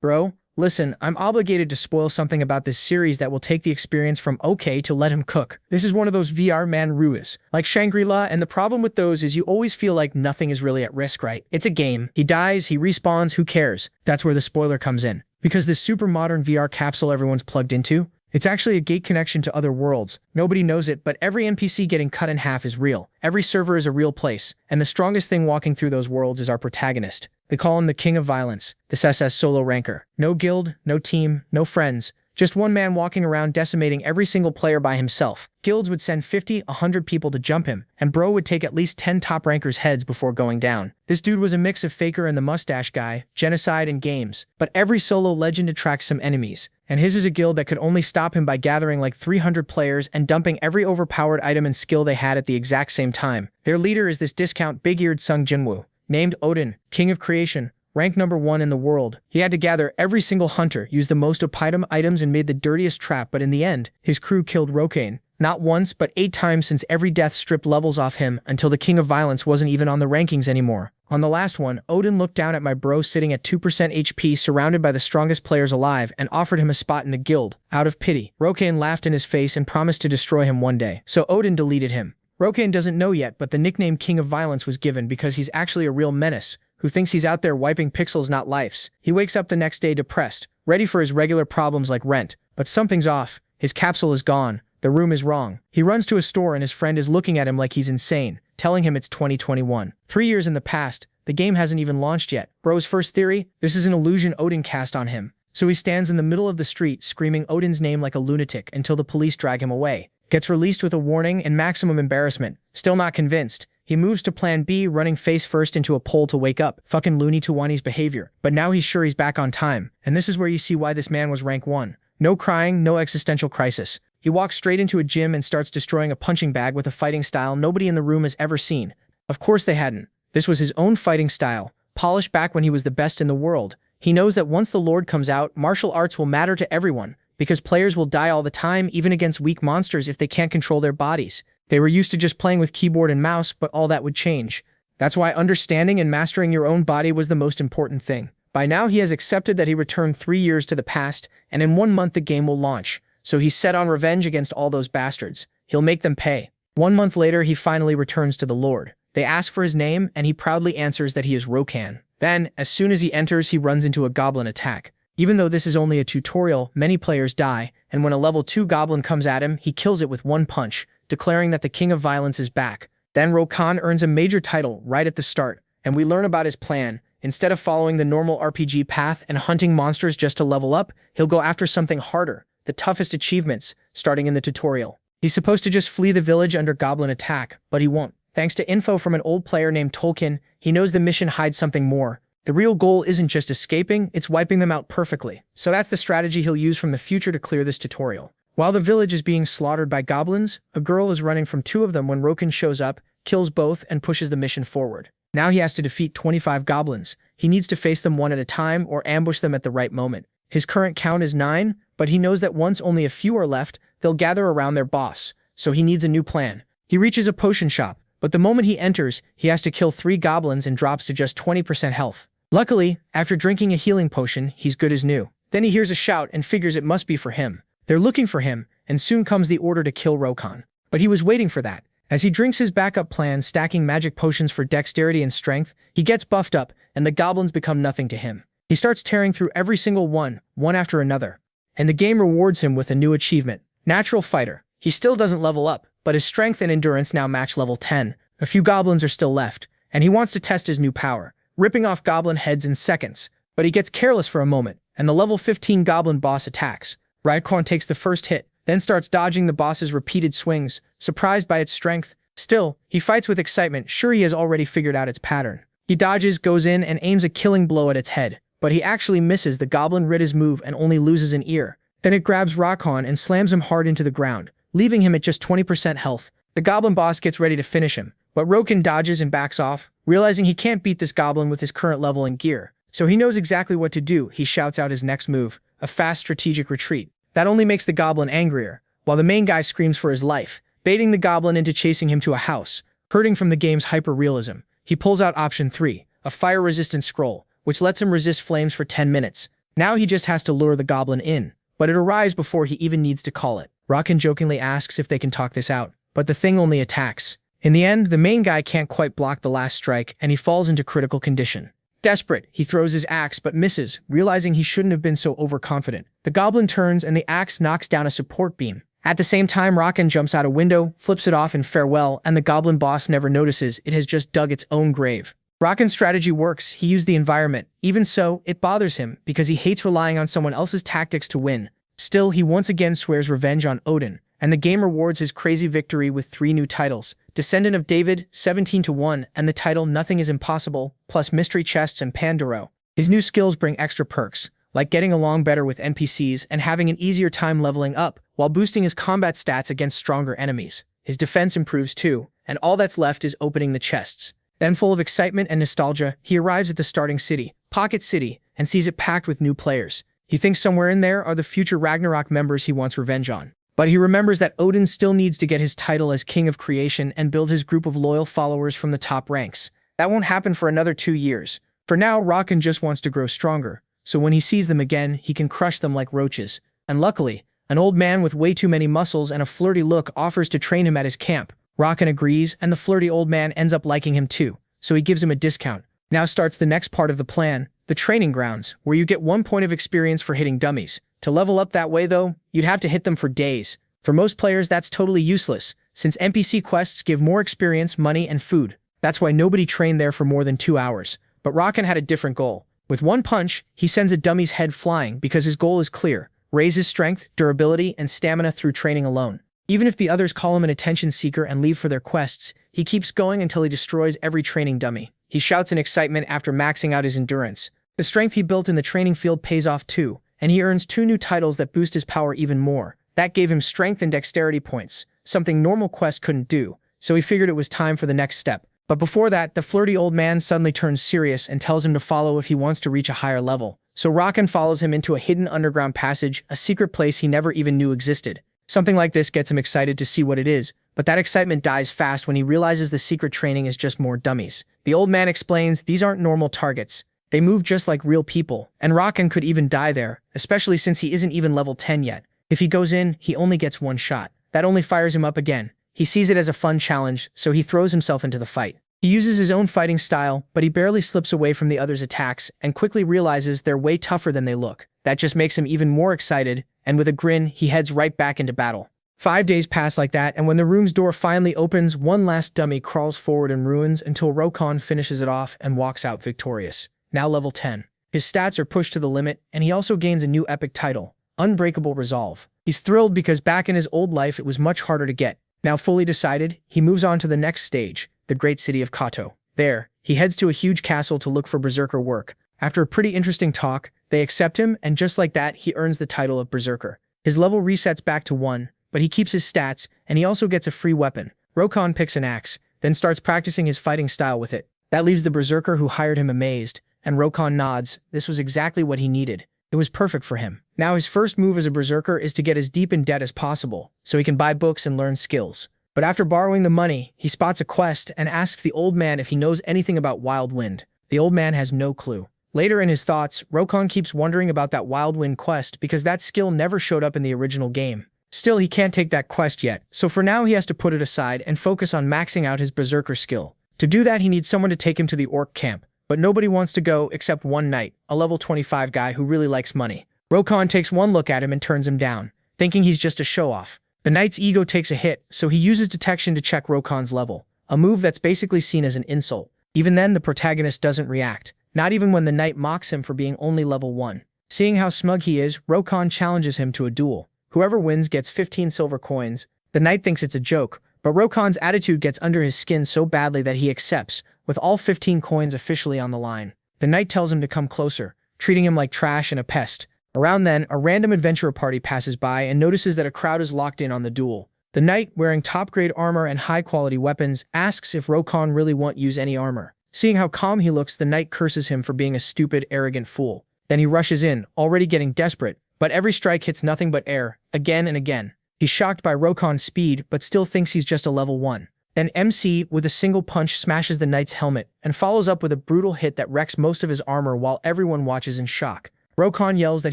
Bro, listen, I'm obligated to spoil something about this series that will take the experience from okay to let him cook. This is one of those VR Manhwas, like Shangri-La, and the problem with those is you always feel like nothing is really at risk, right? It's a game. He dies, he respawns, who cares? That's where the spoiler comes in. Because this super modern VR capsule everyone's plugged into, it's actually a gate connection to other worlds. Nobody knows it, but every NPC getting cut in half is real. Every server is a real place, and the strongest thing walking through those worlds is our protagonist. They call him the King of Violence, this SS solo ranker. No guild, no team, no friends. Just one man walking around decimating every single player by himself. Guilds would send 50, 100 people to jump him, and bro would take at least 10 top rankers' heads before going down. This dude was a mix of Faker and the Mustache Guy, genocide and games. But every solo legend attracts some enemies, and his is a guild that could only stop him by gathering like 300 players and dumping every overpowered item and skill they had at the exact same time. Their leader is this discount big-eared Sung Jinwoo, named Odin, King of Creation, ranked #1 in the world. He had to gather every single hunter, use the most OP items, and made the dirtiest trap, but in the end, his crew killed Rokane. Not once, but 8 times, since every death stripped levels off him until the King of Violence wasn't even on the rankings anymore. On the last one, Odin looked down at my bro sitting at 2% HP surrounded by the strongest players alive and offered him a spot in the guild. Out of pity, Rokane laughed in his face and promised to destroy him one day. So Odin deleted him. Rokane doesn't know yet, but the nickname King of Violence was given because he's actually a real menace, who thinks he's out there wiping pixels, not lives. He wakes up the next day depressed, ready for his regular problems like rent. But something's off. His capsule is gone. The room is wrong. He runs to a store and his friend is looking at him like he's insane, telling him it's 2021. 3 years in the past, the game hasn't even launched yet. Bro's first theory? This is an illusion Odin cast on him. So he stands in the middle of the street screaming Odin's name like a lunatic until the police drag him away. Gets released with a warning and maximum embarrassment. Still not convinced. He moves to plan B, running face first into a pole to wake up. Fucking Looney Tuwani's behavior. But now he's sure he's back on time. And this is where you see why this man was rank 1. No crying, no existential crisis. He walks straight into a gym and starts destroying a punching bag with a fighting style nobody in the room has ever seen. Of course they hadn't. This was his own fighting style, polished back when he was the best in the world. He knows that once the Lord comes out, martial arts will matter to everyone, because players will die all the time, even against weak monsters if they can't control their bodies. They were used to just playing with keyboard and mouse, but all that would change. That's why understanding and mastering your own body was the most important thing. By now he has accepted that he returned 3 years to the past, and in 1 month the game will launch. So he's set on revenge against all those bastards. He'll make them pay. 1 month later he finally returns to the Lord. They ask for his name, and he proudly answers that he is Rokan. Then, as soon as he enters, he runs into a goblin attack. Even though this is only a tutorial, many players die, and when a level 2 goblin comes at him, he kills it with 1 punch, declaring that the King of Violence is back. Then Rokan earns a major title right at the start, and we learn about his plan. Instead of following the normal RPG path and hunting monsters just to level up, he'll go after something harder, the toughest achievements, starting in the tutorial. He's supposed to just flee the village under goblin attack, but he won't. Thanks to info from an old player named Tolkien, he knows the mission hides something more. The real goal isn't just escaping, it's wiping them out perfectly. So that's the strategy he'll use from the future to clear this tutorial. While the village is being slaughtered by goblins, a girl is running from 2 of them when Rokan shows up, kills both, and pushes the mission forward. Now he has to defeat 25 goblins. He needs to face them one at a time or ambush them at the right moment. His current count is 9, but he knows that once only a few are left, they'll gather around their boss. So he needs a new plan. He reaches a potion shop, but the moment he enters, he has to kill 3 goblins and drops to just 20% health. Luckily, after drinking a healing potion, he's good as new. Then he hears a shout and figures it must be for him. They're looking for him, and soon comes the order to kill Rokan. But he was waiting for that. As he drinks his backup plan, stacking magic potions for dexterity and strength, he gets buffed up, and the goblins become nothing to him. He starts tearing through every single one after another. And the game rewards him with a new achievement, Natural Fighter. He still doesn't level up, but his strength and endurance now match level 10. A few goblins are still left, and he wants to test his new power, ripping off goblin heads in seconds. But he gets careless for a moment, and the level 15 goblin boss attacks. Raikon takes the first hit, then starts dodging the boss's repeated swings, surprised by its strength. Still, he fights with excitement, sure he has already figured out its pattern. He dodges, goes in, and aims a killing blow at its head. But he actually misses. The goblin rid his move and only loses an ear. Then it grabs Raikon and slams him hard into the ground, leaving him at just 20% health. The goblin boss gets ready to finish him, but Rokan dodges and backs off, realizing he can't beat this goblin with his current level and gear. So he knows exactly what to do. He shouts out his next move, a fast strategic retreat. That only makes the goblin angrier, while the main guy screams for his life, baiting the goblin into chasing him to a house. Hurting from the game's hyper-realism, he pulls out option 3, a fire-resistant scroll, which lets him resist flames for 10 minutes. Now he just has to lure the goblin in, but it arrives before he even needs to call it. Rakan jokingly asks if they can talk this out, but the thing only attacks. In the end, the main guy can't quite block the last strike, and he falls into critical condition. Desperate, he throws his axe but misses, realizing he shouldn't have been so overconfident. The goblin turns and the axe knocks down a support beam. At the same time, Rakan jumps out a window, flips it off in farewell, and the goblin boss never notices it has just dug its own grave. Rakan's strategy works. He used the environment. Even so, it bothers him because he hates relying on someone else's tactics to win. Still, he once again swears revenge on Odin, and the game rewards his crazy victory with 3 new titles: Descendant of David, 17-1, and the title Nothing is Impossible, plus Mystery Chests and Pandoro. His new skills bring extra perks, like getting along better with NPCs and having an easier time leveling up, while boosting his combat stats against stronger enemies. His defense improves too, and all that's left is opening the chests. Then, full of excitement and nostalgia, he arrives at the starting city, Pocket City, and sees it packed with new players. He thinks somewhere in there are the future Ragnarok members he wants revenge on. But he remembers that Odin still needs to get his title as King of Creation and build his group of loyal followers from the top ranks. That won't happen for another 2 years. For now, Rakan just wants to grow stronger, so when he sees them again, he can crush them like roaches. And luckily, an old man with way too many muscles and a flirty look offers to train him at his camp. Rakan agrees, and the flirty old man ends up liking him too, so he gives him a discount. Now starts the next part of the plan, the training grounds, where you get 1 point of experience for hitting dummies. To level up that way though, you'd have to hit them for days. For most players, that's totally useless, since NPC quests give more experience, money, and food. That's why nobody trained there for more than 2 hours. But Rakan had a different goal. With 1 punch, he sends a dummy's head flying because his goal is clear: raise his strength, durability, and stamina through training alone. Even if the others call him an attention seeker and leave for their quests, he keeps going until he destroys every training dummy. He shouts in excitement after maxing out his endurance. The strength he built in the training field pays off too, and he earns 2 new titles that boost his power even more. That gave him strength and dexterity points, something normal quests couldn't do, so he figured it was time for the next step. But before that, the flirty old man suddenly turns serious and tells him to follow if he wants to reach a higher level. So Rakan follows him into a hidden underground passage, a secret place he never even knew existed. Something like this gets him excited to see what it is, but that excitement dies fast when he realizes the secret training is just more dummies. The old man explains these aren't normal targets. They move just like real people, and Rakan could even die there, especially since he isn't even level 10 yet. If he goes in, he only gets 1 shot. That only fires him up again. He sees it as a fun challenge, so he throws himself into the fight. He uses his own fighting style, but he barely slips away from the others' attacks and quickly realizes they're way tougher than they look. That just makes him even more excited, and with a grin, he heads right back into battle. 5 days pass like that, and when the room's door finally opens, 1 last dummy crawls forward in ruins until Rakan finishes it off and walks out victorious. Now level 10. His stats are pushed to the limit, and he also gains a new epic title, Unbreakable Resolve. He's thrilled because back in his old life it was much harder to get. Now fully decided, he moves on to the next stage, the great city of Kato. There, he heads to a huge castle to look for Berserker work. After a pretty interesting talk, they accept him, and just like that, he earns the title of Berserker. His level resets back to 1, but he keeps his stats, and he also gets a free weapon. Rakan picks an axe, then starts practicing his fighting style with it. That leaves the Berserker who hired him amazed, and Rakan nods. This was exactly what he needed. It was perfect for him. Now his first move as a Berserker is to get as deep in debt as possible, so he can buy books and learn skills. But after borrowing the money, he spots a quest and asks the old man if he knows anything about Wild Wind. The old man has no clue. Later in his thoughts, Rakan keeps wondering about that Wild Wind quest because that skill never showed up in the original game. Still, he can't take that quest yet, so for now he has to put it aside and focus on maxing out his Berserker skill. To do that, he needs someone to take him to the orc camp, but nobody wants to go except one knight, a level 25 guy who really likes money. Rakan takes one look at him and turns him down, thinking he's just a show-off. The knight's ego takes a hit, so he uses detection to check Rakan's level, a move that's basically seen as an insult. Even then, the protagonist doesn't react, not even when the knight mocks him for being only level 1. Seeing how smug he is, Rakan challenges him to a duel. Whoever wins gets 15 silver coins. The knight thinks it's a joke, but Rakan's attitude gets under his skin so badly that he accepts, with all 15 coins officially on the line. The knight tells him to come closer, treating him like trash and a pest. Around then, a random adventurer party passes by and notices that a crowd is locked in on the duel. The knight, wearing top-grade armor and high-quality weapons, asks if Rakan really won't use any armor. Seeing how calm he looks, the knight curses him for being a stupid, arrogant fool. Then he rushes in, already getting desperate, but every strike hits nothing but air, again and again. He's shocked by Rakan's speed, but still thinks he's just a level 1. Then MC, with a single punch, smashes the knight's helmet, and follows up with a brutal hit that wrecks most of his armor while everyone watches in shock. Rokon yells that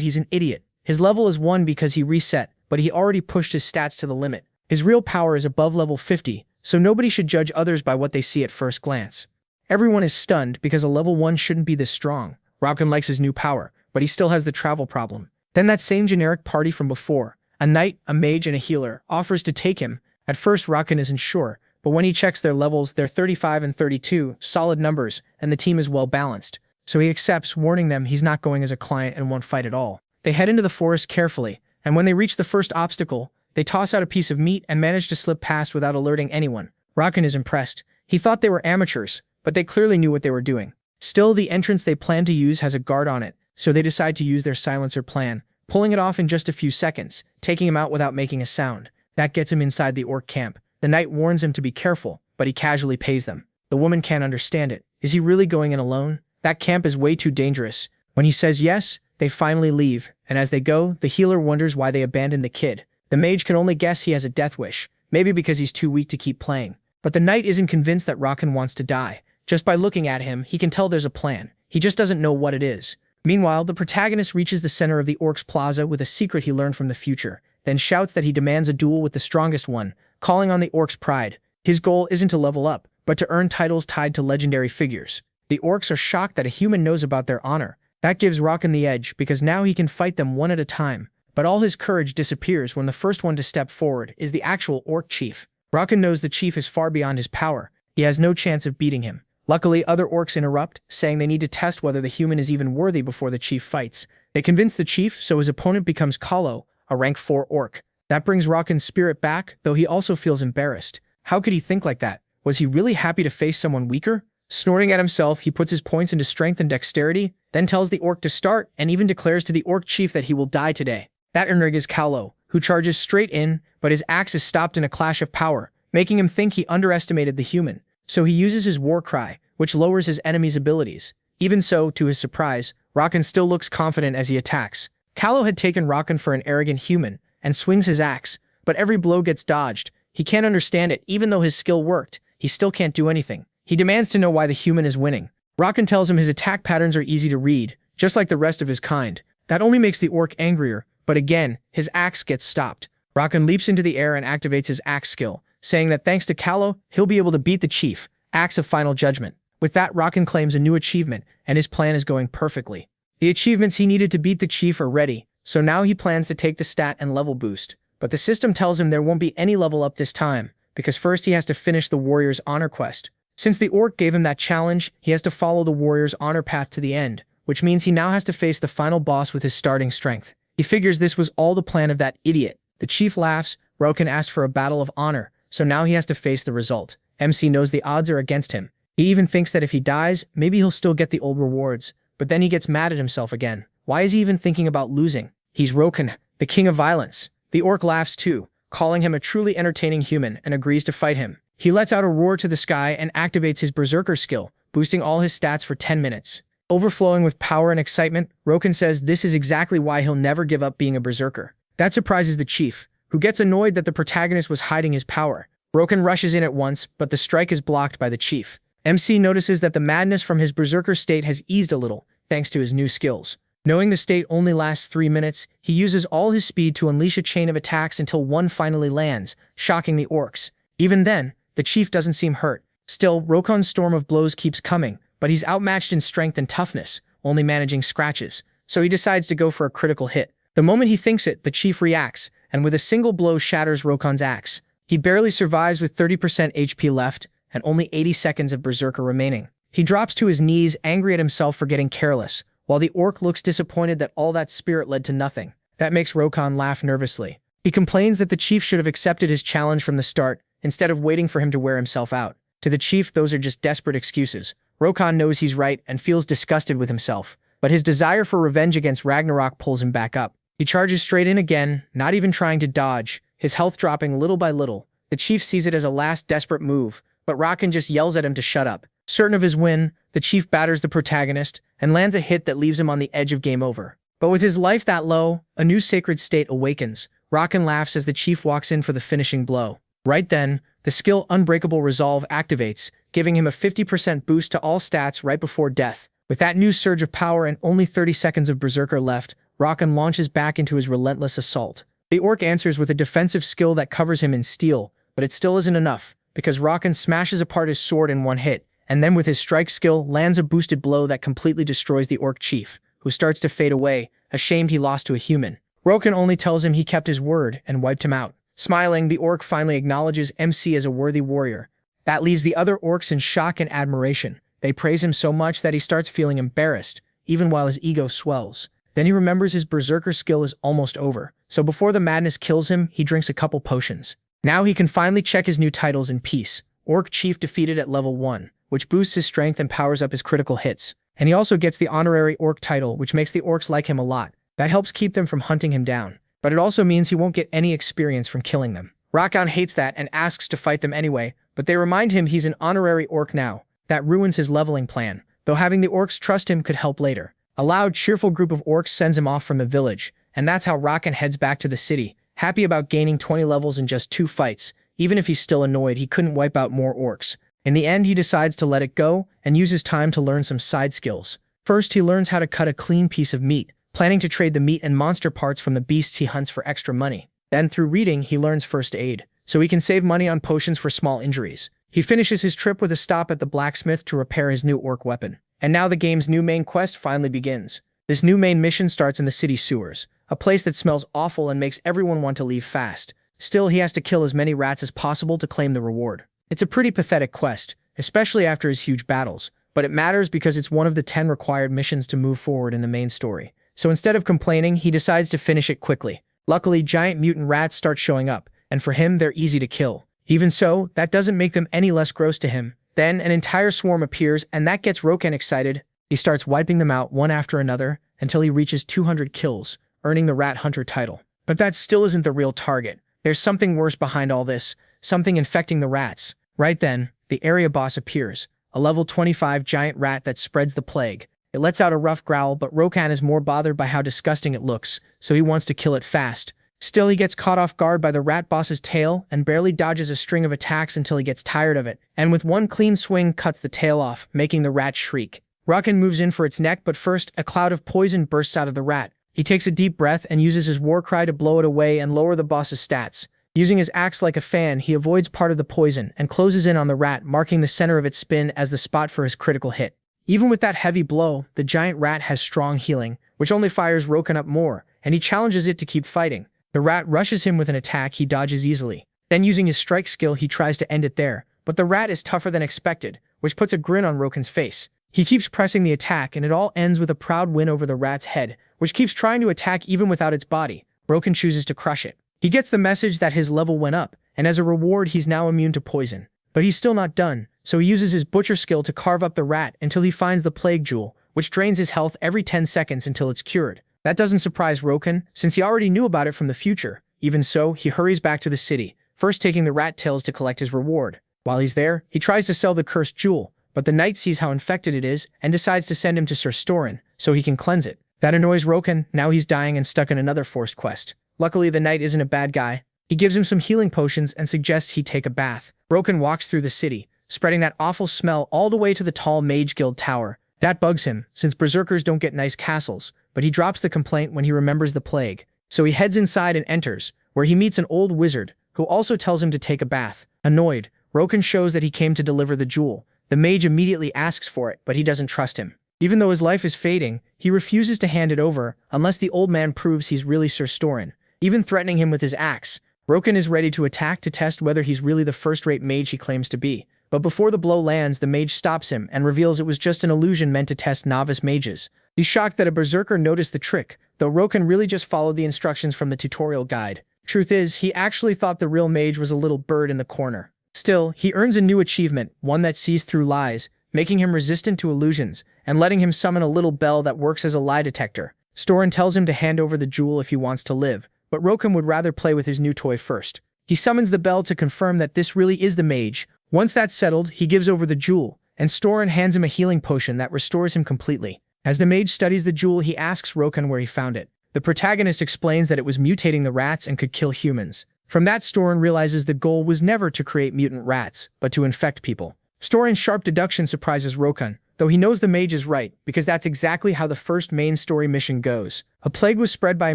he's an idiot. His level is 1 because he reset, but he already pushed his stats to the limit. His real power is above level 50, so nobody should judge others by what they see at first glance. Everyone is stunned because a level 1 shouldn't be this strong. Rokon likes his new power, but he still has the travel problem. Then that same generic party from before, a knight, a mage, and a healer, offers to take him. At first Rokon isn't sure, but when he checks their levels, they're 35 and 32, solid numbers, and the team is well balanced. So he accepts, warning them he's not going as a client and won't fight at all. They head into the forest carefully, and when they reach the first obstacle, they toss out a piece of meat and manage to slip past without alerting anyone. Rokon is impressed. He thought they were amateurs, but they clearly knew what they were doing. Still, the entrance they plan to use has a guard on it, so they decide to use their silencer plan, pulling it off in just a few seconds, taking him out without making a sound. That gets him inside the orc camp. The knight warns him to be careful, but he casually pays them. The woman can't understand it. Is he really going in alone? That camp is way too dangerous. When he says yes, they finally leave, and as they go, the healer wonders why they abandoned the kid. The mage can only guess he has a death wish, maybe because he's too weak to keep playing. But the knight isn't convinced that Rokon wants to die. Just by looking at him, he can tell there's a plan. He just doesn't know what it is. Meanwhile, the protagonist reaches the center of the orcs' plaza with a secret he learned from the future, then shouts that he demands a duel with the strongest one, calling on the orcs' pride. His goal isn't to level up, but to earn titles tied to legendary figures. The orcs are shocked that a human knows about their honor. That gives Rokon the edge, because now he can fight them one at a time. But all his courage disappears when the first one to step forward is the actual orc chief. Rokon knows the chief is far beyond his power. He has no chance of beating him. Luckily, other orcs interrupt, saying they need to test whether the human is even worthy before the chief fights. They convince the chief, so his opponent becomes Kallo, a rank 4 orc. That brings Rokon's spirit back, though he also feels embarrassed. How could he think like that? Was he really happy to face someone weaker? Snorting at himself, he puts his points into strength and dexterity, then tells the orc to start, and even declares to the orc chief that he will die today. That enrig is Kallo, who charges straight in, but his axe is stopped in a clash of power, making him think he underestimated the human. So he uses his war cry, which lowers his enemy's abilities. Even so, to his surprise, Rokon still looks confident as he attacks. Kallo had taken Rokon for an arrogant human, and swings his axe, but every blow gets dodged. He can't understand it, even though his skill worked. He still can't do anything. He demands to know why the human is winning. Rokon tells him his attack patterns are easy to read, just like the rest of his kind. That only makes the orc angrier, but again, his axe gets stopped. Rokon leaps into the air and activates his axe skill, saying that thanks to Kallo, he'll be able to beat the chief. Axe of Final Judgment. With that, Rokon claims a new achievement, and his plan is going perfectly. The achievements he needed to beat the chief are ready, so now he plans to take the stat and level boost. But the system tells him there won't be any level up this time, because first he has to finish the warrior's honor quest. Since the orc gave him that challenge, he has to follow the warrior's honor path to the end, which means he now has to face the final boss with his starting strength. He figures this was all the plan of that idiot. The chief laughs. Rokon asked for a battle of honor, so now he has to face the result. MC knows the odds are against him. He even thinks that if he dies, maybe he'll still get the old rewards, but then he gets mad at himself again. Why is he even thinking about losing? He's Rokon, the king of violence. The orc laughs too, calling him a truly entertaining human, and agrees to fight him. He lets out a roar to the sky and activates his berserker skill, boosting all his stats for 10 minutes. Overflowing with power and excitement, Rokon says this is exactly why he'll never give up being a berserker. That surprises the chief, who gets annoyed that the protagonist was hiding his power. Rokon rushes in at once, but the strike is blocked by the chief. MC notices that the madness from his berserker state has eased a little, thanks to his new skills. Knowing the state only lasts 3 minutes, he uses all his speed to unleash a chain of attacks until one finally lands, shocking the orcs. Even then, the chief doesn't seem hurt. Still, Rokon's storm of blows keeps coming, but he's outmatched in strength and toughness, only managing scratches. So he decides to go for a critical hit. The moment he thinks it, the chief reacts, and with a single blow shatters Rokon's axe. He barely survives with 30% HP left, and only 80 seconds of berserker remaining. He drops to his knees, angry at himself for getting careless, while the orc looks disappointed that all that spirit led to nothing. That makes Rokon laugh nervously. He complains that the chief should have accepted his challenge from the start, instead of waiting for him to wear himself out. To the chief, those are just desperate excuses. Rokon knows he's right and feels disgusted with himself, but his desire for revenge against Ragnarok pulls him back up. He charges straight in again, not even trying to dodge, his health dropping little by little. The chief sees it as a last desperate move, but Rokon just yells at him to shut up. Certain of his win, the chief batters the protagonist and lands a hit that leaves him on the edge of game over. But with his life that low, a new sacred state awakens. Rokon laughs as the chief walks in for the finishing blow. Right then, the skill Unbreakable Resolve activates, giving him a 50% boost to all stats right before death. With that new surge of power and only 30 seconds of Berserker left, Rakan launches back into his relentless assault. The orc answers with a defensive skill that covers him in steel, but it still isn't enough, because Rakan smashes apart his sword in one hit, and then with his strike skill lands a boosted blow that completely destroys the orc chief, who starts to fade away, ashamed he lost to a human. Rakan only tells him he kept his word and wiped him out. Smiling, the orc finally acknowledges MC as a worthy warrior. That leaves the other orcs in shock and admiration. They praise him so much that he starts feeling embarrassed, even while his ego swells. Then he remembers his berserker skill is almost over, so before the madness kills him, he drinks a couple potions. Now he can finally check his new titles in peace. Orc Chief defeated at level 1, which boosts his strength and powers up his critical hits. And he also gets the honorary orc title, which makes the orcs like him a lot. That helps keep them from hunting him down. But it also means he won't get any experience from killing them. Rakan hates that and asks to fight them anyway, but they remind him he's an honorary orc now. That ruins his leveling plan, though having the orcs trust him could help later. A loud, cheerful group of orcs sends him off from the village, and that's how Rakan heads back to the city, happy about gaining 20 levels in just 2 fights. Even if he's still annoyed, he couldn't wipe out more orcs. In the end, he decides to let it go and uses time to learn some side skills. First, he learns how to cut a clean piece of meat, planning to trade the meat and monster parts from the beasts he hunts for extra money. Then, through reading, he learns first aid, so he can save money on potions for small injuries. He finishes his trip with a stop at the blacksmith to repair his new orc weapon. And now the game's new main quest finally begins. This new main mission starts in the city sewers, a place that smells awful and makes everyone want to leave fast. Still, he has to kill as many rats as possible to claim the reward. It's a pretty pathetic quest, especially after his huge battles, but it matters because it's one of the 10 required missions to move forward in the main story. So instead of complaining, he decides to finish it quickly. Luckily, giant mutant rats start showing up, and for him, they're easy to kill. Even so, that doesn't make them any less gross to him. Then, an entire swarm appears, and that gets Rakan excited. He starts wiping them out one after another until he reaches 200 kills, earning the Rat Hunter title. But that still isn't the real target. There's something worse behind all this, something infecting the rats. Right then, the area boss appears, a level 25 giant rat that spreads the plague. It lets out a rough growl, but Rakan is more bothered by how disgusting it looks, so he wants to kill it fast. Still, he gets caught off guard by the rat boss's tail and barely dodges a string of attacks until he gets tired of it, and with one clean swing cuts the tail off, making the rat shriek. Rakan moves in for its neck, but first, a cloud of poison bursts out of the rat. He takes a deep breath and uses his war cry to blow it away and lower the boss's stats. Using his axe like a fan, he avoids part of the poison and closes in on the rat, marking the center of its spin as the spot for his critical hit. Even with that heavy blow, the giant rat has strong healing, which only fires Rakan up more, and he challenges it to keep fighting. The rat rushes him with an attack he dodges easily. Then using his strike skill, he tries to end it there, but the rat is tougher than expected, which puts a grin on Rakan's face. He keeps pressing the attack, and it all ends with a proud win over the rat's head, which keeps trying to attack even without its body. Rakan chooses to crush it. He gets the message that his level went up, and as a reward, he's now immune to poison. But he's still not done, so he uses his butcher skill to carve up the rat until he finds the plague jewel, which drains his health every 10 seconds until it's cured. That doesn't surprise Rakan, since he already knew about it from the future. Even so, he hurries back to the city, first taking the rat tails to collect his reward. While he's there, he tries to sell the cursed jewel, but the knight sees how infected it is and decides to send him to Sir Storin, so he can cleanse it. That annoys Rakan. Now he's dying and stuck in another forced quest. Luckily, the knight isn't a bad guy. He gives him some healing potions and suggests he take a bath. Rakan walks through the city, spreading that awful smell all the way to the tall Mage Guild tower. That bugs him, since berserkers don't get nice castles, but he drops the complaint when he remembers the plague. So he heads inside and enters, where he meets an old wizard, who also tells him to take a bath. Annoyed, Rakan shows that he came to deliver the jewel. The mage immediately asks for it, but he doesn't trust him. Even though his life is fading, he refuses to hand it over unless the old man proves he's really Sir Storin, even threatening him with his axe. Rakan is ready to attack to test whether he's really the first-rate mage he claims to be. But before the blow lands, the mage stops him and reveals it was just an illusion meant to test novice mages. He's shocked that a berserker noticed the trick, though Rakan really just followed the instructions from the tutorial guide. Truth is, he actually thought the real mage was a little bird in the corner. Still, he earns a new achievement, one that sees through lies, making him resistant to illusions, and letting him summon a little bell that works as a lie detector. Storin tells him to hand over the jewel if he wants to live, but Rakan would rather play with his new toy first. He summons the bell to confirm that this really is the mage. Once that's settled, he gives over the jewel, and Storin hands him a healing potion that restores him completely. As the mage studies the jewel, he asks Rakan where he found it. The protagonist explains that it was mutating the rats and could kill humans. From that, Storin realizes the goal was never to create mutant rats, but to infect people. Storin's sharp deduction surprises Rakan, though he knows the mage is right, because that's exactly how the first main story mission goes. A plague was spread by a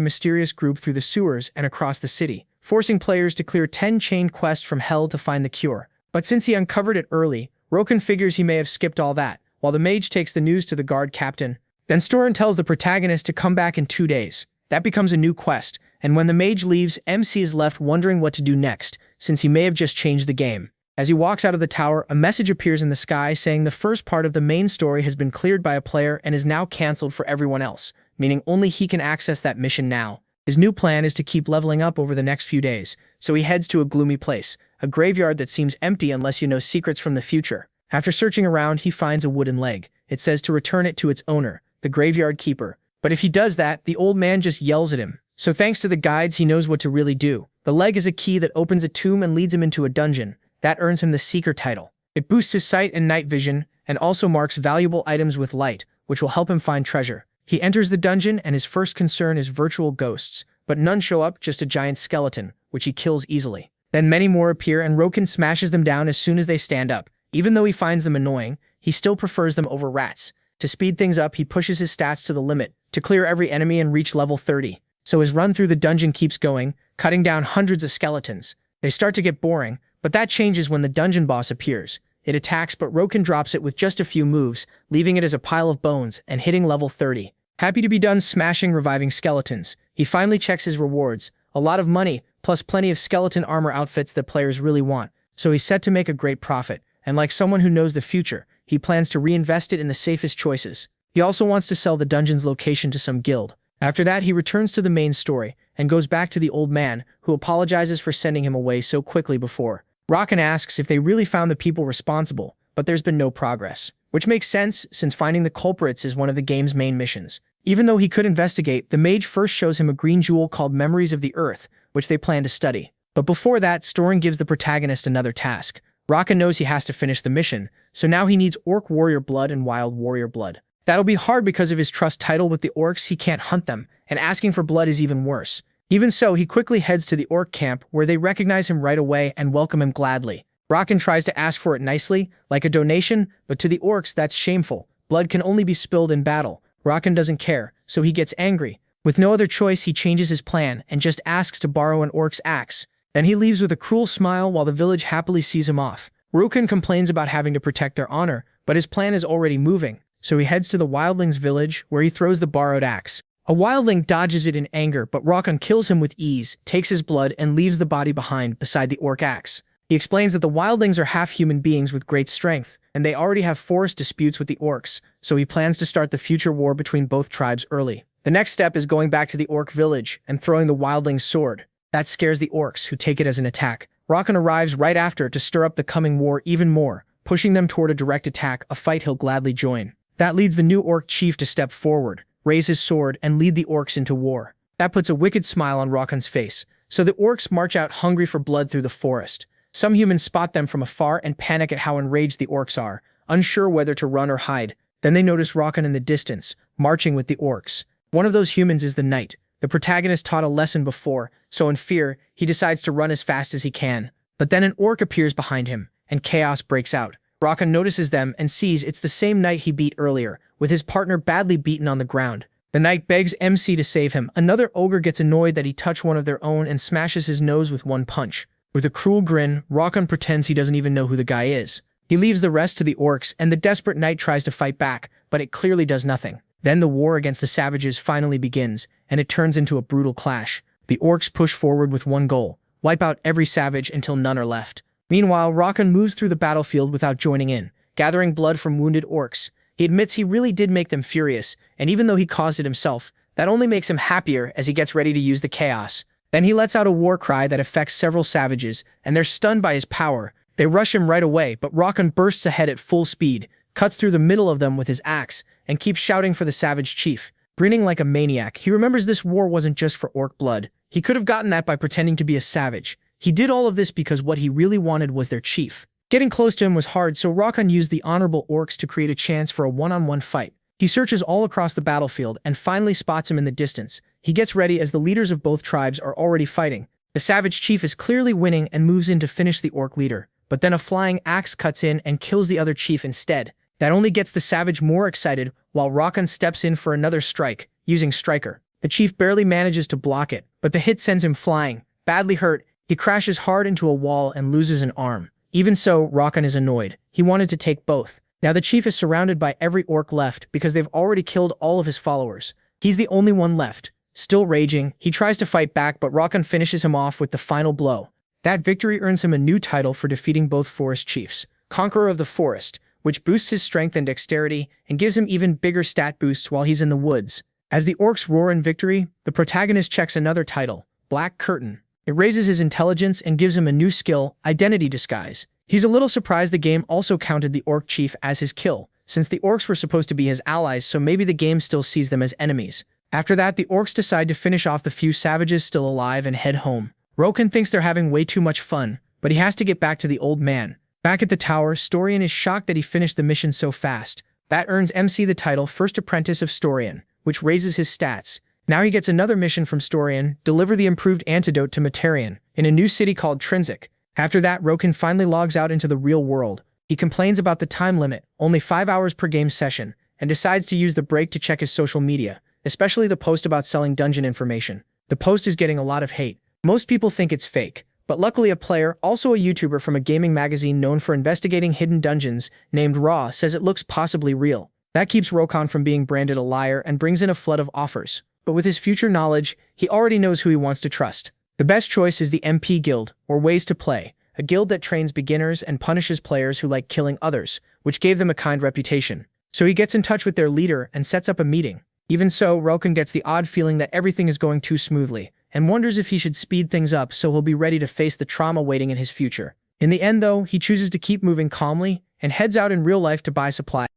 mysterious group through the sewers and across the city, forcing players to clear 10 chain quests from hell to find the cure. But since he uncovered it early, Roken figures he may have skipped all that, while the mage takes the news to the guard captain. Then Storin tells the protagonist to come back in 2 days. That becomes a new quest, and when the mage leaves, MC is left wondering what to do next, since he may have just changed the game. As he walks out of the tower, a message appears in the sky saying the first part of the main story has been cleared by a player and is now cancelled for everyone else, meaning only he can access that mission now. His new plan is to keep leveling up over the next few days, so he heads to a gloomy place, a graveyard that seems empty unless you know secrets from the future. After searching around, he finds a wooden leg. It says to return it to its owner, the graveyard keeper. But if he does that, the old man just yells at him. So thanks to the guides, he knows what to really do. The leg is a key that opens a tomb and leads him into a dungeon. That earns him the Seeker title. It boosts his sight and night vision, and also marks valuable items with light, which will help him find treasure. He enters the dungeon, and his first concern is virtual ghosts, but none show up, just a giant skeleton, which he kills easily. Then many more appear, and Roken smashes them down as soon as they stand up. Even though he finds them annoying, he still prefers them over rats. To speed things up, he pushes his stats to the limit, to clear every enemy and reach level 30. So his run through the dungeon keeps going, cutting down hundreds of skeletons. They start to get boring, but that changes when the dungeon boss appears. It attacks, but Roken drops it with just a few moves, leaving it as a pile of bones and hitting level 30. Happy to be done smashing reviving skeletons, he finally checks his rewards. A lot of money, plus plenty of skeleton armor outfits that players really want. So he's set to make a great profit, and like someone who knows the future, he plans to reinvest it in the safest choices. He also wants to sell the dungeon's location to some guild. After that, he returns to the main story, and goes back to the old man, who apologizes for sending him away so quickly before. Roken asks if they really found the people responsible, but there's been no progress. Which makes sense, since finding the culprits is one of the game's main missions. Even though he could investigate, the mage first shows him a green jewel called Memories of the Earth, which they plan to study. But before that, Storin gives the protagonist another task. Roken knows he has to finish the mission, so now he needs Orc Warrior blood and Wild Warrior blood. That'll be hard because of his trust title with the orcs. He can't hunt them, and asking for blood is even worse. Even so, he quickly heads to the orc camp, where they recognize him right away and welcome him gladly. Roken tries to ask for it nicely, like a donation, but to the orcs that's shameful. Blood can only be spilled in battle. Roken doesn't care, so he gets angry. With no other choice, he changes his plan and just asks to borrow an orc's axe. Then he leaves with a cruel smile while the village happily sees him off. Roken complains about having to protect their honor, but his plan is already moving, so he heads to the wildling's village, where he throws the borrowed axe. A wildling dodges it in anger, but Roken kills him with ease, takes his blood, and leaves the body behind beside the orc axe. He explains that the wildlings are half-human beings with great strength, and they already have forest disputes with the orcs, so he plans to start the future war between both tribes early. The next step is going back to the orc village and throwing the wildling's sword. That scares the orcs, who take it as an attack. Roken arrives right after to stir up the coming war even more, pushing them toward a direct attack, a fight he'll gladly join. That leads the new orc chief to step forward, raise his sword, and lead the orcs into war. That puts a wicked smile on Roken's face, so the orcs march out hungry for blood through the forest. Some humans spot them from afar and panic at how enraged the orcs are, unsure whether to run or hide. Then they notice Roken in the distance, marching with the orcs. One of those humans is the knight. The protagonist taught a lesson before, so in fear, he decides to run as fast as he can. But then an orc appears behind him, and chaos breaks out. Roken notices them and sees it's the same knight he beat earlier, with his partner badly beaten on the ground. The knight begs MC to save him. Another ogre gets annoyed that he touched one of their own and smashes his nose with one punch. With a cruel grin, Roken pretends he doesn't even know who the guy is. He leaves the rest to the orcs, and the desperate knight tries to fight back, but it clearly does nothing. Then the war against the savages finally begins, and it turns into a brutal clash. The orcs push forward with one goal: wipe out every savage until none are left. Meanwhile, Roken moves through the battlefield without joining in, gathering blood from wounded orcs. He admits he really did make them furious, and even though he caused it himself, that only makes him happier as he gets ready to use the chaos. Then he lets out a war cry that affects several savages, and they're stunned by his power. They rush him right away, but Roken bursts ahead at full speed, cuts through the middle of them with his axe, and keeps shouting for the savage chief. Grinning like a maniac, he remembers this war wasn't just for orc blood. He could have gotten that by pretending to be a savage. He did all of this because what he really wanted was their chief. Getting close to him was hard, so Roken used the honorable orcs to create a chance for a one-on-one fight. He searches all across the battlefield and finally spots him in the distance. He gets ready as the leaders of both tribes are already fighting. The savage chief is clearly winning and moves in to finish the orc leader, but then a flying axe cuts in and kills the other chief instead. That only gets the savage more excited while Rakan steps in for another strike, using Striker. The chief barely manages to block it, but the hit sends him flying. Badly hurt, he crashes hard into a wall and loses an arm. Even so, Rakan is annoyed. He wanted to take both. Now the chief is surrounded by every orc left because they've already killed all of his followers. He's the only one left. Still raging, he tries to fight back, but Rakan finishes him off with the final blow. That victory earns him a new title for defeating both forest chiefs, Conqueror of the Forest, which boosts his strength and dexterity and gives him even bigger stat boosts while he's in the woods. As the orcs roar in victory, the protagonist checks another title, Black Curtain. It raises his intelligence and gives him a new skill, Identity Disguise. He's a little surprised the game also counted the orc chief as his kill, since the orcs were supposed to be his allies, so maybe the game still sees them as enemies. After that, the orcs decide to finish off the few savages still alive and head home. Rokan thinks they're having way too much fun, but he has to get back to the old man. Back at the tower, Storian is shocked that he finished the mission so fast. That earns MC the title First Apprentice of Storian, which raises his stats. Now he gets another mission from Storian, deliver the improved antidote to Materian, in a new city called Trinsic. After that, Rokan finally logs out into the real world. He complains about the time limit, only 5 hours per game session, and decides to use the break to check his social media, especially the post about selling dungeon information. The post is getting a lot of hate. Most people think it's fake, but luckily a player, also a YouTuber from a gaming magazine known for investigating hidden dungeons, named Raw, says it looks possibly real. That keeps Rokan from being branded a liar and brings in a flood of offers. But with his future knowledge, he already knows who he wants to trust. The best choice is the MP Guild, or Ways to Play, a guild that trains beginners and punishes players who like killing others, which gave them a kind reputation. So he gets in touch with their leader and sets up a meeting. Even so, Rokan gets the odd feeling that everything is going too smoothly, and wonders if he should speed things up so he'll be ready to face the trauma waiting in his future. In the end, though, he chooses to keep moving calmly and heads out in real life to buy supplies.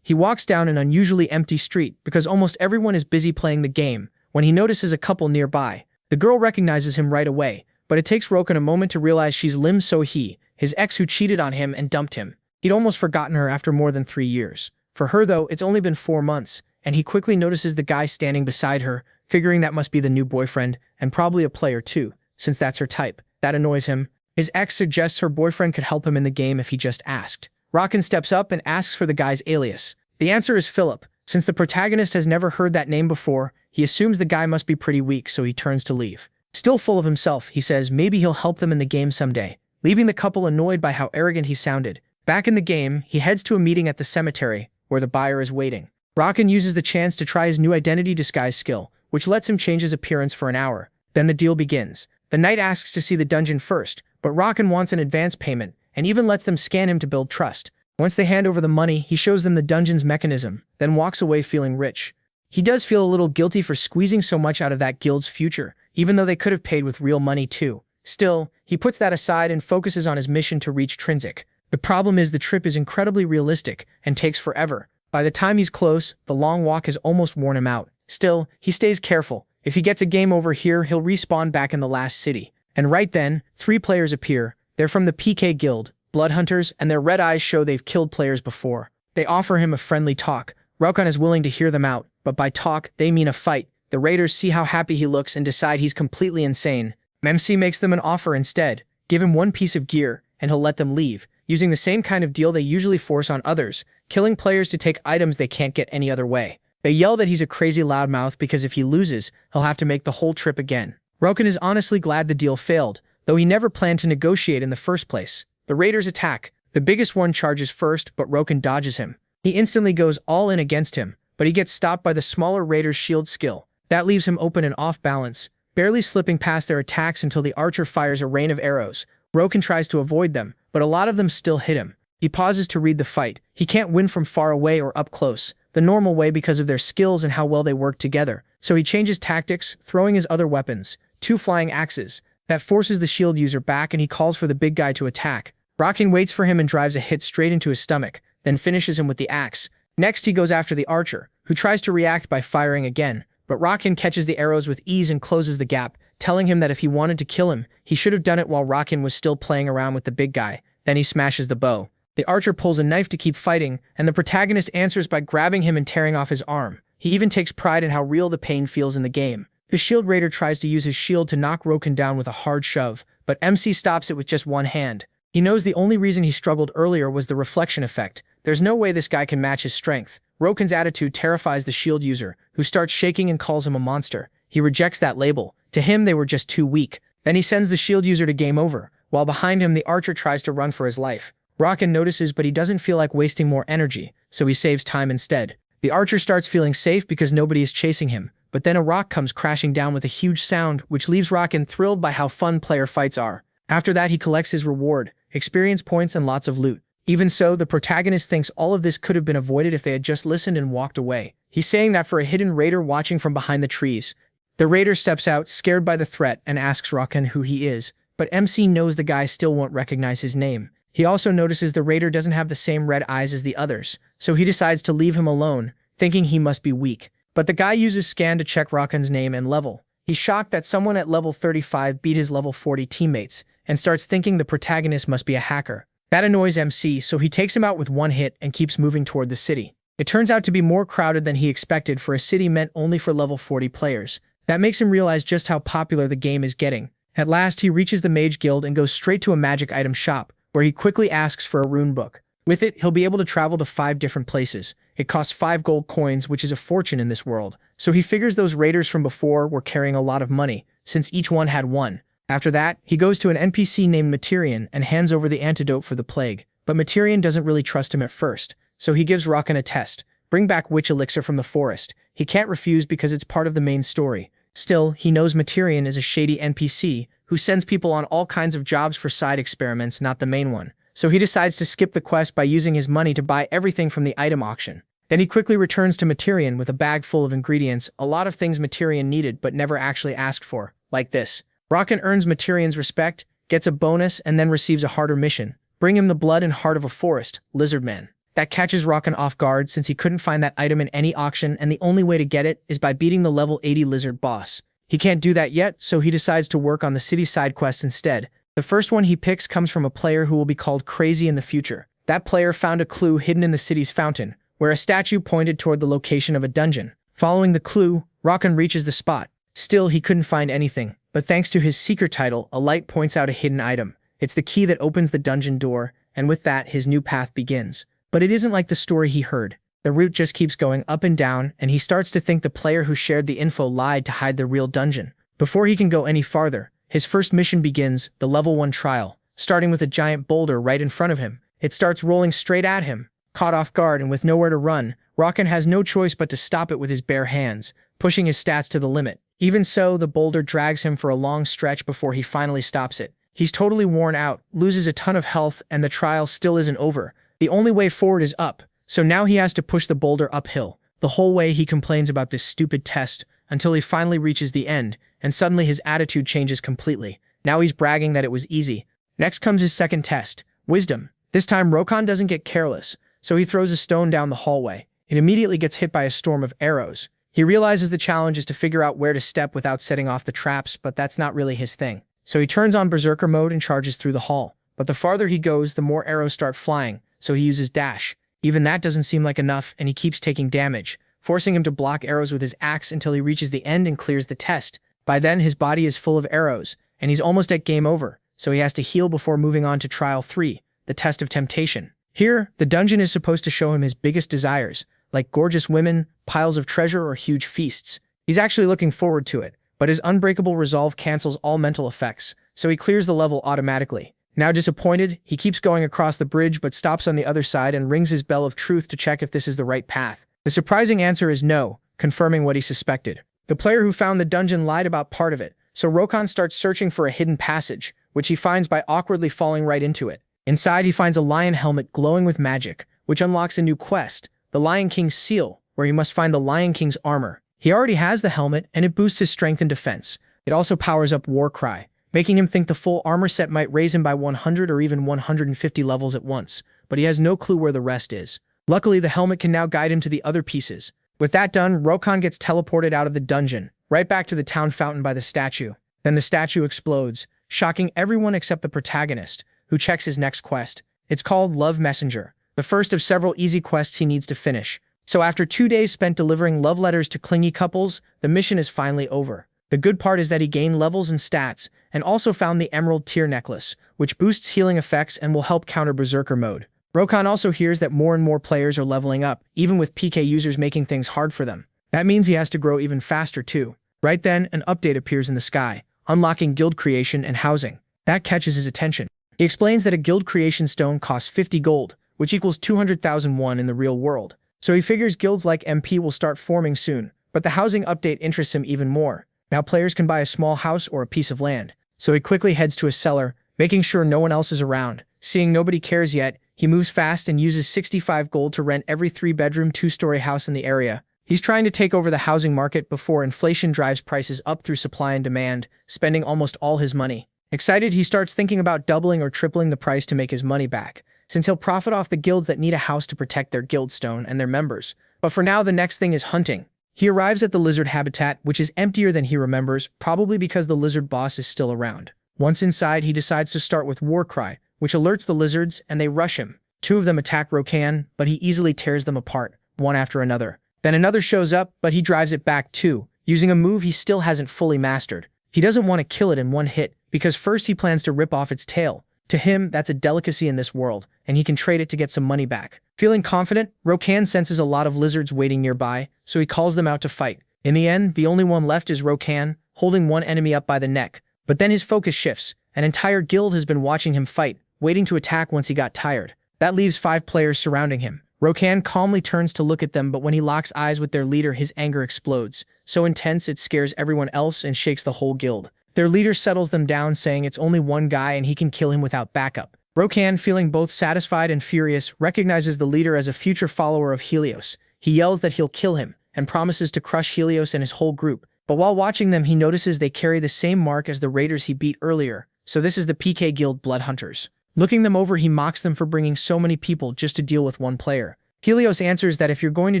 He walks down an unusually empty street because almost everyone is busy playing the game when he notices a couple nearby. The girl recognizes him right away, but it takes Rokan a moment to realize she's Lim So-hee, his ex who cheated on him and dumped him. He'd almost forgotten her after more than 3 years. For her, though, it's only been 4 months, and he quickly notices the guy standing beside her, figuring that must be the new boyfriend, and probably a player too, since that's her type. That annoys him. His ex suggests her boyfriend could help him in the game if he just asked. Rokan steps up and asks for the guy's alias. The answer is Philip. Since the protagonist has never heard that name before, he assumes the guy must be pretty weak, so he turns to leave. Still full of himself, he says maybe he'll help them in the game someday, leaving the couple annoyed by how arrogant he sounded. Back in the game, he heads to a meeting at the cemetery, where the buyer is waiting. Rokan uses the chance to try his new identity disguise skill, which lets him change his appearance for an hour. Then the deal begins. The knight asks to see the dungeon first, but Rokan wants an advance payment, and even lets them scan him to build trust. Once they hand over the money, he shows them the dungeon's mechanism, then walks away feeling rich. He does feel a little guilty for squeezing so much out of that guild's future, even though they could have paid with real money too. Still, he puts that aside and focuses on his mission to reach Trinsic. The problem is the trip is incredibly realistic and takes forever. By the time he's close, the long walk has almost worn him out. Still, he stays careful. If he gets a game over here, he'll respawn back in the last city. And right then, 3 players appear. They're from the PK Guild, blood hunters, and their red eyes show they've killed players before. They offer him a friendly talk. Rokan is willing to hear them out, but by talk, they mean a fight. The raiders see how happy he looks and decide he's completely insane. MC makes them an offer instead. Give him 1 piece of gear, and he'll let them leave, using the same kind of deal they usually force on others, killing players to take items they can't get any other way. They yell that he's a crazy loudmouth because if he loses, he'll have to make the whole trip again. Rokan is honestly glad the deal failed, though he never planned to negotiate in the first place. The raiders attack. The biggest one charges first, but Rokan dodges him. He instantly goes all in against him, but he gets stopped by the smaller raider's shield skill. That leaves him open and off balance, barely slipping past their attacks until the archer fires a rain of arrows. Rokan tries to avoid them, but a lot of them still hit him. He pauses to read the fight. He can't win from far away or up close, the normal way because of their skills and how well they work together. So he changes tactics, throwing his other weapons, 2 flying axes. That forces the shield user back and he calls for the big guy to attack. Rokan waits for him and drives a hit straight into his stomach, then finishes him with the axe. Next he goes after the archer, who tries to react by firing again, but Rokan catches the arrows with ease and closes the gap, telling him that if he wanted to kill him, he should have done it while Rokan was still playing around with the big guy. Then he smashes the bow. The archer pulls a knife to keep fighting, and the protagonist answers by grabbing him and tearing off his arm. He even takes pride in how real the pain feels in the game. The shield raider tries to use his shield to knock Rokan down with a hard shove, but MC stops it with just one hand. He knows the only reason he struggled earlier was the reflection effect, There's no way this guy can match his strength. Rokan's attitude terrifies the shield user, who starts shaking and calls him a monster. He rejects that label. To him, they were just too weak. Then he sends the shield user to game over, while behind him the archer tries to run for his life. Rokan notices, but he doesn't feel like wasting more energy, so he saves time instead. The archer starts feeling safe because nobody is chasing him, but then a rock comes crashing down with a huge sound, which leaves Rokan thrilled by how fun player fights are. After that, he collects his reward, experience points and lots of loot. Even so, the protagonist thinks all of this could have been avoided if they had just listened and walked away. He's saying that for a hidden raider watching from behind the trees. The raider steps out, scared by the threat, and asks Rokan who he is, but MC knows the guy still won't recognize his name. He also notices the raider doesn't have the same red eyes as the others, so he decides to leave him alone, thinking he must be weak. But the guy uses scan to check Rokan's name and level. He's shocked that someone at level 35 beat his level 40 teammates, and starts thinking the protagonist must be a hacker. That annoys MC, so he takes him out with one hit and keeps moving toward the city. It turns out to be more crowded than he expected for a city meant only for level 40 players. That makes him realize just how popular the game is getting. At last, he reaches the Mage Guild and goes straight to a magic item shop, where he quickly asks for a rune book. With it, he'll be able to travel to 5 different places. It costs 5 gold coins, which is a fortune in this world, so he figures those raiders from before were carrying a lot of money, since each one had one. After that, he goes to an NPC named Materian and hands over the antidote for the plague, but Materian doesn't really trust him at first, so he gives Rokan a test. Bring back witch elixir from the forest. He can't refuse because it's part of the main story. Still, he knows Materian is a shady NPC who sends people on all kinds of jobs for side experiments, not the main one. So he decides to skip the quest by using his money to buy everything from the item auction. Then he quickly returns to Materian with a bag full of ingredients, a lot of things Materian needed but never actually asked for, like this. Rokan earns Materian's respect, gets a bonus, and then receives a harder mission. Bring him the blood and heart of a forest, lizard man. That catches Rokan off guard since he couldn't find that item in any auction, and the only way to get it is by beating the level 80 lizard boss. He can't do that yet, so he decides to work on the city side quests instead. The first one he picks comes from a player who will be called Crazy in the future. That player found a clue hidden in the city's fountain, where a statue pointed toward the location of a dungeon. Following the clue, Rokan reaches the spot. Still, he couldn't find anything, but thanks to his seeker title, a light points out a hidden item. It's the key that opens the dungeon door, and with that, his new path begins. But it isn't like the story he heard. The route just keeps going up and down, and he starts to think the player who shared the info lied to hide the real dungeon. Before he can go any farther, his first mission begins, the level 1 trial, starting with a giant boulder right in front of him. It starts rolling straight at him. Caught off guard and with nowhere to run, Rokan has no choice but to stop it with his bare hands, pushing his stats to the limit. Even so, the boulder drags him for a long stretch before he finally stops it. He's totally worn out, loses a ton of health, and the trial still isn't over. The only way forward is up, so now he has to push the boulder uphill. The whole way he complains about this stupid test, until he finally reaches the end, and suddenly his attitude changes completely. Now he's bragging that it was easy. Next comes his second test, Wisdom. This time Rokan doesn't get careless, so he throws a stone down the hallway. It immediately gets hit by a storm of arrows. He realizes the challenge is to figure out where to step without setting off the traps, but that's not really his thing. So he turns on Berserker mode and charges through the hall. But the farther he goes, the more arrows start flying, so he uses dash. Even that doesn't seem like enough, and he keeps taking damage, forcing him to block arrows with his axe until he reaches the end and clears the test. By then, his body is full of arrows, and he's almost at game over, so he has to heal before moving on to Trial 3, the Test of Temptation. Here, the dungeon is supposed to show him his biggest desires, like gorgeous women, piles of treasure, or huge feasts. He's actually looking forward to it, but his unbreakable resolve cancels all mental effects, so he clears the level automatically. Now disappointed, he keeps going across the bridge but stops on the other side and rings his bell of truth to check if this is the right path. The surprising answer is no, confirming what he suspected. The player who found the dungeon lied about part of it, so Rokan starts searching for a hidden passage, which he finds by awkwardly falling right into it. Inside, he finds a lion helmet glowing with magic, which unlocks a new quest, the Lion King's Seal, where he must find the Lion King's armor. He already has the helmet, and it boosts his strength and defense. It also powers up Warcry, making him think the full armor set might raise him by 100 or even 150 levels at once, but he has no clue where the rest is. Luckily, the helmet can now guide him to the other pieces. With that done, Rokan gets teleported out of the dungeon, right back to the town fountain by the statue. Then the statue explodes, shocking everyone except the protagonist, who checks his next quest. It's called Love Messenger, the first of several easy quests he needs to finish. So after 2 days spent delivering love letters to clingy couples, the mission is finally over. The good part is that he gained levels and stats, and also found the Emerald Tear Necklace, which boosts healing effects and will help counter Berserker mode. Rokan also hears that more and more players are leveling up, even with PK users making things hard for them. That means he has to grow even faster too. Right then, an update appears in the sky, unlocking guild creation and housing. That catches his attention. He explains that a guild creation stone costs 50 gold, which equals 200,000 won in the real world. So he figures guilds like MP will start forming soon, but the housing update interests him even more. Now players can buy a small house or a piece of land. So he quickly heads to a cellar, making sure no one else is around. Seeing nobody cares yet, he moves fast and uses 65 gold to rent every 3-bedroom, 2-story house in the area. He's trying to take over the housing market before inflation drives prices up through supply and demand, spending almost all his money. Excited, he starts thinking about doubling or tripling the price to make his money back, since he'll profit off the guilds that need a house to protect their guild stone and their members. But for now, the next thing is hunting. He arrives at the lizard habitat, which is emptier than he remembers, probably because the lizard boss is still around. Once inside, he decides to start with Warcry, which alerts the lizards, and they rush him. 2 of them attack Rokan, but he easily tears them apart, one after another. Then another shows up, but he drives it back too, using a move he still hasn't fully mastered. He doesn't want to kill it in one hit, because first he plans to rip off its tail. To him, that's a delicacy in this world, and he can trade it to get some money back. Feeling confident, Rokan senses a lot of lizards waiting nearby, so he calls them out to fight. In the end, the only one left is Rokan, holding one enemy up by the neck. But then his focus shifts. An entire guild has been watching him fight, waiting to attack once he got tired. That leaves 5 players surrounding him. Rokan calmly turns to look at them, but when he locks eyes with their leader, his anger explodes. So intense it scares everyone else and shakes the whole guild. Their leader settles them down, saying it's only one guy and he can kill him without backup. Rokan, feeling both satisfied and furious, recognizes the leader as a future follower of Helios. He yells that he'll kill him, and promises to crush Helios and his whole group. But while watching them, he notices they carry the same mark as the raiders he beat earlier, so this is the PK Guild Blood Hunters. Looking them over, he mocks them for bringing so many people just to deal with one player. Helios answers that if you're going to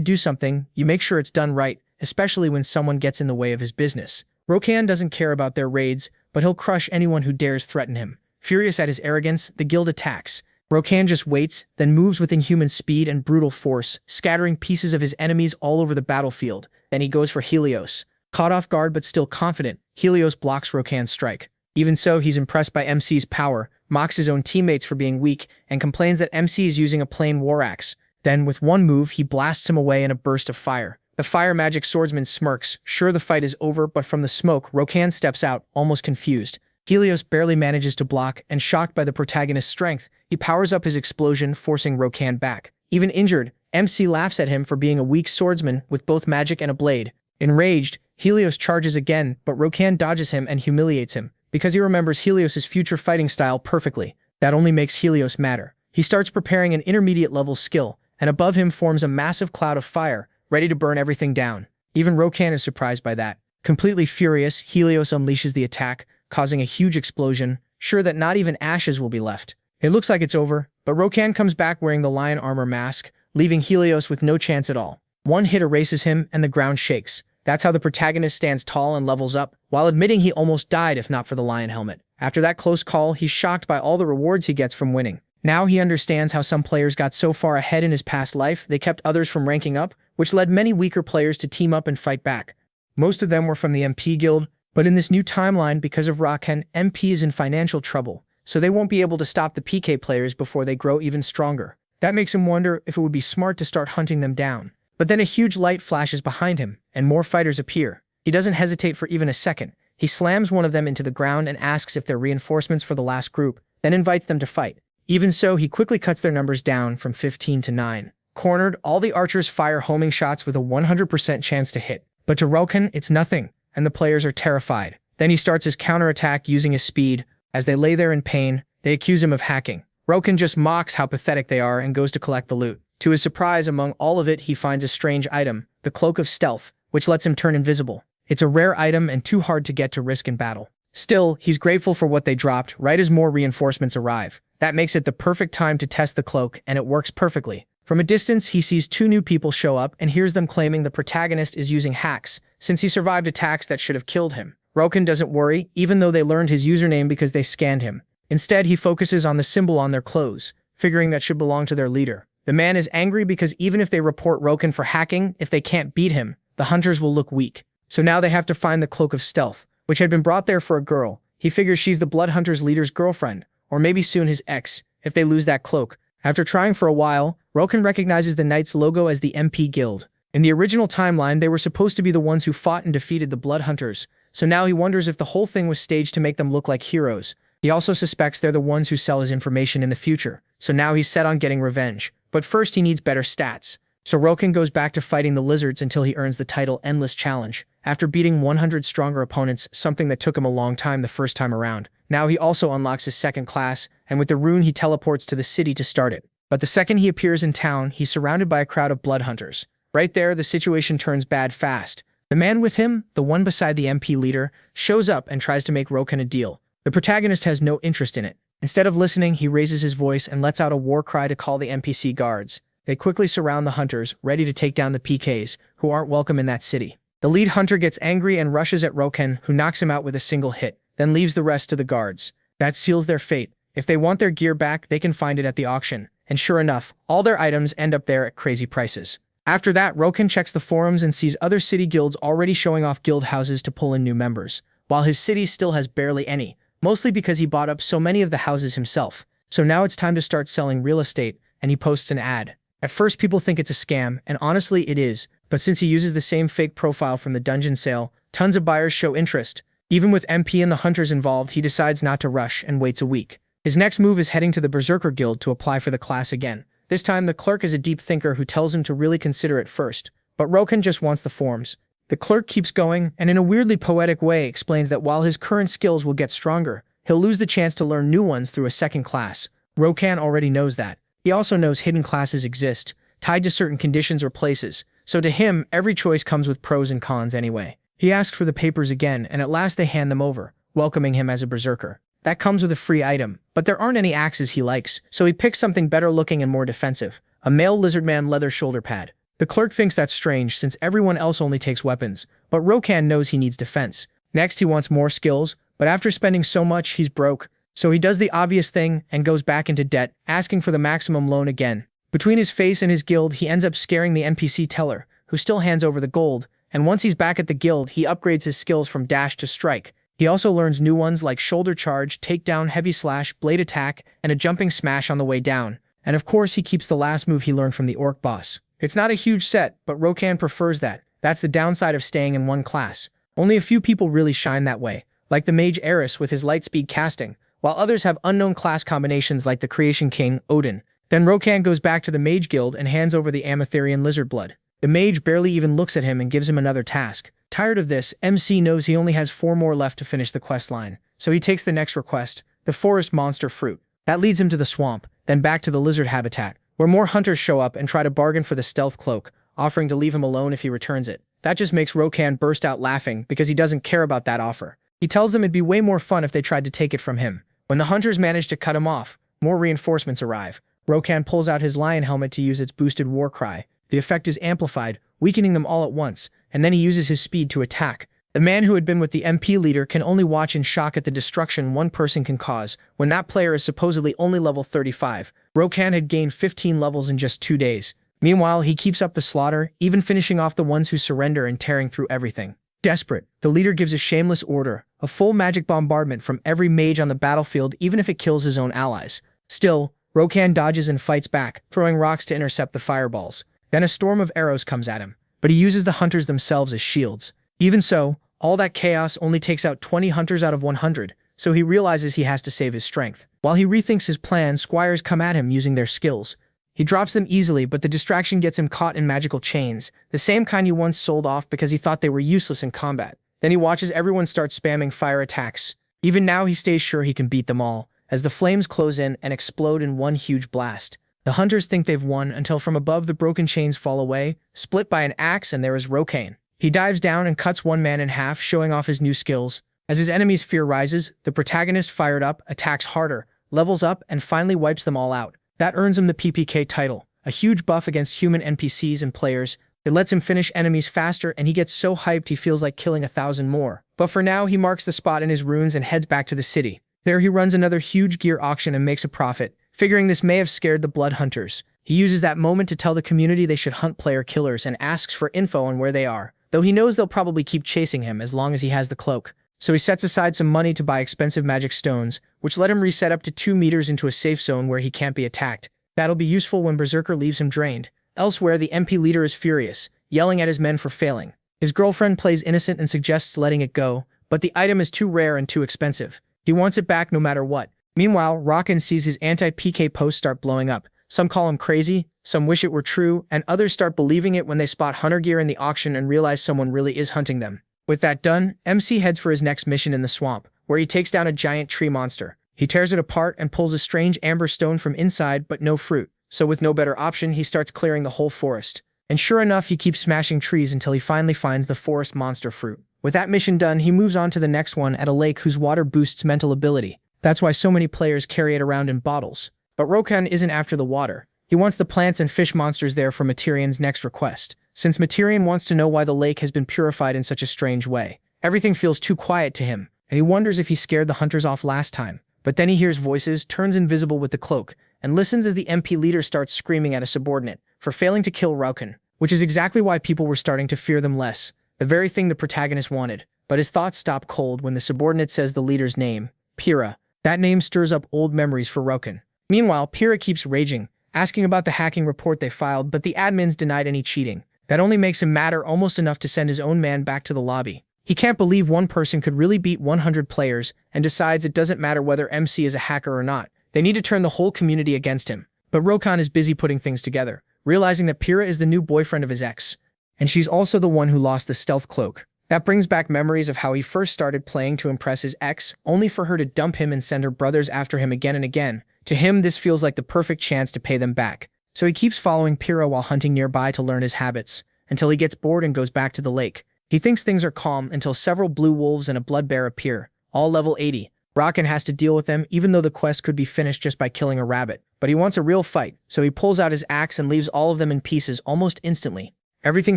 do something, you make sure it's done right, especially when someone gets in the way of his business. Rokan doesn't care about their raids, but he'll crush anyone who dares threaten him. Furious at his arrogance, the guild attacks. Rokan just waits, then moves with inhuman speed and brutal force, scattering pieces of his enemies all over the battlefield. Then he goes for Helios. Caught off guard but still confident, Helios blocks Rokan's strike. Even so, he's impressed by MC's power, mocks his own teammates for being weak, and complains that MC is using a plain war axe. Then, with one move, he blasts him away in a burst of fire. The fire magic swordsman smirks, sure the fight is over, but from the smoke, Rokan steps out, almost confused. Helios barely manages to block, and shocked by the protagonist's strength, he powers up his explosion, forcing Rokan back. Even injured, MC laughs at him for being a weak swordsman with both magic and a blade. Enraged, Helios charges again, but Rokan dodges him and humiliates him, because he remembers Helios' future fighting style perfectly. That only makes Helios madder. He starts preparing an intermediate-level skill, and above him forms a massive cloud of fire, ready to burn everything down. Even Rokan is surprised by that. Completely furious, Helios unleashes the attack, causing a huge explosion, sure that not even ashes will be left. It looks like it's over, but Rokan comes back wearing the lion armor mask, leaving Helios with no chance at all. One hit erases him, and the ground shakes. That's how the protagonist stands tall and levels up, while admitting he almost died if not for the lion helmet. After that close call, he's shocked by all the rewards he gets from winning. Now he understands how some players got so far ahead in his past life, they kept others from ranking up, which led many weaker players to team up and fight back. Most of them were from the MP Guild, but in this new timeline, because of Rokan, MP is in financial trouble, so they won't be able to stop the PK players before they grow even stronger. That makes him wonder if it would be smart to start hunting them down. But then a huge light flashes behind him, and more fighters appear. He doesn't hesitate for even a second. He slams one of them into the ground and asks if they're reinforcements for the last group, then invites them to fight. Even so, he quickly cuts their numbers down from 15 to 9. Cornered, all the archers fire homing shots with a 100% chance to hit. But to Rokan, it's nothing, and the players are terrified. Then he starts his counterattack using his speed. As they lay there in pain, they accuse him of hacking. Rokan just mocks how pathetic they are and goes to collect the loot. To his surprise, among all of it, he finds a strange item, the Cloak of Stealth, which lets him turn invisible. It's a rare item and too hard to get to risk in battle. Still, he's grateful for what they dropped right as more reinforcements arrive. That makes it the perfect time to test the cloak, and it works perfectly. From a distance, he sees 2 new people show up and hears them claiming the protagonist is using hacks, since he survived attacks that should have killed him. Rokan doesn't worry, even though they learned his username because they scanned him. Instead, he focuses on the symbol on their clothes, figuring that should belong to their leader. The man is angry because even if they report Rokan for hacking, if they can't beat him, the hunters will look weak. So now they have to find the Cloak of Stealth, which had been brought there for a girl. He figures she's the Blood Hunters leader's girlfriend, or maybe soon his ex, if they lose that cloak. After trying for a while, Roken recognizes the Knights' logo as the MP Guild. In the original timeline, they were supposed to be the ones who fought and defeated the Blood Hunters, so now he wonders if the whole thing was staged to make them look like heroes. He also suspects they're the ones who sell his information in the future, so now he's set on getting revenge. But first he needs better stats. So Roken goes back to fighting the lizards until he earns the title Endless Challenge, after beating 100 stronger opponents, something that took him a long time the first time around. Now he also unlocks his second class, and with the rune he teleports to the city to start it. But the second he appears in town, he's surrounded by a crowd of blood hunters. Right there, the situation turns bad fast. The man with him, the one beside the MP leader, shows up and tries to make Roken a deal. The protagonist has no interest in it. Instead of listening, he raises his voice and lets out a war cry to call the NPC guards. They quickly surround the hunters, ready to take down the PKs, who aren't welcome in that city. The lead hunter gets angry and rushes at Roken, who knocks him out with a single hit, then leaves the rest to the guards. That seals their fate. If they want their gear back, they can find it at the auction. And sure enough, all their items end up there at crazy prices. After that, Roken checks the forums and sees other city guilds already showing off guild houses to pull in new members, while his city still has barely any, mostly because he bought up so many of the houses himself. So now it's time to start selling real estate, and he posts an ad. At first people think it's a scam, and honestly it is, but since he uses the same fake profile from the dungeon sale, tons of buyers show interest. Even with MP and the hunters involved, he decides not to rush and waits a week. His next move is heading to the Berserker Guild to apply for the class again. This time the clerk is a deep thinker who tells him to really consider it first, but Roken just wants the forms. The clerk keeps going, and in a weirdly poetic way explains that while his current skills will get stronger, he'll lose the chance to learn new ones through a second class. Roken already knows that. He also knows hidden classes exist, tied to certain conditions or places, so to him, every choice comes with pros and cons anyway. He asks for the papers again, and at last they hand them over, welcoming him as a berserker. That comes with a free item, but there aren't any axes he likes, so he picks something better looking and more defensive, a male lizardman leather shoulder pad. The clerk thinks that's strange since everyone else only takes weapons, but Roken knows he needs defense. Next he wants more skills, but after spending so much he's broke, so he does the obvious thing and goes back into debt, asking for the maximum loan again. Between his face and his guild, he ends up scaring the NPC teller, who still hands over the gold, and once he's back at the guild, he upgrades his skills from dash to strike. He also learns new ones like shoulder charge, takedown, heavy slash, blade attack, and a jumping smash on the way down. And of course he keeps the last move he learned from the orc boss. It's not a huge set, but Roken prefers that. That's the downside of staying in one class. Only a few people really shine that way, like the mage Eris with his lightspeed casting, while others have unknown class combinations like the Creation King, Odin. Then Roken goes back to the Mage Guild and hands over the Amatherian Lizard Blood. The mage barely even looks at him and gives him another task. Tired of this, MC knows he only has 4 more left to finish the quest line, so he takes the next request, the Forest Monster Fruit. That leads him to the swamp, then back to the lizard habitat, where more hunters show up and try to bargain for the stealth cloak, offering to leave him alone if he returns it. That just makes Roken burst out laughing because he doesn't care about that offer. He tells them it'd be way more fun if they tried to take it from him. When the hunters manage to cut him off, more reinforcements arrive. Roken pulls out his lion helmet to use its boosted war cry. The effect is amplified, weakening them all at once, and then he uses his speed to attack. The man who had been with the MP leader can only watch in shock at the destruction one person can cause, when that player is supposedly only level 35. Roken had gained 15 levels in just 2 days. Meanwhile, he keeps up the slaughter, even finishing off the ones who surrender and tearing through everything. Desperate, the leader gives a shameless order, a full magic bombardment from every mage on the battlefield even if it kills his own allies. Still, Roken dodges and fights back, throwing rocks to intercept the fireballs. Then a storm of arrows comes at him, but he uses the hunters themselves as shields. Even so, all that chaos only takes out 20 hunters out of 100, so he realizes he has to save his strength. While he rethinks his plan, squires come at him using their skills. He drops them easily, but the distraction gets him caught in magical chains, the same kind he once sold off because he thought they were useless in combat. Then he watches everyone start spamming fire attacks. Even now he stays sure he can beat them all, as the flames close in and explode in one huge blast. The hunters think they've won until from above the broken chains fall away, split by an axe, and there is Roken. He dives down and cuts one man in half, showing off his new skills. As his enemy's fear rises, the protagonist, fired up, attacks harder, levels up, and finally wipes them all out. That earns him the PPK title, a huge buff against human NPCs and players. It lets him finish enemies faster, and he gets so hyped he feels like killing 1,000 more. But for now, he marks the spot in his runes and heads back to the city. There he runs another huge gear auction and makes a profit, figuring this may have scared the blood hunters. He uses that moment to tell the community they should hunt player killers and asks for info on where they are, though he knows they'll probably keep chasing him as long as he has the cloak. So he sets aside some money to buy expensive magic stones, which let him reset up to 2 meters into a safe zone where he can't be attacked. That'll be useful when Berserker leaves him drained. Elsewhere, the MP leader is furious, yelling at his men for failing. His girlfriend plays innocent and suggests letting it go, but the item is too rare and too expensive. He wants it back no matter what. Meanwhile, Rockin sees his anti-PK posts start blowing up. Some call him crazy, some wish it were true, and others start believing it when they spot hunter gear in the auction and realize someone really is hunting them. With that done, MC heads for his next mission in the swamp, where he takes down a giant tree monster. He tears it apart and pulls a strange amber stone from inside, but no fruit. So with no better option, he starts clearing the whole forest. And sure enough, he keeps smashing trees until he finally finds the forest monster fruit. With that mission done, he moves on to the next one at a lake whose water boosts mental ability. That's why so many players carry it around in bottles. But Rokan isn't after the water. He wants the plants and fish monsters there for Materian's next request, since Materian wants to know why the lake has been purified in such a strange way. Everything feels too quiet to him, and he wonders if he scared the hunters off last time. But then he hears voices, turns invisible with the cloak, and listens as the MP leader starts screaming at a subordinate for failing to kill Raukan, which is exactly why people were starting to fear them less, the very thing the protagonist wanted. But his thoughts stop cold when the subordinate says the leader's name, Pyrrha. That name stirs up old memories for Raukan. Meanwhile, Pyrrha keeps raging, asking about the hacking report they filed, but the admins denied any cheating. That only makes him madder almost enough to send his own man back to the lobby. He can't believe one person could really beat 100 players and decides it doesn't matter whether MC is a hacker or not. They need to turn the whole community against him. But Rokan is busy putting things together, realizing that Pyrrha is the new boyfriend of his ex. And she's also the one who lost the stealth cloak. That brings back memories of how he first started playing to impress his ex, only for her to dump him and send her brothers after him again and again. To him, this feels like the perfect chance to pay them back. So he keeps following Pyrrha while hunting nearby to learn his habits, until he gets bored and goes back to the lake. He thinks things are calm until several blue wolves and a blood bear appear, all level 80. Rockin has to deal with them even though the quest could be finished just by killing a rabbit. But he wants a real fight, so he pulls out his axe and leaves all of them in pieces almost instantly. Everything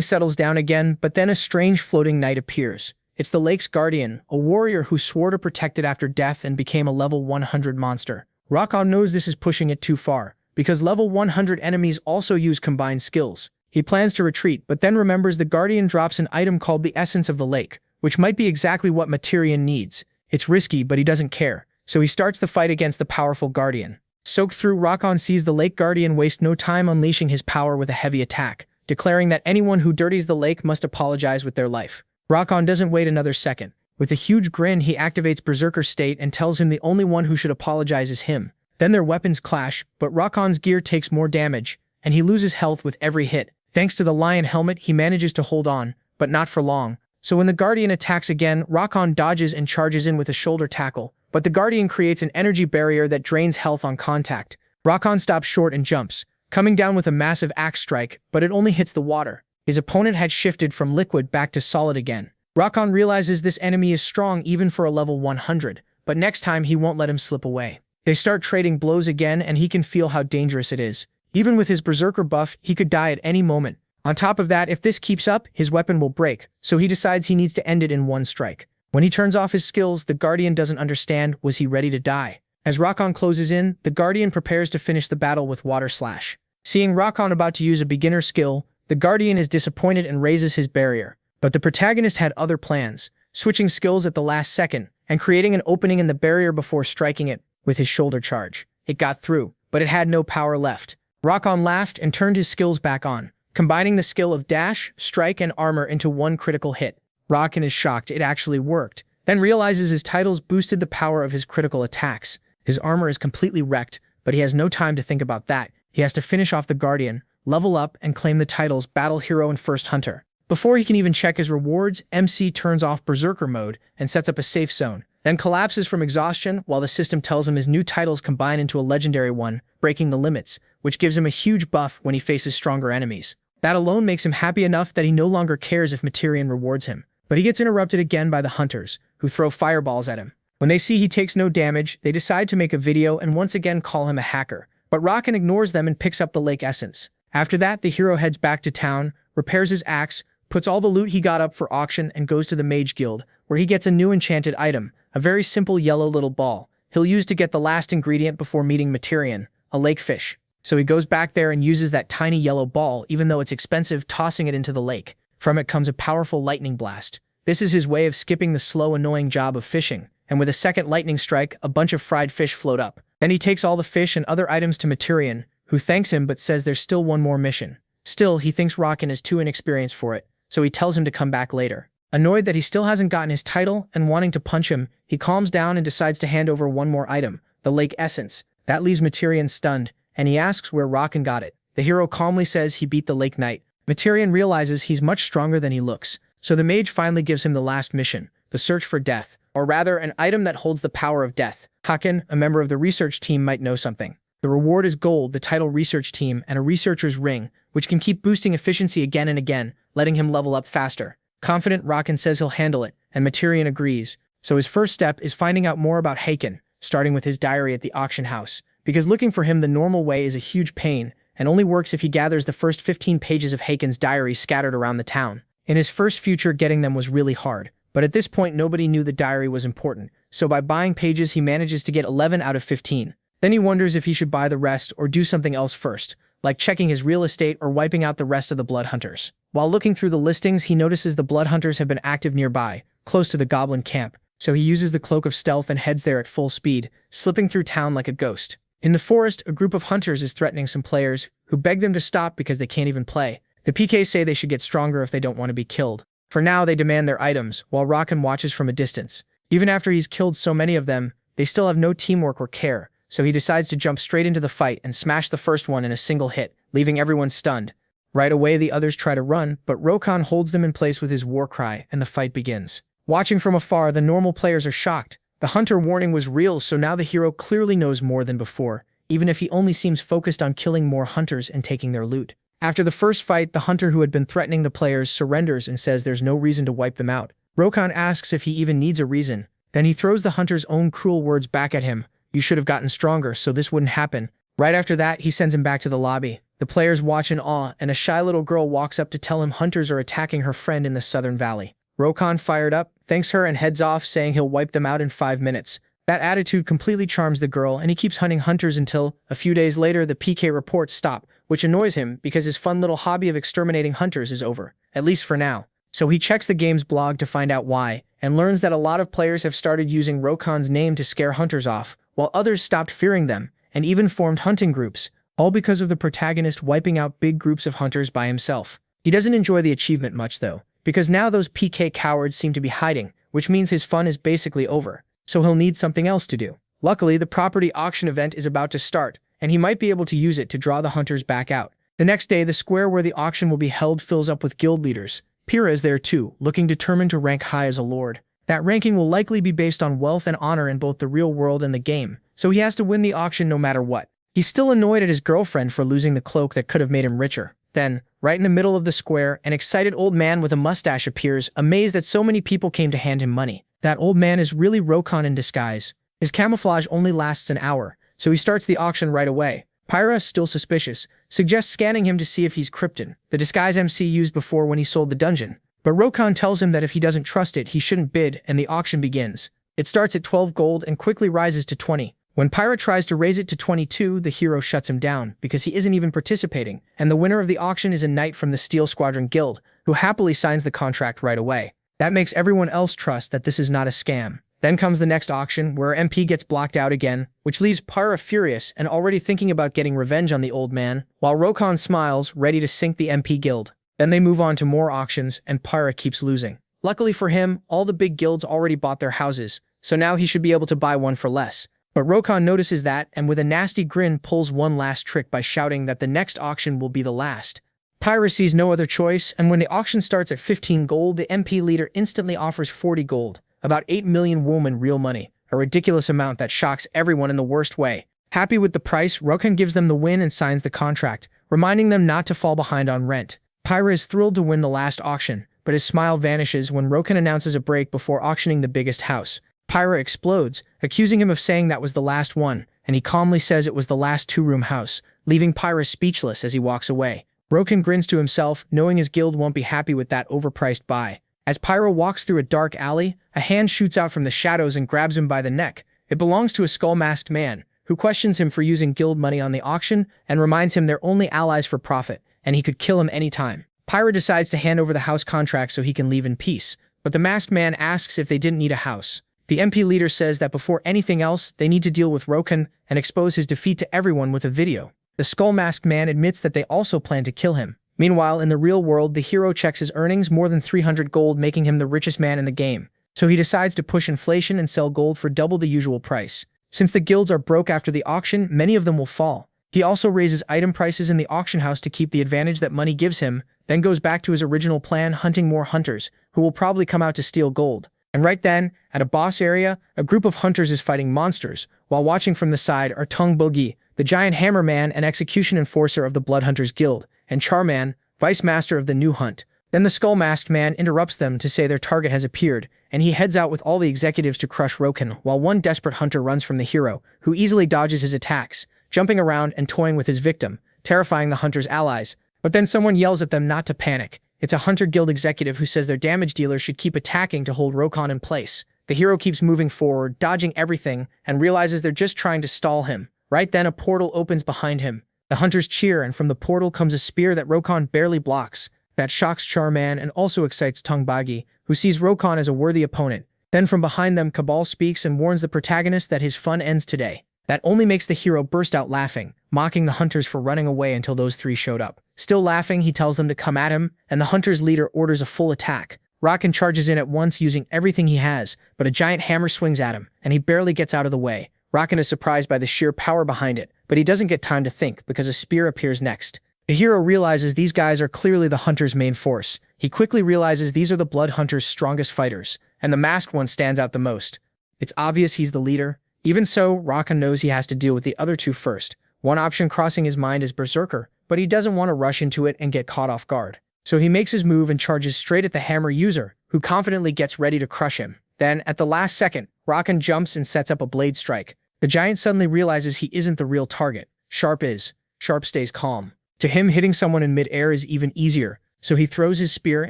settles down again, but then a strange floating knight appears. It's the lake's guardian, a warrior who swore to protect it after death and became a level 100 monster. Rockin knows this is pushing it too far, because level 100 enemies also use combined skills. He plans to retreat, but then remembers the Guardian drops an item called the Essence of the Lake, which might be exactly what Materian needs. It's risky, but he doesn't care, so he starts the fight against the powerful Guardian. Soaked through, Rockin sees the Lake Guardian waste no time unleashing his power with a heavy attack, declaring that anyone who dirties the lake must apologize with their life. Rockin doesn't wait another second. With a huge grin, he activates Berserker State and tells him the only one who should apologize is him. Then their weapons clash, but Rockin's gear takes more damage, and he loses health with every hit. Thanks to the lion helmet, he manages to hold on, but not for long. So when the Guardian attacks again, Rockin dodges and charges in with a shoulder tackle, but the Guardian creates an energy barrier that drains health on contact. Rockin stops short and jumps, coming down with a massive axe strike, but it only hits the water. His opponent had shifted from liquid back to solid again. Rockin realizes this enemy is strong even for a level 100, but next time he won't let him slip away. They start trading blows again, and he can feel how dangerous it is. Even with his Berserker buff, he could die at any moment. On top of that, if this keeps up, his weapon will break, so he decides he needs to end it in one strike. When he turns off his skills, the Guardian doesn't understand. Was he ready to die? As Rockin closes in, the Guardian prepares to finish the battle with Water Slash. Seeing Rockin about to use a beginner skill, the Guardian is disappointed and raises his barrier. But the protagonist had other plans, switching skills at the last second, and creating an opening in the barrier before striking it with his shoulder charge. It got through, but it had no power left. Rockin laughed and turned his skills back on, combining the skill of dash, strike, and armor into one critical hit. Rockin is shocked it actually worked, then realizes his titles boosted the power of his critical attacks. His armor is completely wrecked, but he has no time to think about that. He has to finish off the Guardian, level up, and claim the titles Battle Hero and First Hunter. Before he can even check his rewards, MC turns off Berserker mode and sets up a safe zone, then collapses from exhaustion while the system tells him his new titles combine into a legendary one, breaking the limits, which gives him a huge buff when he faces stronger enemies. That alone makes him happy enough that he no longer cares if Materian rewards him. But he gets interrupted again by the hunters, who throw fireballs at him. When they see he takes no damage, they decide to make a video and once again call him a hacker. But Rockin ignores them and picks up the lake essence. After that, the hero heads back to town, repairs his axe, puts all the loot he got up for auction, and goes to the Mage Guild, where he gets a new enchanted item, a very simple yellow little ball he'll use to get the last ingredient before meeting Materian, a lake fish. So he goes back there and uses that tiny yellow ball, even though it's expensive, tossing it into the lake. From it comes a powerful lightning blast. This is his way of skipping the slow, annoying job of fishing, and with a second lightning strike, a bunch of fried fish float up. Then he takes all the fish and other items to Materian, who thanks him but says there's still one more mission. Still, he thinks Rakan is too inexperienced for it, so he tells him to come back later. Annoyed that he still hasn't gotten his title and wanting to punch him, he calms down and decides to hand over one more item, the lake essence. That leaves Materian stunned, and he asks where Rakan got it. The hero calmly says he beat the Lake Knight. Materian realizes he's much stronger than he looks, so the mage finally gives him the last mission, the search for death, or rather an item that holds the power of death. Hakan, a member of the research team, might know something. The reward is gold, the title research team, and a researcher's ring, which can keep boosting efficiency again and again, letting him level up faster. Confident, Rakan says he'll handle it, and Materian agrees. So his first step is finding out more about Hakan, starting with his diary at the auction house, because looking for him the normal way is a huge pain, and only works if he gathers the first 15 pages of Hakan's diary scattered around the town. In his first future, getting them was really hard, but at this point nobody knew the diary was important, so by buying pages he manages to get 11 out of 15. Then he wonders if he should buy the rest or do something else first, like checking his real estate or wiping out the rest of the blood hunters. While looking through the listings, he notices the blood hunters have been active nearby, close to the goblin camp, so he uses the cloak of stealth and heads there at full speed, slipping through town like a ghost. In the forest, a group of hunters is threatening some players, who beg them to stop because they can't even play. The PK say they should get stronger if they don't want to be killed. For now, they demand their items, while Rakan watches from a distance. Even after he's killed so many of them, they still have no teamwork or care, so he decides to jump straight into the fight and smash the first one in a single hit, leaving everyone stunned. Right away, the others try to run, but Rakan holds them in place with his war cry, and the fight begins. Watching from afar, the normal players are shocked. The hunter warning was real, so now the hero clearly knows more than before, even if he only seems focused on killing more hunters and taking their loot. After the first fight, the hunter who had been threatening the players surrenders and says there's no reason to wipe them out. Rakan asks if he even needs a reason. Then he throws the hunter's own cruel words back at him. You should have gotten stronger, so this wouldn't happen. Right after that, he sends him back to the lobby. The players watch in awe, and a shy little girl walks up to tell him hunters are attacking her friend in the southern valley. Rakan, fired up, thanks her and heads off, saying he'll wipe them out in 5 minutes. That attitude completely charms the girl, and he keeps hunting hunters until, a few days later, the PK reports stop, which annoys him because his fun little hobby of exterminating hunters is over, at least for now. So he checks the game's blog to find out why, and learns that a lot of players have started using Rakan's name to scare hunters off, while others stopped fearing them, and even formed hunting groups, all because of the protagonist wiping out big groups of hunters by himself. He doesn't enjoy the achievement much though, because now those PK cowards seem to be hiding, which means his fun is basically over, so he'll need something else to do. Luckily, the property auction event is about to start, and he might be able to use it to draw the hunters back out. The next day, the square where the auction will be held fills up with guild leaders. Pyrrha is there too, looking determined to rank high as a lord. That ranking will likely be based on wealth and honor in both the real world and the game, so he has to win the auction no matter what. He's still annoyed at his girlfriend for losing the cloak that could have made him richer. Then, right in the middle of the square, an excited old man with a mustache appears, amazed that so many people came to hand him money. That old man is really Rakan in disguise. His camouflage only lasts an hour, so he starts the auction right away. Pyrrha, still suspicious, suggests scanning him to see if he's Krypton, the disguise MC used before when he sold the dungeon. But Rakan tells him that if he doesn't trust it, he shouldn't bid, and the auction begins. It starts at 12 gold and quickly rises to 20. When Pyrrha tries to raise it to 22, the hero shuts him down, because he isn't even participating, and the winner of the auction is a knight from the Steel Squadron Guild, who happily signs the contract right away. That makes everyone else trust that this is not a scam. Then comes the next auction, where MP gets blocked out again, which leaves Pyrrha furious and already thinking about getting revenge on the old man, while Rakan smiles, ready to sink the MP guild. Then they move on to more auctions, and Pyrrha keeps losing. Luckily for him, all the big guilds already bought their houses, so now he should be able to buy one for less. But Rakan notices that, and with a nasty grin pulls one last trick by shouting that the next auction will be the last. Pyrrha sees no other choice, and when the auction starts at 15 gold, the MP leader instantly offers 40 gold. About 8 million woman real money, a ridiculous amount that shocks everyone in the worst way. Happy with the price, Rakan gives them the win and signs the contract, reminding them not to fall behind on rent. Pyrrha is thrilled to win the last auction, but his smile vanishes when Rakan announces a break before auctioning the biggest house. Pyrrha explodes, accusing him of saying that was the last one, and he calmly says it was the last 2-room house, leaving Pyrrha speechless as he walks away. Rakan grins to himself, knowing his guild won't be happy with that overpriced buy. As Pyrrha walks through a dark alley, a hand shoots out from the shadows and grabs him by the neck. It belongs to a skull-masked man, who questions him for using guild money on the auction and reminds him they're only allies for profit, and he could kill him anytime. Pyrrha decides to hand over the house contract so he can leave in peace, but the masked man asks if they didn't need a house. The MP leader says that before anything else, they need to deal with Rakan and expose his defeat to everyone with a video. The skull-masked man admits that they also plan to kill him. Meanwhile, in the real world, the hero checks his earnings, more than 300 gold, making him the richest man in the game. So he decides to push inflation and sell gold for double the usual price. Since the guilds are broke after the auction, many of them will fall. He also raises item prices in the auction house to keep the advantage that money gives him, then goes back to his original plan, hunting more hunters, who will probably come out to steal gold. And right then, at a boss area, a group of hunters is fighting monsters, while watching from the side are Tung Bogi, the giant hammer man and execution enforcer of the Blood Hunters Guild, and Charman, vice master of the new hunt. Then the skull-masked man interrupts them to say their target has appeared, and he heads out with all the executives to crush Rokan, while one desperate hunter runs from the hero, who easily dodges his attacks, jumping around and toying with his victim, terrifying the hunter's allies. But then someone yells at them not to panic. It's a hunter guild executive who says their damage dealer should keep attacking to hold Rokan in place. The hero keeps moving forward, dodging everything, and realizes they're just trying to stall him. Right then, a portal opens behind him. The hunters cheer, and from the portal comes a spear that Rokan barely blocks. That shocks Charman and also excites Tungbagi, who sees Rokan as a worthy opponent. Then from behind them, Cabal speaks and warns the protagonist that his fun ends today. That only makes the hero burst out laughing, mocking the hunters for running away until those three showed up. Still laughing, he tells them to come at him, and the hunter's leader orders a full attack. Rokan charges in at once using everything he has, but a giant hammer swings at him, and he barely gets out of the way. Rokan is surprised by the sheer power behind it, but he doesn't get time to think because a spear appears next. The hero realizes these guys are clearly the hunter's main force. He quickly realizes these are the Blood Hunters' strongest fighters, and the masked one stands out the most. It's obvious he's the leader. Even so, Rokan knows he has to deal with the other two first. One option crossing his mind is Berserker, but he doesn't want to rush into it and get caught off guard. So he makes his move and charges straight at the hammer user, who confidently gets ready to crush him. Then, at the last second, Rokan jumps and sets up a blade strike. The giant suddenly realizes he isn't the real target. Sharp is. Sharp stays calm. To him, hitting someone in mid-air is even easier, so he throws his spear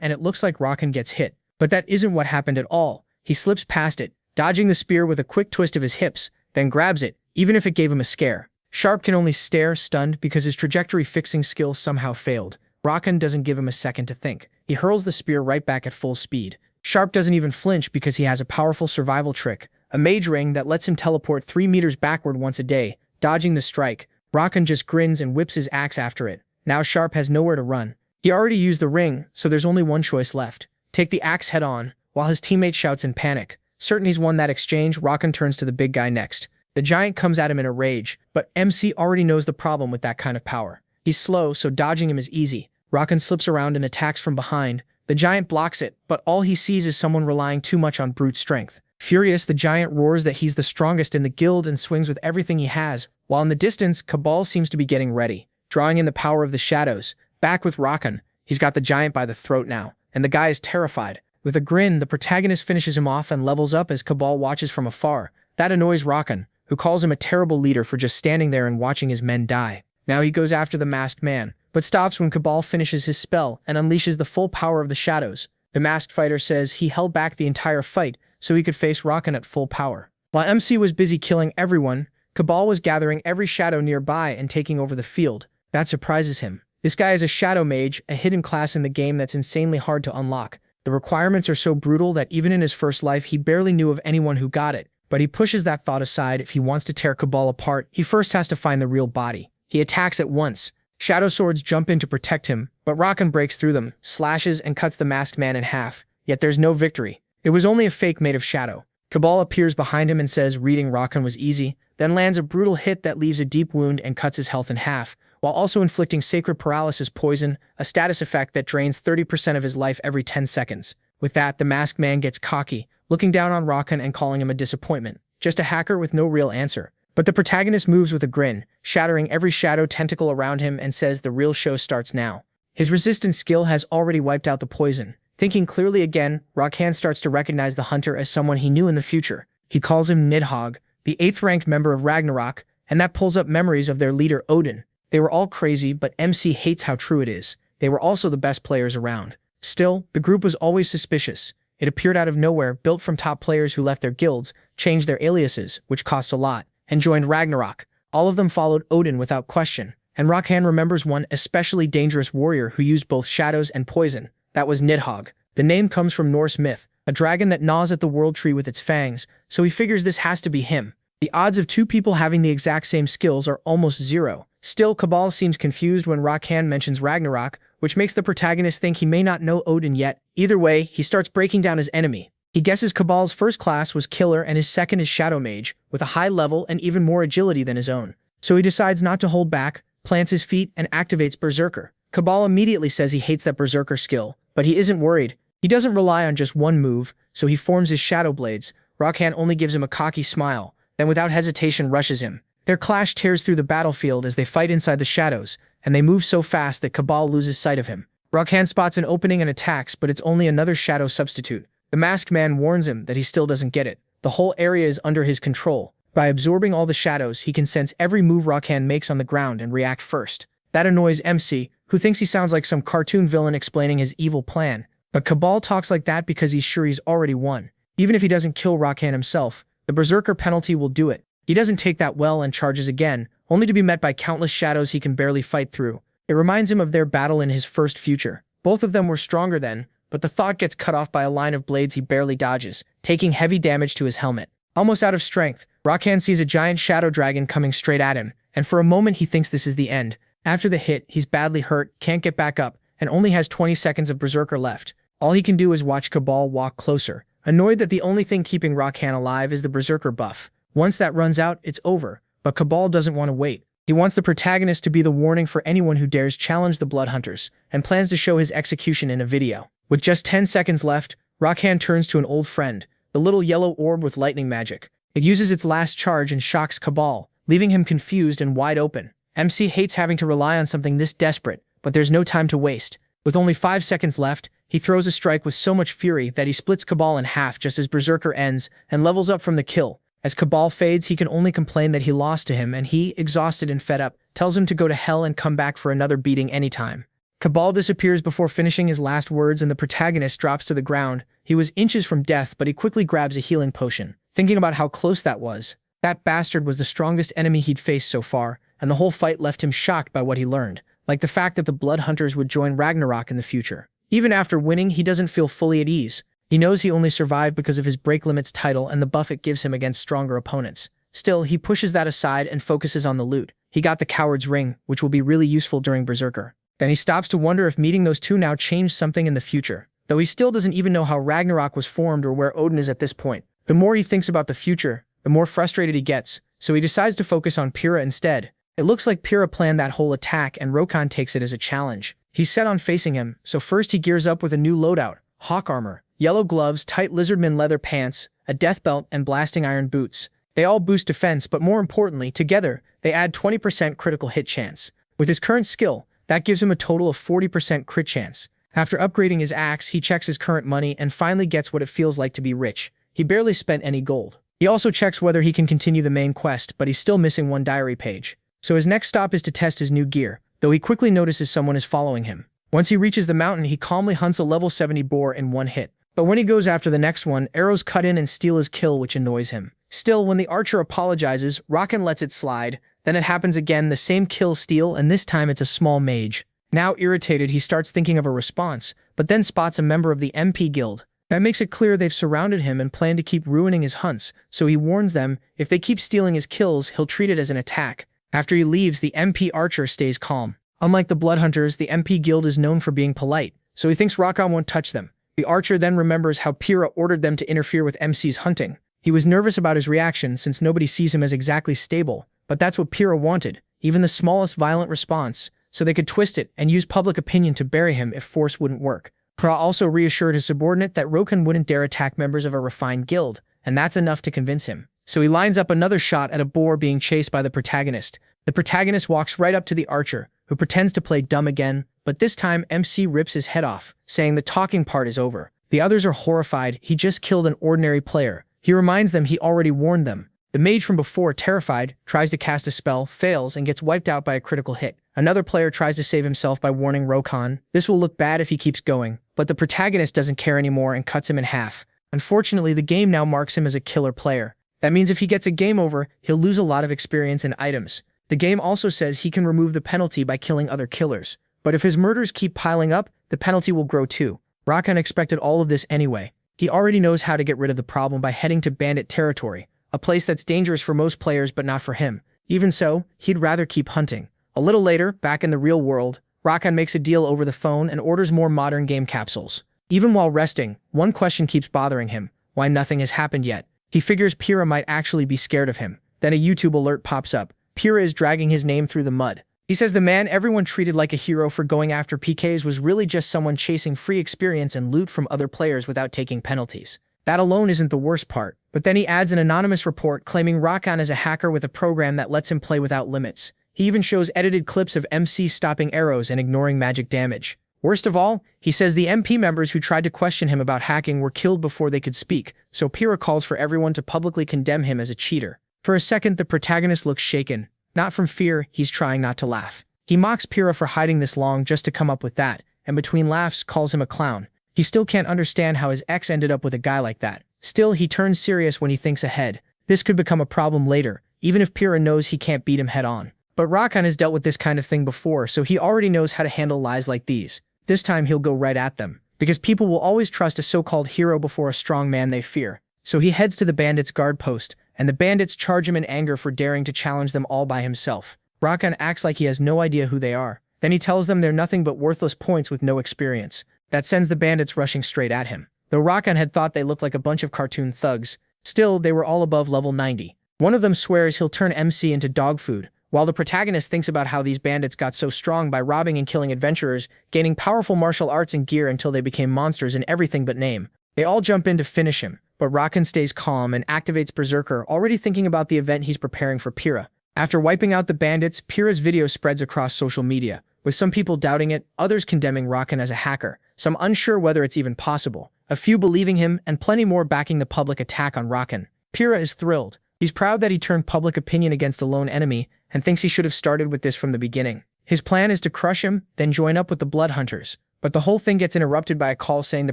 and it looks like Rokan gets hit. But that isn't what happened at all. He slips past it, dodging the spear with a quick twist of his hips, then grabs it, even if it gave him a scare. Sharp can only stare, stunned, because his trajectory-fixing skill somehow failed. Rokan doesn't give him a second to think. He hurls the spear right back at full speed. Sharp doesn't even flinch because he has a powerful survival trick, a mage ring that lets him teleport 3 meters backward once a day, dodging the strike. Rokan just grins and whips his axe after it. Now Sharp has nowhere to run. He already used the ring, so there's only one choice left. Take the axe head on, while his teammate shouts in panic. Certain he's won that exchange, Rokan turns to the big guy next. The giant comes at him in a rage, but MC already knows the problem with that kind of power. He's slow, so dodging him is easy. Rokan slips around and attacks from behind. The giant blocks it, but all he sees is someone relying too much on brute strength. Furious, the giant roars that he's the strongest in the guild and swings with everything he has, while in the distance, Cabal seems to be getting ready, drawing in the power of the shadows. Back with Rokan, he's got the giant by the throat now, and the guy is terrified. With a grin, the protagonist finishes him off and levels up as Cabal watches from afar. That annoys Rokan, who calls him a terrible leader for just standing there and watching his men die. Now he goes after the masked man, but stops when Cabal finishes his spell and unleashes the full power of the shadows. The masked fighter says he held back the entire fight so he could face Rokan at full power. While MC was busy killing everyone, Cabal was gathering every shadow nearby and taking over the field. That surprises him. This guy is a shadow mage, a hidden class in the game that's insanely hard to unlock. The requirements are so brutal that even in his first life he barely knew of anyone who got it. But he pushes that thought aside. If he wants to tear Cabal apart, he first has to find the real body. He attacks at once. Shadow swords jump in to protect him, but Rokan breaks through them, slashes and cuts the masked man in half. Yet there's no victory. It was only a fake made of shadow. Cabal appears behind him and says reading Rokan was easy, then lands a brutal hit that leaves a deep wound and cuts his health in half, while also inflicting sacred paralysis poison, a status effect that drains 30% of his life every 10 seconds. With that, the masked man gets cocky, looking down on Rokan and calling him a disappointment. Just a hacker with no real answer. But the protagonist moves with a grin, shattering every shadow tentacle around him and says the real show starts now. His resistance skill has already wiped out the poison. Thinking clearly again, Rokan starts to recognize the hunter as someone he knew in the future. He calls him Nidhogg, the 8th-ranked member of Ragnarok, and that pulls up memories of their leader Odin. They were all crazy, but MC hates how true it is. They were also the best players around. Still, the group was always suspicious. It appeared out of nowhere, built from top players who left their guilds, changed their aliases, which cost a lot, and joined Ragnarok. All of them followed Odin without question, and Rokan remembers one especially dangerous warrior who used both shadows and poison. That was Nidhogg. The name comes from Norse myth, a dragon that gnaws at the world tree with its fangs, so he figures this has to be him. The odds of two people having the exact same skills are almost zero. Still, Cabal seems confused when Rockhan mentions Ragnarok, which makes the protagonist think he may not know Odin yet. Either way, he starts breaking down his enemy. He guesses Cabal's first class was Killer and his second is Shadow Mage, with a high level and even more agility than his own. So he decides not to hold back, plants his feet, and activates Berserker. Cabal immediately says he hates that Berserker skill, but he isn't worried. He doesn't rely on just one move, so he forms his Shadow Blades. Rockhan only gives him a cocky smile, then without hesitation rushes him. Their clash tears through the battlefield as they fight inside the shadows, and they move so fast that Cabal loses sight of him. Rockhan spots an opening and attacks, but it's only another shadow substitute. The masked man warns him that he still doesn't get it. The whole area is under his control. By absorbing all the shadows, he can sense every move Rockhan makes on the ground and react first. That annoys MC, who thinks he sounds like some cartoon villain explaining his evil plan. But Cabal talks like that because he's sure he's already won. Even if he doesn't kill Rockhan himself, the Berserker penalty will do it. He doesn't take that well and charges again, only to be met by countless shadows he can barely fight through. It reminds him of their battle in his first future. Both of them were stronger then, but the thought gets cut off by a line of blades he barely dodges, taking heavy damage to his helmet. Almost out of strength, Rockhan sees a giant shadow dragon coming straight at him, and for a moment he thinks this is the end. After the hit, he's badly hurt, can't get back up, and only has 20 seconds of Berserker left. All he can do is watch Cabal walk closer, annoyed that the only thing keeping Rockhan alive is the Berserker buff. Once that runs out, it's over, but Cabal doesn't want to wait. He wants the protagonist to be the warning for anyone who dares challenge the Bloodhunters, and plans to show his execution in a video. With just 10 seconds left, Rockhan turns to an old friend, the little yellow orb with lightning magic. It uses its last charge and shocks Cabal, leaving him confused and wide open. MC hates having to rely on something this desperate, but there's no time to waste. With only 5 seconds left, he throws a strike with so much fury that he splits Cabal in half just as Berserker ends and levels up from the kill. As Cabal fades, he can only complain that he lost to him, and he, exhausted and fed up, tells him to go to hell and come back for another beating anytime. Cabal disappears before finishing his last words and the protagonist drops to the ground. He was inches from death, but he quickly grabs a healing potion, thinking about how close that was. That bastard was the strongest enemy he'd faced so far, and the whole fight left him shocked by what he learned, like the fact that the Bloodhunters would join Ragnarok in the future. Even after winning, he doesn't feel fully at ease. He knows he only survived because of his Break Limits title and the buff it gives him against stronger opponents. Still, he pushes that aside and focuses on the loot. He got the Coward's Ring, which will be really useful during Berserker. Then he stops to wonder if meeting those two now changed something in the future, though he still doesn't even know how Ragnarok was formed or where Odin is at this point. The more he thinks about the future, the more frustrated he gets, so he decides to focus on Pyrrha instead. It looks like Pyrrha planned that whole attack and Rokan takes it as a challenge. He's set on facing him, so first he gears up with a new loadout, hawk armor, yellow gloves, tight lizardman leather pants, a death belt, and blasting iron boots. They all boost defense, but more importantly, together, they add 20% critical hit chance. With his current skill, that gives him a total of 40% crit chance. After upgrading his axe, he checks his current money and finally gets what it feels like to be rich. He barely spent any gold. He also checks whether he can continue the main quest, but he's still missing one diary page. So his next stop is to test his new gear, though he quickly notices someone is following him. Once he reaches the mountain, he calmly hunts a level 70 boar in one hit. But when he goes after the next one, arrows cut in and steal his kill, which annoys him. Still, when the archer apologizes, Rocken lets it slide. Then it happens again, the same kill steal, and this time it's a small mage. Now irritated, he starts thinking of a response, but then spots a member of the MP guild. That makes it clear they've surrounded him and plan to keep ruining his hunts, so he warns them, if they keep stealing his kills, he'll treat it as an attack. After he leaves, the MP archer stays calm. Unlike the Bloodhunters, the MP guild is known for being polite, so he thinks Rokan won't touch them. The archer then remembers how Pyrrha ordered them to interfere with MC's hunting. He was nervous about his reaction since nobody sees him as exactly stable, but that's what Pyrrha wanted, even the smallest violent response, so they could twist it and use public opinion to bury him if force wouldn't work. Pyrrha also reassured his subordinate that Rokan wouldn't dare attack members of a refined guild, and that's enough to convince him. So he lines up another shot at a boar being chased by the protagonist. The protagonist walks right up to the archer, who pretends to play dumb again, but this time MC rips his head off, saying the talking part is over. The others are horrified, he just killed an ordinary player. He reminds them he already warned them. The mage from before, terrified, tries to cast a spell, fails, and gets wiped out by a critical hit. Another player tries to save himself by warning Rokan. This will look bad if he keeps going, but the protagonist doesn't care anymore and cuts him in half. Unfortunately, the game now marks him as a killer player. That means if he gets a game over, he'll lose a lot of experience and items. The game also says he can remove the penalty by killing other killers. But if his murders keep piling up, the penalty will grow too. Rokan expected all of this anyway. He already knows how to get rid of the problem by heading to bandit territory, a place that's dangerous for most players but not for him. Even so, he'd rather keep hunting. A little later, back in the real world, Rakan makes a deal over the phone and orders more modern game capsules. Even while resting, one question keeps bothering him: why nothing has happened yet. He figures Pyrrha might actually be scared of him. Then a YouTube alert pops up. Pyrrha is dragging his name through the mud. He says the man everyone treated like a hero for going after PKs was really just someone chasing free experience and loot from other players without taking penalties. That alone isn't the worst part, but then he adds an anonymous report claiming Rakan is a hacker with a program that lets him play without limits. He even shows edited clips of MC stopping arrows and ignoring magic damage. Worst of all, he says the MP members who tried to question him about hacking were killed before they could speak, so Pyrrha calls for everyone to publicly condemn him as a cheater. For a second, the protagonist looks shaken. Not from fear, he's trying not to laugh. He mocks Pyrrha for hiding this long just to come up with that, and between laughs calls him a clown. He still can't understand how his ex ended up with a guy like that. Still, he turns serious when he thinks ahead. This could become a problem later, even if Pyrrha knows he can't beat him head on. But Rakan has dealt with this kind of thing before, so he already knows how to handle lies like these. This time he'll go right at them, because people will always trust a so-called hero before a strong man they fear. So he heads to the bandits' guard post, and the bandits charge him in anger for daring to challenge them all by himself. Rakan acts like he has no idea who they are. Then he tells them they're nothing but worthless points with no experience. That sends the bandits rushing straight at him. Though Rakan had thought they looked like a bunch of cartoon thugs, still they were all above level 90. One of them swears he'll turn MC into dog food, while the protagonist thinks about how these bandits got so strong by robbing and killing adventurers, gaining powerful martial arts and gear until they became monsters in everything but name. They all jump in to finish him, but Rakan stays calm and activates Berserker, already thinking about the event he's preparing for Pyrrha. After wiping out the bandits, Pyrrha's video spreads across social media, with some people doubting it, others condemning Rakan as a hacker, some unsure whether it's even possible, a few believing him, and plenty more backing the public attack on Rakan. Pyrrha is thrilled. He's proud that he turned public opinion against a lone enemy, and thinks he should have started with this from the beginning. His plan is to crush him, then join up with the Blood Hunters. But the whole thing gets interrupted by a call saying the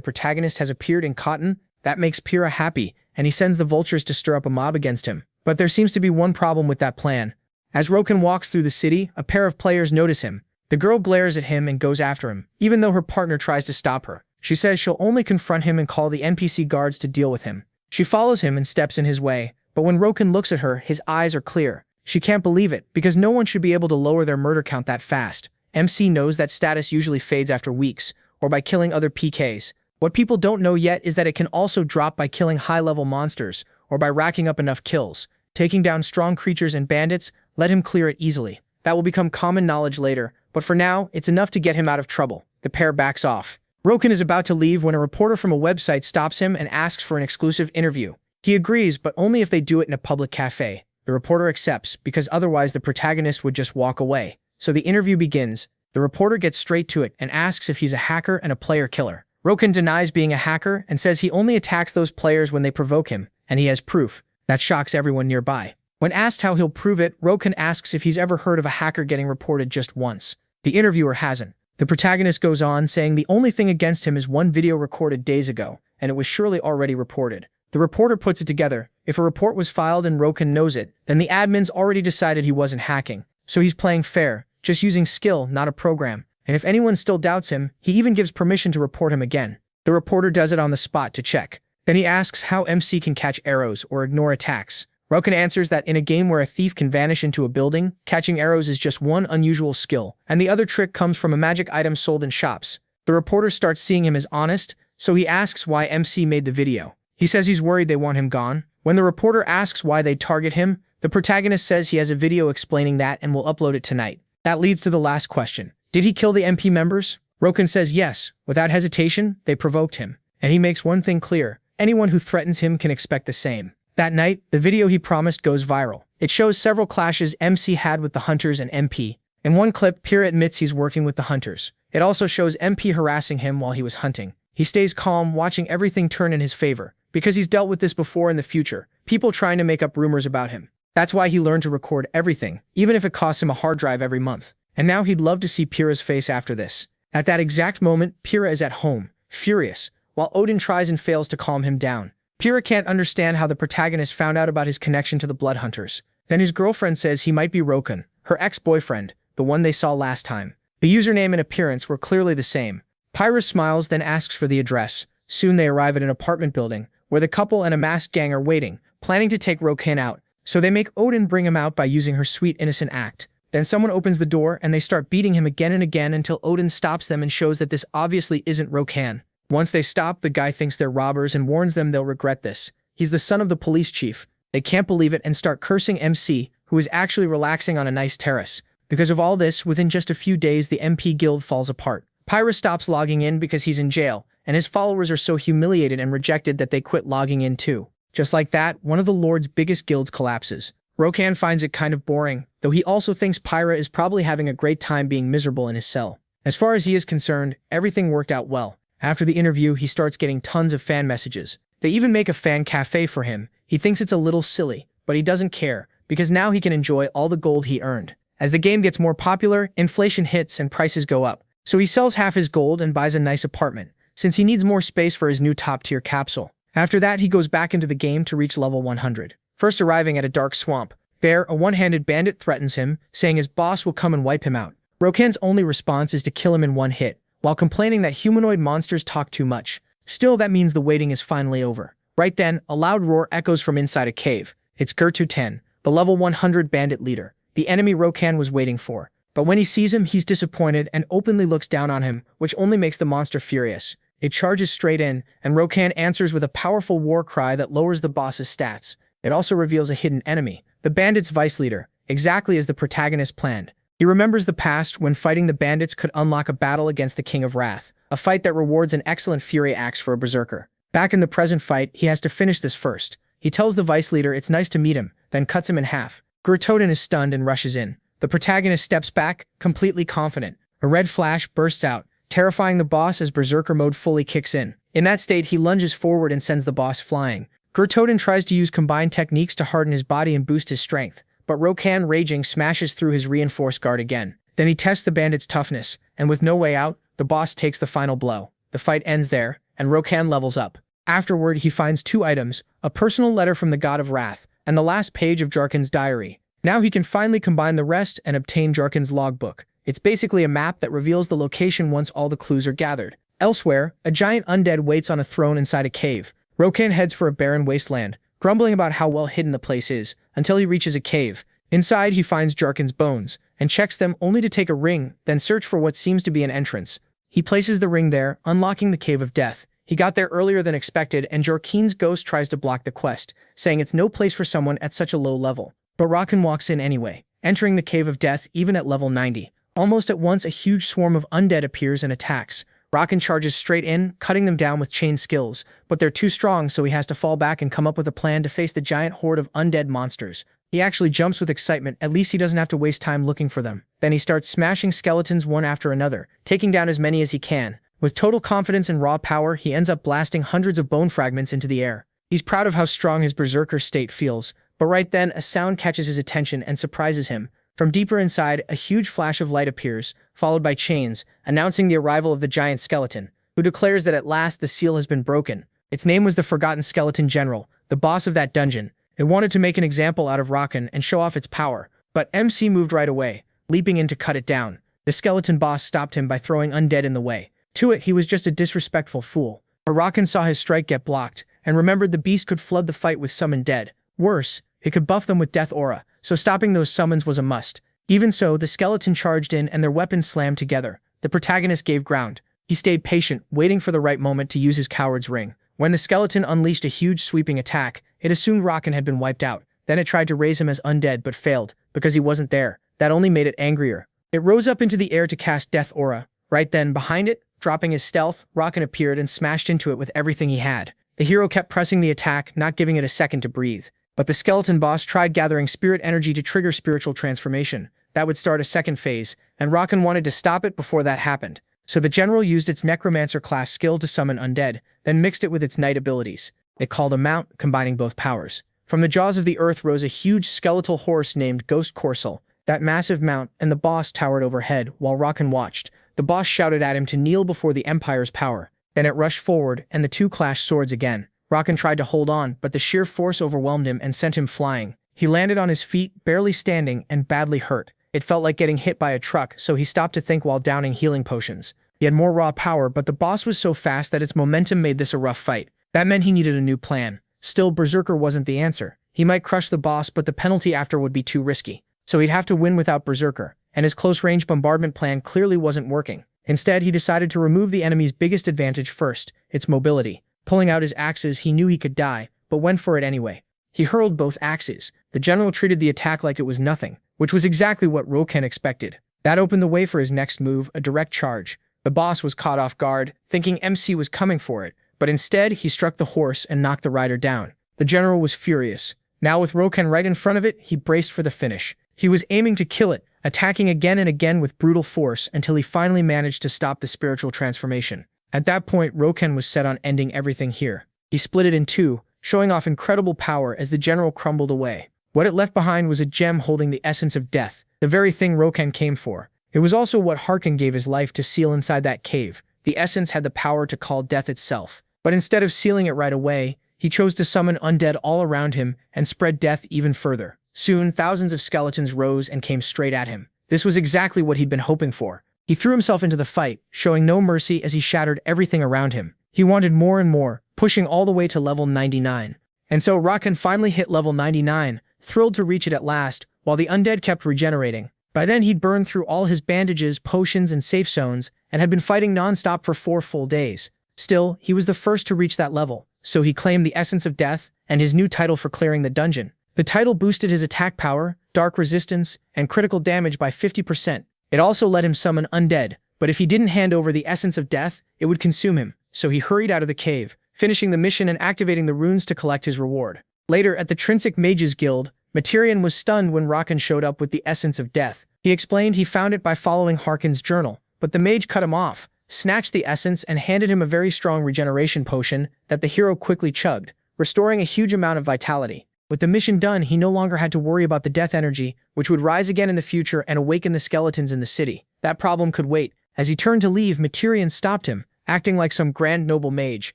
protagonist has appeared in Cotton. That makes Pyrrha happy, and he sends the vultures to stir up a mob against him. But there seems to be one problem with that plan. As Rakan walks through the city, a pair of players notice him. The girl glares at him and goes after him, even though her partner tries to stop her. She says she'll only confront him and call the NPC guards to deal with him. She follows him and steps in his way, but when Rakan looks at her, his eyes are clear. She can't believe it, because no one should be able to lower their murder count that fast. MC knows that status usually fades after weeks, or by killing other PKs. What people don't know yet is that it can also drop by killing high-level monsters, or by racking up enough kills. Taking down strong creatures and bandits, let him clear it easily. That will become common knowledge later, but for now, it's enough to get him out of trouble. The pair backs off. Rakan is about to leave when a reporter from a website stops him and asks for an exclusive interview. He agrees, but only if they do it in a public cafe. The reporter accepts, because otherwise the protagonist would just walk away. So the interview begins. The reporter gets straight to it and asks if he's a hacker and a player killer. Rakan denies being a hacker and says he only attacks those players when they provoke him, and he has proof. That shocks everyone nearby. When asked how he'll prove it, Rakan asks if he's ever heard of a hacker getting reported just once. The interviewer hasn't. The protagonist goes on, saying the only thing against him is one video recorded days ago, and it was surely already reported. The reporter puts it together. If a report was filed and Rakan knows it, then the admins already decided he wasn't hacking. So he's playing fair, just using skill, not a program. And if anyone still doubts him, he even gives permission to report him again. The reporter does it on the spot to check. Then he asks how MC can catch arrows or ignore attacks. Rakan answers that in a game where a thief can vanish into a building, catching arrows is just one unusual skill, and the other trick comes from a magic item sold in shops. The reporter starts seeing him as honest, so he asks why MC made the video. He says he's worried they want him gone. When the reporter asks why they target him, the protagonist says he has a video explaining that and will upload it tonight. That leads to the last question. Did he kill the MP members? Rakan says yes. Without hesitation, they provoked him. And he makes one thing clear. Anyone who threatens him can expect the same. That night, the video he promised goes viral. It shows several clashes MC had with the Hunters and MP. In one clip, Pyrrha admits he's working with the Hunters. It also shows MP harassing him while he was hunting. He stays calm, watching everything turn in his favor, because he's dealt with this before in the future, people trying to make up rumors about him. That's why he learned to record everything, even if it costs him a hard drive every month. And now he'd love to see Pyrrha's face after this. At that exact moment, Pyrrha is at home, furious, while Odin tries and fails to calm him down. Pyrrha can't understand how the protagonist found out about his connection to the Blood Hunters. Then his girlfriend says he might be Rakan, her ex-boyfriend, the one they saw last time. The username and appearance were clearly the same. Pyrrha smiles, then asks for the address. Soon they arrive at an apartment building, where the couple and a masked gang are waiting, planning to take Rakan out. So they make Odin bring him out by using her sweet innocent act. Then someone opens the door and they start beating him again and again until Odin stops them and shows that this obviously isn't Rokan. Once they stop, the guy thinks they're robbers and warns them they'll regret this. He's the son of the police chief. They can't believe it and start cursing MC, who is actually relaxing on a nice terrace. Because of all this, within just a few days the MP guild falls apart. Pyra stops logging in because he's in jail, and his followers are so humiliated and rejected that they quit logging in too. Just like that, one of the Lord's biggest guilds collapses. Rokan finds it kind of boring, though he also thinks Pyra is probably having a great time being miserable in his cell. As far as he is concerned, everything worked out well. After the interview, he starts getting tons of fan messages. They even make a fan cafe for him. He thinks it's a little silly, but he doesn't care, because now he can enjoy all the gold he earned. As the game gets more popular, inflation hits and prices go up. So he sells half his gold and buys a nice apartment, since he needs more space for his new top-tier capsule. After that, he goes back into the game to reach level 100. First arriving at a dark swamp. There, a one-handed bandit threatens him, saying his boss will come and wipe him out. Rokan's only response is to kill him in one hit, while complaining that humanoid monsters talk too much. Still, that means the waiting is finally over. Right then, a loud roar echoes from inside a cave. It's Gertu 10, the level 100 bandit leader, the enemy Rokan was waiting for. But when he sees him, he's disappointed and openly looks down on him, which only makes the monster furious. It charges straight in, and Rokan answers with a powerful war cry that lowers the boss's stats. It also reveals a hidden enemy, the bandit's vice leader, exactly as the protagonist planned. He remembers the past when fighting the bandits could unlock a battle against the King of Wrath, a fight that rewards an excellent fury axe for a berserker. Back in the present fight, he has to finish this first. He tells the vice leader it's nice to meet him, then cuts him in half. Gertodin is stunned and rushes in. The protagonist steps back, completely confident. A red flash bursts out, terrifying the boss as berserker mode fully kicks in. In that state, he lunges forward and sends the boss flying. Gertodin tries to use combined techniques to harden his body and boost his strength, but Rokan, raging, smashes through his reinforced guard again. Then he tests the bandit's toughness, and with no way out, the boss takes the final blow. The fight ends there, and Rokan levels up. Afterward, he finds 2 items, a personal letter from the God of Wrath, and the last page of Jarkan's diary. Now he can finally combine the rest and obtain Jarkan's logbook. It's basically a map that reveals the location once all the clues are gathered. Elsewhere, a giant undead waits on a throne inside a cave. Rokan heads for a barren wasteland, grumbling about how well hidden the place is, until he reaches a cave. Inside, he finds Jarkan's bones, and checks them only to take a ring, then search for what seems to be an entrance. He places the ring there, unlocking the Cave of Death. He got there earlier than expected, and Jarkan's ghost tries to block the quest, saying it's no place for someone at such a low level. But Rokan walks in anyway, entering the Cave of Death even at level 90. Almost at once, a huge swarm of undead appears and attacks. Rokan charges straight in, cutting them down with chain skills, but they're too strong, so he has to fall back and come up with a plan to face the giant horde of undead monsters. He actually jumps with excitement, at least he doesn't have to waste time looking for them. Then he starts smashing skeletons one after another, taking down as many as he can. With total confidence and raw power, he ends up blasting hundreds of bone fragments into the air. He's proud of how strong his berserker state feels, but right then, a sound catches his attention and surprises him. From deeper inside, a huge flash of light appears, followed by chains, announcing the arrival of the giant skeleton, who declares that at last the seal has been broken. Its name was the Forgotten Skeleton General, the boss of that dungeon. It wanted to make an example out of Rokan and show off its power, but MC moved right away, leaping in to cut it down. The skeleton boss stopped him by throwing undead in the way. To it, he was just a disrespectful fool. But Rokan saw his strike get blocked, and remembered the beast could flood the fight with summoned dead. Worse, it could buff them with death aura, so stopping those summons was a must. Even so, the skeleton charged in and their weapons slammed together. The protagonist gave ground. He stayed patient, waiting for the right moment to use his coward's ring. When the skeleton unleashed a huge sweeping attack, it assumed Rokan had been wiped out. Then it tried to raise him as undead but failed, because he wasn't there. That only made it angrier. It rose up into the air to cast death aura. Right then, behind it, dropping his stealth, Rokan appeared and smashed into it with everything he had. The hero kept pressing the attack, not giving it a second to breathe. But the skeleton boss tried gathering spirit energy to trigger spiritual transformation. That would start a second phase, and Rokan wanted to stop it before that happened. So the general used its necromancer class skill to summon undead, then mixed it with its knight abilities. It called a mount, combining both powers. From the jaws of the earth rose a huge skeletal horse named Ghost Coursel. That massive mount and the boss towered overhead while Rokan watched. The boss shouted at him to kneel before the Empire's power. Then it rushed forward, and the two clashed swords again. Rokan tried to hold on, but the sheer force overwhelmed him and sent him flying. He landed on his feet, barely standing, and badly hurt. It felt like getting hit by a truck, so he stopped to think while downing healing potions. He had more raw power, but the boss was so fast that its momentum made this a rough fight. That meant he needed a new plan. Still, Berserker wasn't the answer. He might crush the boss, but the penalty after would be too risky. so he'd have to win without Berserker, and his close-range bombardment plan clearly wasn't working. Instead, he decided to remove the enemy's biggest advantage first, its mobility. Pulling out his axes, he knew he could die, but went for it anyway. He hurled both axes. The general treated the attack like it was nothing, which was exactly what Roken expected. That opened the way for his next move, a direct charge. The boss was caught off guard, thinking MC was coming for it, but instead he struck the horse and knocked the rider down. The general was furious. Now with Roken right in front of it, he braced for the finish. He was aiming to kill it, attacking again and again with brutal force until he finally managed to stop the spiritual transformation. At that point, Roken was set on ending everything here. He split it in two, showing off incredible power as the general crumbled away. What it left behind was a gem holding the essence of death, the very thing Roken came for. It was also what Harken gave his life to seal inside that cave. The essence had the power to call death itself. But instead of sealing it right away, he chose to summon undead all around him and spread death even further. Soon, thousands of skeletons rose and came straight at him. This was exactly what he'd been hoping for. He threw himself into the fight, showing no mercy as he shattered everything around him. He wanted more and more, pushing all the way to level 99. And so Roken finally hit level 99, thrilled to reach it at last, while the undead kept regenerating. By then he'd burned through all his bandages, potions, and safe zones, and had been fighting non-stop for 4 full days. Still, he was the first to reach that level, so he claimed the essence of death and his new title for clearing the dungeon. The title boosted his attack power, dark resistance, and critical damage by 50%. It also let him summon undead, but if he didn't hand over the essence of death, it would consume him, so he hurried out of the cave, finishing the mission and activating the runes to collect his reward. Later, at the Trinsic Mages Guild, Materian was stunned when Roken showed up with the essence of death. He explained he found it by following Harken's journal, but the mage cut him off, snatched the essence, and handed him a very strong regeneration potion that the hero quickly chugged, restoring a huge amount of vitality. With the mission done, he no longer had to worry about the death energy, which would rise again in the future and awaken the skeletons in the city. That problem could wait. As he turned to leave, Materian stopped him, acting like some grand noble mage,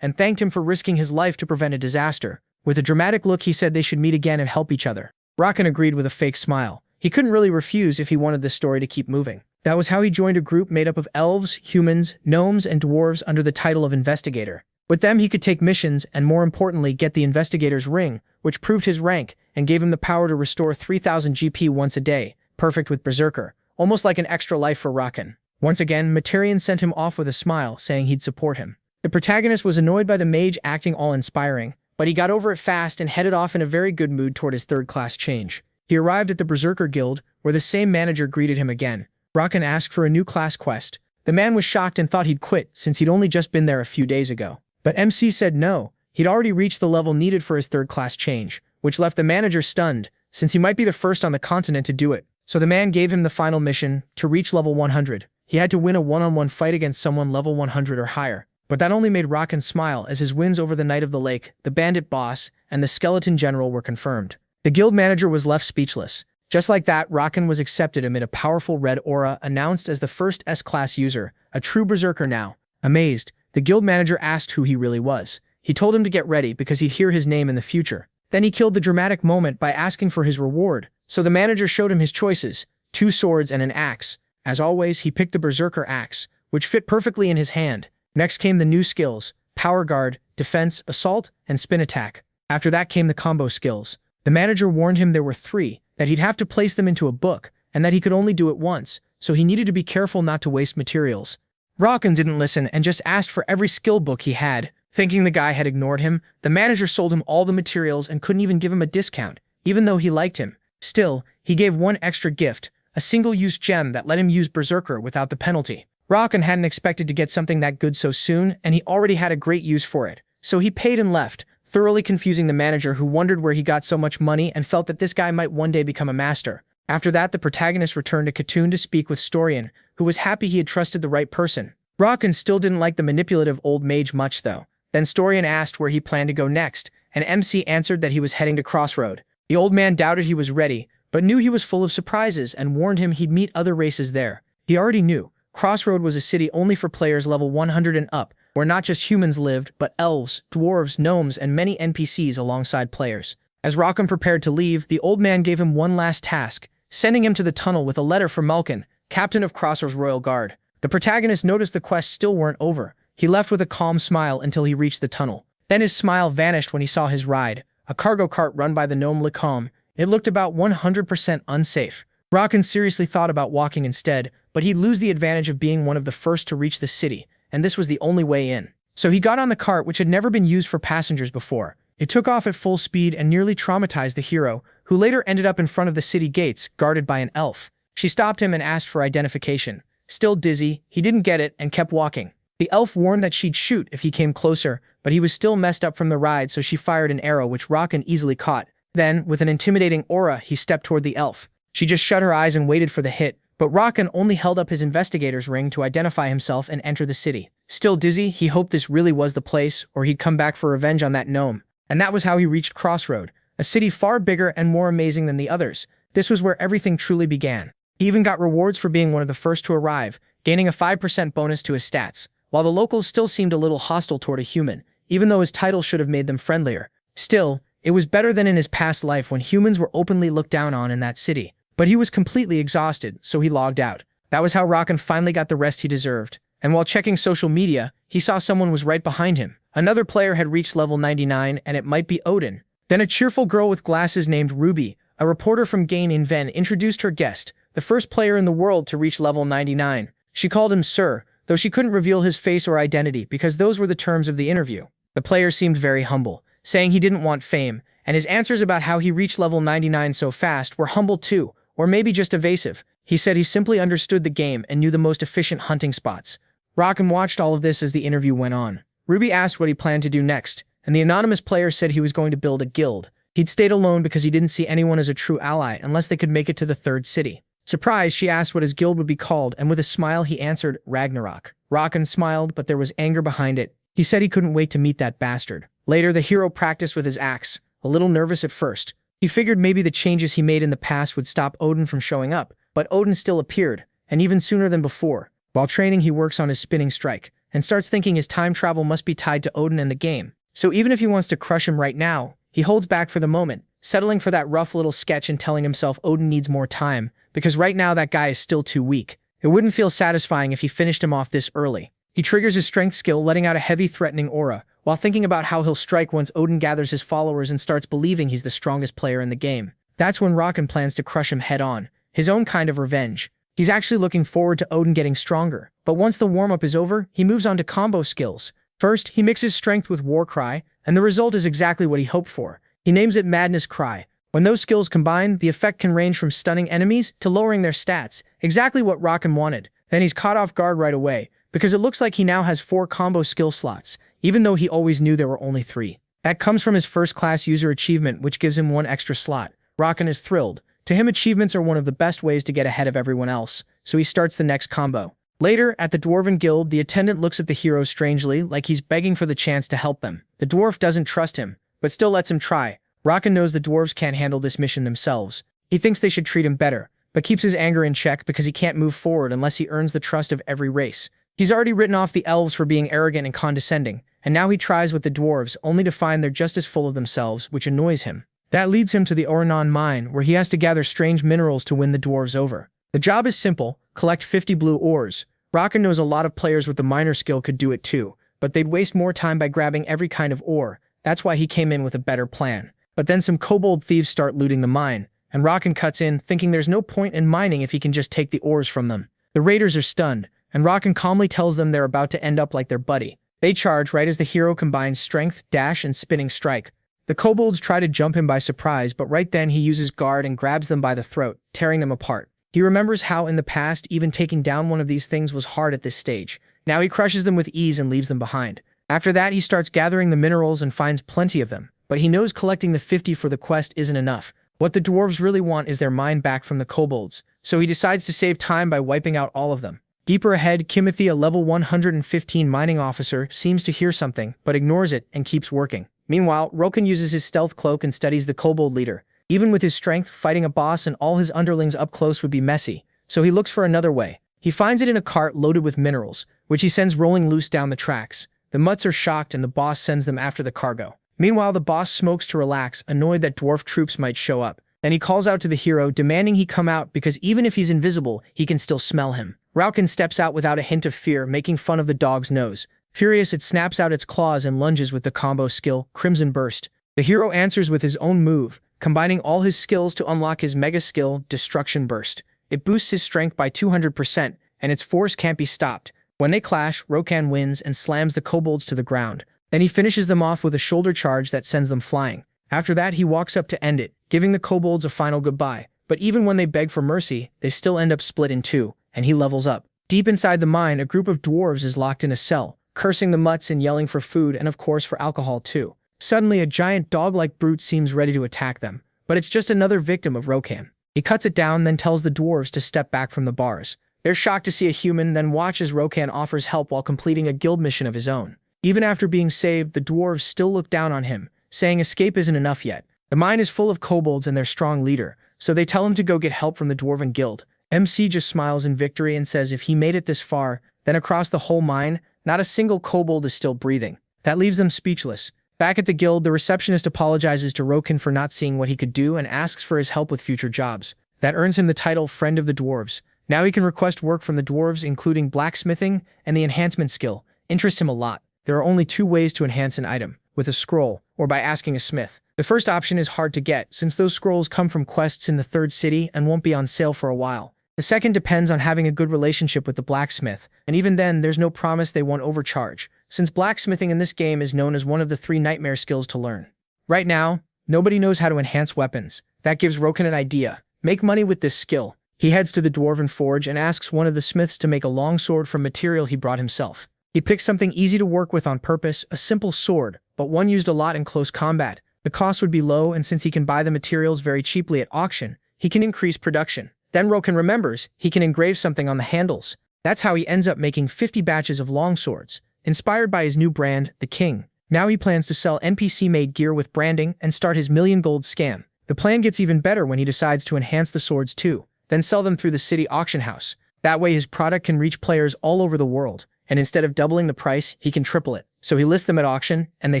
and thanked him for risking his life to prevent a disaster. With a dramatic look, he said they should meet again and help each other. Roken agreed with a fake smile. He couldn't really refuse if he wanted this story to keep moving. That was how he joined a group made up of elves, humans, gnomes, and dwarves under the title of Investigator. With them, he could take missions and, more importantly, get the Investigator's ring, which proved his rank and gave him the power to restore 3,000 GP once a day, perfect with Berserker, almost like an extra life for Roken. Once again, Materian sent him off with a smile, saying he'd support him. The protagonist was annoyed by the mage acting all inspiring, but he got over it fast and headed off in a very good mood toward his third-class change. He arrived at the Berserker Guild, where the same manager greeted him again. Roken asked for a new class quest. The man was shocked and thought he'd quit since he'd only just been there a few days ago. But MC said no, he'd already reached the level needed for his third-class change, which left the manager stunned, since he might be the first on the continent to do it. So the man gave him the final mission, to reach level 100. He had to win a one-on-one fight against someone level 100 or higher. But that only made Roken smile as his wins over the Knight of the Lake, the Bandit Boss, and the Skeleton General were confirmed. The guild manager was left speechless. Just like that, Roken was accepted amid a powerful red aura, announced as the first S-class user, a true Berserker now. Amazed, the guild manager asked who he really was. He told him to get ready because he'd hear his name in the future. Then he killed the dramatic moment by asking for his reward. So the manager showed him his choices, 2 swords and an axe. As always, he picked the Berserker axe, which fit perfectly in his hand. Next came the new skills, Power Guard, Defense, Assault, and Spin Attack. After that came the combo skills. The manager warned him there were 3, that he'd have to place them into a book, and that he could only do it once, so he needed to be careful not to waste materials. Roken didn't listen and just asked for every skill book he had. Thinking the guy had ignored him, the manager sold him all the materials and couldn't even give him a discount, even though he liked him. Still, he gave one extra gift, a single-use gem that let him use Berserker without the penalty. Roken hadn't expected to get something that good so soon, and he already had a great use for it. So he paid and left, thoroughly confusing the manager who wondered where he got so much money and felt that this guy might one day become a master. After that, the protagonist returned to Katoon to speak with Storian, who was happy he had trusted the right person. Roken still didn't like the manipulative old mage much though. Then Storian asked where he planned to go next, and MC answered that he was heading to Crossroad. The old man doubted he was ready, but knew he was full of surprises and warned him he'd meet other races there. He already knew. Crossroad was a city only for players level 100 and up, where not just humans lived, but elves, dwarves, gnomes, and many NPCs alongside players. As Roken prepared to leave, the old man gave him one last task, sending him to the tunnel with a letter from Malkin, captain of Crossroad's Royal Guard. The protagonist noticed the quests still weren't over. He left with a calm smile until he reached the tunnel. Then his smile vanished when he saw his ride, a cargo cart run by the gnome Lacombe. It looked about 100% unsafe. Rakan seriously thought about walking instead, but he'd lose the advantage of being one of the first to reach the city, and this was the only way in. So he got on the cart, which had never been used for passengers before. It took off at full speed and nearly traumatized the hero, who later ended up in front of the city gates, guarded by an elf. She stopped him and asked for identification. Still dizzy, he didn't get it and kept walking. The elf warned that she'd shoot if he came closer, but he was still messed up from the ride, so she fired an arrow which Rakan easily caught. Then, with an intimidating aura, he stepped toward the elf. She just shut her eyes and waited for the hit, but Rakan only held up his investigator's ring to identify himself and enter the city. Still dizzy, he hoped this really was the place, or he'd come back for revenge on that gnome. And that was how he reached Crossroad, a city far bigger and more amazing than the others. This was where everything truly began. He even got rewards for being one of the first to arrive, gaining a 5% bonus to his stats, while the locals still seemed a little hostile toward a human, even though his title should have made them friendlier. Still, it was better than in his past life when humans were openly looked down on in that city. But he was completely exhausted, so he logged out. That was how Rakan finally got the rest he deserved. And while checking social media, he saw someone was right behind him. Another player had reached level 99, and it might be Odin. Then a cheerful girl with glasses named Ruby, a reporter from Gain in Ven, introduced her guest, the first player in the world to reach level 99. She called him Sir, though she couldn't reveal his face or identity because those were the terms of the interview. The player seemed very humble, saying he didn't want fame, and his answers about how he reached level 99 so fast were humble too, or maybe just evasive. He said he simply understood the game and knew the most efficient hunting spots. Rakan watched all of this as the interview went on. Ruby asked what he planned to do next, and the anonymous player said he was going to build a guild. He'd stayed alone because he didn't see anyone as a true ally unless they could make it to the third city. Surprised, she asked what his guild would be called, and with a smile he answered, Ragnarok. Rakan smiled, but there was anger behind it. He said he couldn't wait to meet that bastard. Later, the hero practiced with his axe, a little nervous at first. He figured maybe the changes he made in the past would stop Odin from showing up, but Odin still appeared, and even sooner than before. While training, he works on his spinning strike, and starts thinking his time travel must be tied to Odin and the game. So even if he wants to crush him right now, he holds back for the moment, settling for that rough little sketch and telling himself Odin needs more time, because right now that guy is still too weak. It wouldn't feel satisfying if he finished him off this early. He triggers his strength skill, letting out a heavy threatening aura, while thinking about how he'll strike once Odin gathers his followers and starts believing he's the strongest player in the game. That's when Rakan plans to crush him head-on, his own kind of revenge. He's actually looking forward to Odin getting stronger, but once the warm-up is over, he moves on to combo skills. First, he mixes strength with War Cry, and the result is exactly what he hoped for. He names it Madness Cry. When those skills combine, the effect can range from stunning enemies to lowering their stats, exactly what Rakan wanted. Then he's caught off guard right away, because it looks like he now has 4 combo skill slots, even though he always knew there were only 3. That comes from his first-class user achievement, which gives him 1 extra slot. Rakan is thrilled. To him, achievements are one of the best ways to get ahead of everyone else, so he starts the next combo. Later, at the Dwarven Guild, the attendant looks at the hero strangely, like he's begging for the chance to help them. The dwarf doesn't trust him, but still lets him try. Rakan knows the dwarves can't handle this mission themselves. He thinks they should treat him better, but keeps his anger in check because he can't move forward unless he earns the trust of every race. He's already written off the elves for being arrogant and condescending, and now he tries with the dwarves only to find they're just as full of themselves, which annoys him. That leads him to the Oranon mine, where he has to gather strange minerals to win the dwarves over. The job is simple: collect 50 blue ores. Rakan knows a lot of players with the miner skill could do it too, but they'd waste more time by grabbing every kind of ore. That's why he came in with a better plan. But then some kobold thieves start looting the mine, and Rakan cuts in, thinking there's no point in mining if he can just take the ores from them. The raiders are stunned, and Rakan calmly tells them they're about to end up like their buddy. They charge right as the hero combines strength, dash, and spinning strike. The kobolds try to jump him by surprise, but right then he uses guard and grabs them by the throat, tearing them apart. He remembers how in the past even taking down one of these things was hard at this stage. Now he crushes them with ease and leaves them behind. After that, he starts gathering the minerals and finds plenty of them, but he knows collecting the 50 for the quest isn't enough. What the dwarves really want is their mine back from the kobolds, so he decides to save time by wiping out all of them. Deeper ahead, Kimothy, a level 115 mining officer, seems to hear something, but ignores it and keeps working. Meanwhile, Rakan uses his stealth cloak and studies the kobold leader. Even with his strength, fighting a boss and all his underlings up close would be messy, so he looks for another way. He finds it in a cart loaded with minerals, which he sends rolling loose down the tracks. The mutts are shocked and the boss sends them after the cargo. Meanwhile, the boss smokes to relax, annoyed that dwarf troops might show up. Then he calls out to the hero, demanding he come out because even if he's invisible, he can still smell him. Rakan steps out without a hint of fear, making fun of the dog's nose. Furious, it snaps out its claws and lunges with the combo skill, Crimson Burst. The hero answers with his own move, combining all his skills to unlock his mega skill, Destruction Burst. It boosts his strength by 200%, and its force can't be stopped. When they clash, Rokan wins and slams the kobolds to the ground. Then he finishes them off with a shoulder charge that sends them flying. After that, he walks up to end it, giving the kobolds a final goodbye. But even when they beg for mercy, they still end up split in two, and he levels up. Deep inside the mine, a group of dwarves is locked in a cell, cursing the mutts and yelling for food and of course for alcohol too. Suddenly, a giant dog-like brute seems ready to attack them, but it's just another victim of Rokan. He cuts it down, then tells the dwarves to step back from the bars. They're shocked to see a human, then watch as Rokan offers help while completing a guild mission of his own. Even after being saved, the dwarves still look down on him, saying escape isn't enough yet. The mine is full of kobolds and their strong leader, so they tell him to go get help from the Dwarven Guild. MC just smiles in victory and says if he made it this far, then across the whole mine, not a single kobold is still breathing. That leaves them speechless. Back at the guild, the receptionist apologizes to Rokan for not seeing what he could do and asks for his help with future jobs. That earns him the title Friend of the Dwarves. Now he can request work from the dwarves, including blacksmithing and the enhancement skill. Interests him a lot. There are only two ways to enhance an item, with a scroll, or by asking a smith. The first option is hard to get, since those scrolls come from quests in the third city and won't be on sale for a while. The second depends on having a good relationship with the blacksmith, and even then, there's no promise they won't overcharge, since blacksmithing in this game is known as one of the 3 nightmare skills to learn. Right now, nobody knows how to enhance weapons. That gives Rokan an idea. Make money with this skill. He heads to the Dwarven Forge and asks one of the smiths to make a long sword from material he brought himself. He picks something easy to work with on purpose, a simple sword, but one used a lot in close combat. The cost would be low, and since he can buy the materials very cheaply at auction, he can increase production. Then Rokan remembers he can engrave something on the handles. That's how he ends up making 50 batches of longswords, inspired by his new brand, the King. Now he plans to sell NPC-made gear with branding and start his million gold scam. The plan gets even better when he decides to enhance the swords too, then sell them through the city auction house. That way his product can reach players all over the world, and instead of doubling the price, he can triple it. So he lists them at auction, and they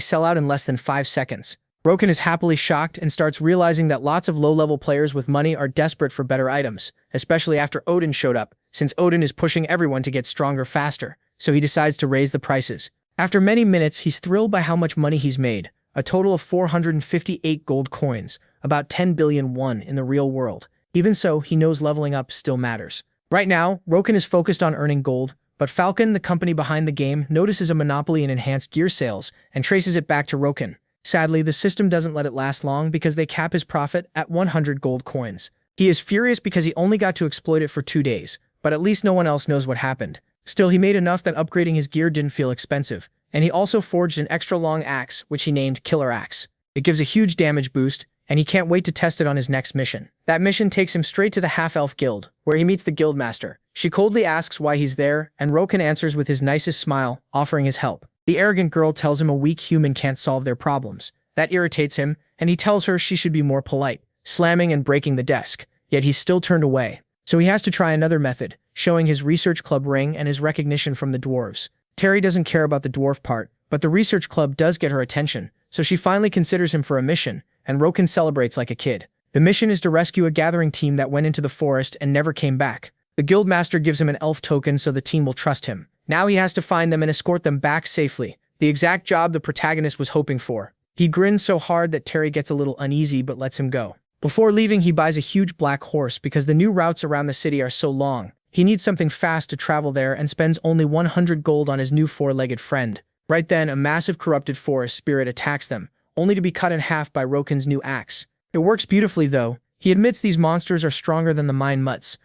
sell out in less than 5 seconds. Rokan is happily shocked and starts realizing that lots of low-level players with money are desperate for better items, especially after Odin showed up, since Odin is pushing everyone to get stronger faster, so he decides to raise the prices. After many minutes, he's thrilled by how much money he's made, a total of 458 gold coins, about 10 billion won in the real world. Even so, he knows leveling up still matters. Right now, Rokan is focused on earning gold, but Falcon, the company behind the game, notices a monopoly in enhanced gear sales and traces it back to Rokan. Sadly, the system doesn't let it last long because they cap his profit at 100 gold coins. He is furious because he only got to exploit it for 2 days, but at least no one else knows what happened. Still, he made enough that upgrading his gear didn't feel expensive, and he also forged an extra long axe, which he named Killer Axe. It gives a huge damage boost, and he can't wait to test it on his next mission. That mission takes him straight to the Half-Elf Guild, where he meets the guildmaster. She coldly asks why he's there, and Rokan answers with his nicest smile, offering his help. The arrogant girl tells him a weak human can't solve their problems. That irritates him, and he tells her she should be more polite, slamming and breaking the desk. Yet he's still turned away. So he has to try another method, showing his research club ring and his recognition from the dwarves. Terry doesn't care about the dwarf part, but the research club does get her attention, so she finally considers him for a mission, and Rokan celebrates like a kid. The mission is to rescue a gathering team that went into the forest and never came back. The guildmaster gives him an elf token so the team will trust him. Now he has to find them and escort them back safely, the exact job the protagonist was hoping for. He grins so hard that Terry gets a little uneasy but lets him go. Before leaving, he buys a huge black horse because the new routes around the city are so long. He needs something fast to travel there and spends only 100 gold on his new 4-legged friend. Right then, a massive corrupted forest spirit attacks them, only to be cut in half by Rokan's new axe. It works beautifully though. He admits these monsters are stronger than the mine mutts.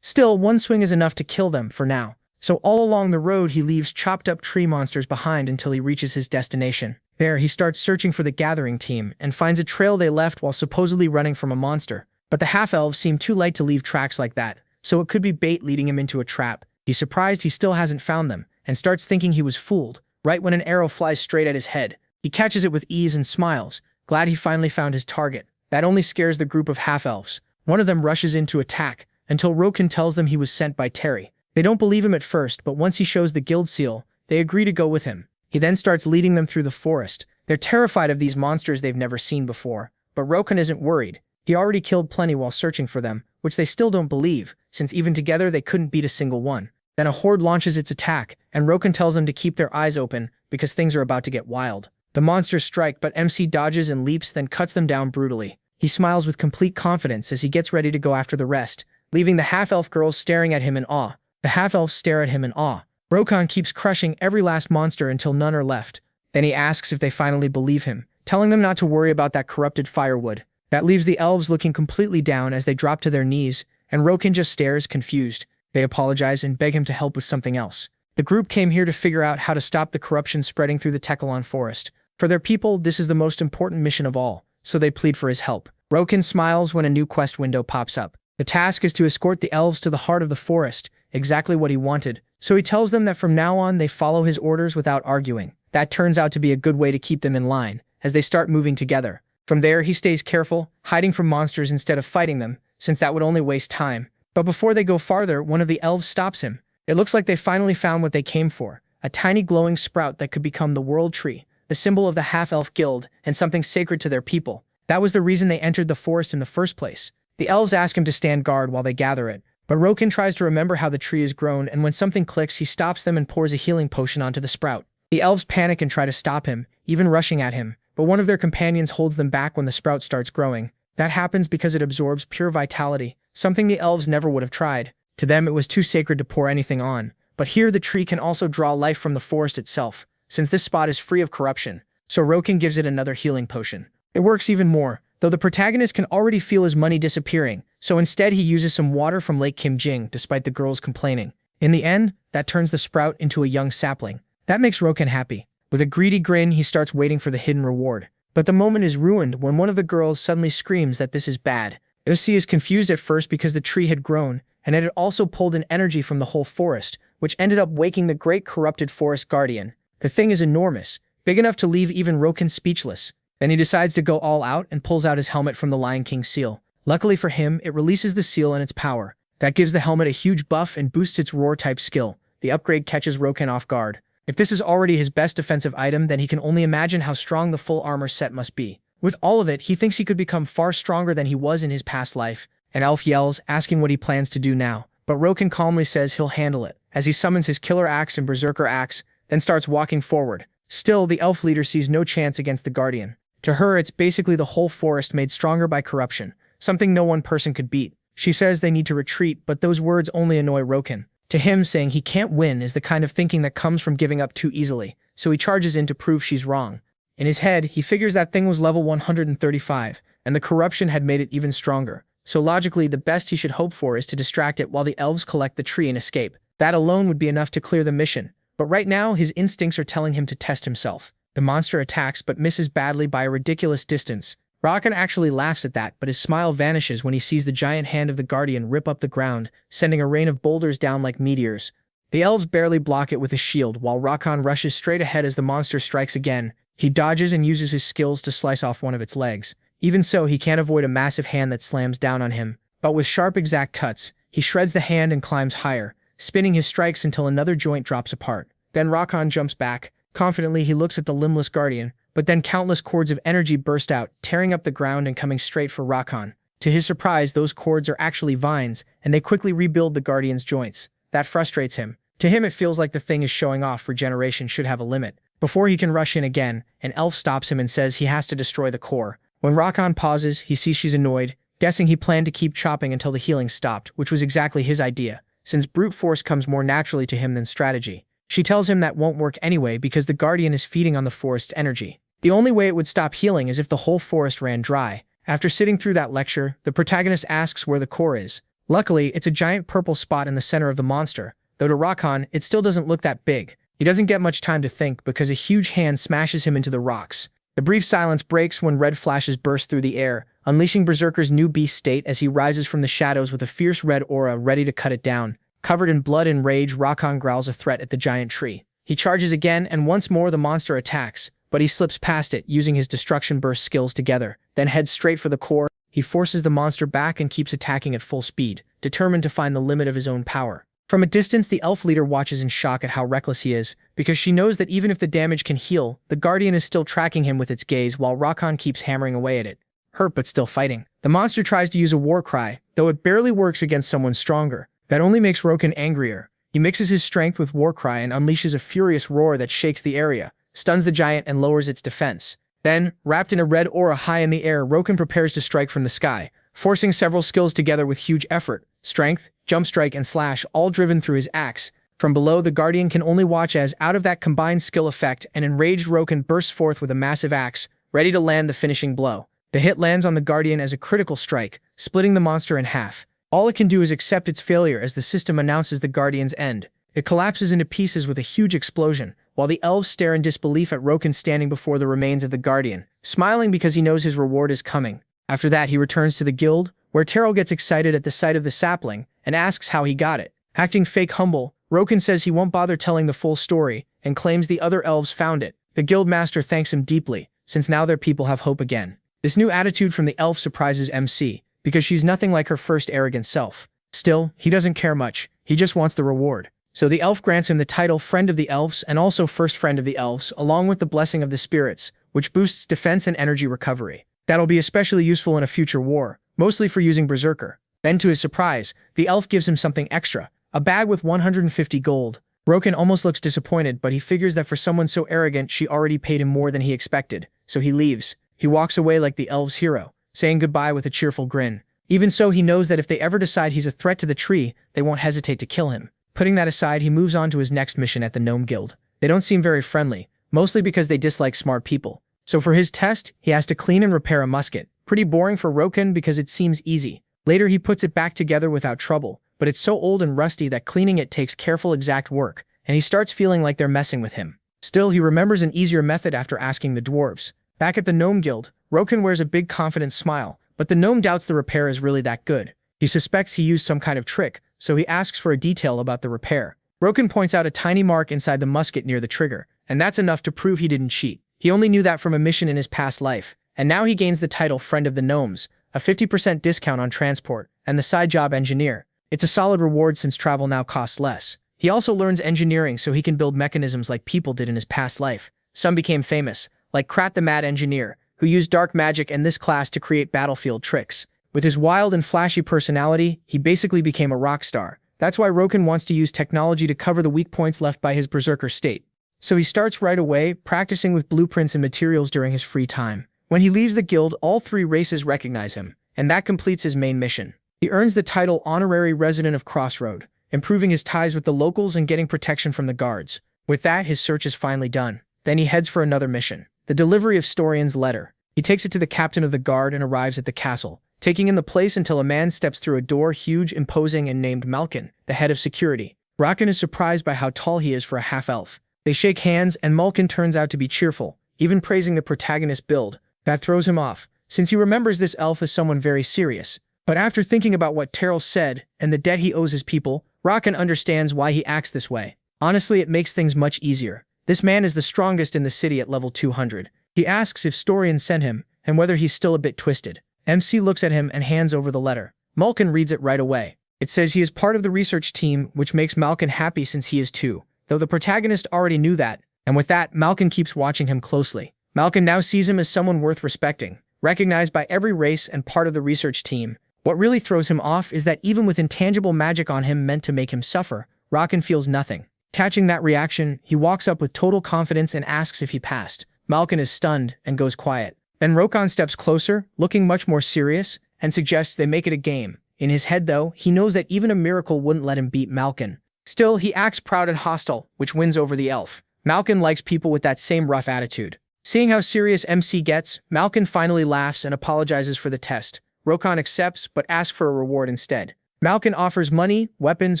Still, one swing is enough to kill them for now. So all along the road he leaves chopped up tree monsters behind until he reaches his destination. There, he starts searching for the gathering team and finds a trail they left while supposedly running from a monster. But the half-elves seem too light to leave tracks like that, so it could be bait leading him into a trap. He's surprised he still hasn't found them, and starts thinking he was fooled, right when an arrow flies straight at his head. He catches it with ease and smiles, glad he finally found his target. That only scares the group of half-elves. One of them rushes in to attack, until Rokan tells them he was sent by Terry. They don't believe him at first, but once he shows the guild seal, they agree to go with him. He then starts leading them through the forest. They're terrified of these monsters they've never seen before, but Rokan isn't worried. He already killed plenty while searching for them, which they still don't believe, since even together they couldn't beat a single one. Then a horde launches its attack, and Rokan tells them to keep their eyes open because things are about to get wild. The monsters strike, but MC dodges and leaps, then cuts them down brutally. He smiles with complete confidence as he gets ready to go after the rest, leaving the half-elf girls staring at him in awe. The half-elves stare at him in awe. Rokon keeps crushing every last monster until none are left. Then he asks if they finally believe him, telling them not to worry about that corrupted firewood. That leaves the elves looking completely down as they drop to their knees, and Rokon just stares, confused. They apologize and beg him to help with something else. The group came here to figure out how to stop the corruption spreading through the Tekalon forest. For their people, this is the most important mission of all, so they plead for his help. Rokon smiles when a new quest window pops up. The task is to escort the elves to the heart of the forest, exactly what he wanted, so he tells them that from now on they follow his orders without arguing. That turns out to be a good way to keep them in line, as they start moving together. From there, he stays careful, hiding from monsters instead of fighting them, since that would only waste time. But before they go farther, one of the elves stops him. It looks like they finally found what they came for, a tiny glowing sprout that could become the World Tree, the symbol of the half-elf guild, and something sacred to their people. That was the reason they entered the forest in the first place. The elves ask him to stand guard while they gather it, but Rokon tries to remember how the tree is grown, and when something clicks, he stops them and pours a healing potion onto the sprout. The elves panic and try to stop him, even rushing at him, but one of their companions holds them back when the sprout starts growing. That happens because it absorbs pure vitality, something the elves never would have tried. To them, it was too sacred to pour anything on. But here, the tree can also draw life from the forest itself, since this spot is free of corruption, so Rokon gives it another healing potion. It works even more, though the protagonist can already feel his money disappearing, so instead he uses some water from Lake Kimjing despite the girls complaining. In the end, that turns the sprout into a young sapling. That makes Rokon happy. With a greedy grin, he starts waiting for the hidden reward. But the moment is ruined when one of the girls suddenly screams that this is bad. Osi is confused at first because the tree had grown, and it had also pulled in energy from the whole forest, which ended up waking the great corrupted forest guardian. The thing is enormous, big enough to leave even Rokon speechless. Then he decides to go all out and pulls out his helmet from the Lion King seal. Luckily for him, it releases the seal and its power. That gives the helmet a huge buff and boosts its roar-type skill. The upgrade catches Rokon off guard. If this is already his best defensive item, then he can only imagine how strong the full armor set must be. With all of it, he thinks he could become far stronger than he was in his past life. An elf yells, asking what he plans to do now. But Rokon calmly says he'll handle it, as he summons his killer axe and berserker axe, then starts walking forward. Still, the elf leader sees no chance against the guardian. To her, it's basically the whole forest made stronger by corruption, something no one person could beat. She says they need to retreat, but those words only annoy Rokon. To him, saying he can't win is the kind of thinking that comes from giving up too easily, so he charges in to prove she's wrong. In his head, he figures that thing was level 135, and the corruption had made it even stronger. So logically, the best he should hope for is to distract it while the elves collect the tree and escape. That alone would be enough to clear the mission. But right now, his instincts are telling him to test himself. The monster attacks but misses badly by a ridiculous distance. Rokon actually laughs at that, but his smile vanishes when he sees the giant hand of the guardian rip up the ground, sending a rain of boulders down like meteors. The elves barely block it with a shield, while Rokon rushes straight ahead as the monster strikes again. He dodges and uses his skills to slice off one of its legs. Even so, he can't avoid a massive hand that slams down on him. But with sharp exact cuts, he shreds the hand and climbs higher, spinning his strikes until another joint drops apart. Then Rokon jumps back. Confidently, he looks at the limbless guardian, but then countless cords of energy burst out, tearing up the ground and coming straight for Rokon. To his surprise, those cords are actually vines, and they quickly rebuild the guardian's joints. That frustrates him. To him, it feels like the thing is showing off regeneration should have a limit. Before he can rush in again, an elf stops him and says he has to destroy the core. When Rokon pauses, he sees she's annoyed, guessing he planned to keep chopping until the healing stopped, which was exactly his idea, since brute force comes more naturally to him than strategy. She tells him that won't work anyway because the guardian is feeding on the forest's energy. The only way it would stop healing is if the whole forest ran dry. After sitting through that lecture, the protagonist asks where the core is. Luckily, it's a giant purple spot in the center of the monster, though to Rokon, it still doesn't look that big. He doesn't get much time to think because a huge hand smashes him into the rocks. The brief silence breaks when red flashes burst through the air, unleashing Berserker's new beast state as he rises from the shadows with a fierce red aura ready to cut it down. Covered in blood and rage, Rokon growls a threat at the giant tree. He charges again, and once more the monster attacks, but he slips past it, using his destruction burst skills together, then heads straight for the core. He forces the monster back and keeps attacking at full speed, determined to find the limit of his own power. From a distance, the elf leader watches in shock at how reckless he is, because she knows that even if the damage can heal, the guardian is still tracking him with its gaze while Rokon keeps hammering away at it. Hurt but still fighting. The monster tries to use a war cry, though it barely works against someone stronger. That only makes Rokon angrier. He mixes his strength with war cry and unleashes a furious roar that shakes the area, stuns the giant and lowers its defense. Then, wrapped in a red aura high in the air, Roken prepares to strike from the sky, forcing several skills together with huge effort: strength, jump strike, and slash, all driven through his axe. From below, the Guardian can only watch as, out of that combined skill effect, an enraged Roken bursts forth with a massive axe, ready to land the finishing blow. The hit lands on the Guardian as a critical strike, splitting the monster in half. All it can do is accept its failure as the system announces the Guardian's end. It collapses into pieces with a huge explosion, while the elves stare in disbelief at Roken standing before the remains of the Guardian, smiling because he knows his reward is coming. After that, he returns to the guild, where Terrell gets excited at the sight of the sapling and asks how he got it. Acting fake humble, Roken says he won't bother telling the full story and claims the other elves found it. The guild master thanks him deeply, since now their people have hope again. This new attitude from the elf surprises MC, because she's nothing like her first arrogant self. Still, he doesn't care much, he just wants the reward. So the elf grants him the title Friend of the Elves and also First Friend of the Elves, along with the Blessing of the Spirits, which boosts defense and energy recovery. That'll be especially useful in a future war, mostly for using Berserker. Then to his surprise, the elf gives him something extra, a bag with 150 gold. Roken almost looks disappointed, but he figures that for someone so arrogant she already paid him more than he expected, so he leaves. He walks away like the elves' hero, saying goodbye with a cheerful grin. Even so, he knows that if they ever decide he's a threat to the tree, they won't hesitate to kill him. Putting that aside, he moves on to his next mission at the Gnome Guild. They don't seem very friendly, mostly because they dislike smart people. So for his test, he has to clean and repair a musket. Pretty boring for Roken because it seems easy. Later he puts it back together without trouble, but it's so old and rusty that cleaning it takes careful exact work, and he starts feeling like they're messing with him. Still, he remembers an easier method after asking the dwarves. Back at the Gnome Guild, Roken wears a big confident smile, but the gnome doubts the repair is really that good. He suspects he used some kind of trick, so he asks for a detail about the repair. Roken points out a tiny mark inside the musket near the trigger, and that's enough to prove he didn't cheat. He only knew that from a mission in his past life, and now he gains the title Friend of the Gnomes, a 50% discount on transport, and the side job Engineer. It's a solid reward since travel now costs less. He also learns engineering so he can build mechanisms like people did in his past life. Some became famous, like Krat the Mad Engineer, who used dark magic and this class to create battlefield tricks. With his wild and flashy personality, he basically became a rock star. That's why Roken wants to use technology to cover the weak points left by his berserker state. So he starts right away, practicing with blueprints and materials during his free time. When he leaves the guild, all three races recognize him, and that completes his main mission. He earns the title Honorary Resident of Crossroad, improving his ties with the locals and getting protection from the guards. With that, his search is finally done. Then he heads for another mission, the delivery of Storian's letter. He takes it to the captain of the guard and arrives at the castle, taking in the place until a man steps through a door, huge, imposing, and named Malkin, the head of security. Roken is surprised by how tall he is for a half-elf. They shake hands, and Malkin turns out to be cheerful, even praising the protagonist's build. That throws him off, since he remembers this elf as someone very serious. But after thinking about what Terrell said and the debt he owes his people, Roken understands why he acts this way. Honestly, it makes things much easier. This man is the strongest in the city at level 200. He asks if Storian sent him, and whether he's still a bit twisted. MC looks at him and hands over the letter. Malkin reads it right away. It says he is part of the research team, which makes Malkin happy since he is too, though the protagonist already knew that. And with that, Malkin keeps watching him closely. Malkin now sees him as someone worth respecting, recognized by every race and part of the research team. What really throws him off is that even with intangible magic on him meant to make him suffer, Roken feels nothing. Catching that reaction, he walks up with total confidence and asks if he passed. Malkin is stunned and goes quiet. Then Roken steps closer, looking much more serious, and suggests they make it a game. In his head, though, he knows that even a miracle wouldn't let him beat Malkin. Still, he acts proud and hostile, which wins over the elf. Malkin likes people with that same rough attitude. Seeing how serious MC gets, Malkin finally laughs and apologizes for the test. Roken accepts, but asks for a reward instead. Malkin offers money, weapons,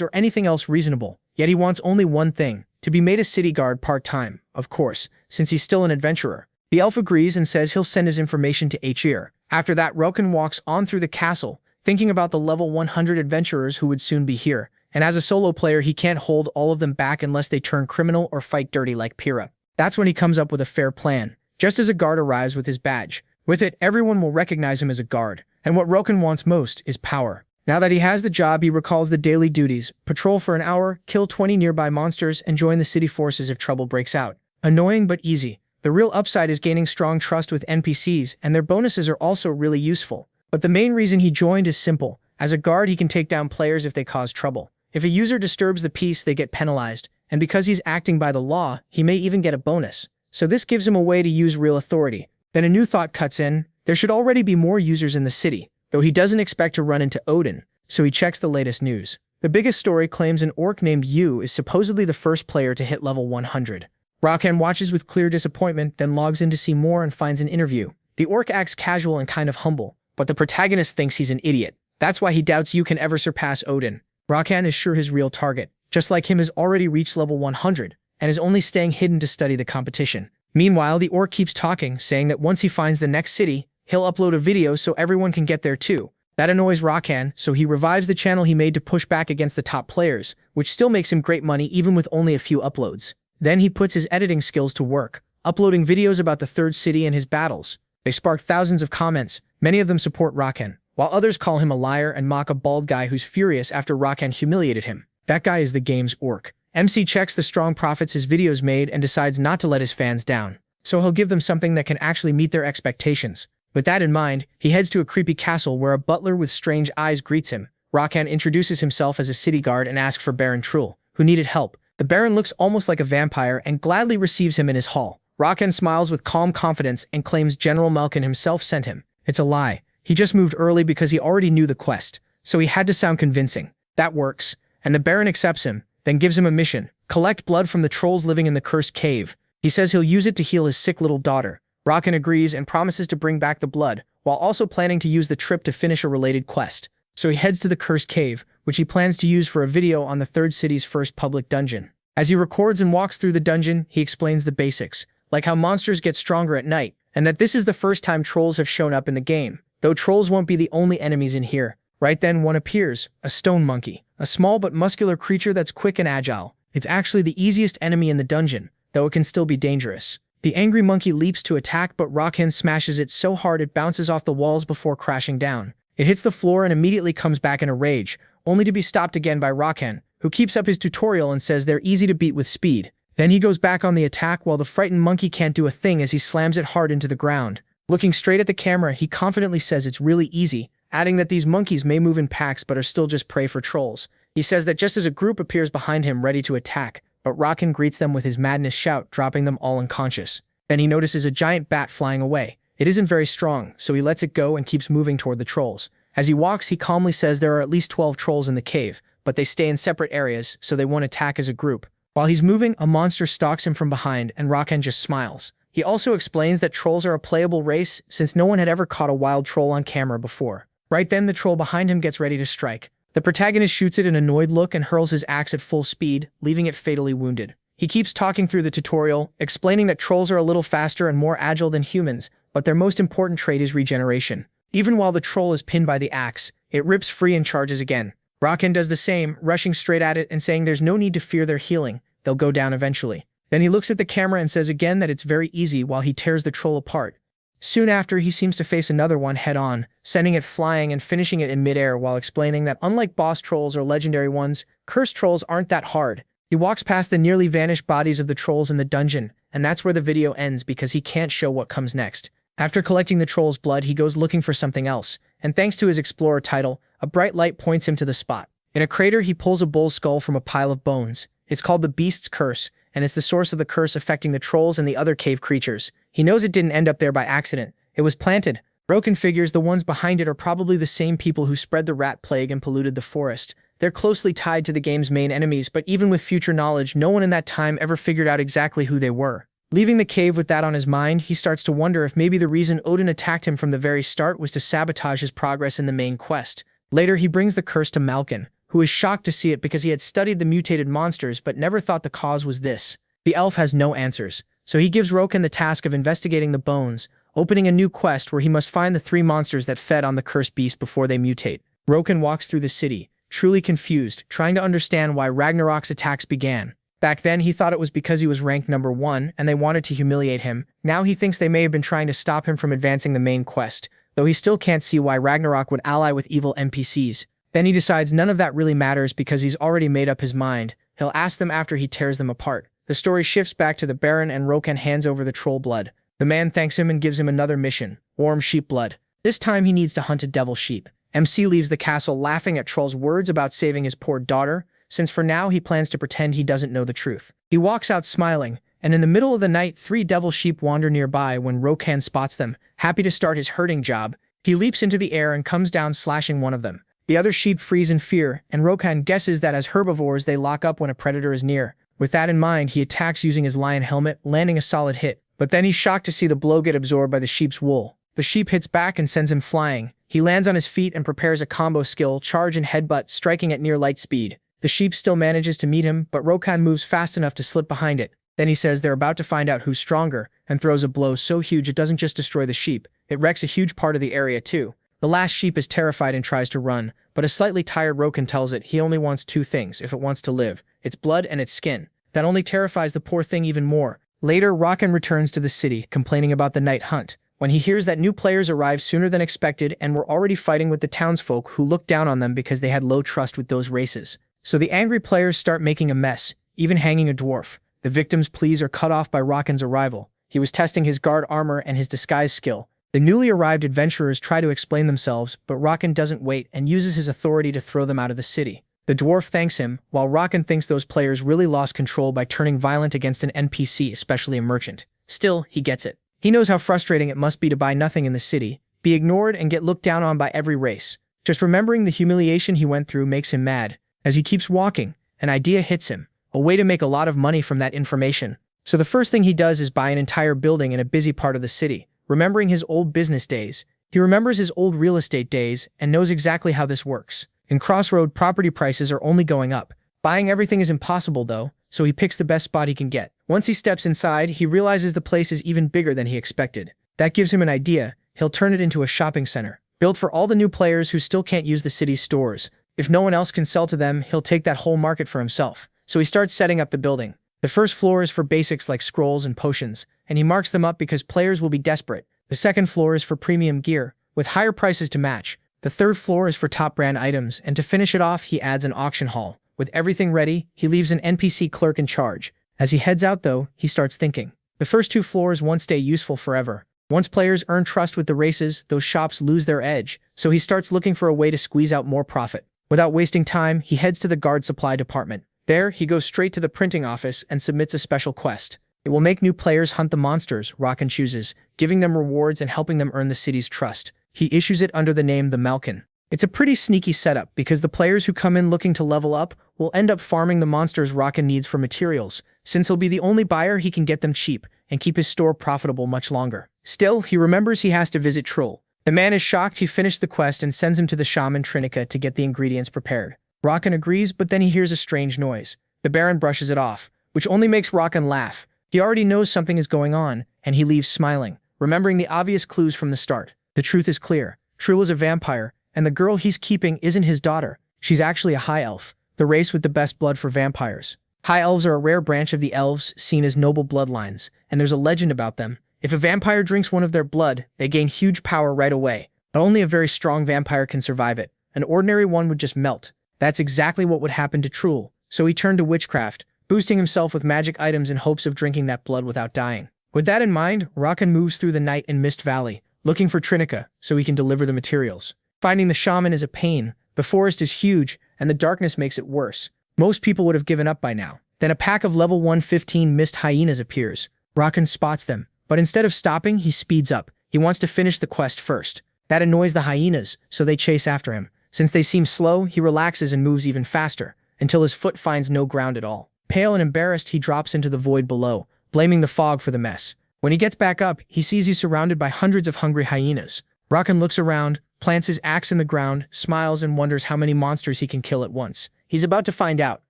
or anything else reasonable, yet he wants only one thing: to be made a city guard part-time, of course, since he's still an adventurer. The elf agrees and says he'll send his information to HR. After that, Roken walks on through the castle, thinking about the level 100 adventurers who would soon be here, and as a solo player he can't hold all of them back unless they turn criminal or fight dirty like Pyrrha. That's when he comes up with a fair plan, just as a guard arrives with his badge. With it, everyone will recognize him as a guard, and what Roken wants most is power. Now that he has the job, he recalls the daily duties: patrol for an hour, kill 20 nearby monsters, and join the city forces if trouble breaks out. Annoying but easy. The real upside is gaining strong trust with NPCs, and their bonuses are also really useful. But the main reason he joined is simple. As a guard, he can take down players if they cause trouble. If a user disturbs the peace, they get penalized, and because he's acting by the law, he may even get a bonus. So this gives him a way to use real authority. Then a new thought cuts in. There should already be more users in the city, though he doesn't expect to run into Odin, so he checks the latest news. The biggest story claims an orc named Yu is supposedly the first player to hit level 100. Rakan watches with clear disappointment, then logs in to see more and finds an interview. The orc acts casual and kind of humble, but the protagonist thinks he's an idiot. That's why he doubts Yu can ever surpass Odin. Rakan is sure his real target, just like him, has already reached level 100, and is only staying hidden to study the competition. Meanwhile, the orc keeps talking, saying that once he finds the next city, he'll upload a video so everyone can get there too. That annoys Rakan, so he revives the channel he made to push back against the top players, which still makes him great money even with only a few uploads. Then he puts his editing skills to work, uploading videos about the third city and his battles. They spark thousands of comments. Many of them support Rakan, while others call him a liar and mock a bald guy who's furious after Rakan humiliated him. That guy is the game's orc. MC checks the strong profits his videos made and decides not to let his fans down, so he'll give them something that can actually meet their expectations. With that in mind, he heads to a creepy castle where a butler with strange eyes greets him. Rakan introduces himself as a city guard and asks for Baron Trull, who needed help. The Baron looks almost like a vampire and gladly receives him in his hall. Rakan smiles with calm confidence and claims General Malkin himself sent him. It's a lie. He just moved early because he already knew the quest, so he had to sound convincing. That works, and the Baron accepts him, then gives him a mission: collect blood from the trolls living in the cursed cave. He says he'll use it to heal his sick little daughter. Rakan agrees and promises to bring back the blood, while also planning to use the trip to finish a related quest. So he heads to the cursed cave, which he plans to use for a video on the third city's first public dungeon. As he records and walks through the dungeon, he explains the basics, like how monsters get stronger at night, and that this is the first time trolls have shown up in the game, though trolls won't be the only enemies in here. Right then one appears, a stone monkey, a small but muscular creature that's quick and agile. It's actually the easiest enemy in the dungeon, though it can still be dangerous. The angry monkey leaps to attack, but Rakan smashes it so hard it bounces off the walls before crashing down. It hits the floor and immediately comes back in a rage, only to be stopped again by Rakan, who keeps up his tutorial and says they're easy to beat with speed. Then he goes back on the attack while the frightened monkey can't do a thing as he slams it hard into the ground. Looking straight at the camera, he confidently says it's really easy, adding that these monkeys may move in packs but are still just prey for trolls. He says that just as a group appears behind him ready to attack, but Rakan greets them with his madness shout, dropping them all unconscious. Then he notices a giant bat flying away. It isn't very strong, so he lets it go and keeps moving toward the trolls. As he walks, he calmly says there are at least 12 trolls in the cave, but they stay in separate areas, so they won't attack as a group. While he's moving, a monster stalks him from behind, and Rakan just smiles. He also explains that trolls are a playable race, since no one had ever caught a wild troll on camera before. Right then, the troll behind him gets ready to strike. The protagonist shoots it an annoyed look and hurls his axe at full speed, leaving it fatally wounded. He keeps talking through the tutorial, explaining that trolls are a little faster and more agile than humans, but their most important trait is regeneration. Even while the troll is pinned by the axe, it rips free and charges again. Rakan does the same, rushing straight at it and saying there's no need to fear their healing, they'll go down eventually. Then he looks at the camera and says again that it's very easy while he tears the troll apart. Soon after, he seems to face another one head-on, sending it flying and finishing it in midair while explaining that unlike boss trolls or legendary ones, cursed trolls aren't that hard. He walks past the nearly vanished bodies of the trolls in the dungeon, and that's where the video ends because he can't show what comes next. After collecting the troll's blood, he goes looking for something else, and thanks to his explorer title, a bright light points him to the spot. In a crater, he pulls a bull's skull from a pile of bones. It's called the Beast's Curse, and it's the source of the curse affecting the trolls and the other cave creatures. He knows it didn't end up there by accident. It was planted. Broken figures, the ones behind it, are probably the same people who spread the rat plague and polluted the forest. They're closely tied to the game's main enemies, but even with future knowledge, no one in that time ever figured out exactly who they were. Leaving the cave with that on his mind, he starts to wonder if maybe the reason Odin attacked him from the very start was to sabotage his progress in the main quest. Later, he brings the curse to Malkin, who is shocked to see it because he had studied the mutated monsters but never thought the cause was this. The elf has no answers, so he gives Rokan the task of investigating the bones, opening a new quest where he must find the 3 monsters that fed on the cursed beast before they mutate. Rokan walks through the city, truly confused, trying to understand why Ragnarok's attacks began. Back then, he thought it was because he was ranked number 1 and they wanted to humiliate him. Now he thinks they may have been trying to stop him from advancing the main quest, though he still can't see why Ragnarok would ally with evil NPCs. Then he decides none of that really matters because he's already made up his mind. He'll ask them after he tears them apart. The story shifts back to the Baron and Rokan hands over the troll blood. The man thanks him and gives him another mission: warm sheep blood. This time he needs to hunt a devil sheep. MC leaves the castle laughing at Troll's words about saving his poor daughter, since for now he plans to pretend he doesn't know the truth. He walks out smiling, and in the middle of the night, 3 devil sheep wander nearby when Rokan spots them. Happy to start his herding job, he leaps into the air and comes down, slashing one of them. The other sheep freeze in fear, and Rokan guesses that as herbivores they lock up when a predator is near. With that in mind, he attacks using his lion helmet, landing a solid hit. But then he's shocked to see the blow get absorbed by the sheep's wool. The sheep hits back and sends him flying. He lands on his feet and prepares a combo skill, charge and headbutt, striking at near light speed. The sheep still manages to meet him, but Rokan moves fast enough to slip behind it. Then he says they're about to find out who's stronger, and throws a blow so huge it doesn't just destroy the sheep, it wrecks a huge part of the area too. The last sheep is terrified and tries to run, but a slightly tired Rokan tells it he only wants 2 things if it wants to live: its blood and its skin. That only terrifies the poor thing even more. Later, Rokan returns to the city, complaining about the night hunt, when he hears that new players arrived sooner than expected and were already fighting with the townsfolk who looked down on them because they had low trust with those races. So the angry players start making a mess, even hanging a dwarf. The victim's pleas are cut off by Rokan's arrival. He was testing his guard armor and his disguise skill. The newly arrived adventurers try to explain themselves, but Rokan doesn't wait and uses his authority to throw them out of the city. The dwarf thanks him, while Rokan thinks those players really lost control by turning violent against an NPC, especially a merchant. Still, he gets it. He knows how frustrating it must be to buy nothing in the city, be ignored and get looked down on by every race. Just remembering the humiliation he went through makes him mad. As he keeps walking, an idea hits him, a way to make a lot of money from that information. So the first thing he does is buy an entire building in a busy part of the city. Remembering his old business days, he remembers his old real estate days and knows exactly how this works. In Crossroad, property prices are only going up. Buying everything is impossible though, so he picks the best spot he can get. Once he steps inside, he realizes the place is even bigger than he expected. That gives him an idea. He'll turn it into a shopping center, built for all the new players who still can't use the city's stores. If no one else can sell to them, he'll take that whole market for himself. So he starts setting up the building. The first floor is for basics like scrolls and potions, and he marks them up because players will be desperate. The second floor is for premium gear, with higher prices to match. The third floor is for top brand items, and to finish it off, he adds an auction hall. With everything ready, he leaves an NPC clerk in charge. As he heads out though, he starts thinking. The first 2 floors won't stay useful forever. Once players earn trust with the races, those shops lose their edge, so he starts looking for a way to squeeze out more profit. Without wasting time, he heads to the guard supply department. There, he goes straight to the printing office and submits a special quest. It will make new players hunt the monsters Rokan chooses, giving them rewards and helping them earn the city's trust. He issues it under the name the Malkin. It's a pretty sneaky setup because the players who come in looking to level up will end up farming the monsters Rokan needs for materials, since he'll be the only buyer he can get them cheap and keep his store profitable much longer. Still, he remembers he has to visit Trull. The man is shocked he finished the quest and sends him to the shaman Trinica to get the ingredients prepared. Rokan agrees, but then he hears a strange noise. The Baron brushes it off, which only makes Rokan laugh. He already knows something is going on, and he leaves smiling, remembering the obvious clues from the start. The truth is clear. Trull is a vampire, and the girl he's keeping isn't his daughter. She's actually a high elf, the race with the best blood for vampires. High elves are a rare branch of the elves seen as noble bloodlines, and there's a legend about them. If a vampire drinks one of their blood, they gain huge power right away, but only a very strong vampire can survive it. An ordinary one would just melt. That's exactly what would happen to Trull, so he turned to witchcraft, boosting himself with magic items in hopes of drinking that blood without dying. With that in mind, Rokan moves through the night in Mist Valley, looking for Trinica so he can deliver the materials. Finding the shaman is a pain. The forest is huge, and the darkness makes it worse. Most people would have given up by now. Then a pack of level 115 mist hyenas appears. Rokan spots them, but instead of stopping, he speeds up. He wants to finish the quest first. That annoys the hyenas, so they chase after him. Since they seem slow, he relaxes and moves even faster, until his foot finds no ground at all. Pale and embarrassed, he drops into the void below, blaming the fog for the mess. When he gets back up, he sees he's surrounded by hundreds of hungry hyenas. Rokan looks around, plants his axe in the ground, smiles and wonders how many monsters he can kill at once. He's about to find out,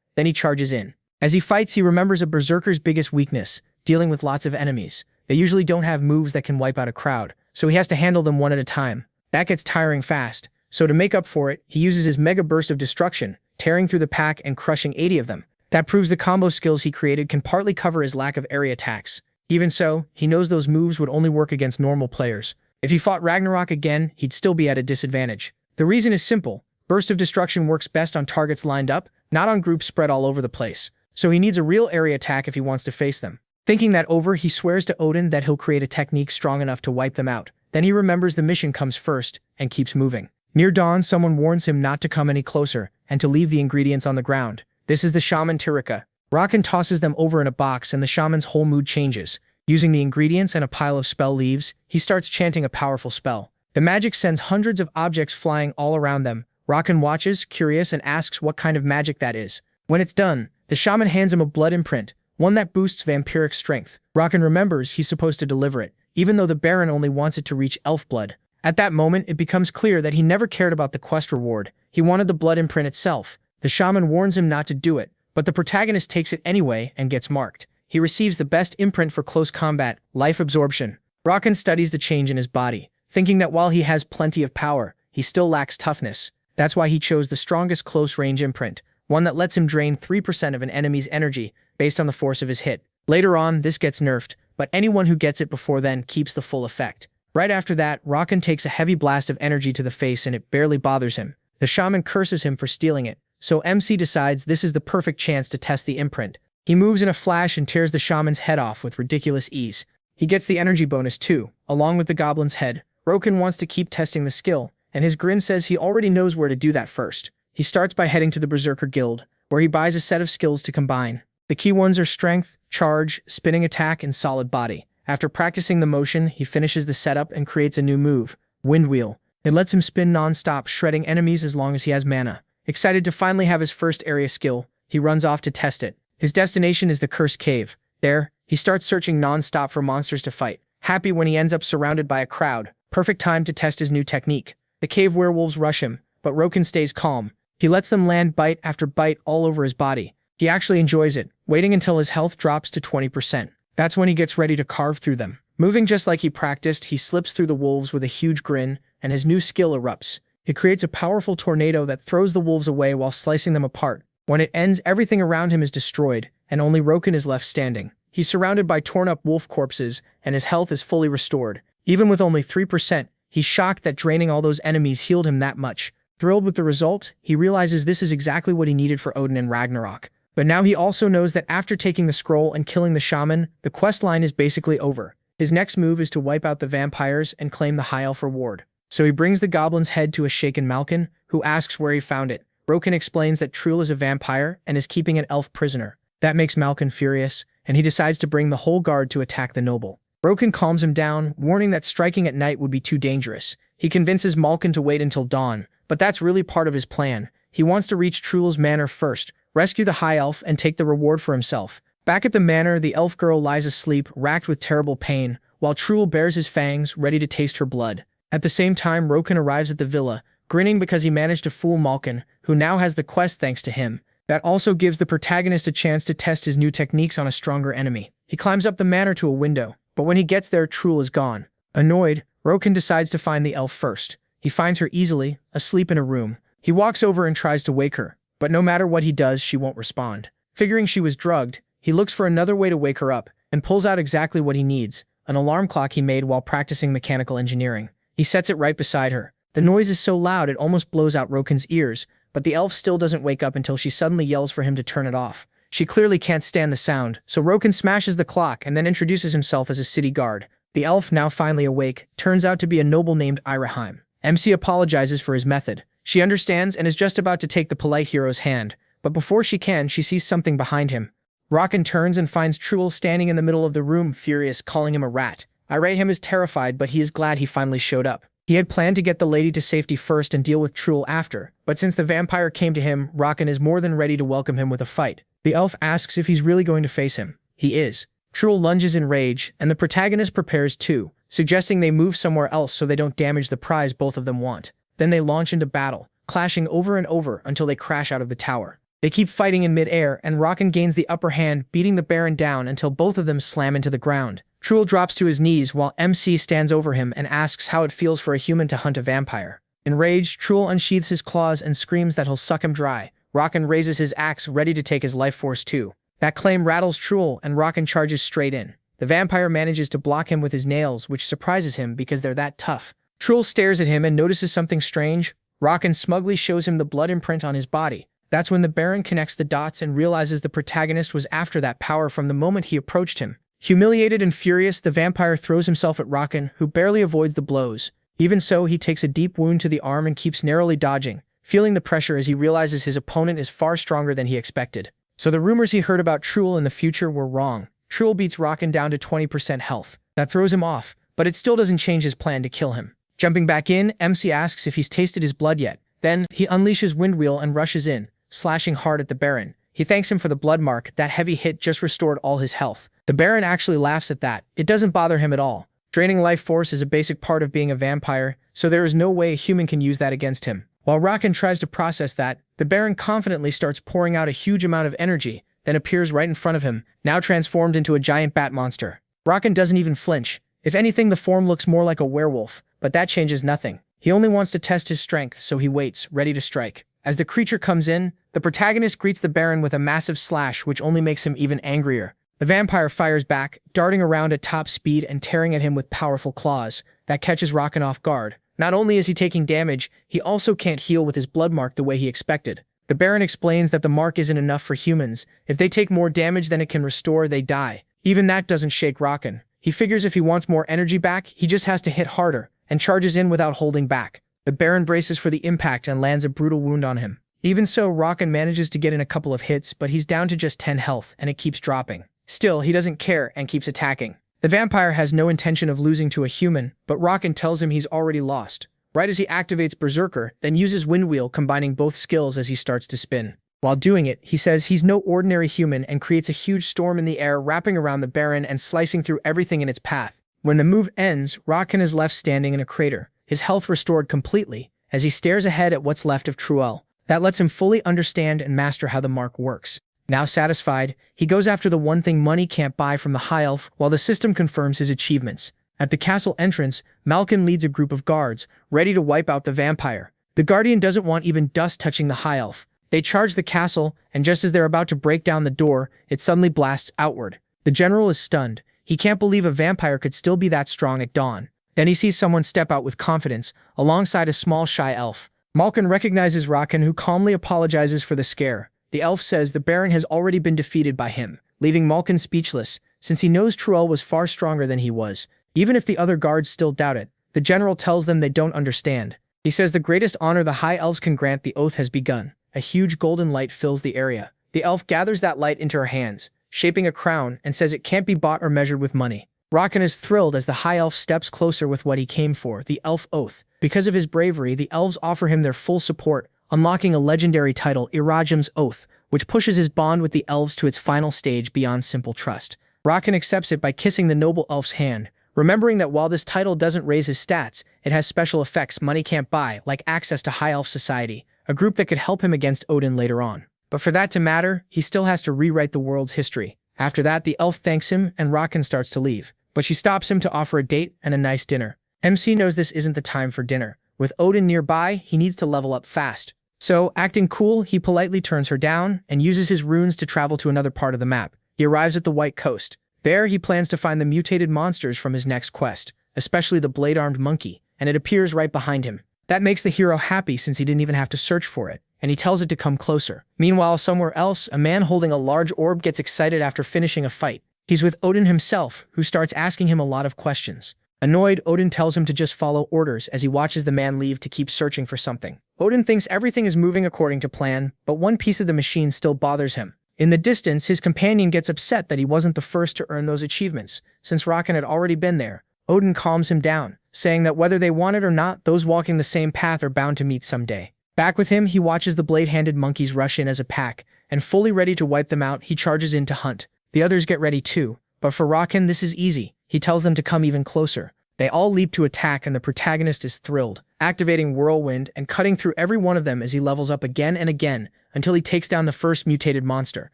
then he charges in. As he fights, he remembers a berserker's biggest weakness, dealing with lots of enemies. They usually don't have moves that can wipe out a crowd, so he has to handle them one at a time. That gets tiring fast, so to make up for it, he uses his mega burst of destruction, tearing through the pack and crushing 80 of them. That proves the combo skills he created can partly cover his lack of area attacks. Even so, he knows those moves would only work against normal players. If he fought Ragnarok again, he'd still be at a disadvantage. The reason is simple. Burst of Destruction works best on targets lined up, not on groups spread all over the place. So he needs a real area attack if he wants to face them. Thinking that over, he swears to Odin that he'll create a technique strong enough to wipe them out. Then he remembers the mission comes first, and keeps moving. Near dawn, someone warns him not to come any closer, and to leave the ingredients on the ground. This is the shaman Trinica. Rakan tosses them over in a box and the shaman's whole mood changes. Using the ingredients and a pile of spell leaves, he starts chanting a powerful spell. The magic sends hundreds of objects flying all around them. Rakan watches, curious, and asks what kind of magic that is. When it's done, the shaman hands him a blood imprint, one that boosts vampiric strength. Rakan remembers he's supposed to deliver it, even though the Baron only wants it to reach elf blood. At that moment, it becomes clear that he never cared about the quest reward. He wanted the blood imprint itself. The shaman warns him not to do it, but the protagonist takes it anyway and gets marked. He receives the best imprint for close combat, life absorption. Rakan studies the change in his body, thinking that while he has plenty of power, he still lacks toughness. That's why he chose the strongest close-range imprint, one that lets him drain 3% of an enemy's energy based on the force of his hit. Later on, this gets nerfed, but anyone who gets it before then keeps the full effect. Right after that, Rakan takes a heavy blast of energy to the face and it barely bothers him. The shaman curses him for stealing it, so MC decides this is the perfect chance to test the imprint. He moves in a flash and tears the shaman's head off with ridiculous ease. He gets the energy bonus too, along with the goblin's head. Rakan wants to keep testing the skill, and his grin says he already knows where to do that first. He starts by heading to the Berserker Guild, where he buys a set of skills to combine. The key ones are Strength, Charge, Spinning Attack, and Solid Body. After practicing the motion, he finishes the setup and creates a new move, Wind Wheel. It lets him spin non-stop, shredding enemies as long as he has mana. Excited to finally have his first area skill, he runs off to test it. His destination is the Cursed Cave. There, he starts searching non-stop for monsters to fight, happy when he ends up surrounded by a crowd. Perfect time to test his new technique. The cave werewolves rush him, but Rakan stays calm. He lets them land bite after bite all over his body. He actually enjoys it, waiting until his health drops to 20%. That's when he gets ready to carve through them. Moving just like he practiced, he slips through the wolves with a huge grin, and his new skill erupts. It creates a powerful tornado that throws the wolves away while slicing them apart. When it ends, everything around him is destroyed, and only Rakan is left standing. He's surrounded by torn-up wolf corpses, and his health is fully restored. Even with only 3%, he's shocked that draining all those enemies healed him that much. Thrilled with the result, he realizes this is exactly what he needed for Odin and Ragnarok. But now he also knows that after taking the scroll and killing the shaman, the quest line is basically over. His next move is to wipe out the vampires and claim the High Elf reward. So he brings the goblin's head to a shaken Malkin, who asks where he found it. Rakan explains that Trul is a vampire and is keeping an elf prisoner. That makes Malkin furious, and he decides to bring the whole guard to attack the noble. Rakan calms him down, warning that striking at night would be too dangerous. He convinces Malkin to wait until dawn, but that's really part of his plan. He wants to reach Trul's manor first, rescue the High Elf, and take the reward for himself. Back at the manor, the elf girl lies asleep, racked with terrible pain, while Trul bares his fangs, ready to taste her blood. At the same time, Rakan arrives at the villa, grinning because he managed to fool Malkin, who now has the quest thanks to him. That also gives the protagonist a chance to test his new techniques on a stronger enemy. He climbs up the manor to a window, but when he gets there, Trul is gone. Annoyed, Rakan decides to find the elf first. He finds her easily, asleep in a room. He walks over and tries to wake her, but no matter what he does, she won't respond. Figuring she was drugged, he looks for another way to wake her up, and pulls out exactly what he needs, an alarm clock he made while practicing mechanical engineering. He sets it right beside her. The noise is so loud it almost blows out Rakan's ears, but the elf still doesn't wake up until she suddenly yells for him to turn it off. She clearly can't stand the sound, so Rakan smashes the clock and then introduces himself as a city guard. The elf, now finally awake, turns out to be a noble named Ireheim. MC apologizes for his method. She understands and is just about to take the polite hero's hand, but before she can, she sees something behind him. Rakan turns and finds Trul standing in the middle of the room, furious, calling him a rat. Ireheim is terrified, but he is glad he finally showed up. He had planned to get the lady to safety first and deal with Trul after, but since the vampire came to him, Rakan is more than ready to welcome him with a fight. The elf asks if he's really going to face him. He is. Trul lunges in rage, and the protagonist prepares too, suggesting they move somewhere else so they don't damage the prize both of them want. Then they launch into battle, clashing over and over until they crash out of the tower. They keep fighting in mid-air, and Rakan gains the upper hand, beating the Baron down until both of them slam into the ground. Trul drops to his knees while MC stands over him and asks how it feels for a human to hunt a vampire. Enraged, Trul unsheathes his claws and screams that he'll suck him dry. Rakan raises his axe, ready to take his life force too. That claim rattles Trul, and Rakan charges straight in. The vampire manages to block him with his nails, which surprises him because they're that tough. Trul stares at him and notices something strange. Rakan smugly shows him the blood imprint on his body. That's when the Baron connects the dots and realizes the protagonist was after that power from the moment he approached him. Humiliated and furious, the vampire throws himself at Rakan, who barely avoids the blows. Even so, he takes a deep wound to the arm and keeps narrowly dodging, feeling the pressure as he realizes his opponent is far stronger than he expected. So the rumors he heard about Truel in the future were wrong. Truel beats Rocken down to 20% health. That throws him off, but it still doesn't change his plan to kill him. Jumping back in, MC asks if he's tasted his blood yet. Then, he unleashes Windwheel and rushes in, slashing hard at the Baron. He thanks him for the blood mark. That heavy hit just restored all his health. The Baron actually laughs at that. It doesn't bother him at all. Draining life force is a basic part of being a vampire, so there is no way a human can use that against him. While Rocken tries to process that, the Baron confidently starts pouring out a huge amount of energy, then appears right in front of him, now transformed into a giant bat monster. Rocken doesn't even flinch. If anything, the form looks more like a werewolf, but that changes nothing. He only wants to test his strength, so he waits, ready to strike. As the creature comes in, the protagonist greets the Baron with a massive slash, which only makes him even angrier. The vampire fires back, darting around at top speed and tearing at him with powerful claws. That catches Rocken off guard. Not only is he taking damage, he also can't heal with his blood mark the way he expected. The Baron explains that the mark isn't enough for humans. If they take more damage than it can restore, they die. Even that doesn't shake Rocken. He figures if he wants more energy back, he just has to hit harder, and charges in without holding back. The Baron braces for the impact and lands a brutal wound on him. Even so, Rocken manages to get in a couple of hits, but he's down to just 10 health, and it keeps dropping. Still, he doesn't care and keeps attacking. The vampire has no intention of losing to a human, but Rocken tells him he's already lost. Right as he activates Berserker, then uses Windwheel, combining both skills as he starts to spin. While doing it, he says he's no ordinary human and creates a huge storm in the air, wrapping around the Baron and slicing through everything in its path. When the move ends, Rocken is left standing in a crater, his health restored completely, as he stares ahead at what's left of Truel. That lets him fully understand and master how the mark works. Now satisfied, he goes after the one thing money can't buy from the High Elf, while the system confirms his achievements. At the castle entrance, Malkin leads a group of guards, ready to wipe out the vampire. The Guardian doesn't want even dust touching the High Elf. They charge the castle, and just as they're about to break down the door, it suddenly blasts outward. The general is stunned. He can't believe a vampire could still be that strong at dawn. Then he sees someone step out with confidence, alongside a small shy elf. Malkin recognizes Rocken, who calmly apologizes for the scare. The elf says the Baron has already been defeated by him, leaving Malkin speechless, since he knows Truel was far stronger than he was. Even if the other guards still doubt it, the general tells them they don't understand. He says the greatest honor the High Elves can grant, the oath has begun. A huge golden light fills the area. The elf gathers that light into her hands, shaping a crown, and says it can't be bought or measured with money. Rocken is thrilled as the High Elf steps closer with what he came for, the Elf Oath. Because of his bravery, the elves offer him their full support, unlocking a legendary title, Irajim's Oath, which pushes his bond with the elves to its final stage beyond simple trust. Rocken accepts it by kissing the noble elf's hand, remembering that while this title doesn't raise his stats, it has special effects money can't buy, like access to High Elf Society, a group that could help him against Odin later on. But for that to matter, he still has to rewrite the world's history. After that, the elf thanks him, and Rocken starts to leave. But she stops him to offer a date and a nice dinner. MC knows this isn't the time for dinner. With Odin nearby, he needs to level up fast. So, acting cool, he politely turns her down and uses his runes to travel to another part of the map. He arrives at the White Coast. There, he plans to find the mutated monsters from his next quest, especially the blade-armed monkey, and it appears right behind him. That makes the hero happy since he didn't even have to search for it, and he tells it to come closer. Meanwhile, somewhere else, a man holding a large orb gets excited after finishing a fight. He's with Odin himself, who starts asking him a lot of questions. Annoyed, Odin tells him to just follow orders as he watches the man leave to keep searching for something. Odin thinks everything is moving according to plan, but one piece of the machine still bothers him. In the distance, his companion gets upset that he wasn't the first to earn those achievements, since Rocken had already been there. Odin calms him down, saying that whether they want it or not, those walking the same path are bound to meet someday. Back with him, he watches the blade-handed monkeys rush in as a pack, and fully ready to wipe them out, he charges in to hunt. The others get ready too, but for Rocken, this is easy. He tells them to come even closer. They all leap to attack, and the protagonist is thrilled, activating Whirlwind and cutting through every one of them as he levels up again and again until he takes down the first mutated monster.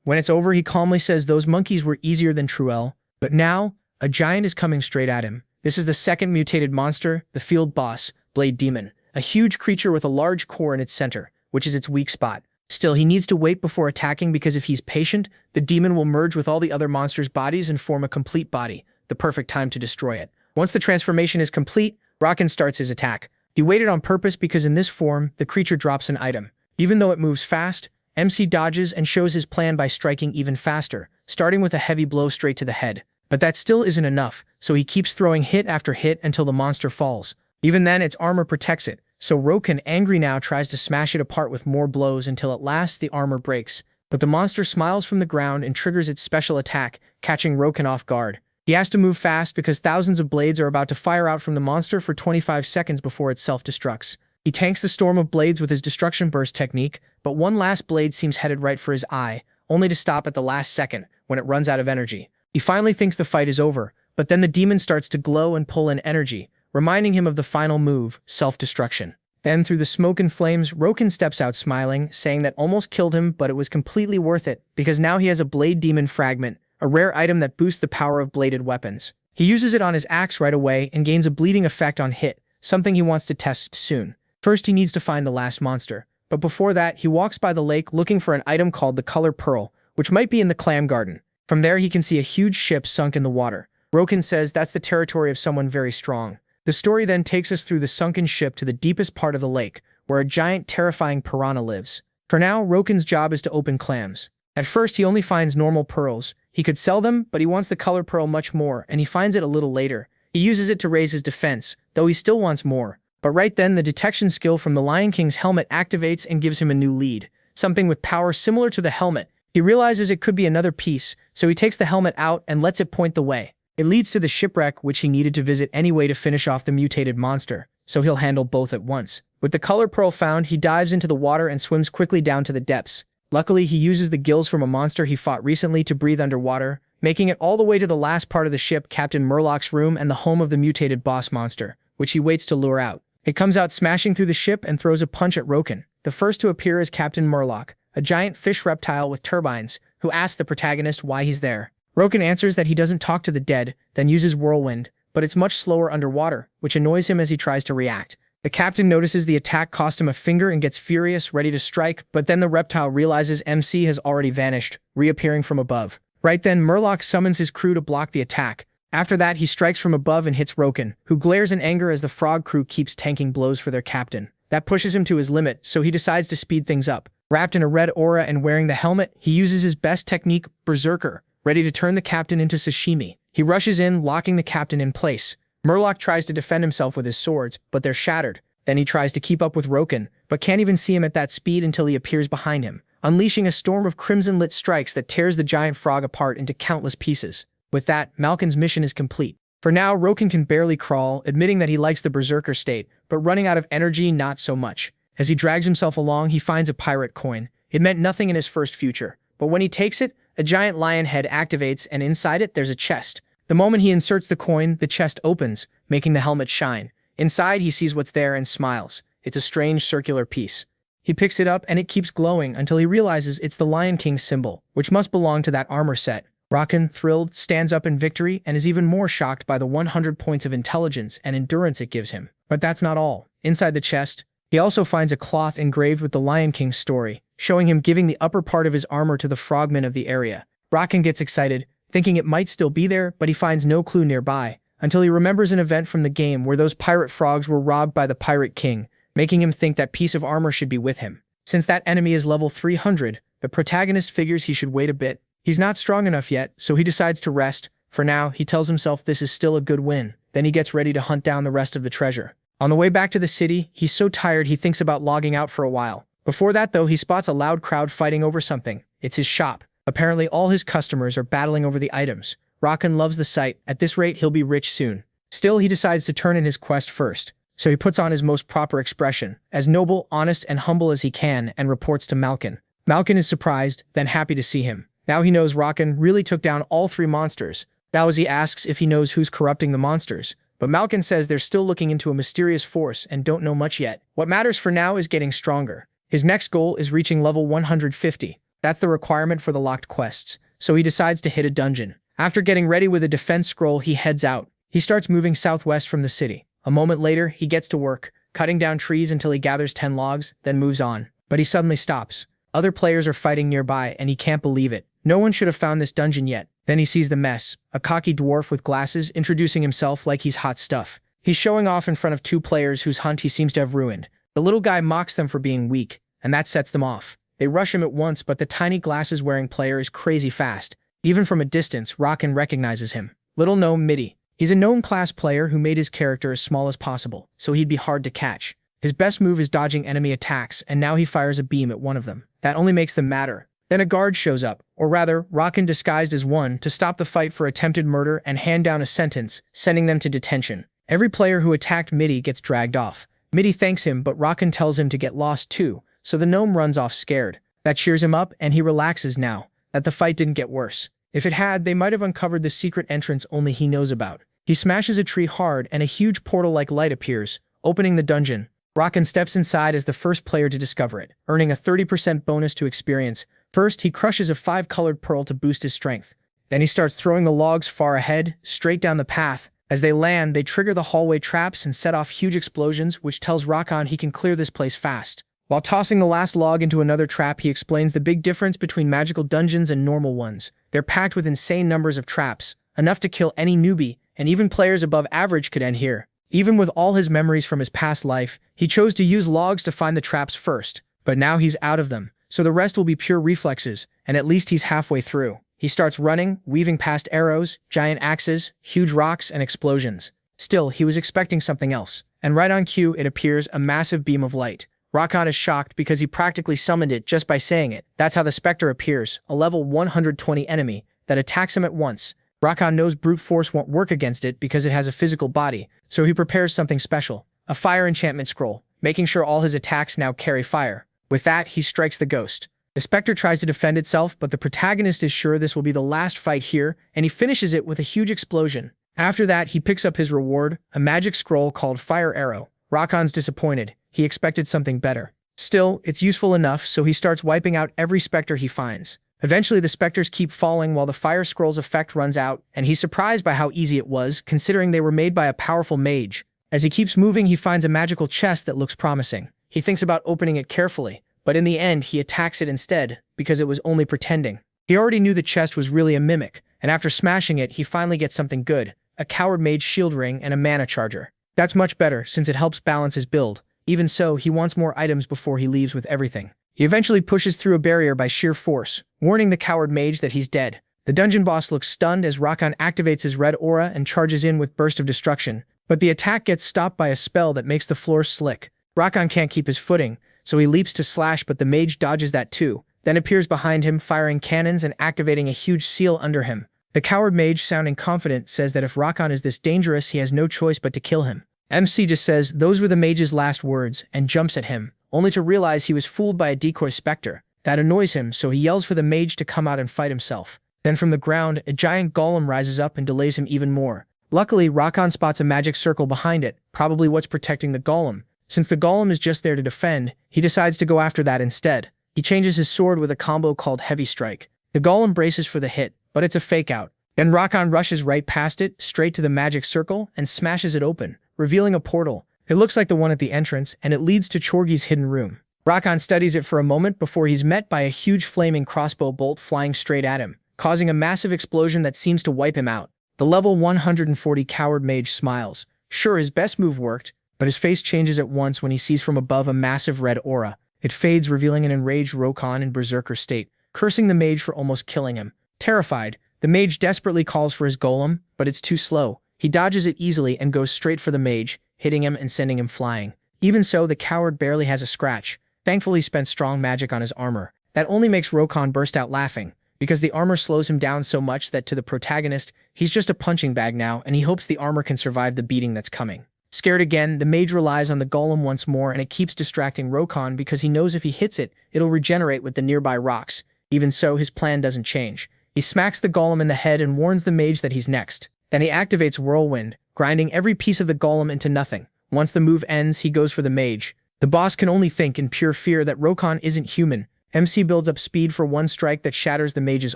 When it's over, he calmly says those monkeys were easier than Truel, but now, a giant is coming straight at him. This is the second mutated monster, the field boss, Blade Demon, a huge creature with a large core in its center, which is its weak spot. Still, he needs to wait before attacking because if he's patient, the demon will merge with all the other monsters' bodies and form a complete body, the perfect time to destroy it. Once the transformation is complete, Rocken starts his attack. He waited on purpose because in this form, the creature drops an item. Even though it moves fast, MC dodges and shows his plan by striking even faster, starting with a heavy blow straight to the head. But that still isn't enough, so he keeps throwing hit after hit until the monster falls. Even then, its armor protects it, so Rocken, angry now, tries to smash it apart with more blows until at last the armor breaks. But the monster smiles from the ground and triggers its special attack, catching Roken off guard. He has to move fast because thousands of blades are about to fire out from the monster for 25 seconds before it self-destructs. He tanks the storm of blades with his destruction burst technique, but one last blade seems headed right for his eye, only to stop at the last second, when it runs out of energy. He finally thinks the fight is over, but then the demon starts to glow and pull in energy, reminding him of the final move, self-destruction. Then, through the smoke and flames, Roken steps out smiling, saying that almost killed him, but it was completely worth it, because now he has a Blade Demon Fragment, a rare item that boosts the power of bladed weapons. He uses it on his axe right away and gains a bleeding effect on hit, something he wants to test soon. First, he needs to find the last monster, but before that, he walks by the lake looking for an item called the Color Pearl, which might be in the Clam Garden. From there, he can see a huge ship sunk in the water. Roken says that's the territory of someone very strong. The story then takes us through the sunken ship to the deepest part of the lake, where a giant, terrifying piranha lives. For now, Roken's job is to open clams. At first, he only finds normal pearls. He could sell them, but he wants the color pearl much more, and he finds it a little later. He uses it to raise his defense, though he still wants more. But right then, the detection skill from the Lion King's helmet activates and gives him a new lead, something with power similar to the helmet. He realizes it could be another piece, so he takes the helmet out and lets it point the way. It leads to the shipwreck, which he needed to visit anyway to finish off the mutated monster, so he'll handle both at once. With the color pearl found, he dives into the water and swims quickly down to the depths. Luckily, he uses the gills from a monster he fought recently to breathe underwater, making it all the way to the last part of the ship, Captain Murloc's room and the home of the mutated boss monster, which he waits to lure out. It comes out smashing through the ship and throws a punch at Roken. The first to appear is Captain Murloc, a giant fish reptile with turbines, who asks the protagonist why he's there. Roken answers that he doesn't talk to the dead, then uses whirlwind, but it's much slower underwater, which annoys him as he tries to react. The captain notices the attack cost him a finger and gets furious, ready to strike, but then the reptile realizes MC has already vanished, reappearing from above. Right then, Murloc summons his crew to block the attack. After that, he strikes from above and hits Roken, who glares in anger as the frog crew keeps tanking blows for their captain. That pushes him to his limit, so he decides to speed things up. Wrapped in a red aura and wearing the helmet, he uses his best technique, Berserker, ready to turn the captain into sashimi. He rushes in, locking the captain in place. Murloc tries to defend himself with his swords, but they're shattered. Then he tries to keep up with Roken, but can't even see him at that speed until he appears behind him, unleashing a storm of crimson-lit strikes that tears the giant frog apart into countless pieces. With that, Malkin's mission is complete. For now, Roken can barely crawl, admitting that he likes the Berserker state, but running out of energy, not so much. As he drags himself along, he finds a pirate coin. It meant nothing in his first future, but when he takes it, a giant lion head activates, and inside it, there's a chest. The moment he inserts the coin, the chest opens, making the helmet shine. Inside, he sees what's there and smiles. It's a strange circular piece. He picks it up, and it keeps glowing until he realizes it's the Lion King's symbol, which must belong to that armor set. Roken, thrilled, stands up in victory and is even more shocked by the 100 points of intelligence and endurance it gives him. But that's not all. Inside the chest, he also finds a cloth engraved with the Lion King's story, showing him giving the upper part of his armor to the frogmen of the area. Roken gets excited, thinking it might still be there, but he finds no clue nearby, until he remembers an event from the game where those pirate frogs were robbed by the Pirate King, making him think that piece of armor should be with him. Since that enemy is level 300, the protagonist figures he should wait a bit. He's not strong enough yet, so he decides to rest. For now, he tells himself this is still a good win. Then he gets ready to hunt down the rest of the treasure. On the way back to the city, he's so tired he thinks about logging out for a while. Before that, though, he spots a loud crowd fighting over something. It's his shop. Apparently, all his customers are battling over the items. Roken loves the sight. At this rate, he'll be rich soon. Still, he decides to turn in his quest first. So he puts on his most proper expression, as noble, honest, and humble as he can, and reports to Malkin. Malkin is surprised, then happy to see him. Now he knows Roken really took down all 3 monsters. Bowsy asks if he knows who's corrupting the monsters, but Malkin says they're still looking into a mysterious force and don't know much yet. What matters for now is getting stronger. His next goal is reaching level 150. That's the requirement for the locked quests, so he decides to hit a dungeon. After getting ready with a defense scroll, he heads out. He starts moving southwest from the city. A moment later, he gets to work, cutting down trees until he gathers 10 logs, then moves on. But he suddenly stops. Other players are fighting nearby, and he can't believe it. No one should have found this dungeon yet. Then he sees the mess, a cocky dwarf with glasses introducing himself like he's hot stuff. He's showing off in front of 2 players whose hunt he seems to have ruined. The little guy mocks them for being weak, and that sets them off. They rush him at once, but the tiny glasses-wearing player is crazy fast. Even from a distance, Roken recognizes him. Little gnome Mitty. He's a gnome-class player who made his character as small as possible, so he'd be hard to catch. His best move is dodging enemy attacks, and now he fires a beam at one of them. That only makes them madder. Then a guard shows up, or rather, Rakan disguised as one, to stop the fight for attempted murder and hand down a sentence, sending them to detention. Every player who attacked Midi gets dragged off. Midi thanks him, but Rakan tells him to get lost too, so the gnome runs off scared. That cheers him up, and he relaxes now that the fight didn't get worse. If it had, they might have uncovered the secret entrance only he knows about. He smashes a tree hard, and a huge portal-like light appears, opening the dungeon. Rakan steps inside as the first player to discover it, earning a 30% bonus to experience. First, he crushes a 5-colored pearl to boost his strength. Then he starts throwing the logs far ahead, straight down the path. As they land, they trigger the hallway traps and set off huge explosions, which tells Rakan he can clear this place fast. While tossing the last log into another trap, he explains the big difference between magical dungeons and normal ones. They're packed with insane numbers of traps, enough to kill any newbie, and even players above average could end here. Even with all his memories from his past life, he chose to use logs to find the traps first. But now he's out of them, so the rest will be pure reflexes, and at least he's halfway through. He starts running, weaving past arrows, giant axes, huge rocks, and explosions. Still, he was expecting something else. And right on cue, it appears, a massive beam of light. Rakan is shocked because he practically summoned it just by saying it. That's how the Spectre appears, a level 120 enemy that attacks him at once. Rakan knows brute force won't work against it because it has a physical body, so he prepares something special, a fire enchantment scroll, making sure all his attacks now carry fire. With that, he strikes the ghost. The Spectre tries to defend itself, but the protagonist is sure this will be the last fight here, and he finishes it with a huge explosion. After that, he picks up his reward, a magic scroll called Fire Arrow. Rakan's disappointed. He expected something better. Still, it's useful enough, so he starts wiping out every Spectre he finds. Eventually, the Spectres keep falling while the Fire Scroll's effect runs out, and he's surprised by how easy it was, considering they were made by a powerful mage. As he keeps moving, he finds a magical chest that looks promising. He thinks about opening it carefully, but in the end, he attacks it instead, because it was only pretending. He already knew the chest was really a mimic, and after smashing it, he finally gets something good, a Coward Mage shield ring and a mana charger. That's much better, since it helps balance his build. Even so, he wants more items before he leaves with everything. He eventually pushes through a barrier by sheer force, warning the Coward Mage that he's dead. The dungeon boss looks stunned as Rakan activates his red aura and charges in with Burst of Destruction, but the attack gets stopped by a spell that makes the floor slick. Rakan can't keep his footing, so he leaps to slash, but the mage dodges that too, then appears behind him firing cannons and activating a huge seal under him. The Coward Mage, sounding confident, says that if Rakan is this dangerous, he has no choice but to kill him. MC just says those were the mage's last words and jumps at him, only to realize he was fooled by a decoy Spectre. That annoys him, so he yells for the mage to come out and fight himself. Then from the ground, a giant golem rises up and delays him even more. Luckily, Rakan spots a magic circle behind it, probably what's protecting the golem. Since the golem is just there to defend, he decides to go after that instead. He changes his sword with a combo called Heavy Strike. The golem braces for the hit, but it's a fake out. Then Rakan rushes right past it, straight to the magic circle, and smashes it open, revealing a portal. It looks like the one at the entrance, and it leads to Chorgi's hidden room. Rakan studies it for a moment before he's met by a huge flaming crossbow bolt flying straight at him, causing a massive explosion that seems to wipe him out. The level 140 Coward Mage smiles. Sure, his best move worked, but his face changes at once when he sees from above a massive red aura. It fades, revealing an enraged Rakan in berserker state, cursing the mage for almost killing him. Terrified, the mage desperately calls for his golem, but it's too slow. He dodges it easily and goes straight for the mage, hitting him and sending him flying. Even so, the coward barely has a scratch. Thankfully, he spent strong magic on his armor. That only makes Rakan burst out laughing, because the armor slows him down so much that to the protagonist, he's just a punching bag now, and he hopes the armor can survive the beating that's coming. Scared again, the mage relies on the golem once more, and it keeps distracting Rakan because he knows if he hits it, it'll regenerate with the nearby rocks. Even so, his plan doesn't change. He smacks the golem in the head and warns the mage that he's next. Then he activates Whirlwind, grinding every piece of the golem into nothing. Once the move ends, he goes for the mage. The boss can only think in pure fear that Rakan isn't human. MC builds up speed for one strike that shatters the mage's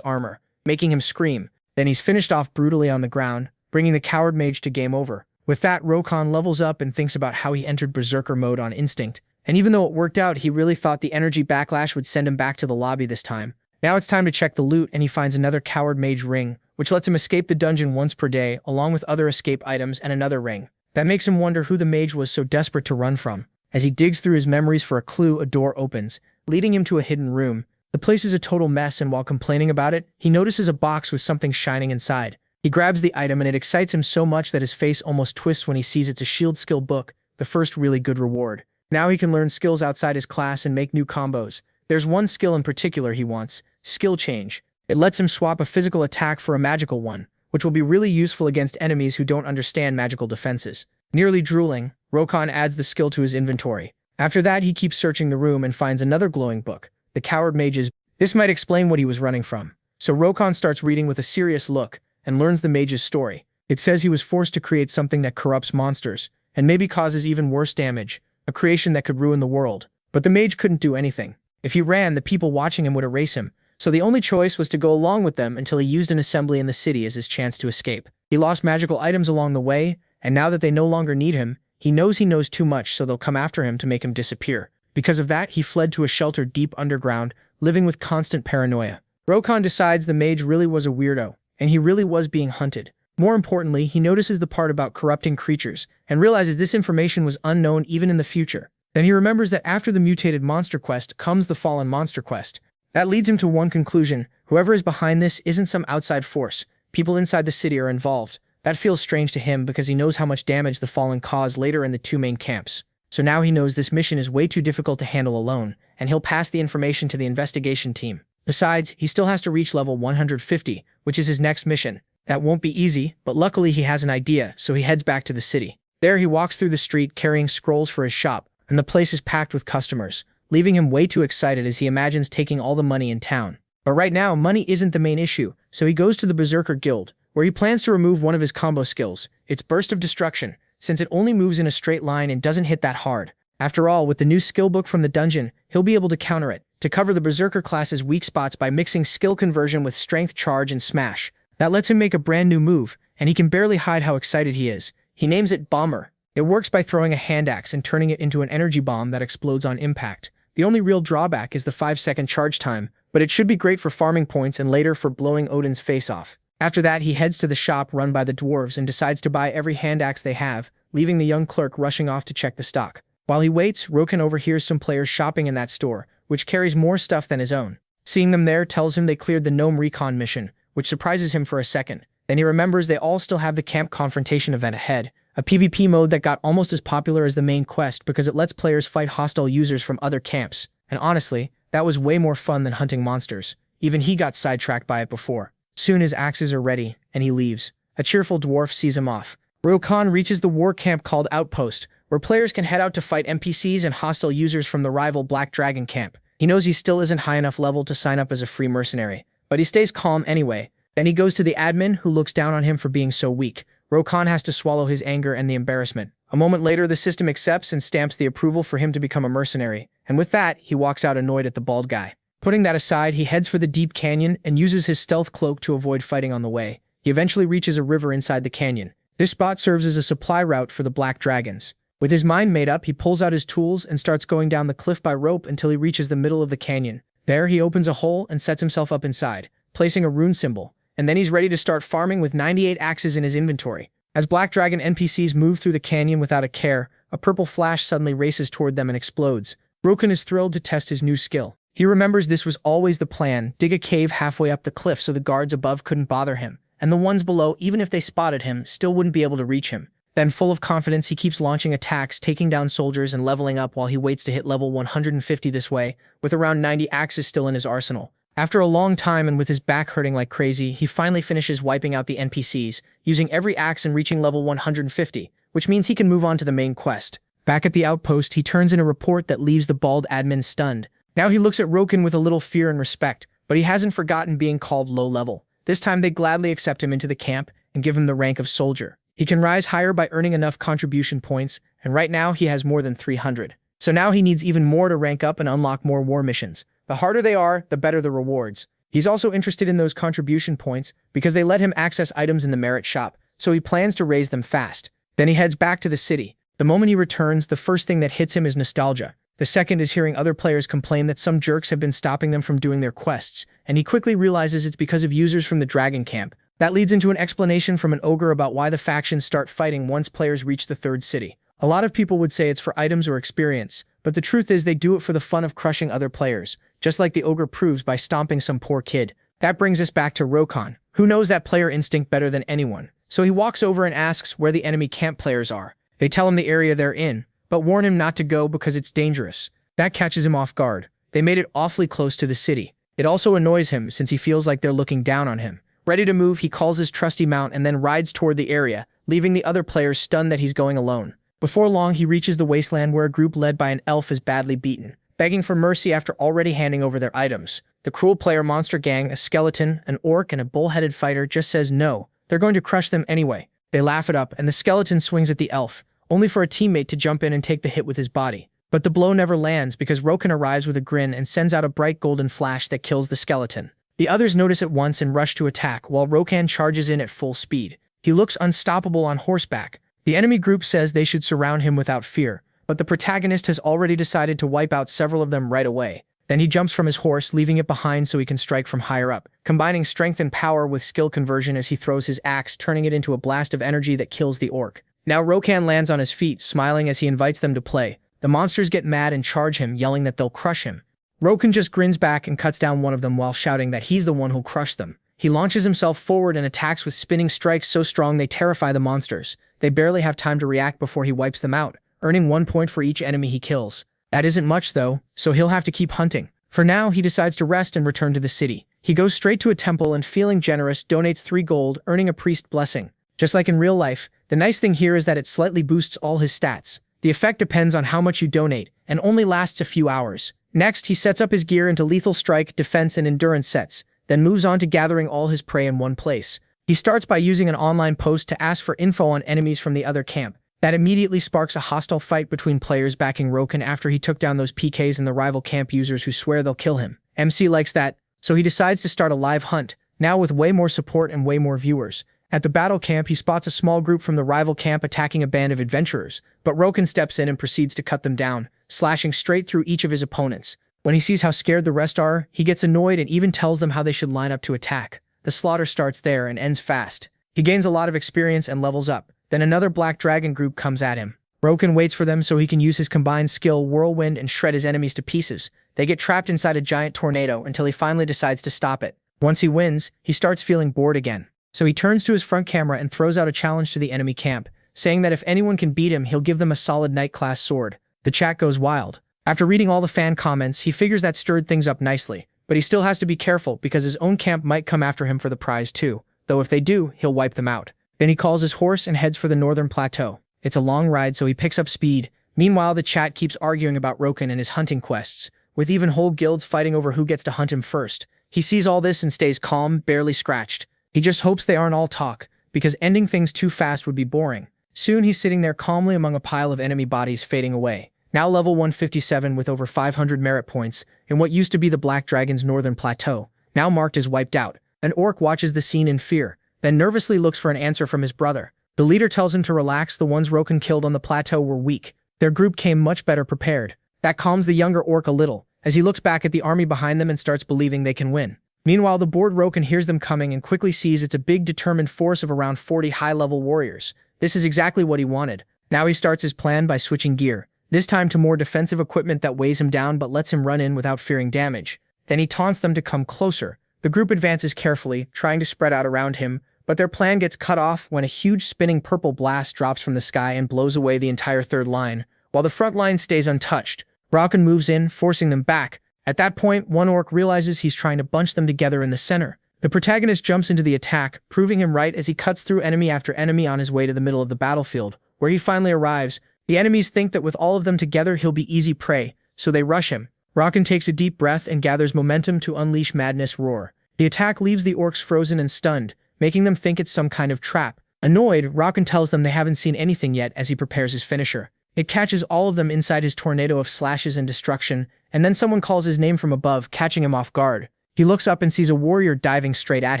armor, making him scream. Then he's finished off brutally on the ground, bringing the coward mage to game over. With that, Rakan levels up and thinks about how he entered berserker mode on instinct. And even though it worked out, he really thought the energy backlash would send him back to the lobby this time. Now it's time to check the loot, and he finds another coward mage ring, which lets him escape the dungeon once per day, along with other escape items and another ring. That makes him wonder who the mage was so desperate to run from. As he digs through his memories for a clue, a door opens, leading him to a hidden room. The place is a total mess, and while complaining about it, he notices a box with something shining inside. He grabs the item, and it excites him so much that his face almost twists when he sees it's a shield skill book, the first really good reward. Now he can learn skills outside his class and make new combos. There's one skill in particular he wants, Skill Change. It lets him swap a physical attack for a magical one, which will be really useful against enemies who don't understand magical defenses. Nearly drooling, Rokon adds the skill to his inventory. After that, he keeps searching the room and finds another glowing book, The Coward Mage's. This might explain what he was running from. So Rokon starts reading with a serious look and learns the mage's story. It says he was forced to create something that corrupts monsters and maybe causes even worse damage, a creation that could ruin the world. But the mage couldn't do anything. If he ran, the people watching him would erase him, so the only choice was to go along with them until he used an assembly in the city as his chance to escape. He lost magical items along the way, and now that they no longer need him, he knows too much, so they'll come after him to make him disappear. Because of that, he fled to a shelter deep underground, living with constant paranoia. Rokon decides the mage really was a weirdo, and he really was being hunted. More importantly, he notices the part about corrupting creatures, and realizes this information was unknown even in the future. Then he remembers that after the mutated monster quest comes the fallen monster quest. That leads him to one conclusion: whoever is behind this isn't some outside force. People inside the city are involved. That feels strange to him because he knows how much damage the fallen cause later in the two main camps. So now he knows this mission is way too difficult to handle alone, and he'll pass the information to the investigation team. Besides, he still has to reach level 150, which is his next mission. That won't be easy, but luckily he has an idea, so he heads back to the city. There he walks through the street carrying scrolls for his shop, and the place is packed with customers, leaving him way too excited as he imagines taking all the money in town. But right now, money isn't the main issue, so he goes to the Berserker Guild, where he plans to remove one of his combo skills, its Burst of Destruction, since it only moves in a straight line and doesn't hit that hard. After all, with the new skill book from the dungeon, he'll be able to counter it, to cover the Berserker class's weak spots by mixing skill conversion with Strength, Charge, and Smash. That lets him make a brand new move, and he can barely hide how excited he is. He names it Bomber. It works by throwing a hand axe and turning it into an energy bomb that explodes on impact. The only real drawback is the 5-second charge time, but it should be great for farming points and later for blowing Odin's face off. After that, he heads to the shop run by the dwarves and decides to buy every hand axe they have, leaving the young clerk rushing off to check the stock. While he waits, Rokon overhears some players shopping in that store, which carries more stuff than his own. Seeing them there tells him they cleared the gnome recon mission, which surprises him for a second. Then he remembers they all still have the camp confrontation event ahead, a PvP mode that got almost as popular as the main quest because it lets players fight hostile users from other camps. And honestly, that was way more fun than hunting monsters. Even he got sidetracked by it before. Soon his axes are ready, and he leaves. A cheerful dwarf sees him off. Rokon reaches the war camp called Outpost, where players can head out to fight NPCs and hostile users from the rival Black Dragon camp. He knows he still isn't high enough level to sign up as a free mercenary, but he stays calm anyway. Then he goes to the admin, who looks down on him for being so weak. Rokon has to swallow his anger and the embarrassment. A moment later, the system accepts and stamps the approval for him to become a mercenary, and with that, he walks out annoyed at the bald guy. Putting that aside, he heads for the deep canyon and uses his stealth cloak to avoid fighting on the way. He eventually reaches a river inside the canyon. This spot serves as a supply route for the Black Dragons. With his mind made up, he pulls out his tools and starts going down the cliff by rope until he reaches the middle of the canyon. There, he opens a hole and sets himself up inside, placing a rune symbol, and then he's ready to start farming with 98 axes in his inventory. As Black Dragon NPCs move through the canyon without a care, a purple flash suddenly races toward them and explodes. Rokon is thrilled to test his new skill. He remembers this was always the plan: dig a cave halfway up the cliff so the guards above couldn't bother him, and the ones below, even if they spotted him, still wouldn't be able to reach him. Then, full of confidence, he keeps launching attacks, taking down soldiers and leveling up while he waits to hit level 150 this way, with around 90 axes still in his arsenal. After a long time and with his back hurting like crazy, he finally finishes wiping out the NPCs, using every axe and reaching level 150, which means he can move on to the main quest. Back at the outpost, he turns in a report that leaves the bald admin stunned. Now he looks at Rokon with a little fear and respect, but he hasn't forgotten being called low level. This time they gladly accept him into the camp and give him the rank of soldier. He can rise higher by earning enough contribution points, and right now he has more than 300. So now he needs even more to rank up and unlock more war missions. The harder they are, the better the rewards. He's also interested in those contribution points because they let him access items in the merit shop, so he plans to raise them fast. Then he heads back to the city. The moment he returns, the first thing that hits him is nostalgia. The second is hearing other players complain that some jerks have been stopping them from doing their quests, and he quickly realizes it's because of users from the Dragon Camp. That leads into an explanation from an ogre about why the factions start fighting once players reach the third city. A lot of people would say it's for items or experience, but the truth is they do it for the fun of crushing other players, just like the ogre proves by stomping some poor kid. That brings us back to Rokon, who knows that player instinct better than anyone. So he walks over and asks where the enemy camp players are. They tell him the area they're in, but warn him not to go because it's dangerous. That catches him off guard. They made it awfully close to the city. It also annoys him since he feels like they're looking down on him. Ready to move, he calls his trusty mount and then rides toward the area, leaving the other players stunned that he's going alone. Before long, he reaches the wasteland where a group led by an elf is badly beaten, begging for mercy after already handing over their items. The cruel player monster gang, a skeleton, an orc, and a bull-headed fighter just says no, they're going to crush them anyway. They laugh it up, and the skeleton swings at the elf, only for a teammate to jump in and take the hit with his body. But the blow never lands because Roken arrives with a grin and sends out a bright golden flash that kills the skeleton. The others notice at once and rush to attack, while Rokan charges in at full speed. He looks unstoppable on horseback. The enemy group says they should surround him without fear, but the protagonist has already decided to wipe out several of them right away. Then he jumps from his horse, leaving it behind so he can strike from higher up, combining strength and power with skill conversion as he throws his axe, turning it into a blast of energy that kills the orc. Now Rokan lands on his feet, smiling as he invites them to play. The monsters get mad and charge him, yelling that they'll crush him. Roken just grins back and cuts down one of them while shouting that he's the one who'll crush them. He launches himself forward and attacks with spinning strikes so strong they terrify the monsters. They barely have time to react before he wipes them out, earning 1 point for each enemy he kills. That isn't much though, so he'll have to keep hunting. For now, he decides to rest and return to the city. He goes straight to a temple and, feeling generous, donates 3 gold, earning a priest blessing. Just like in real life, the nice thing here is that it slightly boosts all his stats. The effect depends on how much you donate, and only lasts a few hours. Next, he sets up his gear into lethal strike, defense, and endurance sets, then moves on to gathering all his prey in one place. He starts by using an online post to ask for info on enemies from the other camp. That immediately sparks a hostile fight between players backing Roken after he took down those PKs and the rival camp users who swear they'll kill him. MC likes that, so he decides to start a live hunt, now with way more support and way more viewers. At the battle camp, he spots a small group from the rival camp attacking a band of adventurers, but Roken steps in and proceeds to cut them down, slashing straight through each of his opponents. When he sees how scared the rest are, he gets annoyed and even tells them how they should line up to attack. The slaughter starts there and ends fast. He gains a lot of experience and levels up. Then another black dragon group comes at him. Roken waits for them so he can use his combined skill Whirlwind and shred his enemies to pieces. They get trapped inside a giant tornado until he finally decides to stop it. Once he wins, he starts feeling bored again. So he turns to his front camera and throws out a challenge to the enemy camp, saying that if anyone can beat him, he'll give them a solid knight-class sword. The chat goes wild. After reading all the fan comments, he figures that stirred things up nicely, but he still has to be careful because his own camp might come after him for the prize too, though if they do, he'll wipe them out. Then he calls his horse and heads for the northern plateau. It's a long ride, so he picks up speed. Meanwhile, the chat keeps arguing about Roken and his hunting quests, with even whole guilds fighting over who gets to hunt him first. He sees all this and stays calm, barely scratched. He just hopes they aren't all talk, because ending things too fast would be boring. Soon he's sitting there calmly among a pile of enemy bodies fading away. Now level 157 with over 500 merit points, in what used to be the Black Dragon's northern plateau, now marked as wiped out. An orc watches the scene in fear, then nervously looks for an answer from his brother. The leader tells him to relax, the ones Roken killed on the plateau were weak. Their group came much better prepared. That calms the younger orc a little, as he looks back at the army behind them and starts believing they can win. Meanwhile, the bored Roken hears them coming and quickly sees it's a big determined force of around 40 high-level warriors. This is exactly what he wanted. Now he starts his plan by switching gear, this time to more defensive equipment that weighs him down but lets him run in without fearing damage. Then he taunts them to come closer. The group advances carefully, trying to spread out around him, but their plan gets cut off when a huge spinning purple blast drops from the sky and blows away the entire third line, while the front line stays untouched. Roken moves in, forcing them back. At that point, one orc realizes he's trying to bunch them together in the center. The protagonist jumps into the attack, proving him right as he cuts through enemy after enemy on his way to the middle of the battlefield, where he finally arrives. The enemies think that with all of them together he'll be easy prey, so they rush him. Roken takes a deep breath and gathers momentum to unleash Madness Roar. The attack leaves the orcs frozen and stunned, making them think it's some kind of trap. Annoyed, Roken tells them they haven't seen anything yet as he prepares his finisher. It catches all of them inside his tornado of slashes and destruction, and then someone calls his name from above, catching him off guard. He looks up and sees a warrior diving straight at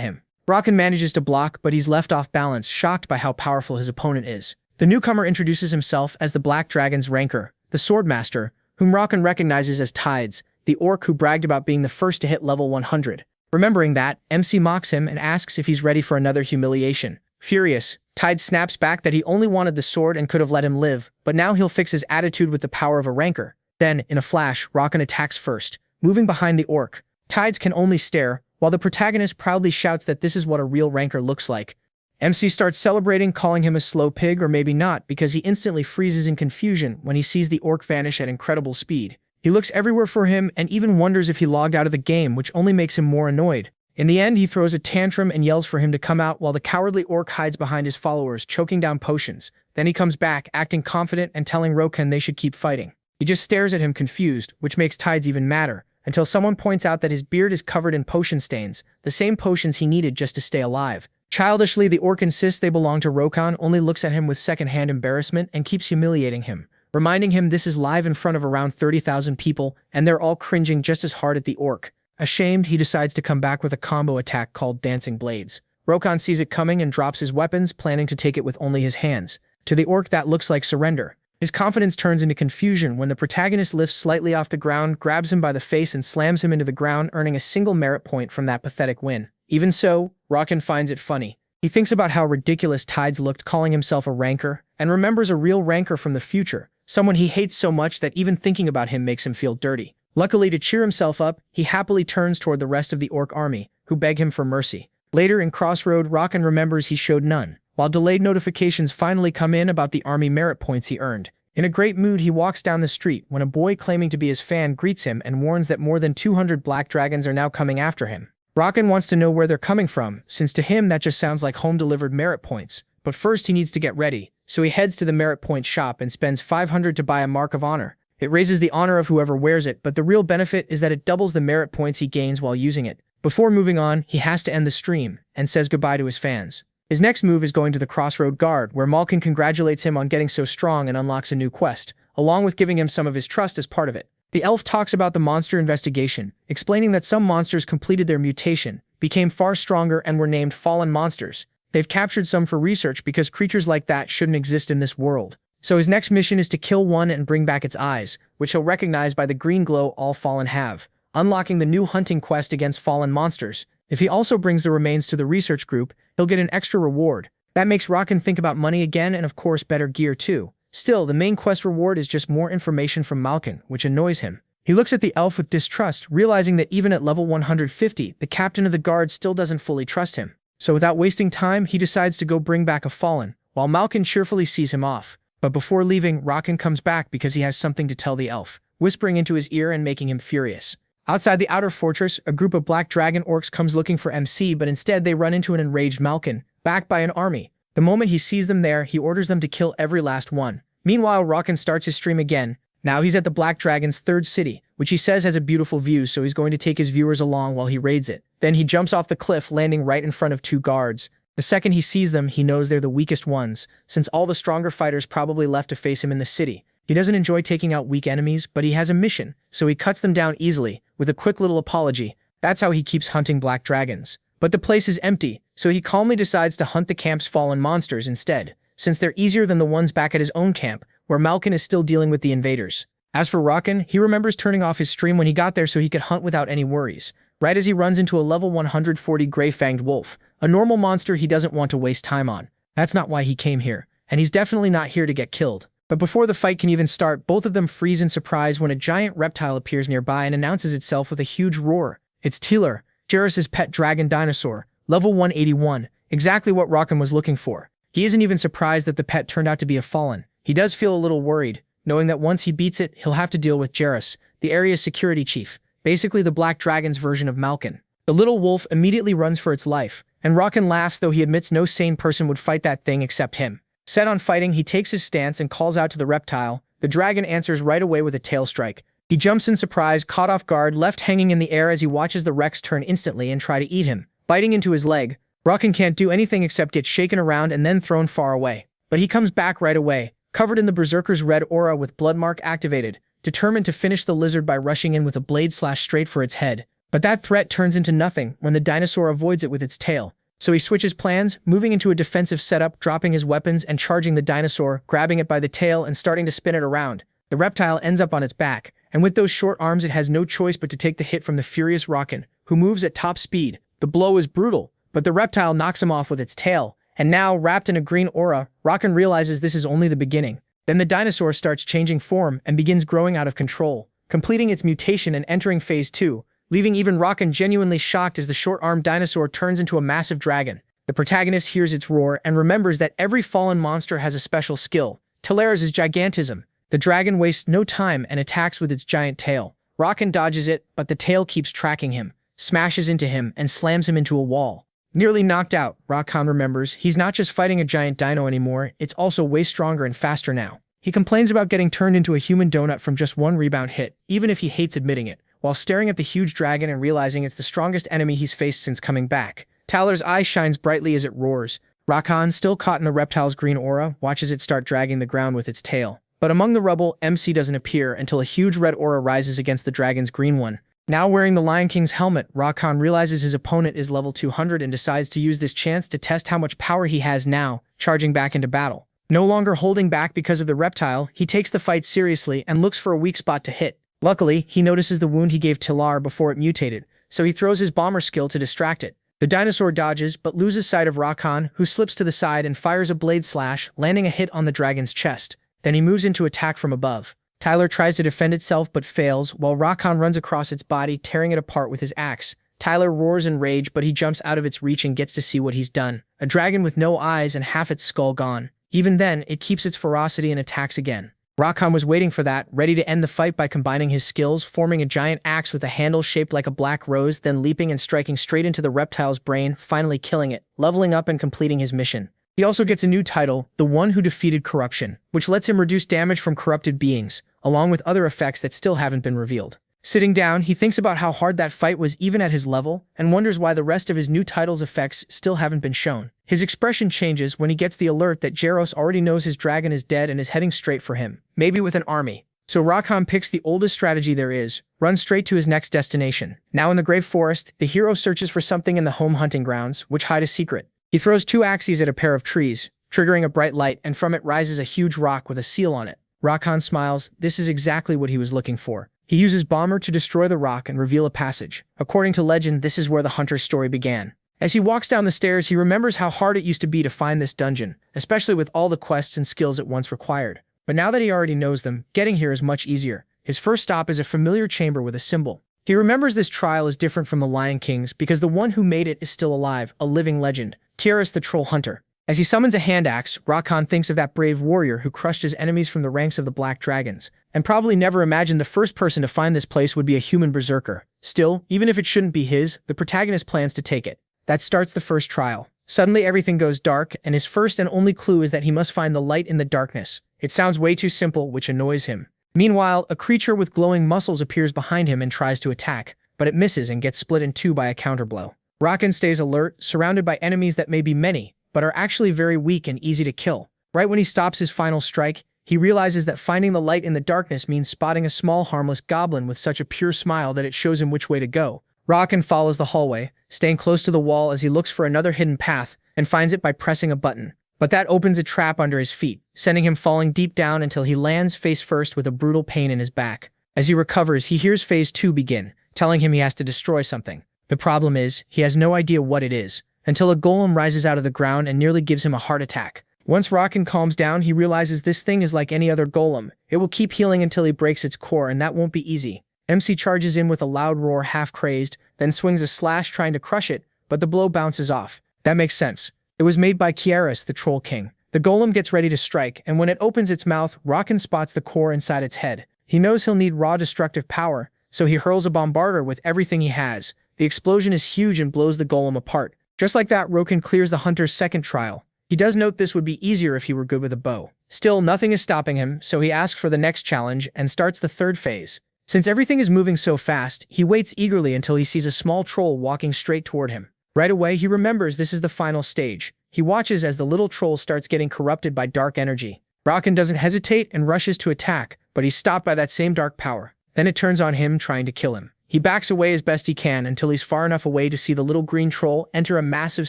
him. Roken manages to block, but he's left off balance, shocked by how powerful his opponent is. The newcomer introduces himself as the Black Dragon's Ranker, the Swordmaster, whom Roken recognizes as Tides, the orc who bragged about being the first to hit level 100. Remembering that, MC mocks him and asks if he's ready for another humiliation. Furious, Tides snaps back that he only wanted the sword and could have let him live, but now he'll fix his attitude with the power of a ranker. Then, in a flash, Roken attacks first, moving behind the orc. Tides can only stare, while the protagonist proudly shouts that this is what a real ranker looks like. MC starts celebrating, calling him a slow pig, or maybe not, because he instantly freezes in confusion when he sees the orc vanish at incredible speed. He looks everywhere for him and even wonders if he logged out of the game, which only makes him more annoyed. In the end, he throws a tantrum and yells for him to come out while the cowardly orc hides behind his followers, choking down potions. Then he comes back, acting confident and telling Rokan they should keep fighting. He just stares at him confused, which makes Tides even madder, until someone points out that his beard is covered in potion stains, the same potions he needed just to stay alive. Childishly, the orc insists they belong to Rokan, only looks at him with second-hand embarrassment and keeps humiliating him, reminding him this is live in front of around 30,000 people, and they're all cringing just as hard at the orc. Ashamed, he decides to come back with a combo attack called Dancing Blades. Rokan sees it coming and drops his weapons, planning to take it with only his hands. To the orc, that looks like surrender. His confidence turns into confusion when the protagonist lifts slightly off the ground, grabs him by the face and slams him into the ground, earning a single merit point from that pathetic win. Even so, Rokan finds it funny. He thinks about how ridiculous Tides looked calling himself a ranker, and remembers a real ranker from the future, someone he hates so much that even thinking about him makes him feel dirty. Luckily, to cheer himself up, he happily turns toward the rest of the orc army, who beg him for mercy. Later in Crossroad, Rokan remembers he showed none, while delayed notifications finally come in about the army merit points he earned. In a great mood, he walks down the street when a boy claiming to be his fan greets him and warns that more than 200 black dragons are now coming after him. Rokan wants to know where they're coming from, since to him that just sounds like home-delivered merit points. But first he needs to get ready, so he heads to the merit point shop and spends 500 to buy a mark of honor. It raises the honor of whoever wears it, but the real benefit is that it doubles the merit points he gains while using it. Before moving on, he has to end the stream and says goodbye to his fans. His next move is going to the Crossroad Guard, where Malkin congratulates him on getting so strong and unlocks a new quest, along with giving him some of his trust as part of it. The elf talks about the monster investigation, explaining that some monsters completed their mutation, became far stronger and were named fallen monsters. They've captured some for research because creatures like that shouldn't exist in this world. So his next mission is to kill one and bring back its eyes, which he'll recognize by the green glow all fallen have, unlocking the new hunting quest against fallen monsters. If he also brings the remains to the research group, he'll get an extra reward. That makes Rokan think about money again and of course better gear too. Still, the main quest reward is just more information from Malkin, which annoys him. He looks at the elf with distrust, realizing that even at level 150, the captain of the guard still doesn't fully trust him. So without wasting time, he decides to go bring back a fallen, while Malkin cheerfully sees him off. But before leaving, Rokan comes back because he has something to tell the elf, whispering into his ear and making him furious. Outside the outer fortress, a group of black dragon orcs comes looking for MC, but instead they run into an enraged Malkin, backed by an army. The moment he sees them there, he orders them to kill every last one. Meanwhile, Rokan starts his stream again. Now he's at the Black Dragon's third city, which he says has a beautiful view, so he's going to take his viewers along while he raids it. Then he jumps off the cliff, landing right in front of two guards. The second he sees them, he knows they're the weakest ones, since all the stronger fighters probably left to face him in the city. He doesn't enjoy taking out weak enemies, but he has a mission, so he cuts them down easily, with a quick little apology. That's how he keeps hunting black dragons. But the place is empty, so he calmly decides to hunt the camp's fallen monsters instead, since they're easier than the ones back at his own camp, where Malkin is still dealing with the invaders. As for Rokan, he remembers turning off his stream when he got there so he could hunt without any worries, right as he runs into a level 140 gray-fanged wolf, a normal monster he doesn't want to waste time on. That's not why he came here, and he's definitely not here to get killed. But before the fight can even start, both of them freeze in surprise when a giant reptile appears nearby and announces itself with a huge roar. It's Tealer, Jarrus's pet dragon dinosaur, level 181, exactly what Rokan was looking for. He isn't even surprised that the pet turned out to be a fallen. He does feel a little worried, knowing that once he beats it, he'll have to deal with Jarrus, the area's security chief, basically the Black Dragon's version of Malkin. The little wolf immediately runs for its life, and Rokan laughs, though he admits no sane person would fight that thing except him. Set on fighting, he takes his stance and calls out to the reptile. The dragon answers right away with a tail strike. He jumps in surprise, caught off guard, left hanging in the air as he watches the Rex turn instantly and try to eat him. Biting into his leg, Rokan can't do anything except get shaken around and then thrown far away. But he comes back right away, covered in the Berserker's red aura with Bloodmark activated, determined to finish the lizard by rushing in with a blade slash straight for its head. But that threat turns into nothing when the dinosaur avoids it with its tail. So he switches plans, moving into a defensive setup, dropping his weapons and charging the dinosaur, grabbing it by the tail and starting to spin it around. The reptile ends up on its back, and with those short arms it has no choice but to take the hit from the furious Rokan, who moves at top speed. The blow is brutal, but the reptile knocks him off with its tail, and now, wrapped in a green aura, Rokan realizes this is only the beginning. Then the dinosaur starts changing form and begins growing out of control, completing its mutation and entering phase 2, leaving even Rokan genuinely shocked as the short-armed dinosaur turns into a massive dragon. The protagonist hears its roar and remembers that every fallen monster has a special skill. Telera's is Gigantism, The dragon wastes no time and attacks with its giant tail. Rakan dodges it, but the tail keeps tracking him, smashes into him, and slams him into a wall. Nearly knocked out, Rakan remembers he's not just fighting a giant dino anymore, it's also way stronger and faster now. He complains about getting turned into a human donut from just one rebound hit, even if he hates admitting it, while staring at the huge dragon and realizing it's the strongest enemy he's faced since coming back. Tyler's eye shines brightly as it roars. Rakan, still caught in the reptile's green aura, watches it start dragging the ground with its tail. But among the rubble, MC doesn't appear until a huge red aura rises against the dragon's green one. Now wearing the Lion King's helmet, Rakan realizes his opponent is level 200 and decides to use this chance to test how much power he has now, charging back into battle. No longer holding back because of the reptile, he takes the fight seriously and looks for a weak spot to hit. Luckily, he notices the wound he gave Tilar before it mutated, so he throws his bomber skill to distract it. The dinosaur dodges, but loses sight of Rakan, who slips to the side and fires a blade slash, landing a hit on the dragon's chest. Then he moves into attack from above. Tyler tries to defend itself but fails, while Rakan runs across its body, tearing it apart with his axe. Tyler roars in rage, but he jumps out of its reach and gets to see what he's done. A dragon with no eyes and half its skull gone. Even then, it keeps its ferocity and attacks again. Rakan was waiting for that, ready to end the fight by combining his skills, forming a giant axe with a handle shaped like a black rose, then leaping and striking straight into the reptile's brain, finally killing it, leveling up and completing his mission. He also gets a new title, The One Who Defeated Corruption, which lets him reduce damage from corrupted beings, along with other effects that still haven't been revealed. Sitting down, he thinks about how hard that fight was even at his level, and wonders why the rest of his new title's effects still haven't been shown. His expression changes when he gets the alert that Jaros already knows his dragon is dead and is heading straight for him, maybe with an army. So Rakan picks the oldest strategy there is, runs straight to his next destination. Now in the Grave Forest, the hero searches for something in the home hunting grounds, which hide a secret. He throws 2 axes at a pair of trees, triggering a bright light, and from it rises a huge rock with a seal on it. Rakan smiles. This is exactly what he was looking for. He uses Bomber to destroy the rock and reveal a passage. According to legend, this is where the hunter's story began. As he walks down the stairs, he remembers how hard it used to be to find this dungeon, especially with all the quests and skills it once required. But now that he already knows them, getting here is much easier. His first stop is a familiar chamber with a symbol. He remembers this trial is different from the Lion King's because the one who made it is still alive, a living legend, Kiaris the Troll Hunter. As he summons a hand axe, Rakan thinks of that brave warrior who crushed his enemies from the ranks of the Black Dragons, and probably never imagined the first person to find this place would be a human berserker. Still, even if it shouldn't be his, the protagonist plans to take it. That starts the first trial. Suddenly everything goes dark, and his first and only clue is that he must find the light in the darkness. It sounds way too simple, which annoys him. Meanwhile, a creature with glowing muscles appears behind him and tries to attack, but it misses and gets split in two by a counterblow. Rakan stays alert, surrounded by enemies that may be many, but are actually very weak and easy to kill. Right when he stops his final strike, he realizes that finding the light in the darkness means spotting a small harmless goblin with such a pure smile that it shows him which way to go. Rakan follows the hallway, staying close to the wall as he looks for another hidden path, and finds it by pressing a button. But that opens a trap under his feet, sending him falling deep down until he lands face first with a brutal pain in his back. As he recovers, he hears Phase 2 begin, telling him he has to destroy something. The problem is, he has no idea what it is, until a golem rises out of the ground and nearly gives him a heart attack. Once Rakan calms down, he realizes this thing is like any other golem. It will keep healing until he breaks its core, and that won't be easy. MC charges in with a loud roar, half crazed, then swings a slash trying to crush it, but the blow bounces off. That makes sense. It was made by Kiaris, the Troll King. The golem gets ready to strike, and when it opens its mouth, Rakan spots the core inside its head. He knows he'll need raw destructive power, so he hurls a bombarder with everything he has. The explosion is huge and blows the golem apart. Just like that, Rakan clears the hunter's second trial. He does note this would be easier if he were good with a bow. Still, nothing is stopping him, so he asks for the next challenge and starts the third phase. Since everything is moving so fast, he waits eagerly until he sees a small troll walking straight toward him. Right away, he remembers this is the final stage. He watches as the little troll starts getting corrupted by dark energy. Rakan doesn't hesitate and rushes to attack, but he's stopped by that same dark power. Then it turns on him, trying to kill him. He backs away as best he can until he's far enough away to see the little green troll enter a massive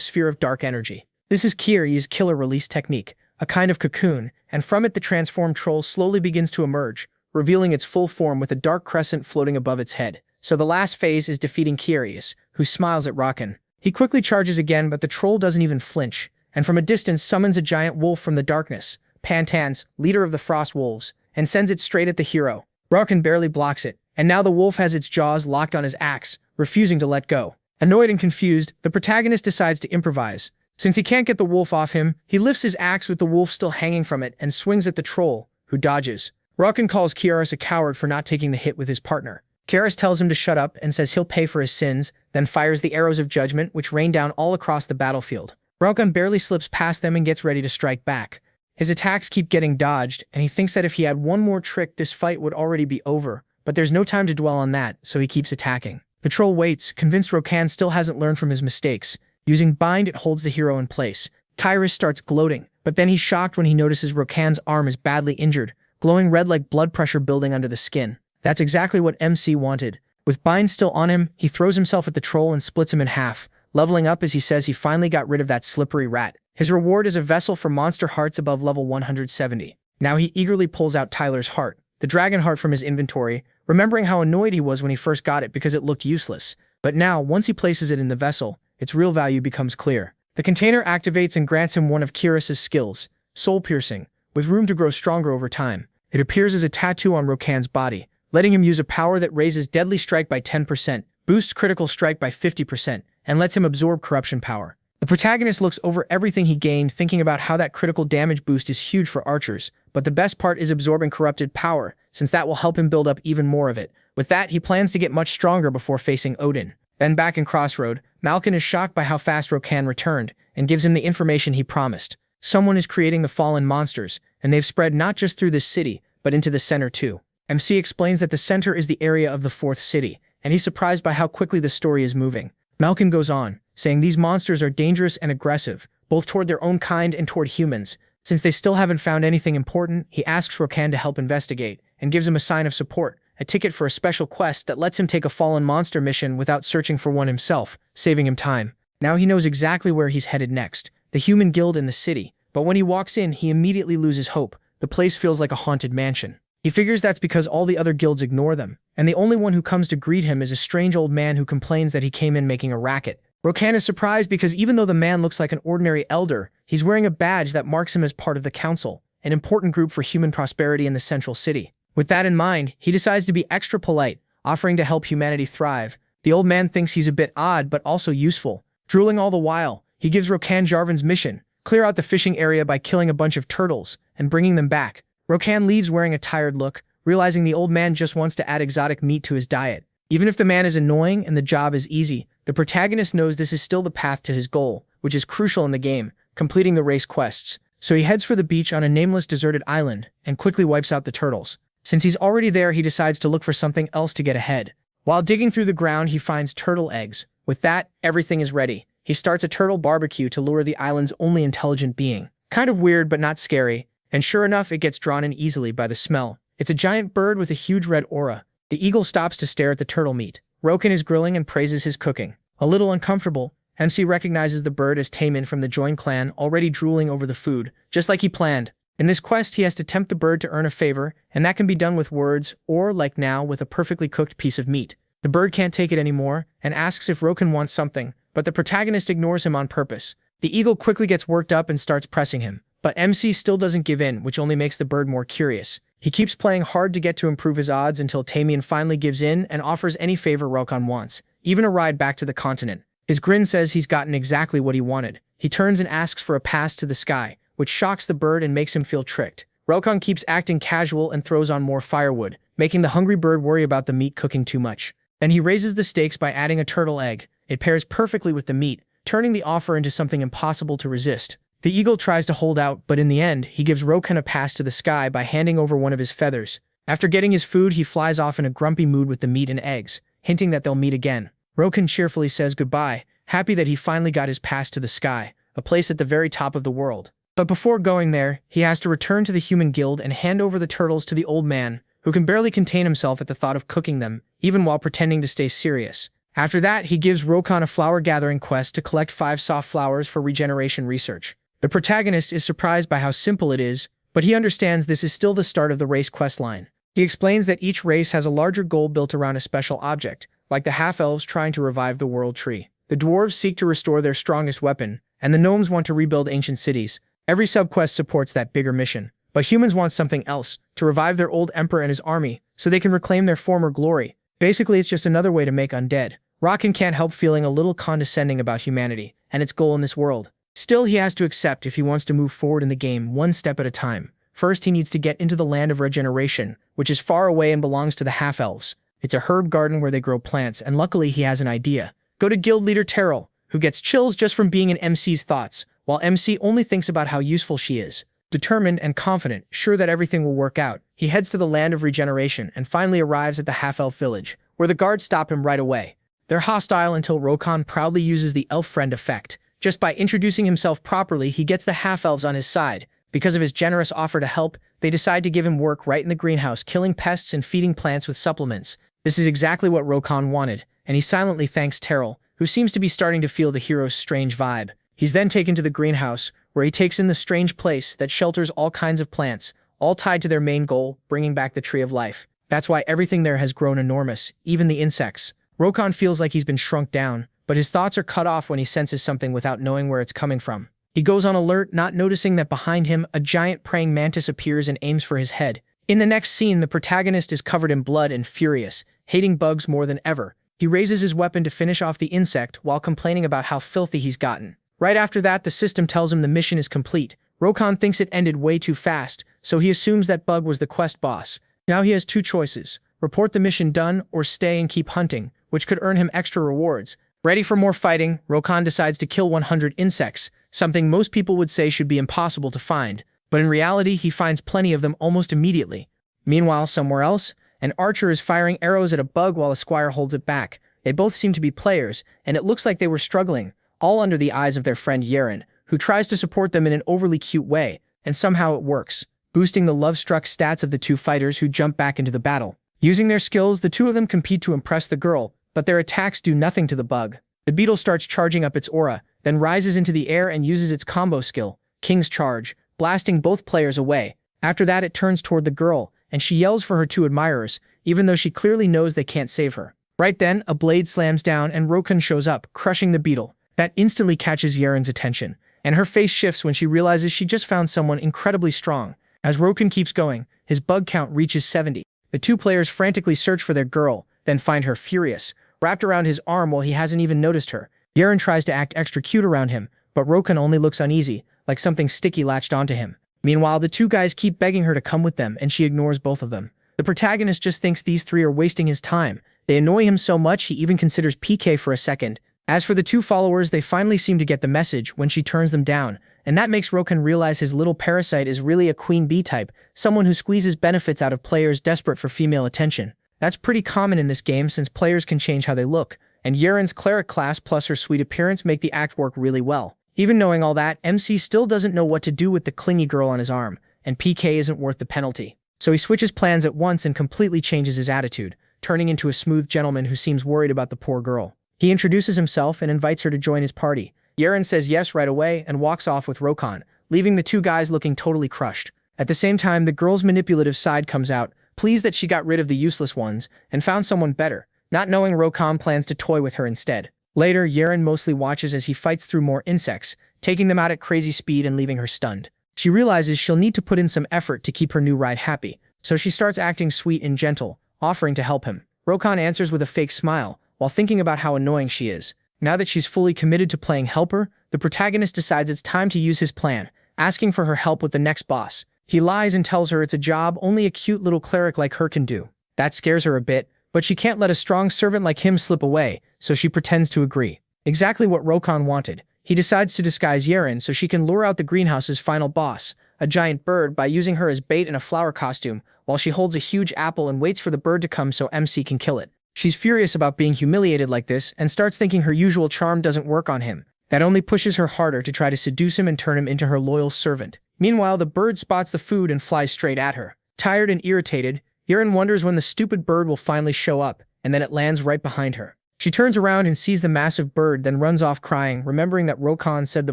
sphere of dark energy. This is Kiari's killer release technique, a kind of cocoon, and from it the transformed troll slowly begins to emerge, revealing its full form with a dark crescent floating above its head. So the last phase is defeating Kiarius, who smiles at Rakan. He quickly charges again, but the troll doesn't even flinch, and from a distance summons a giant wolf from the darkness, Pantans, leader of the Frost Wolves, and sends it straight at the hero. Rakan barely blocks it, and now the wolf has its jaws locked on his axe, refusing to let go. Annoyed and confused, the protagonist decides to improvise. Since he can't get the wolf off him, he lifts his axe with the wolf still hanging from it and swings at the troll, who dodges. Rokan calls Kiaris a coward for not taking the hit with his partner. Kiaris tells him to shut up and says he'll pay for his sins, then fires the arrows of judgment which rain down all across the battlefield. Rokan barely slips past them and gets ready to strike back. His attacks keep getting dodged, and he thinks that if he had one more trick this fight would already be over, but there's no time to dwell on that, so he keeps attacking. The troll waits, convinced Rokan still hasn't learned from his mistakes. Using bind, it holds the hero in place. Kiaris starts gloating, but then he's shocked when he notices Rokan's arm is badly injured, glowing red like blood pressure building under the skin. That's exactly what MC wanted. With bind still on him, he throws himself at the troll and splits him in half, leveling up as he says he finally got rid of that slippery rat. His reward is a vessel for monster hearts above level 170. Now he eagerly pulls out Tyler's heart, the dragon heart, from his inventory, remembering how annoyed he was when he first got it because it looked useless. But now, once he places it in the vessel, its real value becomes clear. The container activates and grants him one of Kiaris's skills, soul piercing, with room to grow stronger over time. It appears as a tattoo on Rokan's body, letting him use a power that raises deadly strike by 10%, boosts critical strike by 50%, and lets him absorb corruption power. The protagonist looks over everything he gained, thinking about how that critical damage boost is huge for archers, but the best part is absorbing corrupted power, since that will help him build up even more of it. With that, he plans to get much stronger before facing Odin. Then back in Crossroad, Malkin is shocked by how fast Rokan returned, and gives him the information he promised. Someone is creating the fallen monsters, and they've spread not just through this city, but into the center too. MC explains that the center is the area of the fourth city, and he's surprised by how quickly the story is moving. Malkin goes on, saying these monsters are dangerous and aggressive, both toward their own kind and toward humans. Since they still haven't found anything important, he asks Rokan to help investigate, and gives him a sign of support, a ticket for a special quest that lets him take a fallen monster mission without searching for one himself, saving him time. Now he knows exactly where he's headed next, the human guild in the city, but when he walks in, he immediately loses hope. The place feels like a haunted mansion. He figures that's because all the other guilds ignore them, and the only one who comes to greet him is a strange old man who complains that he came in making a racket. Rokan is surprised because even though the man looks like an ordinary elder, he's wearing a badge that marks him as part of the council, an important group for human prosperity in the central city. With that in mind, he decides to be extra polite, offering to help humanity thrive. The old man thinks he's a bit odd but also useful. Drooling all the while, he gives Rokan Jarvan's mission, clear out the fishing area by killing a bunch of turtles and bringing them back. Rokan leaves wearing a tired look, realizing the old man just wants to add exotic meat to his diet. Even if the man is annoying and the job is easy, the protagonist knows this is still the path to his goal, which is crucial in the game, completing the race quests. So he heads for the beach on a nameless deserted island and quickly wipes out the turtles. Since he's already there, he decides to look for something else to get ahead. While digging through the ground, he finds turtle eggs. With that, everything is ready. He starts a turtle barbecue to lure the island's only intelligent being. Kind of weird but not scary, and sure enough, it gets drawn in easily by the smell. It's a giant bird with a huge red aura. The eagle stops to stare at the turtle meat. Rokan is grilling and praises his cooking. A little uncomfortable, MC recognizes the bird as Taemin from the Join clan, already drooling over the food, just like he planned. In this quest, he has to tempt the bird to earn a favor, and that can be done with words, or, like now, with a perfectly cooked piece of meat. The bird can't take it anymore, and asks if Rokan wants something, but the protagonist ignores him on purpose. The eagle quickly gets worked up and starts pressing him, but MC still doesn't give in, which only makes the bird more curious. He keeps playing hard to get to improve his odds until Taemin finally gives in and offers any favor Rokan wants, even a ride back to the continent. His grin says he's gotten exactly what he wanted. He turns and asks for a pass to the sky, which shocks the bird and makes him feel tricked. Rokan keeps acting casual and throws on more firewood, making the hungry bird worry about the meat cooking too much. Then he raises the stakes by adding a turtle egg. It pairs perfectly with the meat, turning the offer into something impossible to resist. The eagle tries to hold out, but in the end, he gives Rokan a pass to the sky by handing over one of his feathers. After getting his food, he flies off in a grumpy mood with the meat and eggs, hinting that they'll meet again. Rokan cheerfully says goodbye, happy that he finally got his pass to the sky, a place at the very top of the world. But before going there, he has to return to the human guild and hand over the turtles to the old man, who can barely contain himself at the thought of cooking them, even while pretending to stay serious. After that, he gives Rokan a flower-gathering quest to collect 5 soft flowers for regeneration research. The protagonist is surprised by how simple it is, but he understands this is still the start of the race questline. He explains that each race has a larger goal built around a special object, like the half-elves trying to revive the world tree. The dwarves seek to restore their strongest weapon, and the gnomes want to rebuild ancient cities. Every subquest supports that bigger mission. But humans want something else, to revive their old emperor and his army, so they can reclaim their former glory. Basically, it's just another way to make undead. Rokan can't help feeling a little condescending about humanity, and its goal in this world. Still, he has to accept if he wants to move forward in the game one step at a time. First, he needs to get into the land of regeneration, which is far away and belongs to the half-elves. It's a herb garden where they grow plants, and luckily he has an idea. Go to guild leader Terrell, who gets chills just from being in MC's thoughts, while MC only thinks about how useful she is. Determined and confident, sure that everything will work out, he heads to the land of regeneration and finally arrives at the half-elf village, where the guards stop him right away. They're hostile until Rokon proudly uses the elf friend effect. Just by introducing himself properly, he gets the half-elves on his side. Because of his generous offer to help, they decide to give him work right in the greenhouse, killing pests and feeding plants with supplements. This is exactly what Rokon wanted, and he silently thanks Terrell, who seems to be starting to feel the hero's strange vibe. He's then taken to the greenhouse, where he takes in the strange place that shelters all kinds of plants, all tied to their main goal, bringing back the Tree of Life. That's why everything there has grown enormous, even the insects. Rokon feels like he's been shrunk down, but his thoughts are cut off when he senses something without knowing where it's coming from. He goes on alert, not noticing that behind him, a giant praying mantis appears and aims for his head. In the next scene, the protagonist is covered in blood and furious, hating bugs more than ever. He raises his weapon to finish off the insect while complaining about how filthy he's gotten. Right after that, the system tells him the mission is complete. Rokon thinks it ended way too fast, so he assumes that Bug was the quest boss. Now he has two choices: report the mission done or stay and keep hunting, which could earn him extra rewards. Ready for more fighting, Rokon decides to kill 100 insects, something most people would say should be impossible to find, but in reality he finds plenty of them almost immediately. Meanwhile, somewhere else, an archer is firing arrows at a bug while a squire holds it back. They both seem to be players, and it looks like they were struggling, all under the eyes of their friend Yeren, who tries to support them in an overly cute way, and somehow it works, boosting the love-struck stats of the two fighters who jump back into the battle. Using their skills, the two of them compete to impress the girl, but their attacks do nothing to the bug. The beetle starts charging up its aura, then rises into the air and uses its combo skill, King's Charge, blasting both players away. After that, it turns toward the girl, and she yells for her two admirers, even though she clearly knows they can't save her. Right then, a blade slams down and Rokon shows up, crushing the beetle. That instantly catches Yeren's attention, and her face shifts when she realizes she just found someone incredibly strong. As Rokon keeps going, his bug count reaches 70. The two players frantically search for their girl, then find her furious, wrapped around his arm while he hasn't even noticed her. Yeren tries to act extra cute around him, but Rokon only looks uneasy, like something sticky latched onto him. Meanwhile, the two guys keep begging her to come with them, and she ignores both of them. The protagonist just thinks these three are wasting his time. They annoy him so much he even considers PK for a second. As for the two followers, they finally seem to get the message when she turns them down, and that makes Rokon realize his little parasite is really a queen bee type, someone who squeezes benefits out of players desperate for female attention. That's pretty common in this game since players can change how they look, and Yeren's cleric class plus her sweet appearance make the act work really well. Even knowing all that, MC still doesn't know what to do with the clingy girl on his arm, and PK isn't worth the penalty. So he switches plans at once and completely changes his attitude, turning into a smooth gentleman who seems worried about the poor girl. He introduces himself and invites her to join his party. Yeren says yes right away and walks off with Rokon, leaving the two guys looking totally crushed. At the same time, the girl's manipulative side comes out, pleased that she got rid of the useless ones and found someone better, not knowing Rokon plans to toy with her instead. Later, Yeren mostly watches as he fights through more insects, taking them out at crazy speed and leaving her stunned. She realizes she'll need to put in some effort to keep her new ride happy, so she starts acting sweet and gentle, offering to help him. Rokon answers with a fake smile, while thinking about how annoying she is. Now that she's fully committed to playing helper, the protagonist decides it's time to use his plan, asking for her help with the next boss. He lies and tells her it's a job only a cute little cleric like her can do. That scares her a bit, but she can't let a strong servant like him slip away, so she pretends to agree. Exactly what Rokon wanted. He decides to disguise Yeren so she can lure out the greenhouse's final boss, a giant bird, by using her as bait in a flower costume, while she holds a huge apple and waits for the bird to come so MC can kill it. She's furious about being humiliated like this and starts thinking her usual charm doesn't work on him. That only pushes her harder to try to seduce him and turn him into her loyal servant. Meanwhile, the bird spots the food and flies straight at her. Tired and irritated, Yeren wonders when the stupid bird will finally show up, and then it lands right behind her. She turns around and sees the massive bird, then runs off crying, remembering that Rokon said the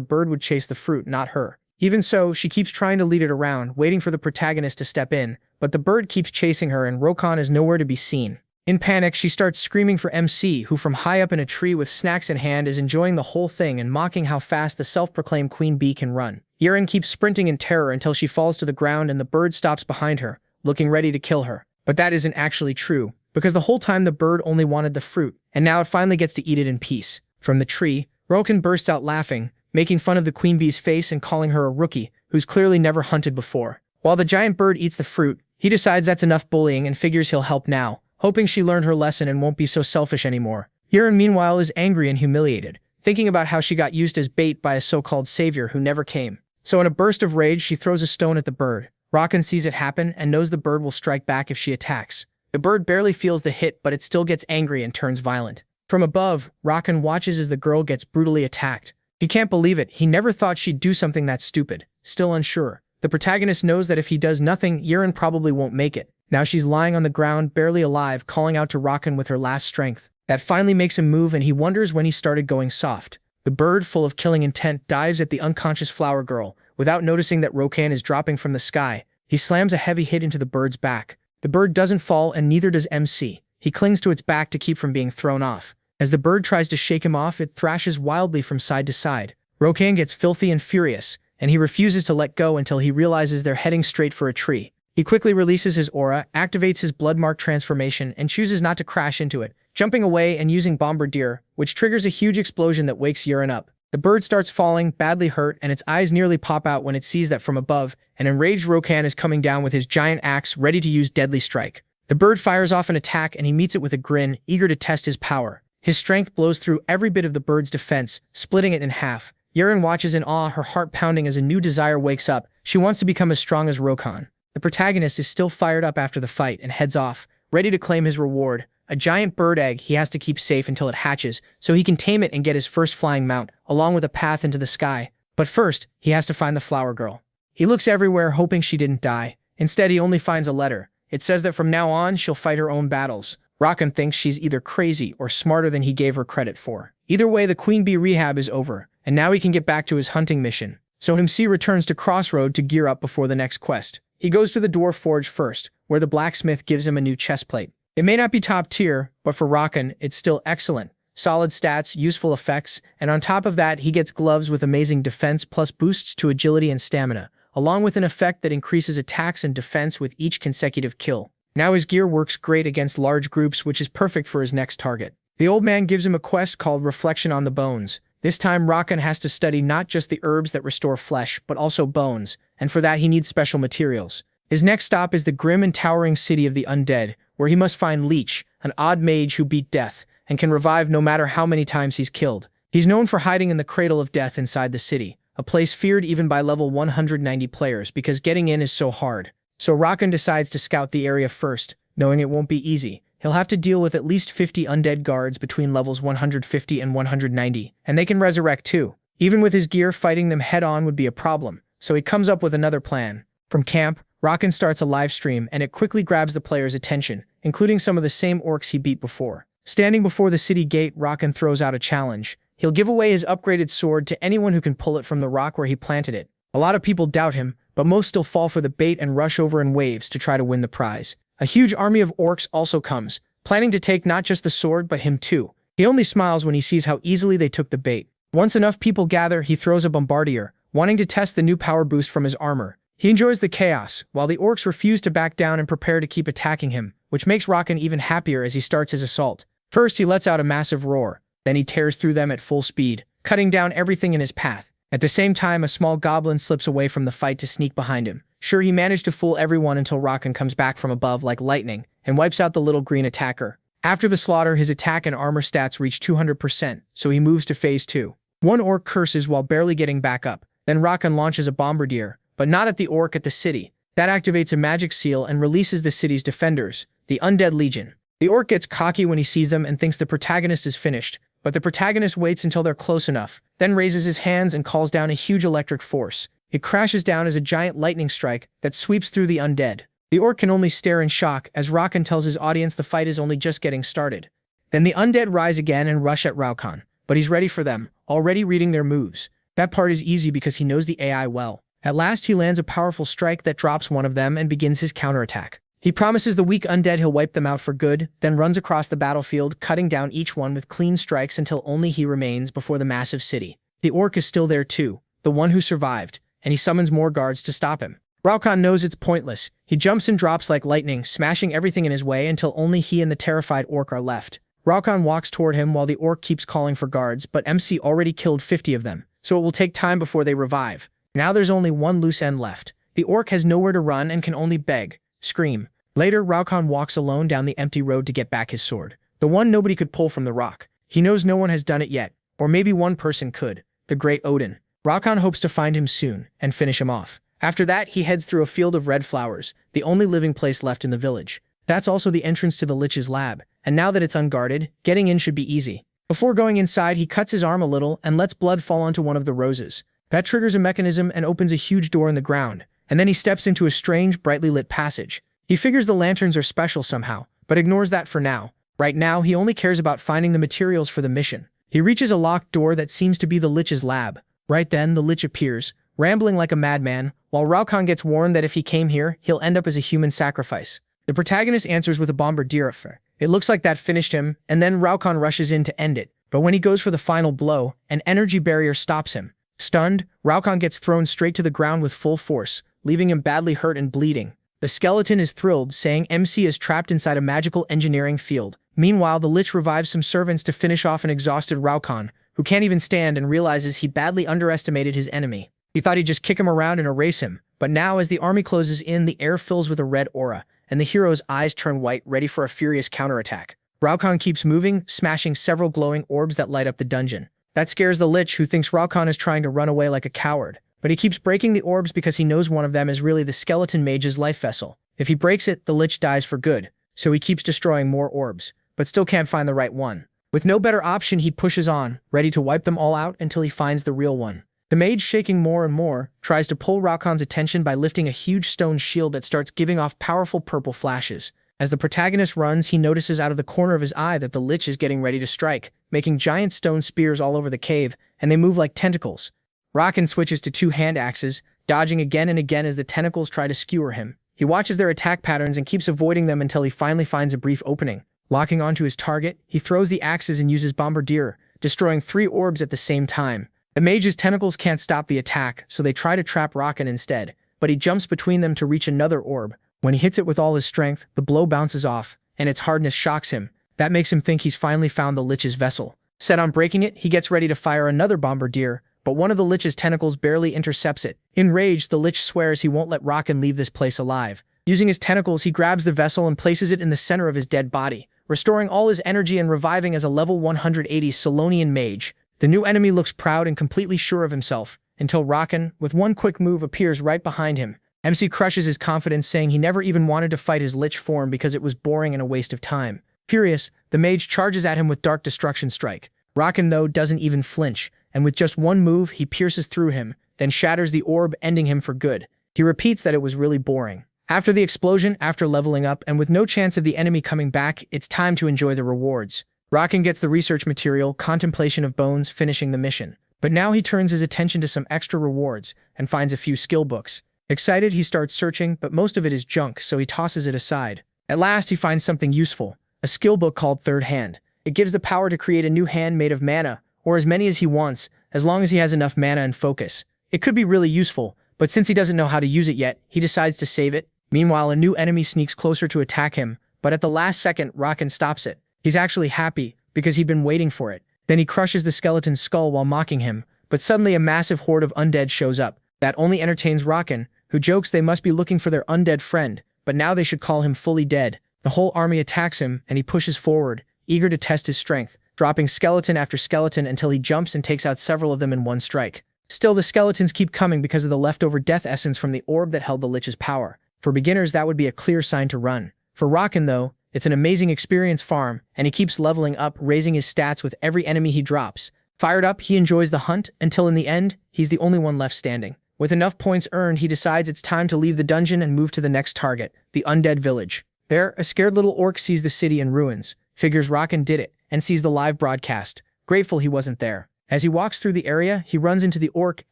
bird would chase the fruit, not her. Even so, she keeps trying to lead it around, waiting for the protagonist to step in, but the bird keeps chasing her and Rokon is nowhere to be seen. In panic, she starts screaming for MC, who from high up in a tree with snacks in hand is enjoying the whole thing and mocking how fast the self-proclaimed queen bee can run. Yeren keeps sprinting in terror until she falls to the ground and the bird stops behind her, looking ready to kill her. But that isn't actually true, because the whole time the bird only wanted the fruit, and now it finally gets to eat it in peace. From the tree, Rokon bursts out laughing, making fun of the queen bee's face and calling her a rookie, who's clearly never hunted before. While the giant bird eats the fruit, he decides that's enough bullying and figures he'll help now, hoping she learned her lesson and won't be so selfish anymore. Yurin meanwhile is angry and humiliated, thinking about how she got used as bait by a so-called savior who never came. So in a burst of rage, she throws a stone at the bird. Rakan sees it happen and knows the bird will strike back if she attacks. The bird barely feels the hit, but it still gets angry and turns violent. From above, Rakan watches as the girl gets brutally attacked. He can't believe it. He never thought she'd do something that stupid. Still unsure. The protagonist knows that if he does nothing, Yurin probably won't make it. Now she's lying on the ground, barely alive, calling out to Rakan with her last strength. That finally makes him move, and he wonders when he started going soft. The bird, full of killing intent, dives at the unconscious flower girl. Without noticing that Rakan is dropping from the sky, he slams a heavy hit into the bird's back. The bird doesn't fall, and neither does MC. He clings to its back to keep from being thrown off. As the bird tries to shake him off, it thrashes wildly from side to side. Rakan gets filthy and furious, and he refuses to let go until he realizes they're heading straight for a tree. He quickly releases his aura, activates his bloodmark transformation, and chooses not to crash into it, jumping away and using Bombardier, which triggers a huge explosion that wakes Yurin up. The bird starts falling, badly hurt, and its eyes nearly pop out when it sees that from above, an enraged Rakan is coming down with his giant axe, ready to use deadly strike. The bird fires off an attack, and he meets it with a grin, eager to test his power. His strength blows through every bit of the bird's defense, splitting it in half. Yurin watches in awe, her heart pounding as a new desire wakes up. She wants to become as strong as Rakan. The protagonist is still fired up after the fight and heads off, ready to claim his reward. A giant bird egg he has to keep safe until it hatches, so he can tame it and get his first flying mount, along with a path into the sky. But first, he has to find the flower girl. He looks everywhere, hoping she didn't die. Instead, he only finds a letter. It says that from now on, she'll fight her own battles. Rakan thinks she's either crazy or smarter than he gave her credit for. Either way, the Queen Bee rehab is over, and now he can get back to his hunting mission. So MC returns to Crossroad to gear up before the next quest. He goes to the Dwarf Forge first, where the blacksmith gives him a new chestplate. It may not be top tier, but for Rakan, it's still excellent. Solid stats, useful effects, and on top of that, he gets gloves with amazing defense plus boosts to agility and stamina, along with an effect that increases attacks and defense with each consecutive kill. Now his gear works great against large groups, which is perfect for his next target. The old man gives him a quest called Reflection on the Bones. This time, Rakan has to study not just the herbs that restore flesh, but also bones, and for that he needs special materials. His next stop is the grim and towering city of the undead, where he must find Leech, an odd mage who beat death, and can revive no matter how many times he's killed. He's known for hiding in the Cradle of Death inside the city, a place feared even by level 190 players because getting in is so hard. So Rakan decides to scout the area first, knowing it won't be easy. He'll have to deal with at least 50 undead guards between levels 150 and 190, and they can resurrect too. Even with his gear, fighting them head-on would be a problem, so he comes up with another plan. From camp, Rakan starts a live stream, and it quickly grabs the player's attention, including some of the same orcs he beat before. Standing before the city gate, Rakan throws out a challenge. He'll give away his upgraded sword to anyone who can pull it from the rock where he planted it. A lot of people doubt him, but most still fall for the bait and rush over in waves to try to win the prize. A huge army of orcs also comes, planning to take not just the sword but him too. He only smiles when he sees how easily they took the bait. Once enough people gather, he throws a bombardier, wanting to test the new power boost from his armor. He enjoys the chaos, while the orcs refuse to back down and prepare to keep attacking him, which makes Rakan even happier as he starts his assault. First, he lets out a massive roar, then he tears through them at full speed, cutting down everything in his path. At the same time, a small goblin slips away from the fight to sneak behind him. Sure, he managed to fool everyone until Rakan comes back from above like lightning and wipes out the little green attacker. After the slaughter, his attack and armor stats reach 200%, so he moves to phase 2. One orc curses while barely getting back up. Then Rakan launches a bombardier, but not at the orc, at the city. That activates a magic seal and releases the city's defenders, the Undead Legion. The orc gets cocky when he sees them and thinks the protagonist is finished, but the protagonist waits until they're close enough, then raises his hands and calls down a huge electric force. It crashes down as a giant lightning strike that sweeps through the undead. The orc can only stare in shock as Rakan tells his audience the fight is only just getting started. Then the undead rise again and rush at Rakan, but he's ready for them, already reading their moves. That part is easy because he knows the AI well. At last, he lands a powerful strike that drops one of them and begins his counterattack. He promises the weak undead he'll wipe them out for good, then runs across the battlefield, cutting down each one with clean strikes until only he remains before the massive city. The orc is still there too, the one who survived, and he summons more guards to stop him. Rakan knows it's pointless. He jumps and drops like lightning, smashing everything in his way until only he and the terrified orc are left. Rakan walks toward him while the orc keeps calling for guards, but MC already killed 50 of them, so it will take time before they revive. Now there's only one loose end left. The orc has nowhere to run and can only beg, scream. Later, Raukon walks alone down the empty road to get back his sword. The one nobody could pull from the rock. He knows no one has done it yet, or maybe one person could. The great Odin. Raukon hopes to find him soon and finish him off. After that, he heads through a field of red flowers, the only living place left in the village. That's also the entrance to the Lich's lab, and now that it's unguarded, getting in should be easy. Before going inside, he cuts his arm a little and lets blood fall onto one of the roses. That triggers a mechanism and opens a huge door in the ground, and then he steps into a strange, brightly lit passage. He figures the lanterns are special somehow, but ignores that for now. Right now, he only cares about finding the materials for the mission. He reaches a locked door that seems to be the Lich's lab. Right then, the Lich appears, rambling like a madman, while Raukon gets warned that if he came here, he'll end up as a human sacrifice. The protagonist answers with a bombardier. It looks like that finished him, and then Raukon rushes in to end it. But when he goes for the final blow, an energy barrier stops him. Stunned, Raukon gets thrown straight to the ground with full force, leaving him badly hurt and bleeding. The skeleton is thrilled, saying MC is trapped inside a magical engineering field. Meanwhile, the Lich revives some servants to finish off an exhausted Raukon, who can't even stand and realizes he badly underestimated his enemy. He thought he'd just kick him around and erase him, but now as the army closes in, the air fills with a red aura, and the hero's eyes turn white, ready for a furious counterattack. Raukon keeps moving, smashing several glowing orbs that light up the dungeon. That scares the Lich, who thinks Raukon is trying to run away like a coward. But he keeps breaking the orbs because he knows one of them is really the skeleton mage's life vessel. If he breaks it, the Lich dies for good, so he keeps destroying more orbs, but still can't find the right one. With no better option, he pushes on, ready to wipe them all out until he finds the real one. The mage, shaking more and more, tries to pull Raukon's attention by lifting a huge stone shield that starts giving off powerful purple flashes. As the protagonist runs, he notices out of the corner of his eye that the Lich is getting ready to strike, making giant stone spears all over the cave, and they move like tentacles. Raukon switches to two hand axes, dodging again and again as the tentacles try to skewer him. He watches their attack patterns and keeps avoiding them until he finally finds a brief opening. Locking onto his target, he throws the axes and uses Bombardier, destroying 3 orbs at the same time. The mage's tentacles can't stop the attack, so they try to trap Raukon instead, but he jumps between them to reach another orb. When he hits it with all his strength, the blow bounces off, and its hardness shocks him. That makes him think he's finally found the Lich's vessel. Set on breaking it, he gets ready to fire another Bombardier, but one of the Lich's tentacles barely intercepts it. Enraged, the Lich swears he won't let Raukon leave this place alive. Using his tentacles, he grabs the vessel and places it in the center of his dead body, restoring all his energy and reviving as a level 180 Solonian mage. The new enemy looks proud and completely sure of himself, until Raukon, with one quick move, appears right behind him. MC crushes his confidence, saying he never even wanted to fight his Lich form because it was boring and a waste of time. Furious, the mage charges at him with Dark Destruction Strike. Raukon, though, doesn't even flinch, and with just one move, he pierces through him, then shatters the orb, ending him for good. He repeats that it was really boring. After the explosion, after leveling up, and with no chance of the enemy coming back, it's time to enjoy the rewards. Raukon gets the research material, Contemplation of Bones, finishing the mission. But now he turns his attention to some extra rewards, and finds a few skill books. Excited, he starts searching, but most of it is junk, so he tosses it aside. At last, he finds something useful, a skill book called Third Hand. It gives the power to create a new hand made of mana, or as many as he wants, as long as he has enough mana and focus. It could be really useful, but since he doesn't know how to use it yet, he decides to save it. Meanwhile, a new enemy sneaks closer to attack him, but at the last second, Raukon stops it. He's actually happy, because he'd been waiting for it. Then he crushes the skeleton's skull while mocking him, but suddenly a massive horde of undead shows up. That only entertains Raukon, who jokes they must be looking for their undead friend, but now they should call him fully dead. The whole army attacks him, and he pushes forward, eager to test his strength, dropping skeleton after skeleton until he jumps and takes out several of them in one strike. Still, the skeletons keep coming because of the leftover death essence from the orb that held the Lich's power. For beginners, that would be a clear sign to run. For Raukon, though, it's an amazing experience farm, and he keeps leveling up, raising his stats with every enemy he drops. Fired up, he enjoys the hunt, until in the end, he's the only one left standing. With enough points earned, he decides it's time to leave the dungeon and move to the next target, the undead village. There, a scared little orc sees the city in ruins, figures Raukon did it, and sees the live broadcast, grateful he wasn't there. As he walks through the area, he runs into the orc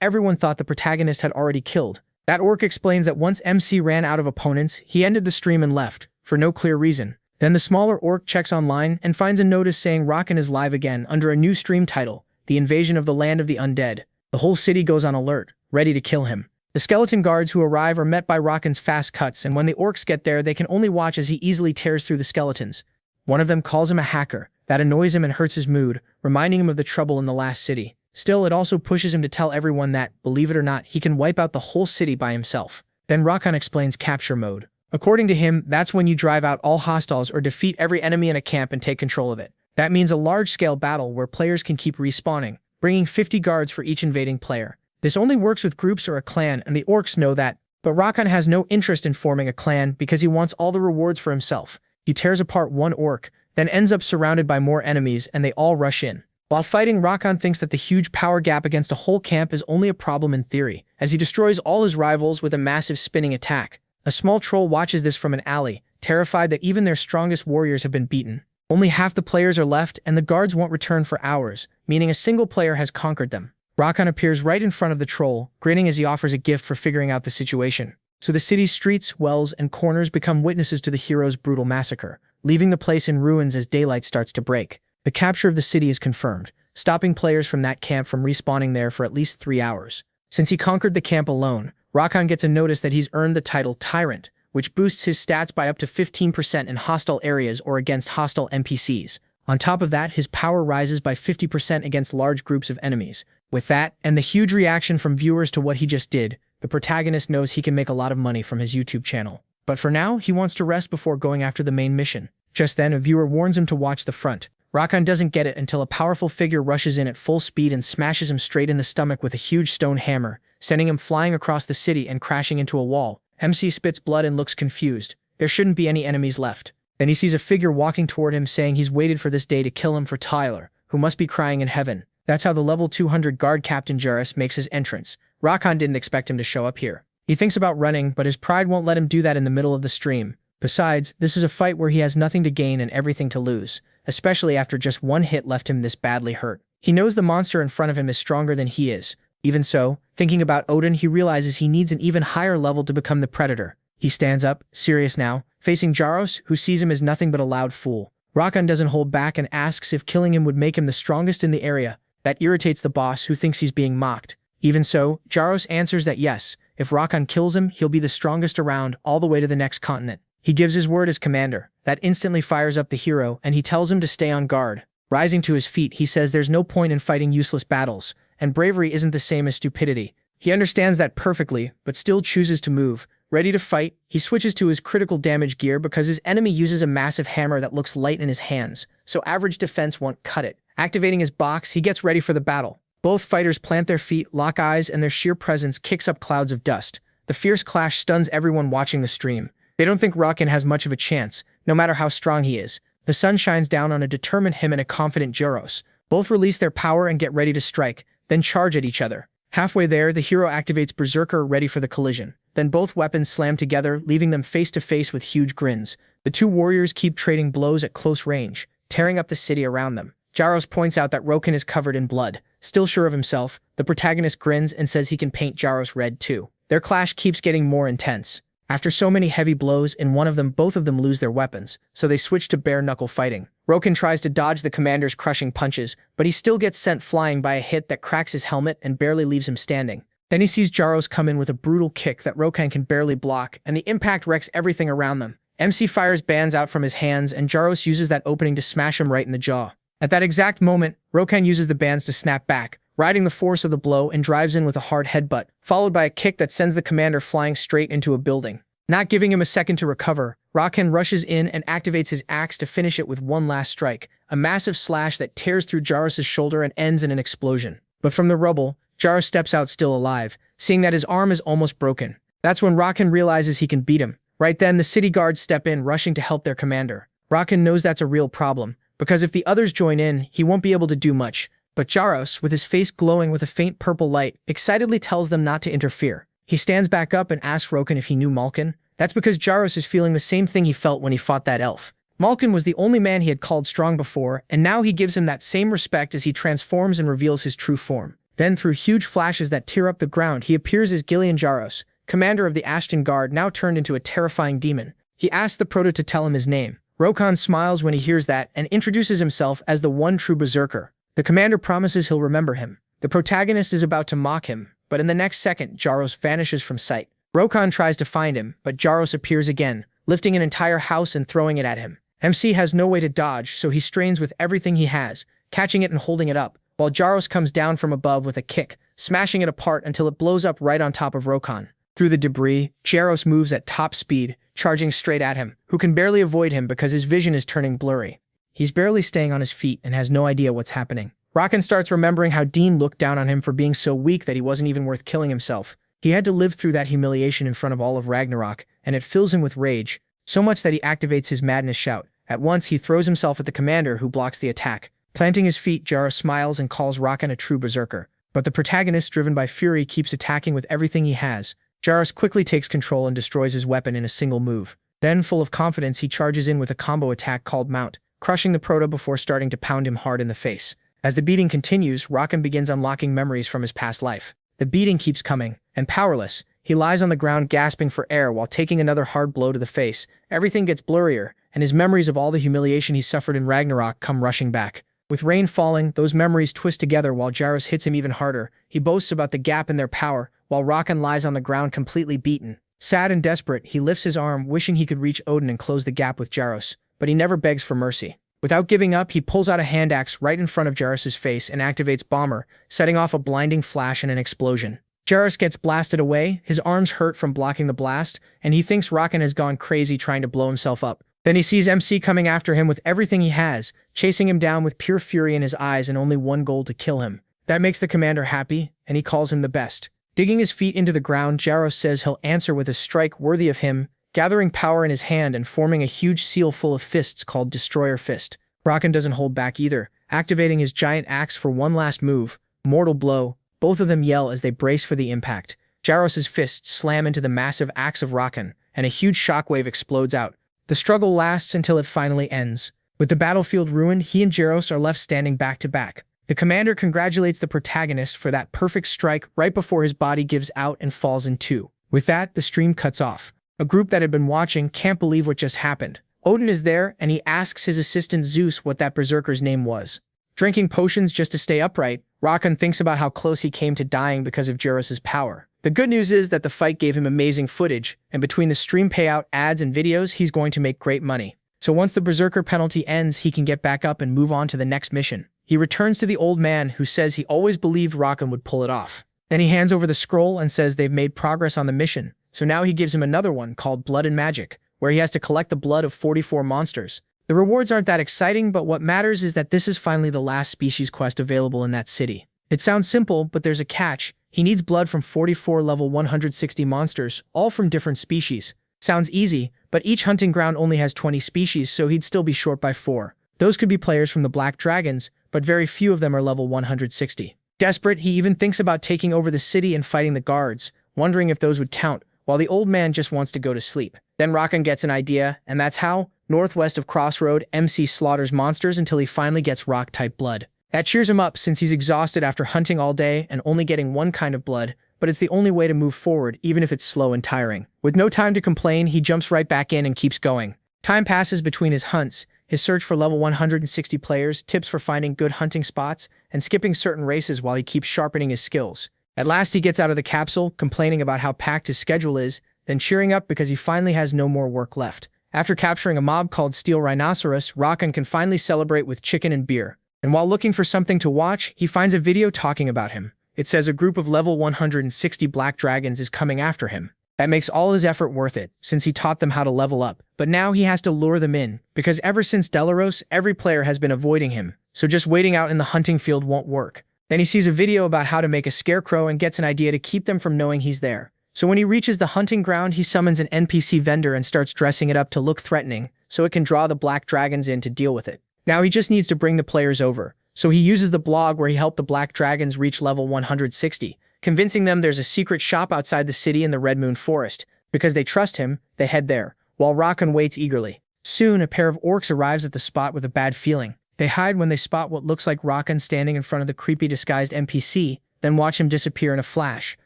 everyone thought the protagonist had already killed. That orc explains that once MC ran out of opponents, he ended the stream and left, for no clear reason. Then the smaller orc checks online and finds a notice saying Raukon is live again under a new stream title, The Invasion of the Land of the Undead. The whole city goes on alert, ready to kill him. The skeleton guards who arrive are met by Raukon's fast cuts, and when the orcs get there, they can only watch as he easily tears through the skeletons. One of them calls him a hacker. That annoys him and hurts his mood, reminding him of the trouble in the last city. Still, it also pushes him to tell everyone that, believe it or not, he can wipe out the whole city by himself. Then Rakan explains capture mode. According to him, that's when you drive out all hostiles or defeat every enemy in a camp and take control of it. That means a large-scale battle where players can keep respawning, bringing 50 guards for each invading player. This only works with groups or a clan, and the orcs know that. But Rakan has no interest in forming a clan because he wants all the rewards for himself. He tears apart one orc, then ends up surrounded by more enemies and they all rush in. While fighting, Rakan thinks that the huge power gap against a whole camp is only a problem in theory, as he destroys all his rivals with a massive spinning attack. A small troll watches this from an alley, terrified that even their strongest warriors have been beaten. Only half the players are left, and the guards won't return for hours, meaning a single player has conquered them. Rakan appears right in front of the troll, grinning as he offers a gift for figuring out the situation. So the city's streets, wells, and corners become witnesses to the hero's brutal massacre, leaving the place in ruins as daylight starts to break. The capture of the city is confirmed, stopping players from that camp from respawning there for at least 3 hours. Since he conquered the camp alone, Rakan gets a notice that he's earned the title Tyrant, which boosts his stats by up to 15% in hostile areas or against hostile NPCs. On top of that, his power rises by 50% against large groups of enemies. With that, and the huge reaction from viewers to what he just did, the protagonist knows he can make a lot of money from his YouTube channel. But for now, he wants to rest before going after the main mission. Just then, a viewer warns him to watch the front. Rakan doesn't get it until a powerful figure rushes in at full speed and smashes him straight in the stomach with a huge stone hammer, sending him flying across the city and crashing into a wall. MC spits blood and looks confused. There shouldn't be any enemies left. Then he sees a figure walking toward him saying he's waited for this day to kill him for Tyler, who must be crying in heaven. That's how the level 200 guard Captain Jarrus makes his entrance. Rakan didn't expect him to show up here. He thinks about running, but his pride won't let him do that in the middle of the stream. Besides, this is a fight where he has nothing to gain and everything to lose, especially after just one hit left him this badly hurt. He knows the monster in front of him is stronger than he is. Even so, thinking about Odin, he realizes he needs an even higher level to become the Predator. He stands up, serious now, facing Jarrus, who sees him as nothing but a loud fool. Rakan doesn't hold back and asks if killing him would make him the strongest in the area. That irritates the boss, who thinks he's being mocked. Even so, Jarrus answers that yes, if Rakan kills him, he'll be the strongest around, all the way to the next continent. He gives his word as commander. That instantly fires up the hero, and he tells him to stay on guard. Rising to his feet, he says there's no point in fighting useless battles, and bravery isn't the same as stupidity. He understands that perfectly, but still chooses to move. Ready to fight, he switches to his critical damage gear because his enemy uses a massive hammer that looks light in his hands, so average defense won't cut it. Activating his box, he gets ready for the battle. Both fighters plant their feet, lock eyes, and their sheer presence kicks up clouds of dust. The fierce clash stuns everyone watching the stream. They don't think Rakan has much of a chance, no matter how strong he is. The sun shines down on a determined him and a confident Jarrus. Both release their power and get ready to strike, then charge at each other. Halfway there, the hero activates Berserker, ready for the collision. Then both weapons slam together, leaving them face to face with huge grins. The two warriors keep trading blows at close range, tearing up the city around them. Jarrus points out that Rakan is covered in blood. Still sure of himself, the protagonist grins and says he can paint Jarrus red too. Their clash keeps getting more intense. After so many heavy blows in one of them, both of them lose their weapons, so they switch to bare-knuckle fighting. Rakan tries to dodge the commander's crushing punches, but he still gets sent flying by a hit that cracks his helmet and barely leaves him standing. Then he sees Jarrus come in with a brutal kick that Rakan can barely block, and the impact wrecks everything around them. MC fires bands out from his hands, and Jarrus uses that opening to smash him right in the jaw. At that exact moment, Rakan uses the bands to snap back, riding the force of the blow, and drives in with a hard headbutt, followed by a kick that sends the commander flying straight into a building. Not giving him a second to recover, Rakan rushes in and activates his axe to finish it with one last strike, a massive slash that tears through Jarrus' shoulder and ends in an explosion. But from the rubble, Jarrus steps out still alive, seeing that his arm is almost broken. That's when Rakan realizes he can beat him. Right then, the city guards step in, rushing to help their commander. Rakan knows that's a real problem, because if the others join in, he won't be able to do much. But Jarrus, with his face glowing with a faint purple light, excitedly tells them not to interfere. He stands back up and asks Rakan if he knew Malkin. That's because Jarrus is feeling the same thing he felt when he fought that elf. Malkin was the only man he had called strong before, and now he gives him that same respect as he transforms and reveals his true form. Then, through huge flashes that tear up the ground, he appears as Gillian Jarrus, commander of the Ashton Guard, now turned into a terrifying demon. He asks the Proto to tell him his name. Rakan smiles when he hears that and introduces himself as the one true Berserker. The commander promises he'll remember him. The protagonist is about to mock him, but in the next second, Jarrus vanishes from sight. Rakan tries to find him, but Jarrus appears again, lifting an entire house and throwing it at him. MC has no way to dodge, so he strains with everything he has, catching it and holding it up, while Jarrus comes down from above with a kick, smashing it apart until it blows up right on top of Rakan. Through the debris, Jaros moves at top speed, charging straight at him, who can barely avoid him because his vision is turning blurry. He's barely staying on his feet and has no idea what's happening. Rakan starts remembering how Dean looked down on him for being so weak that he wasn't even worth killing himself. He had to live through that humiliation in front of all of Ragnarok, and it fills him with rage, so much that he activates his madness shout. At once, he throws himself at the commander who blocks the attack. Planting his feet, Jaros smiles and calls Rakan a true berserker. But the protagonist, driven by fury, keeps attacking with everything he has. Jaros quickly takes control and destroys his weapon in a single move. Then, full of confidence, he charges in with a combo attack called Mount, crushing the Proto before starting to pound him hard in the face. As the beating continues, Rakan begins unlocking memories from his past life. The beating keeps coming, and powerless, he lies on the ground gasping for air while taking another hard blow to the face. Everything gets blurrier, and his memories of all the humiliation he suffered in Ragnarok come rushing back. With rain falling, those memories twist together while Jaros hits him even harder. He boasts about the gap in their power, while Rakan lies on the ground completely beaten. Sad and desperate, he lifts his arm, wishing he could reach Odin and close the gap with Jaros, but he never begs for mercy. Without giving up, he pulls out a hand axe right in front of Jaros' face and activates Bomber, setting off a blinding flash and an explosion. Jaros gets blasted away, his arms hurt from blocking the blast, and he thinks Rakan has gone crazy trying to blow himself up. Then he sees MC coming after him with everything he has, chasing him down with pure fury in his eyes and only one goal to kill him. That makes the commander happy, and he calls him the best. Digging his feet into the ground, Jaros says he'll answer with a strike worthy of him, gathering power in his hand and forming a huge seal full of fists called Destroyer Fist. Rakan doesn't hold back either, activating his giant axe for one last move, Mortal Blow. Both of them yell as they brace for the impact. Jaros' fists slam into the massive axe of Rakan, and a huge shockwave explodes out. The struggle lasts until it finally ends. With the battlefield ruined, he and Jaros are left standing back to back. The commander congratulates the protagonist for that perfect strike right before his body gives out and falls in two. With that, the stream cuts off. A group that had been watching can't believe what just happened. Odin is there, and he asks his assistant Zeus what that berserker's name was. Drinking potions just to stay upright, Rakan thinks about how close he came to dying because of Jaros' power. The good news is that the fight gave him amazing footage, and between the stream payout, ads, and videos, he's going to make great money. So once the berserker penalty ends, he can get back up and move on to the next mission. He returns to the old man, who says he always believed Rakan would pull it off. Then he hands over the scroll and says they've made progress on the mission, so now he gives him another one called Blood and Magic, where he has to collect the blood of 44 monsters. The rewards aren't that exciting, but what matters is that this is finally the last species quest available in that city. It sounds simple, but there's a catch. He needs blood from 44 level 160 monsters, all from different species. Sounds easy, but each hunting ground only has 20 species, so he'd still be short by 4. Those could be players from the Black Dragons, but very few of them are level 160. Desperate, he even thinks about taking over the city and fighting the guards, wondering if those would count, while the old man just wants to go to sleep. Then Rakan gets an idea, and that's how, northwest of Crossroad, MC slaughters monsters until he finally gets rock-type blood. That cheers him up since he's exhausted after hunting all day and only getting one kind of blood, but it's the only way to move forward, even if it's slow and tiring. With no time to complain, he jumps right back in and keeps going. Time passes between his hunts, his search for level 160 players, tips for finding good hunting spots, and skipping certain races while he keeps sharpening his skills. At last he gets out of the capsule, complaining about how packed his schedule is, then cheering up because he finally has no more work left. After capturing a mob called Steel Rhinoceros, Rakan can finally celebrate with chicken and beer. And while looking for something to watch, he finds a video talking about him. It says a group of level 160 black dragons is coming after him. That makes all his effort worth it, since he taught them how to level up. But now he has to lure them in, because ever since Delaros, every player has been avoiding him, so just waiting out in the hunting field won't work. Then he sees a video about how to make a scarecrow and gets an idea to keep them from knowing he's there. So when he reaches the hunting ground, he summons an NPC vendor and starts dressing it up to look threatening, so it can draw the black dragons in to deal with it. Now he just needs to bring the players over, so he uses the blog where he helped the black dragons reach level 160, convincing them there's a secret shop outside the city in the Red Moon Forest. Because they trust him, they head there, while Rakan waits eagerly. Soon, a pair of orcs arrives at the spot with a bad feeling. They hide when they spot what looks like Rakan standing in front of the creepy disguised NPC, then watch him disappear in a flash,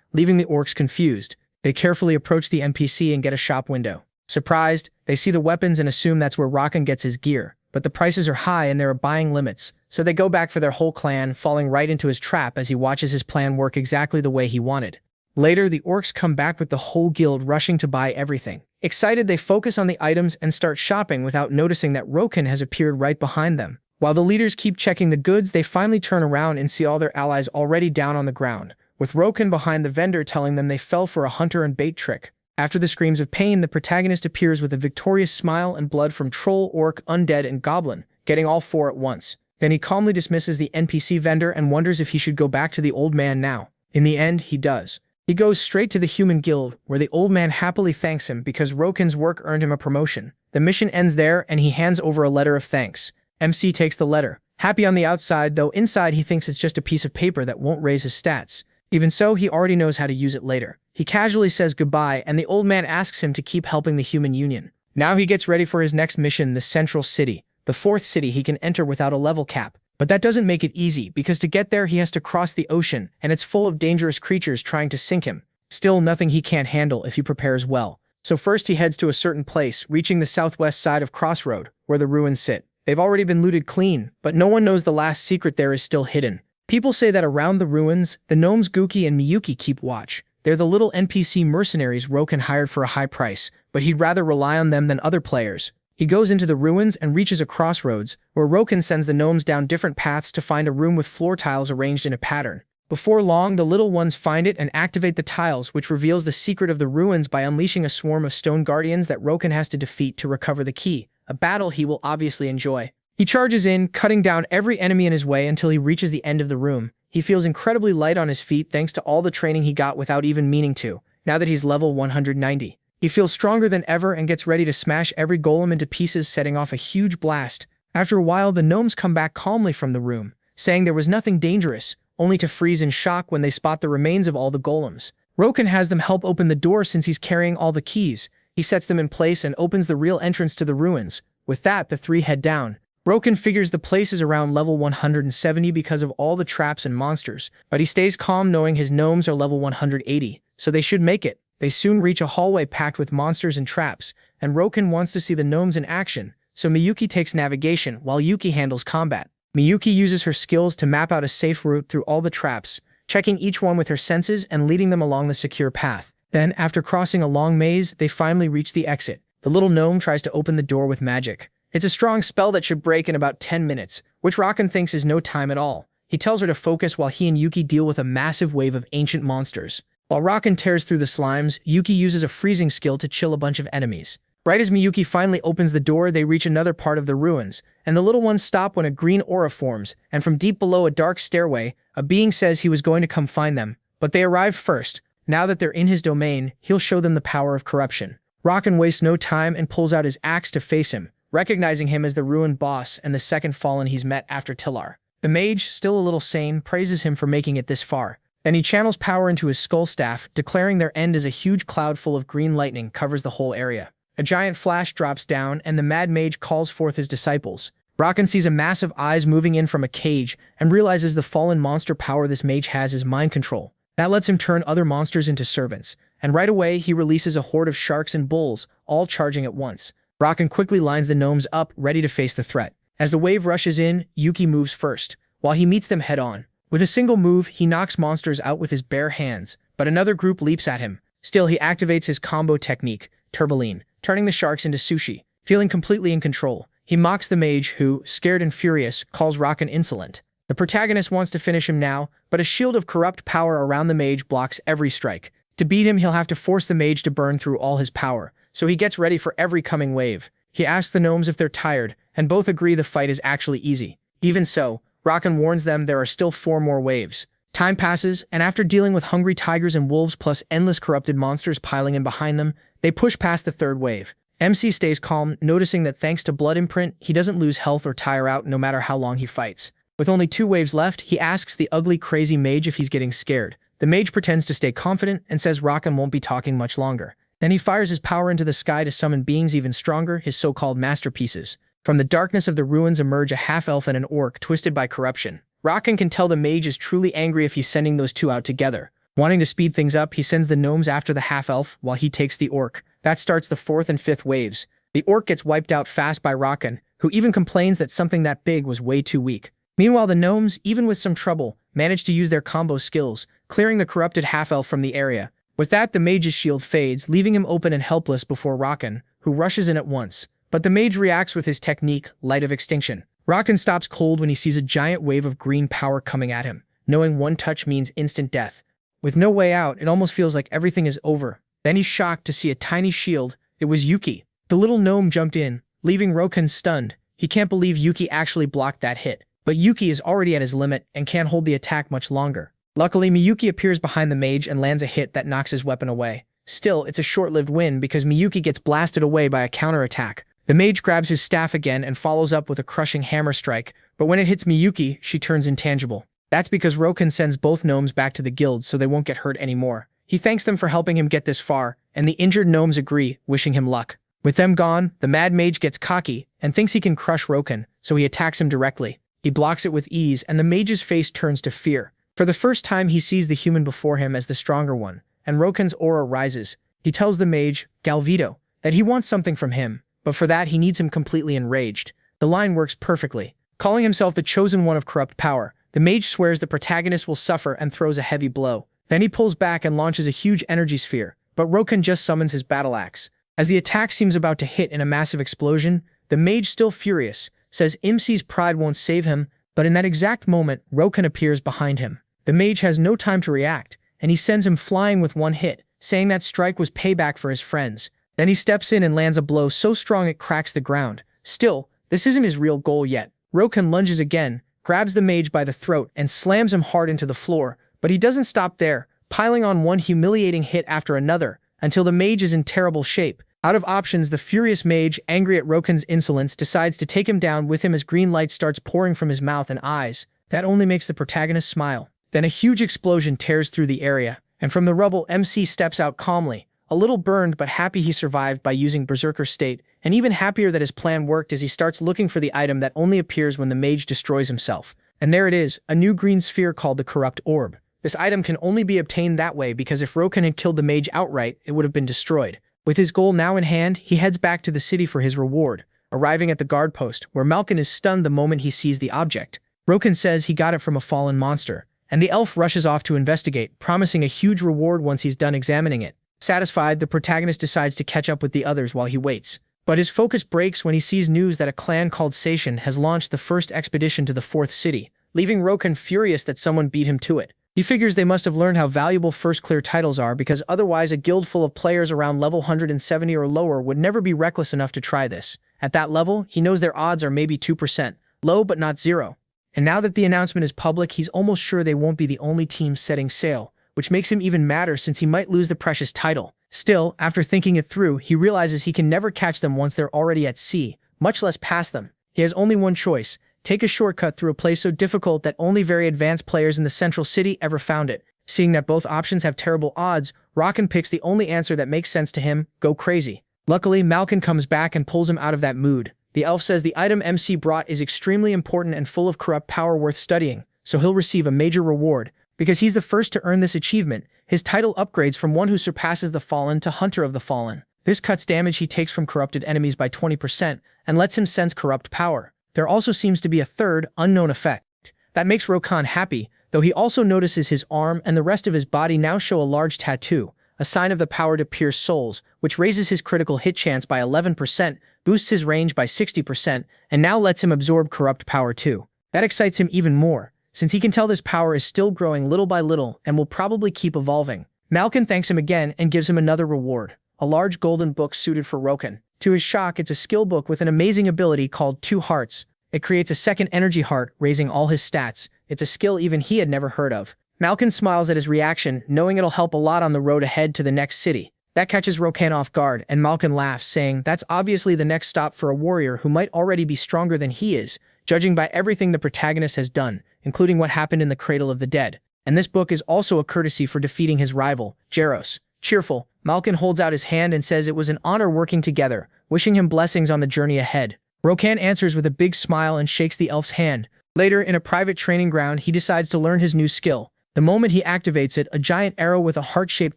leaving the orcs confused. They carefully approach the NPC and get a shop window. Surprised, they see the weapons and assume that's where Rakan gets his gear. But the prices are high and there are buying limits, so they go back for their whole clan, falling right into his trap as he watches his plan work exactly the way he wanted. Later, the orcs come back with the whole guild rushing to buy everything. Excited, they focus on the items and start shopping without noticing that Rokan has appeared right behind them. While the leaders keep checking the goods, they finally turn around and see all their allies already down on the ground. with Roken behind the vendor telling them they fell for a hunter and bait trick. After the screams of pain, the protagonist appears with a victorious smile and blood from troll, orc, undead, and goblin, getting all four at once. Then he calmly dismisses the NPC vendor and wonders if he should go back to the old man now. In the end, he does. He goes straight to the human guild, where the old man happily thanks him because Roken's work earned him a promotion. The mission ends there, and he hands over a letter of thanks. MC takes the letter. Happy on the outside, though inside he thinks it's just a piece of paper that won't raise his stats. Even so, he already knows how to use it later. He casually says goodbye, and the old man asks him to keep helping the human union. Now he gets ready for his next mission, the Central City, the fourth city he can enter without a level cap. But that doesn't make it easy, because to get there he has to cross the ocean, and it's full of dangerous creatures trying to sink him. Still, nothing he can't handle if he prepares well. So first he heads to a certain place, reaching the southwest side of Crossroad, where the ruins sit. They've already been looted clean, but no one knows the last secret there is still hidden. People say that around the ruins, the gnomes Guki and Miyuki keep watch. They're the little NPC mercenaries Roken hired for a high price, but he'd rather rely on them than other players. He goes into the ruins and reaches a crossroads, where Roken sends the gnomes down different paths to find a room with floor tiles arranged in a pattern. Before long, the little ones find it and activate the tiles, which reveals the secret of the ruins by unleashing a swarm of stone guardians that Roken has to defeat to recover the key, a battle he will obviously enjoy. He charges in, cutting down every enemy in his way until he reaches the end of the room. He feels incredibly light on his feet thanks to all the training he got without even meaning to, now that he's level 190. He feels stronger than ever and gets ready to smash every golem into pieces, setting off a huge blast. After a while, the gnomes come back calmly from the room, saying there was nothing dangerous, only to freeze in shock when they spot the remains of all the golems. Roken has them help open the door since he's carrying all the keys. He sets them in place and opens the real entrance to the ruins. With that, the three head down. Roken figures the place is around level 170 because of all the traps and monsters, but he stays calm knowing his gnomes are level 180, so they should make it. They soon reach a hallway packed with monsters and traps, and Roken wants to see the gnomes in action, so Miyuki takes navigation while Yuki handles combat. Miyuki uses her skills to map out a safe route through all the traps, checking each one with her senses and leading them along the secure path. Then, after crossing a long maze, they finally reach the exit. The little gnome tries to open the door with magic. It's a strong spell that should break in about 10 minutes, which Roken thinks is no time at all. He tells her to focus while he and Yuki deal with a massive wave of ancient monsters. While Roken tears through the slimes, Yuki uses a freezing skill to chill a bunch of enemies. Right as Miyuki finally opens the door, they reach another part of the ruins, and the little ones stop when a green aura forms, and from deep below a dark stairway, a being says he was going to come find them, but they arrive first. Now that they're in his domain, he'll show them the power of corruption. Roken wastes no time and pulls out his axe to face him, recognizing him as the ruined boss and the second fallen he's met after Tillar. The mage, still a little sane, praises him for making it this far. Then he channels power into his skull staff, declaring their end as a huge cloud full of green lightning covers the whole area. A giant flash drops down, and the mad mage calls forth his disciples. Roken sees a massive eyes moving in from a cage and realizes the fallen monster power this mage has is mind control. That lets him turn other monsters into servants, and right away he releases a horde of sharks and bulls, all charging at once. Roken quickly lines the gnomes up, ready to face the threat. As the wave rushes in, Yuki moves first, while he meets them head-on. With a single move, he knocks monsters out with his bare hands, but another group leaps at him. Still, he activates his combo technique, Turbaline, turning the sharks into sushi. Feeling completely in control, he mocks the mage who, scared and furious, calls Roken insolent. The protagonist wants to finish him now, but a shield of corrupt power around the mage blocks every strike. To beat him, he'll have to force the mage to burn through all his power, so he gets ready for every coming wave. He asks the gnomes if they're tired, and both agree the fight is actually easy. Even so, Roken warns them there are still 4 more waves. Time passes, and after dealing with hungry tigers and wolves plus endless corrupted monsters piling in behind them, they push past the 3rd wave. MC stays calm, noticing that thanks to Blood Imprint, he doesn't lose health or tire out no matter how long he fights. With only 2 waves left, he asks the ugly, crazy mage if he's getting scared. The mage pretends to stay confident and says Roken won't be talking much longer. Then he fires his power into the sky to summon beings even stronger, his so-called masterpieces. From the darkness of the ruins emerge a half-elf and an orc twisted by corruption. Roken can tell the mage is truly angry if he's sending those two out together. Wanting to speed things up, he sends the gnomes after the half-elf while he takes the orc. That starts the 4th and 5th waves. The orc gets wiped out fast by Roken, who even complains that something that big was way too weak. Meanwhile, the gnomes, even with some trouble, manage to use their combo skills, clearing the corrupted half-elf from the area. With that, the mage's shield fades, leaving him open and helpless before Roken, who rushes in at once. But the mage reacts with his technique, Light of Extinction. Roken stops cold when he sees a giant wave of green power coming at him, knowing one touch means instant death. With no way out, it almost feels like everything is over. Then he's shocked to see a tiny shield. It was Yuki. The little gnome jumped in, leaving Rokan stunned. He can't believe Yuki actually blocked that hit. But Yuki is already at his limit and can't hold the attack much longer. Luckily, Miyuki appears behind the mage and lands a hit that knocks his weapon away. Still, it's a short-lived win because Miyuki gets blasted away by a counterattack. The mage grabs his staff again and follows up with a crushing hammer strike, but when it hits Miyuki, she turns intangible. That's because Rokan sends both gnomes back to the guild so they won't get hurt anymore. He thanks them for helping him get this far, and the injured gnomes agree, wishing him luck. With them gone, the mad mage gets cocky and thinks he can crush Rokan, so he attacks him directly. He blocks it with ease, and the mage's face turns to fear. For the first time, he sees the human before him as the stronger one, and Rokan's aura rises. He tells the mage, Galvito, that he wants something from him, but for that he needs him completely enraged. The line works perfectly. Calling himself the chosen one of corrupt power, the mage swears the protagonist will suffer and throws a heavy blow. Then he pulls back and launches a huge energy sphere, but Rokan just summons his battle axe. As the attack seems about to hit in a massive explosion, the mage, still furious, says IMC's pride won't save him, but in that exact moment, Rokan appears behind him. The mage has no time to react, and he sends him flying with one hit, saying that strike was payback for his friends. Then he steps in and lands a blow so strong it cracks the ground. Still, this isn't his real goal yet. Rokan lunges again, grabs the mage by the throat, and slams him hard into the floor, but he doesn't stop there, piling on one humiliating hit after another, until the mage is in terrible shape. Out of options, the furious mage, angry at Rokan's insolence, decides to take him down with him as green light starts pouring from his mouth and eyes. That only makes the protagonist smile. Then a huge explosion tears through the area, and from the rubble MC steps out calmly, a little burned but happy he survived by using Berserker State, and even happier that his plan worked as he starts looking for the item that only appears when the mage destroys himself. And there it is, a new green sphere called the Corrupt Orb. This item can only be obtained that way because if Rokan had killed the mage outright, it would have been destroyed. With his goal now in hand, he heads back to the city for his reward, arriving at the guard post, where Malkin is stunned the moment he sees the object. Rokan says he got it from a fallen monster, and the elf rushes off to investigate, promising a huge reward once he's done examining it. Satisfied, the protagonist decides to catch up with the others while he waits. But his focus breaks when he sees news that a clan called Seishin has launched the first expedition to the fourth city, leaving Rokan furious that someone beat him to it. He figures they must have learned how valuable first clear titles are because otherwise a guild full of players around level 170 or lower would never be reckless enough to try this. At that level, he knows their odds are maybe 2%, low but not zero. And now that the announcement is public, he's almost sure they won't be the only team setting sail, which makes him even madder since he might lose the precious title. Still, after thinking it through, he realizes he can never catch them once they're already at sea, much less pass them. He has only one choice: take a shortcut through a place so difficult that only very advanced players in the central city ever found it. Seeing that both options have terrible odds, Rokan picks the only answer that makes sense to him: go crazy. Luckily, Malkin comes back and pulls him out of that mood. The elf says the item MC brought is extremely important and full of corrupt power worth studying, so he'll receive a major reward. Because he's the first to earn this achievement, his title upgrades from one who surpasses the Fallen to Hunter of the Fallen. This cuts damage he takes from corrupted enemies by 20% and lets him sense corrupt power. There also seems to be a third, unknown effect. That makes Rokan happy, though he also notices his arm and the rest of his body now show a large tattoo, a sign of the power to pierce souls, which raises his critical hit chance by 11%, boosts his range by 60%, and now lets him absorb corrupt power too. That excites him even more, since he can tell this power is still growing little by little and will probably keep evolving. Malkin thanks him again and gives him another reward, a large golden book suited for Rokan. To his shock, it's a skill book with an amazing ability called Two Hearts. It creates a second energy heart, raising all his stats. It's a skill even he had never heard of. Malkin smiles at his reaction, knowing it'll help a lot on the road ahead to the next city. That catches Rokan off guard, and Malkin laughs, saying that's obviously the next stop for a warrior who might already be stronger than he is, judging by everything the protagonist has done, including what happened in the Cradle of the Dead. And this book is also a courtesy for defeating his rival, Jaros. Cheerful, Malkin holds out his hand and says it was an honor working together, wishing him blessings on the journey ahead. Rokan answers with a big smile and shakes the elf's hand. Later, in a private training ground, he decides to learn his new skill. The moment he activates it, a giant arrow with a heart-shaped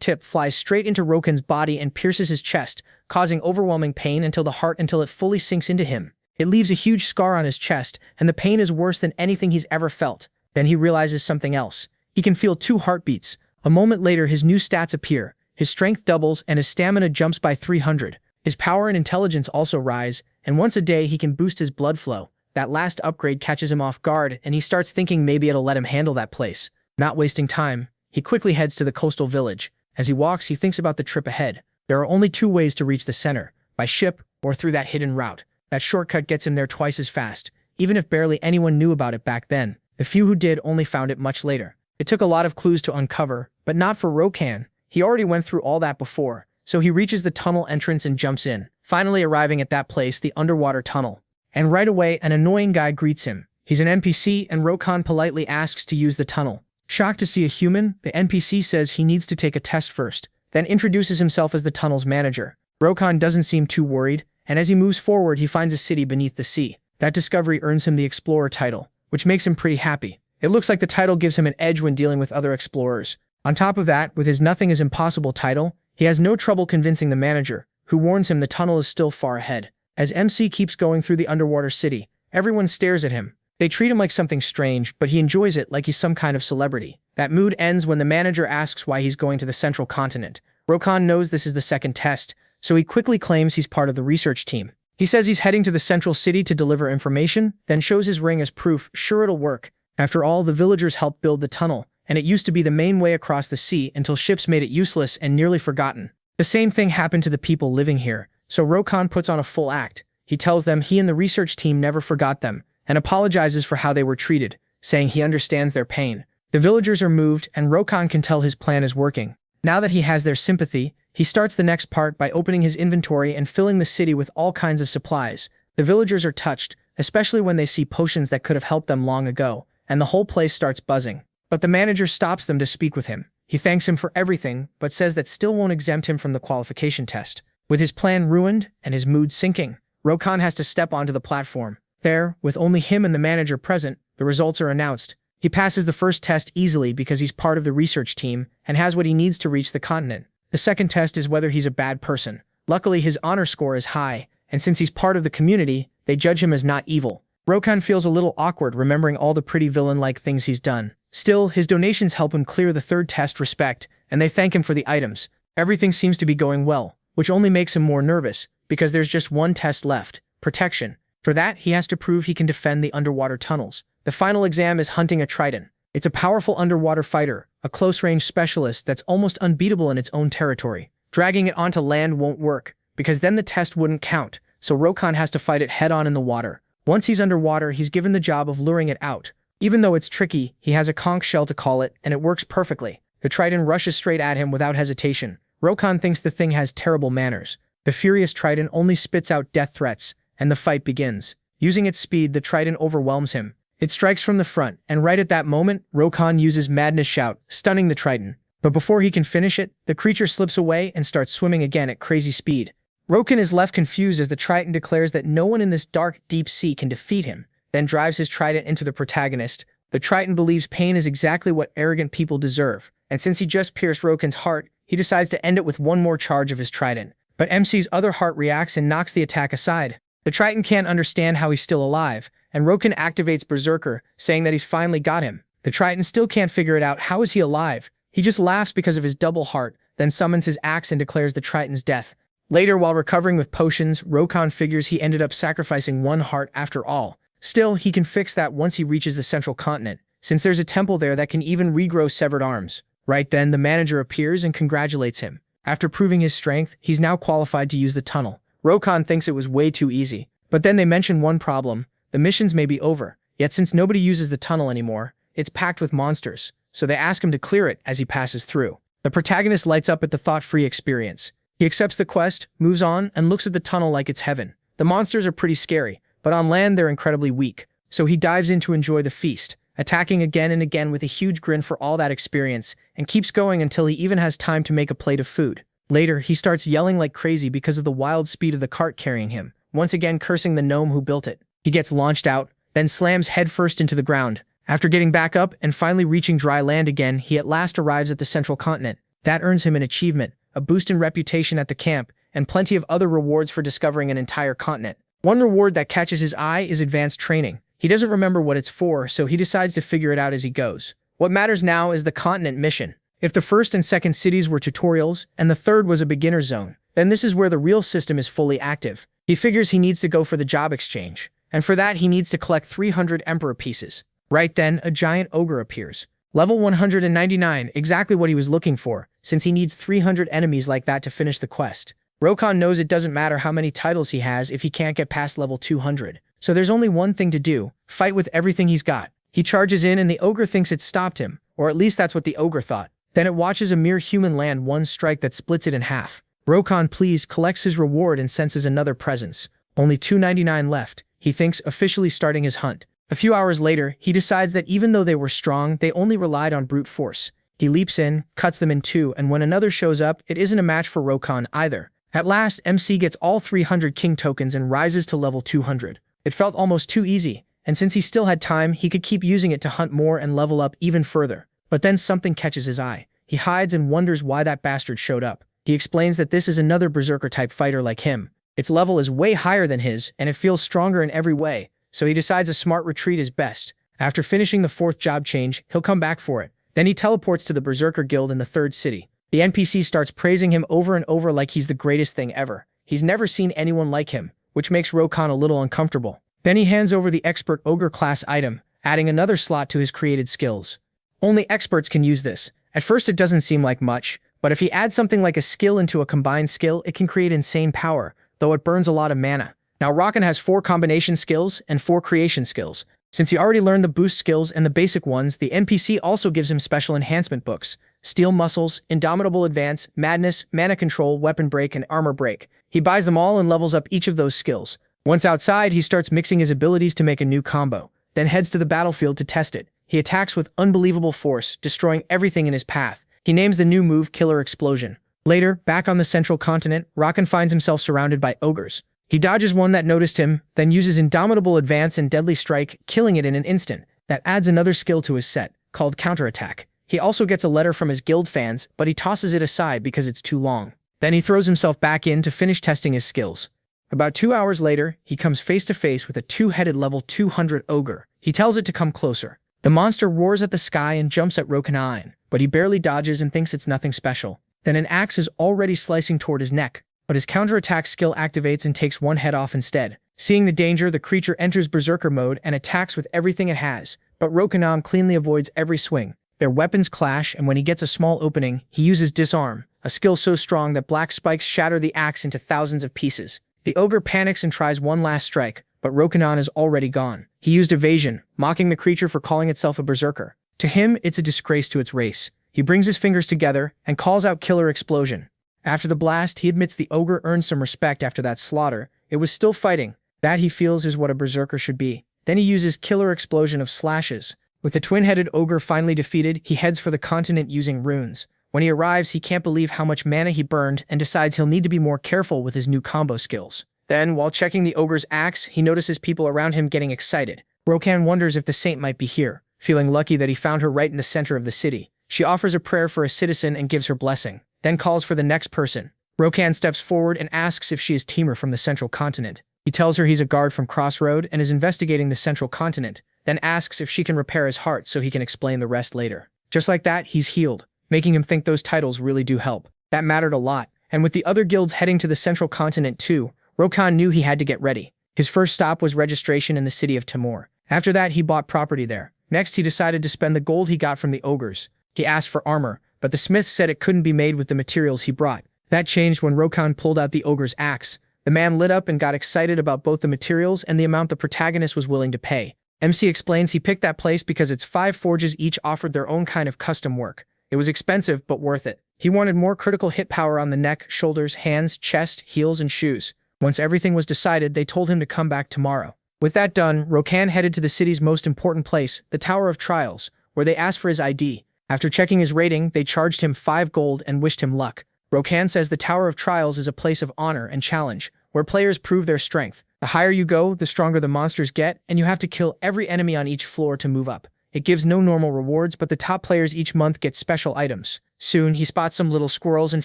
tip flies straight into Rokan's body and pierces his chest, causing overwhelming pain until it fully sinks into him. It leaves a huge scar on his chest, and the pain is worse than anything he's ever felt. Then he realizes something else. He can feel 2 heartbeats. A moment later, his new stats appear. His strength doubles and his stamina jumps by 300. His power and intelligence also rise, and once a day he can boost his blood flow. That last upgrade catches him off guard, and he starts thinking maybe it'll let him handle that place. Not wasting time, he quickly heads to the coastal village. As he walks, he thinks about the trip ahead. There are only two ways to reach the center, by ship or through that hidden route. That shortcut gets him there twice as fast, even if barely anyone knew about it back then. The few who did only found it much later. It took a lot of clues to uncover, but not for Rokan. He already went through all that before, so he reaches the tunnel entrance and jumps in, finally arriving at that place, the underwater tunnel. And right away, an annoying guy greets him. He's an NPC, and Rokan politely asks to use the tunnel. Shocked to see a human, the NPC says he needs to take a test first, then introduces himself as the tunnel's manager. Rokan doesn't seem too worried, and as he moves forward, he finds a city beneath the sea. That discovery earns him the Explorer title, which makes him pretty happy. It looks like the title gives him an edge when dealing with other explorers. On top of that, with his nothing is impossible title, he has no trouble convincing the manager, who warns him the tunnel is still far ahead. As MC keeps going through the underwater city, everyone stares at him. They treat him like something strange, but he enjoys it like he's some kind of celebrity. That mood ends when the manager asks why he's going to the central continent. Rokan knows this is the second test, so he quickly claims he's part of the research team. He says he's heading to the central city to deliver information, then shows his ring as proof. Sure, it'll work. After all, the villagers helped build the tunnel, and it used to be the main way across the sea until ships made it useless and nearly forgotten. The same thing happened to the people living here, so Rokan puts on a full act. He tells them he and the research team never forgot them, and apologizes for how they were treated, saying he understands their pain. The villagers are moved, and Rokan can tell his plan is working. Now that he has their sympathy, he starts the next part by opening his inventory and filling the city with all kinds of supplies. The villagers are touched, especially when they see potions that could have helped them long ago, and the whole place starts buzzing. But the manager stops them to speak with him. He thanks him for everything, but says that still won't exempt him from the qualification test. With his plan ruined and his mood sinking, Rokan has to step onto the platform. There, with only him and the manager present, the results are announced. He passes the first test easily because he's part of the research team and has what he needs to reach the continent. The second test is whether he's a bad person. Luckily, his honor score is high, and since he's part of the community, they judge him as not evil. Rokan feels a little awkward remembering all the pretty villain-like things he's done. Still, his donations help him clear the third test respect, and they thank him for the items. Everything seems to be going well, which only makes him more nervous, because there's just one test left: protection. For that, he has to prove he can defend the underwater tunnels. The final exam is hunting a Triton. It's a powerful underwater fighter, a close-range specialist that's almost unbeatable in its own territory. Dragging it onto land won't work, because then the test wouldn't count, so Rokan has to fight it head-on in the water. Once he's underwater, he's given the job of luring it out. Even though it's tricky, he has a conch shell to call it, and it works perfectly. The Triton rushes straight at him without hesitation. Rokan thinks the thing has terrible manners. The furious Triton only spits out death threats, and the fight begins. Using its speed, the Triton overwhelms him. It strikes from the front, and right at that moment, Rokan uses Madness Shout, stunning the Triton. But before he can finish it, the creature slips away and starts swimming again at crazy speed. Rokan is left confused as the Triton declares that no one in this dark, deep sea can defeat him, then drives his trident into the protagonist. The Triton believes pain is exactly what arrogant people deserve, and since he just pierced Rokan's heart, he decides to end it with one more charge of his trident. But MC's other heart reacts and knocks the attack aside. The Triton can't understand how he's still alive, and Rokan activates Berserker, saying that he's finally got him. The Triton still can't figure it out. How is he alive? He just laughs because of his double heart, then summons his axe and declares the Triton's death. Later, while recovering with potions, Rokan figures he ended up sacrificing one heart after all. Still, he can fix that once he reaches the central continent, since there's a temple there that can even regrow severed arms. Right then, the manager appears and congratulates him. After proving his strength, he's now qualified to use the tunnel. Rokan thinks it was way too easy, but then they mention one problem: the missions may be over. Yet since nobody uses the tunnel anymore, it's packed with monsters, so they ask him to clear it as he passes through. The protagonist lights up at the thought-free experience. He accepts the quest, moves on, and looks at the tunnel like it's heaven. The monsters are pretty scary, but on land they're incredibly weak, so he dives in to enjoy the feast, attacking again and again with a huge grin for all that experience, and keeps going until he even has time to make a plate of food. Later, he starts yelling like crazy because of the wild speed of the cart carrying him, once again cursing the gnome who built it. He gets launched out, then slams headfirst into the ground. After getting back up and finally reaching dry land again, he at last arrives at the central continent. That earns him an achievement, a boost in reputation at the camp, and plenty of other rewards for discovering an entire continent. One reward that catches his eye is advanced training. He doesn't remember what it's for, so he decides to figure it out as he goes. What matters now is the continent mission. If the first and second cities were tutorials, and the third was a beginner zone, then this is where the real system is fully active. He figures he needs to go for the job exchange, and for that he needs to collect 300 emperor pieces. Right then, a giant ogre appears. Level 199, exactly what he was looking for, since he needs 300 enemies like that to finish the quest. Rokan knows it doesn't matter how many titles he has if he can't get past level 200. So there's only one thing to do, fight with everything he's got. He charges in and the ogre thinks it stopped him, or at least that's what the ogre thought. Then it watches a mere human land one strike that splits it in half. Rokan, pleased, collects his reward and senses another presence. Only 299 left, he thinks, officially starting his hunt. A few hours later, he decides that even though they were strong, they only relied on brute force. He leaps in, cuts them in two, and when another shows up, it isn't a match for Rokan either. At last, MC gets all 300 king tokens and rises to level 200. It felt almost too easy, and since he still had time, he could keep using it to hunt more and level up even further. But then something catches his eye. He hides and wonders why that bastard showed up. He explains that this is another berserker-type fighter like him. Its level is way higher than his, and it feels stronger in every way, so he decides a smart retreat is best. After finishing the 4th job change, he'll come back for it. Then he teleports to the Berserker Guild in the 3rd city. The NPC starts praising him over and over like he's the greatest thing ever. He's never seen anyone like him, which makes Rokan a little uncomfortable. Then he hands over the Expert Ogre class item, adding another slot to his created skills. Only experts can use this. At first it doesn't seem like much, but if he adds something like a skill into a combined skill, it can create insane power, though it burns a lot of mana. Now Rokan has 4 combination skills and 4 creation skills. Since he already learned the boost skills and the basic ones, the NPC also gives him special enhancement books: Steel Muscles, Indomitable Advance, Madness, Mana Control, Weapon Break, and Armor Break. He buys them all and levels up each of those skills. Once outside, he starts mixing his abilities to make a new combo, then heads to the battlefield to test it. He attacks with unbelievable force, destroying everything in his path. He names the new move Killer Explosion. Later, back on the central continent, Rokan finds himself surrounded by ogres. He dodges one that noticed him, then uses Indomitable Advance and Deadly Strike, killing it in an instant. That adds another skill to his set, called Counterattack. He also gets a letter from his guild fans, but he tosses it aside because it's too long. Then he throws himself back in to finish testing his skills. About 2 hours later, he comes face to face with a 2-headed level 200 ogre. He tells it to come closer. The monster roars at the sky and jumps at Rokan, but he barely dodges and thinks it's nothing special. Then an axe is already slicing toward his neck, but his counterattack skill activates and takes one head off instead. Seeing the danger, the creature enters berserker mode and attacks with everything it has, but Rokan cleanly avoids every swing. Their weapons clash, and when he gets a small opening, he uses Disarm, a skill so strong that black spikes shatter the axe into thousands of pieces. The ogre panics and tries one last strike, but Rokan is already gone. He used evasion, mocking the creature for calling itself a berserker. To him, it's a disgrace to its race. He brings his fingers together and calls out Killer Explosion. After the blast, he admits the ogre earned some respect after that slaughter. It was still fighting. That, he feels, is what a berserker should be. Then he uses Killer Explosion of slashes. With the twin-headed ogre finally defeated, he heads for the continent using runes. When he arrives, he can't believe how much mana he burned and decides he'll need to be more careful with his new combo skills. Then, while checking the ogre's axe, he notices people around him getting excited. Rokan wonders if the saint might be here, feeling lucky that he found her right in the center of the city. She offers a prayer for a citizen and gives her blessing, then calls for the next person. Rokan steps forward and asks if she is Timur from the central continent. He tells her he's a guard from Crossroad and is investigating the central continent, then asks if she can repair his heart so he can explain the rest later. Just like that, he's healed, making him think those titles really do help. That mattered a lot, and with the other guilds heading to the central continent too, Rokan knew he had to get ready. His first stop was registration in the city of Timur. After that, he bought property there. Next, he decided to spend the gold he got from the ogres. He asked for armor, but the smith said it couldn't be made with the materials he brought. That changed when Rokan pulled out the ogre's axe. The man lit up and got excited about both the materials and the amount the protagonist was willing to pay. MC explains he picked that place because its 5 forges each offered their own kind of custom work. It was expensive, but worth it. He wanted more critical hit power on the neck, shoulders, hands, chest, heels, and shoes. Once everything was decided, they told him to come back tomorrow. With that done, Rokan headed to the city's most important place, the Tower of Trials, where they asked for his ID. After checking his rating, they charged him 5 gold and wished him luck. Rokan says the Tower of Trials is a place of honor and challenge, where players prove their strength. The higher you go, the stronger the monsters get, and you have to kill every enemy on each floor to move up. It gives no normal rewards, but the top players each month get special items. Soon, he spots some little squirrels and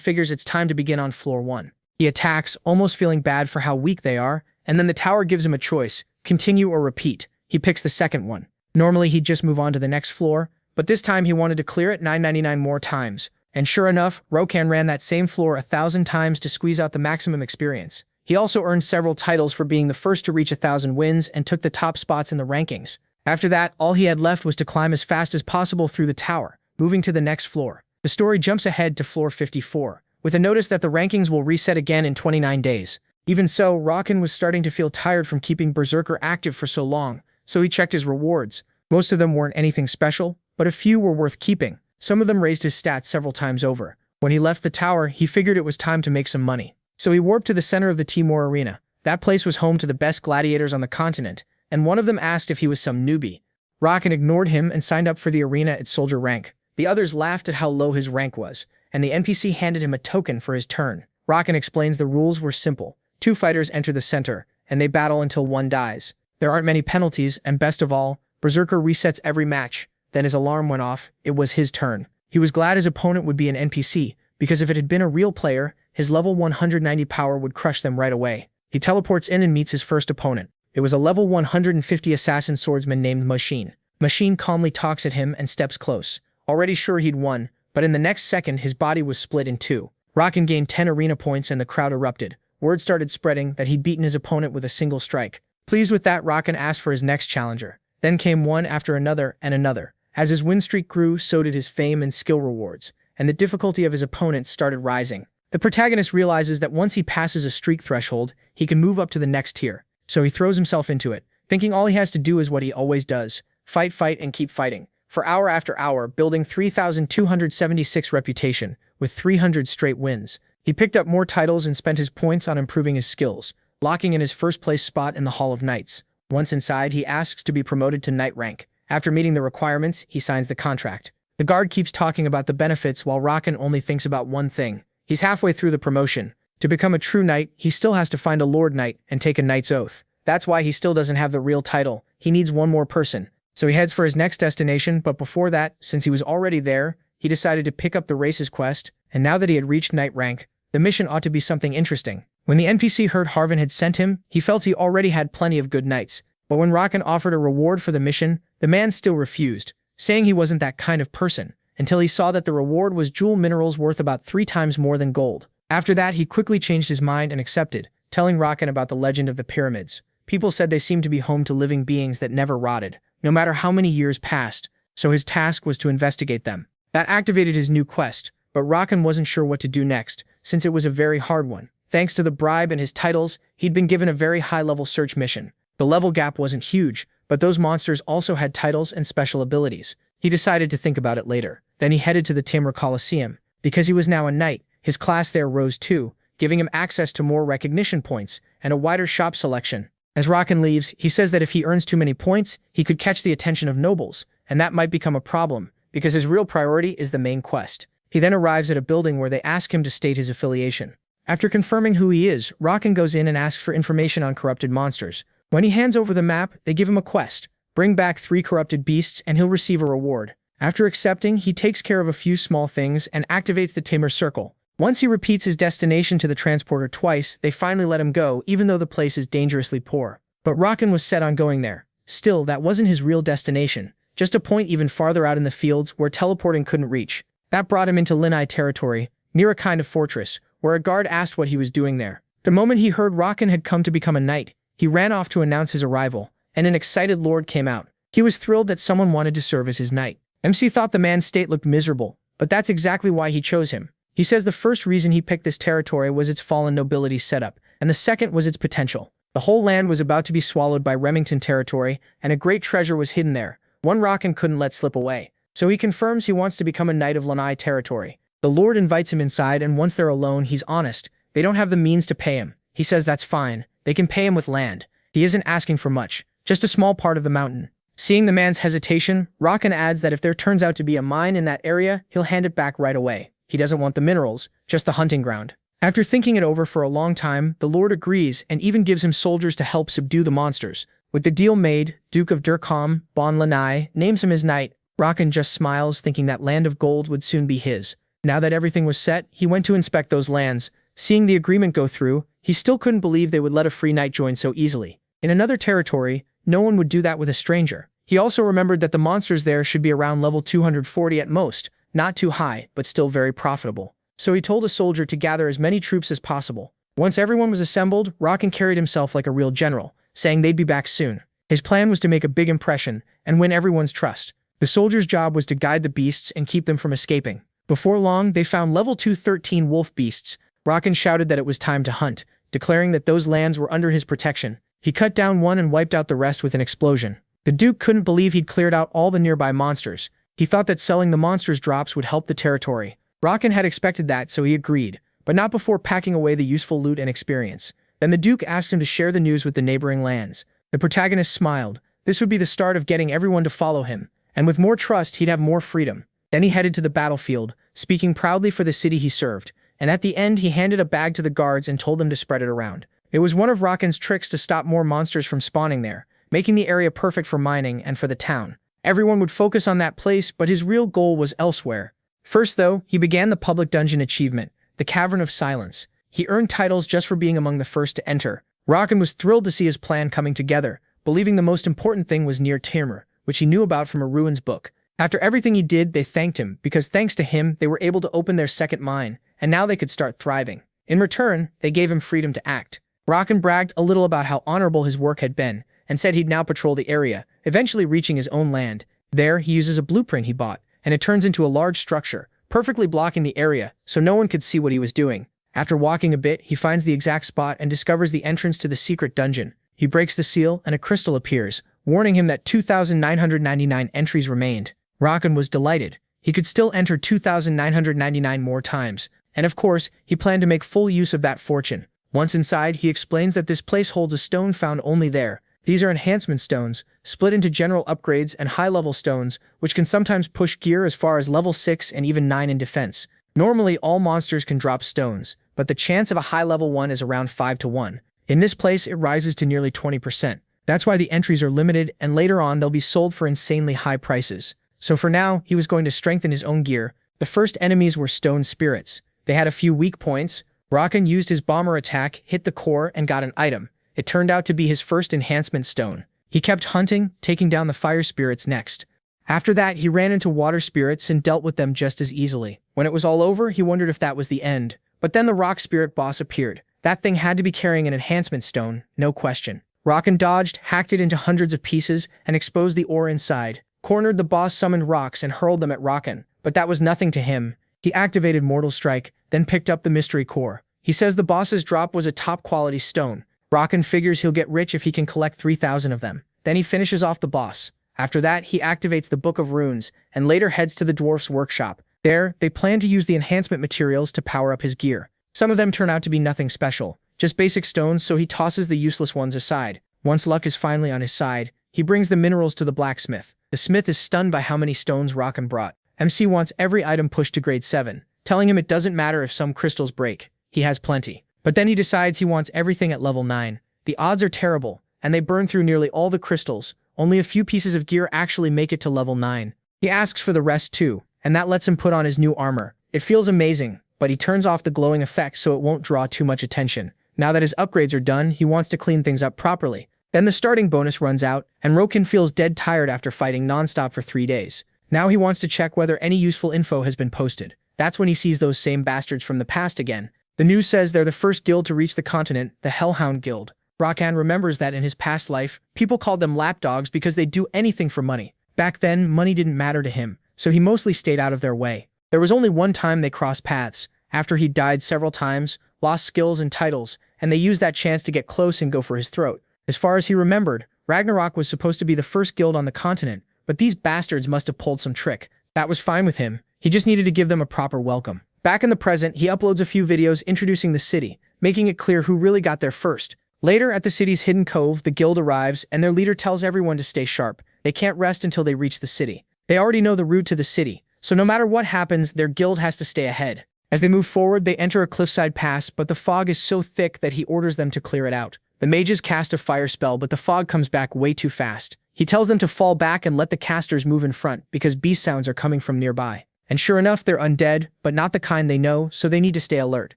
figures it's time to begin on floor 1. He attacks, almost feeling bad for how weak they are, and then the tower gives him a choice: continue or repeat. He picks the second one. Normally, he'd just move on to the next floor, but this time he wanted to clear it 999 more times. And sure enough, Rokan ran that same floor 1,000 times to squeeze out the maximum experience. He also earned several titles for being the first to reach 1,000 wins and took the top spots in the rankings. After that, all he had left was to climb as fast as possible through the tower, moving to the next floor. The story jumps ahead to floor 54, with a notice that the rankings will reset again in 29 days. Even so, Raken was starting to feel tired from keeping Berserker active for so long, so he checked his rewards. Most of them weren't anything special, but a few were worth keeping. Some of them raised his stats several times over. When he left the tower, he figured it was time to make some money. So he warped to the center of the Timor Arena. That place was home to the best gladiators on the continent, and one of them asked if he was some newbie. Raken ignored him and signed up for the arena at soldier rank. The others laughed at how low his rank was, and the NPC handed him a token for his turn. Raken explains the rules were simple. 2 fighters enter the center, and they battle until one dies. There aren't many penalties, and best of all, Berserker resets every match. Then his alarm went off. It was his turn. He was glad his opponent would be an NPC, because if it had been a real player, his level 190 power would crush them right away. He teleports in and meets his first opponent. It was a level 150 assassin swordsman named Machine. Machine calmly talks at him and steps close. Already sure he'd won, but in the next second his body was split in 2. Raken gained 10 arena points and the crowd erupted. Word started spreading that he'd beaten his opponent with a single strike. Pleased with that, Raken asked for his next challenger. Then came one after another and another. As his win streak grew, so did his fame and skill rewards, and the difficulty of his opponents started rising. The protagonist realizes that once he passes a streak threshold, he can move up to the next tier. So he throws himself into it, thinking all he has to do is what he always does. Fight, and keep fighting. For hour after hour, building 3,276 reputation, with 300 straight wins. He picked up more titles and spent his points on improving his skills, locking in his first place spot in the Hall of Knights. Once inside, he asks to be promoted to Knight rank. After meeting the requirements, he signs the contract. The guard keeps talking about the benefits while Raken only thinks about one thing. He's halfway through the promotion. To become a true knight, he still has to find a Lord Knight and take a knight's oath. That's why he still doesn't have the real title. He needs one more person. So he heads for his next destination, but before that, since he was already there, he decided to pick up the race's quest, and now that he had reached knight rank, the mission ought to be something interesting. When the NPC heard Harvin had sent him, he felt he already had plenty of good knights. But when Raken offered a reward for the mission, the man still refused, saying he wasn't that kind of person, until he saw that the reward was jewel minerals worth about 3 times more than gold. After that, he quickly changed his mind and accepted, telling Raken about the legend of the pyramids. People said they seemed to be home to living beings that never rotted, no matter how many years passed, so his task was to investigate them. That activated his new quest, but Raken wasn't sure what to do next, since it was a very hard one. Thanks to the bribe and his titles, he'd been given a very high-level search mission. The level gap wasn't huge, but those monsters also had titles and special abilities. He decided to think about it later. Then he headed to the Timur Coliseum. Because he was now a knight, his class there rose too, giving him access to more recognition points and a wider shop selection. As Raken leaves, he says that if he earns too many points, he could catch the attention of nobles, and that might become a problem, because his real priority is the main quest. He then arrives at a building where they ask him to state his affiliation. After confirming who he is, Raken goes in and asks for information on corrupted monsters. When he hands over the map, they give him a quest. Bring back 3 corrupted beasts and he'll receive a reward. After accepting, he takes care of a few small things and activates the Timur Circle. Once he repeats his destination to the transporter twice, they finally let him go, even though the place is dangerously poor. But Raken was set on going there. Still, that wasn't his real destination, just a point even farther out in the fields where teleporting couldn't reach. That brought him into Linai territory, near a kind of fortress, where a guard asked what he was doing there. The moment he heard Raken had come to become a knight, he ran off to announce his arrival, and an excited lord came out. He was thrilled that someone wanted to serve as his knight. MC thought the man's state looked miserable, but that's exactly why he chose him. He says the first reason he picked this territory was its fallen nobility setup, and the second was its potential. The whole land was about to be swallowed by Remington territory, and a great treasure was hidden there, one Raken couldn't let slip away. So he confirms he wants to become a knight of Lanai territory. The lord invites him inside, and once they're alone, he's honest. They don't have the means to pay him. He says that's fine. They can pay him with land. He isn't asking for much, just a small part of the mountain. Seeing the man's hesitation, Raken adds that if there turns out to be a mine in that area, he'll hand it back right away. He doesn't want the minerals, just the hunting ground. After thinking it over for a long time, the lord agrees and even gives him soldiers to help subdue the monsters. With the deal made, Duke of Durkham, Bon Lanai, names him his knight. Raken just smiles, thinking that land of gold would soon be his. Now that everything was set, he went to inspect those lands. Seeing the agreement go through, he still couldn't believe they would let a free knight join so easily. In another territory, no one would do that with a stranger. He also remembered that the monsters there should be around level 240 at most, not too high, but still very profitable. So he told a soldier to gather as many troops as possible. Once everyone was assembled, Raken carried himself like a real general, saying they'd be back soon. His plan was to make a big impression and win everyone's trust. The soldier's job was to guide the beasts and keep them from escaping. Before long, they found level 213 wolf beasts. Rakan shouted that it was time to hunt, declaring that those lands were under his protection. He cut down one and wiped out the rest with an explosion. The Duke couldn't believe he'd cleared out all the nearby monsters. He thought that selling the monsters' drops would help the territory. Rakan had expected that, so he agreed, but not before packing away the useful loot and experience. Then the Duke asked him to share the news with the neighboring lands. The protagonist smiled. This would be the start of getting everyone to follow him, and with more trust, he'd have more freedom. Then he headed to the battlefield, speaking proudly for the city he served, and at the end he handed a bag to the guards and told them to spread it around. It was one of Rakan's tricks to stop more monsters from spawning there, making the area perfect for mining and for the town. Everyone would focus on that place, but his real goal was elsewhere. First, though, he began the public dungeon achievement, the Cavern of Silence. He earned titles just for being among the first to enter. Rakan was thrilled to see his plan coming together, believing the most important thing was near Timur, which he knew about from a ruins book. After everything he did, they thanked him, because thanks to him, they were able to open their second mine, and now they could start thriving. In return, they gave him freedom to act. Rakan bragged a little about how honorable his work had been, and said he'd now patrol the area, eventually reaching his own land. There, he uses a blueprint he bought, and it turns into a large structure, perfectly blocking the area, so no one could see what he was doing. After walking a bit, he finds the exact spot and discovers the entrance to the secret dungeon. He breaks the seal, and a crystal appears, warning him that 2,999 entries remained. Rakan was delighted. He could still enter 2,999 more times, and of course, he planned to make full use of that fortune. Once inside, he explains that this place holds a stone found only there. These are enhancement stones, split into general upgrades and high-level stones, which can sometimes push gear as far as level 6 and even 9 in defense. Normally, all monsters can drop stones, but the chance of a high-level one is around 5 to 1. In this place, it rises to nearly 20%. That's why the entries are limited, and later on they'll be sold for insanely high prices. So for now, he was going to strengthen his own gear. The first enemies were stone spirits. They had a few weak points. Rakan used his bomber attack, hit the core, and got an item. It turned out to be his first enhancement stone. He kept hunting, taking down the fire spirits next. After that, he ran into water spirits and dealt with them just as easily. When it was all over, he wondered if that was the end. But then the rock spirit boss appeared. That thing had to be carrying an enhancement stone, no question. Rakan dodged, hacked it into hundreds of pieces, and exposed the ore inside. Cornered, the boss summoned rocks and hurled them at Rakan, but that was nothing to him. He activated Mortal Strike, then picked up the mystery core. He says the boss's drop was a top-quality stone. Rakan figures he'll get rich if he can collect 3,000 of them. Then he finishes off the boss. After that, he activates the Book of Runes, and later heads to the dwarf's workshop. There, they plan to use the enhancement materials to power up his gear. Some of them turn out to be nothing special, just basic stones, so he tosses the useless ones aside. Once luck is finally on his side, he brings the minerals to the blacksmith. The smith is stunned by how many stones Rakan brought. MC wants every item pushed to grade 7, telling him it doesn't matter if some crystals break. He has plenty. But then he decides he wants everything at level 9. The odds are terrible, and they burn through nearly all the crystals. Only a few pieces of gear actually make it to level 9. He asks for the rest too, and that lets him put on his new armor. It feels amazing, but he turns off the glowing effect so it won't draw too much attention. Now that his upgrades are done, he wants to clean things up properly. Then the starting bonus runs out, and Rakan feels dead tired after fighting non-stop for 3 days. Now he wants to check whether any useful info has been posted. That's when he sees those same bastards from the past again. The news says they're the first guild to reach the continent, the Hellhound Guild. Rakan remembers that in his past life, people called them lapdogs because they'd do anything for money. Back then, money didn't matter to him, so he mostly stayed out of their way. There was only one time they crossed paths, after he'd died several times, lost skills and titles, and they used that chance to get close and go for his throat. As far as he remembered, Ragnarok was supposed to be the first guild on the continent, but these bastards must have pulled some trick. That was fine with him. He just needed to give them a proper welcome. Back in the present, he uploads a few videos introducing the city, making it clear who really got there first. Later, at the city's hidden cove, the guild arrives, and their leader tells everyone to stay sharp. They can't rest until they reach the city. They already know the route to the city, so no matter what happens, their guild has to stay ahead. As they move forward, they enter a cliffside pass, but the fog is so thick that he orders them to clear it out. The mages cast a fire spell, but the fog comes back way too fast. He tells them to fall back and let the casters move in front, because beast sounds are coming from nearby. And sure enough, they're undead, but not the kind they know, so they need to stay alert.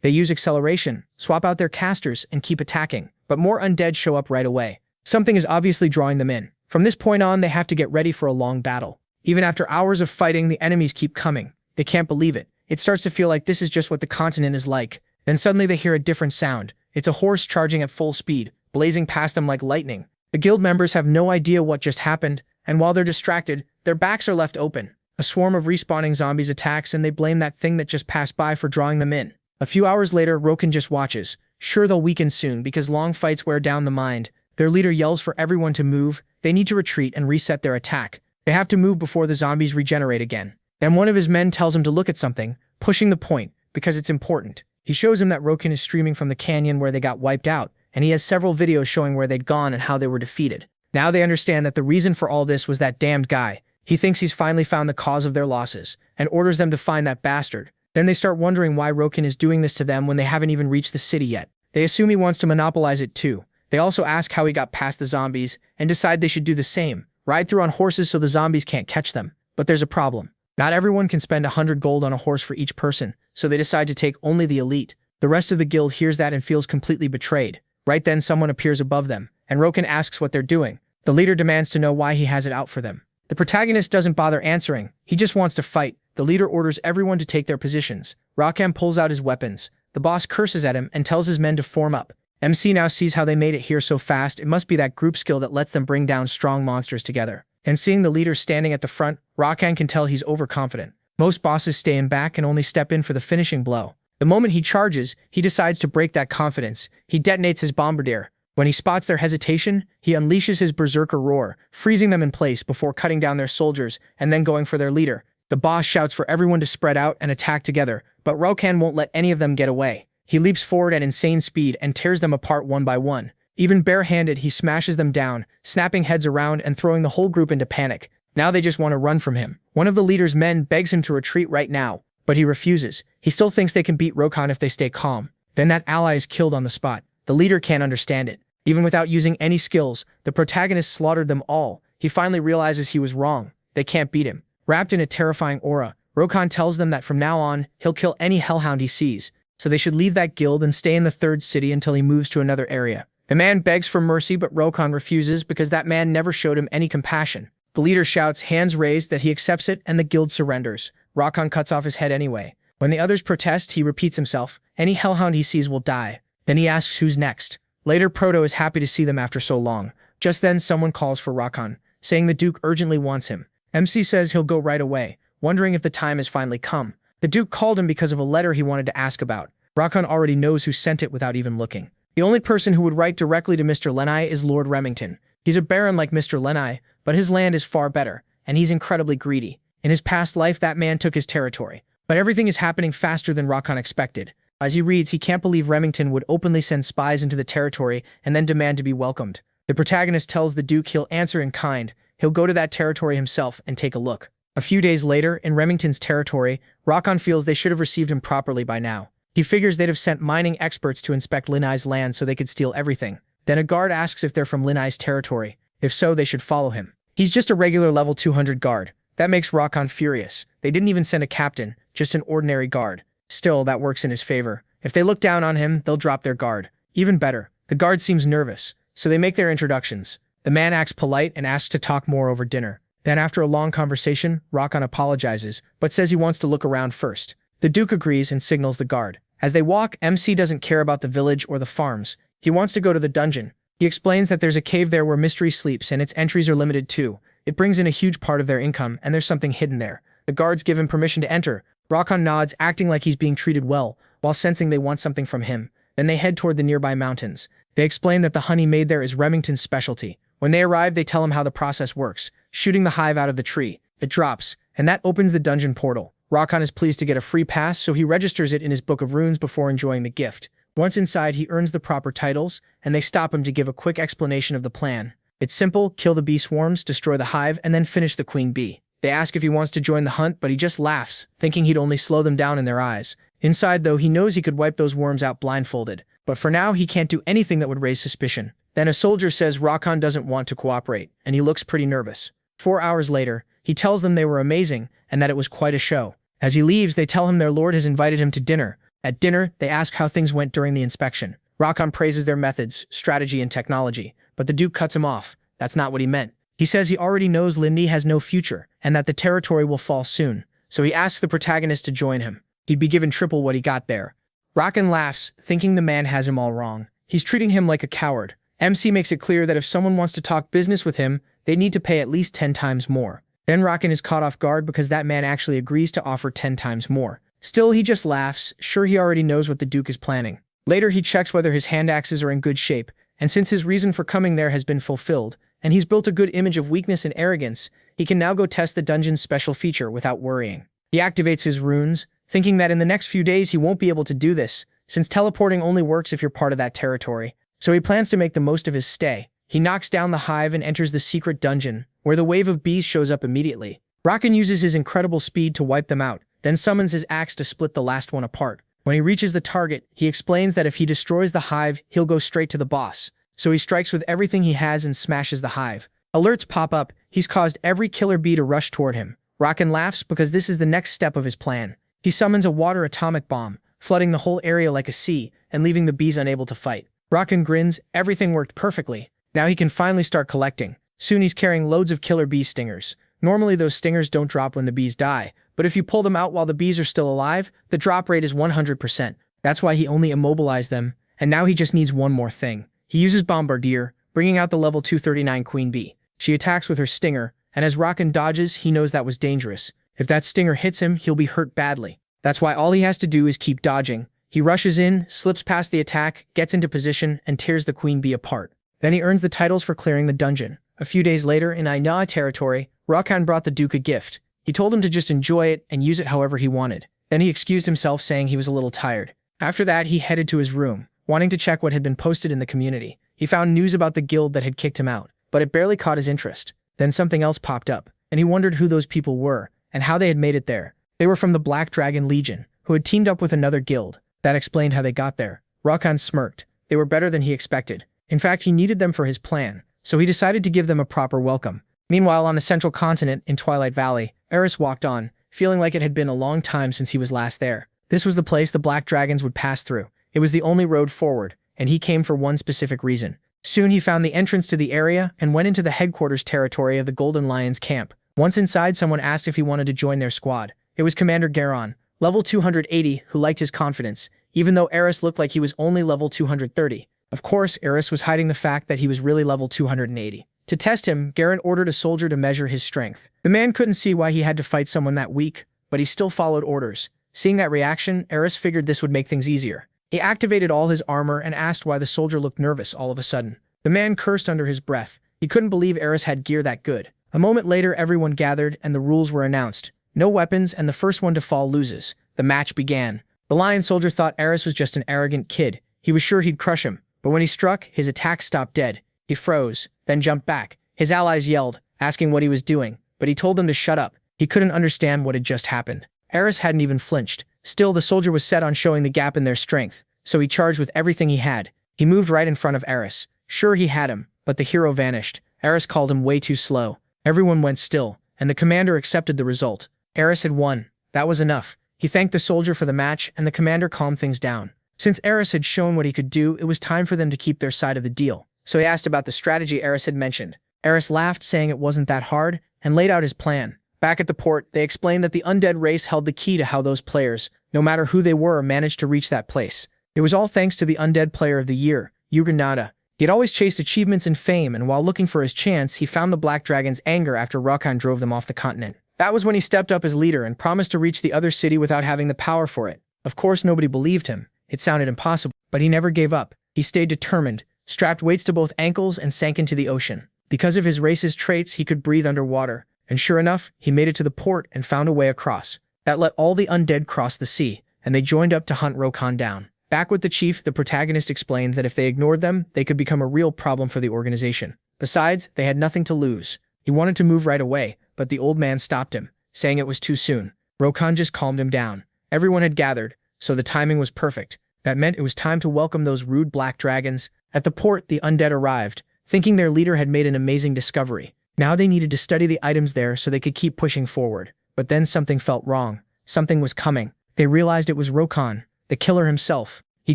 They use acceleration, swap out their casters, and keep attacking, but more undead show up right away. Something is obviously drawing them in. From this point on, they have to get ready for a long battle. Even after hours of fighting, the enemies keep coming. They can't believe it. It starts to feel like this is just what the continent is like. Then suddenly they hear a different sound. It's a horse charging at full speed, blazing past them like lightning. The guild members have no idea what just happened, and while they're distracted, their backs are left open. A swarm of respawning zombies attacks and they blame that thing that just passed by for drawing them in. A few hours later, Roken just watches. Sure, they'll weaken soon because long fights wear down the mind. Their leader yells for everyone to move. They need to retreat and reset their attack. They have to move before the zombies regenerate again. Then one of his men tells him to look at something, pushing the point, because it's important. He shows him that Roken is streaming from the canyon where they got wiped out, and he has several videos showing where they'd gone and how they were defeated. Now they understand that the reason for all this was that damned guy. He thinks he's finally found the cause of their losses, and orders them to find that bastard. Then they start wondering why Roken is doing this to them when they haven't even reached the city yet. They assume he wants to monopolize it too. They also ask how he got past the zombies, and decide they should do the same. Ride through on horses so the zombies can't catch them. But there's a problem. Not everyone can spend 100 gold on a horse for each person, so they decide to take only the elite. The rest of the guild hears that and feels completely betrayed. Right then someone appears above them, and Roken asks what they're doing. The leader demands to know why he has it out for them. The protagonist doesn't bother answering, he just wants to fight. The leader orders everyone to take their positions. Rokan pulls out his weapons. The boss curses at him and tells his men to form up. MC now sees how they made it here so fast. It must be that group skill that lets them bring down strong monsters together. And seeing the leader standing at the front, Rokan can tell he's overconfident. Most bosses stay in back and only step in for the finishing blow. The moment he charges, he decides to break that confidence. He detonates his bombardier. When he spots their hesitation, he unleashes his berserker roar, freezing them in place before cutting down their soldiers and then going for their leader. The boss shouts for everyone to spread out and attack together, but Rokan won't let any of them get away. He leaps forward at insane speed and tears them apart one by one. Even barehanded, he smashes them down, snapping heads around and throwing the whole group into panic. Now they just want to run from him. One of the leader's men begs him to retreat right now, but he refuses. He still thinks they can beat Rokan if they stay calm. Then that ally is killed on the spot. The leader can't understand it. Even without using any skills, the protagonist slaughtered them all. He finally realizes he was wrong. They can't beat him. Wrapped in a terrifying aura, Rokan tells them that from now on, he'll kill any hellhound he sees, so they should leave that guild and stay in the third city until he moves to another area. The man begs for mercy, but Rokan refuses because that man never showed him any compassion. The leader shouts, hands raised, that he accepts it, and the guild surrenders. Rokan cuts off his head anyway. When the others protest, he repeats himself. Any hellhound he sees will die. Then he asks who's next. Later, Proto is happy to see them after so long. Just then, someone calls for Rokan, saying the Duke urgently wants him. MC says he'll go right away, wondering if the time has finally come. The Duke called him because of a letter he wanted to ask about. Rokan already knows who sent it without even looking. The only person who would write directly to Mr. Lenai is Lord Remington. He's a baron like Mr. Lenai, but his land is far better, and he's incredibly greedy. In his past life, that man took his territory. But everything is happening faster than Rokan expected. As he reads, he can't believe Remington would openly send spies into the territory and then demand to be welcomed. The protagonist tells the Duke he'll answer in kind. He'll go to that territory himself and take a look. A few days later, in Remington's territory, Rokan feels they should have received him properly by now. He figures they'd have sent mining experts to inspect Linai's land so they could steal everything. Then a guard asks if they're from Linai's territory. If so, they should follow him. He's just a regular level 200 guard. That makes Rokan furious. They didn't even send a captain, just an ordinary guard. Still, that works in his favor. If they look down on him, they'll drop their guard. Even better, the guard seems nervous, so they make their introductions. The man acts polite and asks to talk more over dinner. Then after a long conversation, Rokan apologizes, but says he wants to look around first. The Duke agrees and signals the guard. As they walk, MC doesn't care about the village or the farms. He wants to go to the dungeon. He explains that there's a cave there where mystery sleeps and its entries are limited too. It brings in a huge part of their income, and there's something hidden there. The guards give him permission to enter. Rokan nods, acting like he's being treated well, while sensing they want something from him. Then they head toward the nearby mountains. They explain that the honey made there is Remington's specialty. When they arrive, they tell him how the process works, shooting the hive out of the tree. It drops, and that opens the dungeon portal. Rokan is pleased to get a free pass, so he registers it in his book of runes before enjoying the gift. Once inside, he earns the proper titles, and they stop him to give a quick explanation of the plan. It's simple: kill the bee swarms, destroy the hive, and then finish the queen bee. They ask if he wants to join the hunt, but he just laughs, thinking he'd only slow them down in their eyes. Inside, though, he knows he could wipe those worms out blindfolded. But for now, he can't do anything that would raise suspicion. Then a soldier says Rokan doesn't want to cooperate, and he looks pretty nervous. 4 hours later, he tells them they were amazing, and that it was quite a show. As he leaves, they tell him their lord has invited him to dinner. At dinner, they ask how things went during the inspection. Rokan praises their methods, strategy, and technology, but the Duke cuts him off. That's not what he meant. He says he already knows Lindy has no future, and that the territory will fall soon, so he asks the protagonist to join him. He'd be given triple what he got there. Rokan laughs, thinking the man has him all wrong. He's treating him like a coward. MC makes it clear that if someone wants to talk business with him, they need to pay at least 10 times more. Then Rakan is caught off guard because that man actually agrees to offer 10 times more. Still, he just laughs, sure he already knows what the Duke is planning. Later, he checks whether his hand axes are in good shape, and since his reason for coming there has been fulfilled, and he's built a good image of weakness and arrogance, he can now go test the dungeon's special feature without worrying. He activates his runes, thinking that in the next few days he won't be able to do this, since teleporting only works if you're part of that territory. So he plans to make the most of his stay. He knocks down the hive and enters the secret dungeon, where the wave of bees shows up immediately. Rakan uses his incredible speed to wipe them out, then summons his axe to split the last one apart. When he reaches the target, he explains that if he destroys the hive, he'll go straight to the boss. So he strikes with everything he has and smashes the hive. Alerts pop up, he's caused every killer bee to rush toward him. Rakan laughs because this is the next step of his plan. He summons a water atomic bomb, flooding the whole area like a sea, and leaving the bees unable to fight. Rakan grins, everything worked perfectly. Now he can finally start collecting. Soon he's carrying loads of killer bee stingers. Normally those stingers don't drop when the bees die, but if you pull them out while the bees are still alive, the drop rate is 100%. That's why he only immobilized them, and now he just needs one more thing. He uses Bombardier, bringing out the level 239 queen bee. She attacks with her stinger, and as Rakan dodges, he knows that was dangerous. If that stinger hits him, he'll be hurt badly. That's why all he has to do is keep dodging. He rushes in, slips past the attack, gets into position, and tears the queen bee apart. Then he earns the titles for clearing the dungeon. A few days later, in Aina territory, Rakan brought the Duke a gift. He told him to just enjoy it and use it however he wanted. Then he excused himself, saying he was a little tired. After that, he headed to his room, wanting to check what had been posted in the community. He found news about the guild that had kicked him out, but it barely caught his interest. Then something else popped up, and he wondered who those people were and how they had made it there. They were from the Black Dragon Legion, who had teamed up with another guild. That explained how they got there. Rakan smirked. They were better than he expected. In fact, he needed them for his plan, so he decided to give them a proper welcome. Meanwhile, on the central continent in Twilight Valley, Eris walked on, feeling like it had been a long time since he was last there. This was the place the Black Dragons would pass through. It was the only road forward, and he came for one specific reason. Soon he found the entrance to the area and went into the headquarters territory of the Golden Lions camp. Once inside, someone asked if he wanted to join their squad. It was Commander Garon, level 280, who liked his confidence, even though Eris looked like he was only level 230. Of course, Eris was hiding the fact that he was really level 280. To test him, Garon ordered a soldier to measure his strength. The man couldn't see why he had to fight someone that weak, but he still followed orders. Seeing that reaction, Eris figured this would make things easier. He activated all his armor and asked why the soldier looked nervous all of a sudden. The man cursed under his breath. He couldn't believe Eris had gear that good. A moment later, everyone gathered and the rules were announced. No weapons, and the first one to fall loses. The match began. The lion soldier thought Eris was just an arrogant kid. He was sure he'd crush him, but when he struck, his attack stopped dead. He froze, then jumped back. His allies yelled, asking what he was doing, but he told them to shut up. He couldn't understand what had just happened. Eris hadn't even flinched. Still, the soldier was set on showing the gap in their strength, so he charged with everything he had. He moved right in front of Eris. Sure, he had him, but the hero vanished. Eris called him way too slow. Everyone went still, and the commander accepted the result. Eris had won. That was enough. He thanked the soldier for the match, and the commander calmed things down. Since Eris had shown what he could do, it was time for them to keep their side of the deal. So he asked about the strategy Eris had mentioned. Eris laughed, saying it wasn't that hard, and laid out his plan. Back at the port, they explained that the undead race held the key to how those players, no matter who they were, managed to reach that place. It was all thanks to the Undead Player of the Year, Yuganada. He had always chased achievements and fame, and while looking for his chance, he found the Black Dragon's anger after Rakan drove them off the continent. That was when he stepped up as leader and promised to reach the other city without having the power for it. Of course, nobody believed him. It sounded impossible, but he never gave up. He stayed determined, strapped weights to both ankles, and sank into the ocean. Because of his race's traits, he could breathe underwater. And sure enough, he made it to the port and found a way across. That let all the undead cross the sea, and they joined up to hunt Rakan down. Back with the chief, the protagonist explained that if they ignored them, they could become a real problem for the organization. Besides, they had nothing to lose. He wanted to move right away, but the old man stopped him, saying it was too soon. Rakan just calmed him down. Everyone had gathered, so the timing was perfect. That meant it was time to welcome those rude black dragons. At the port, the undead arrived, thinking their leader had made an amazing discovery. Now they needed to study the items there so they could keep pushing forward. But then something felt wrong. Something was coming. They realized it was Rakan, the killer himself. He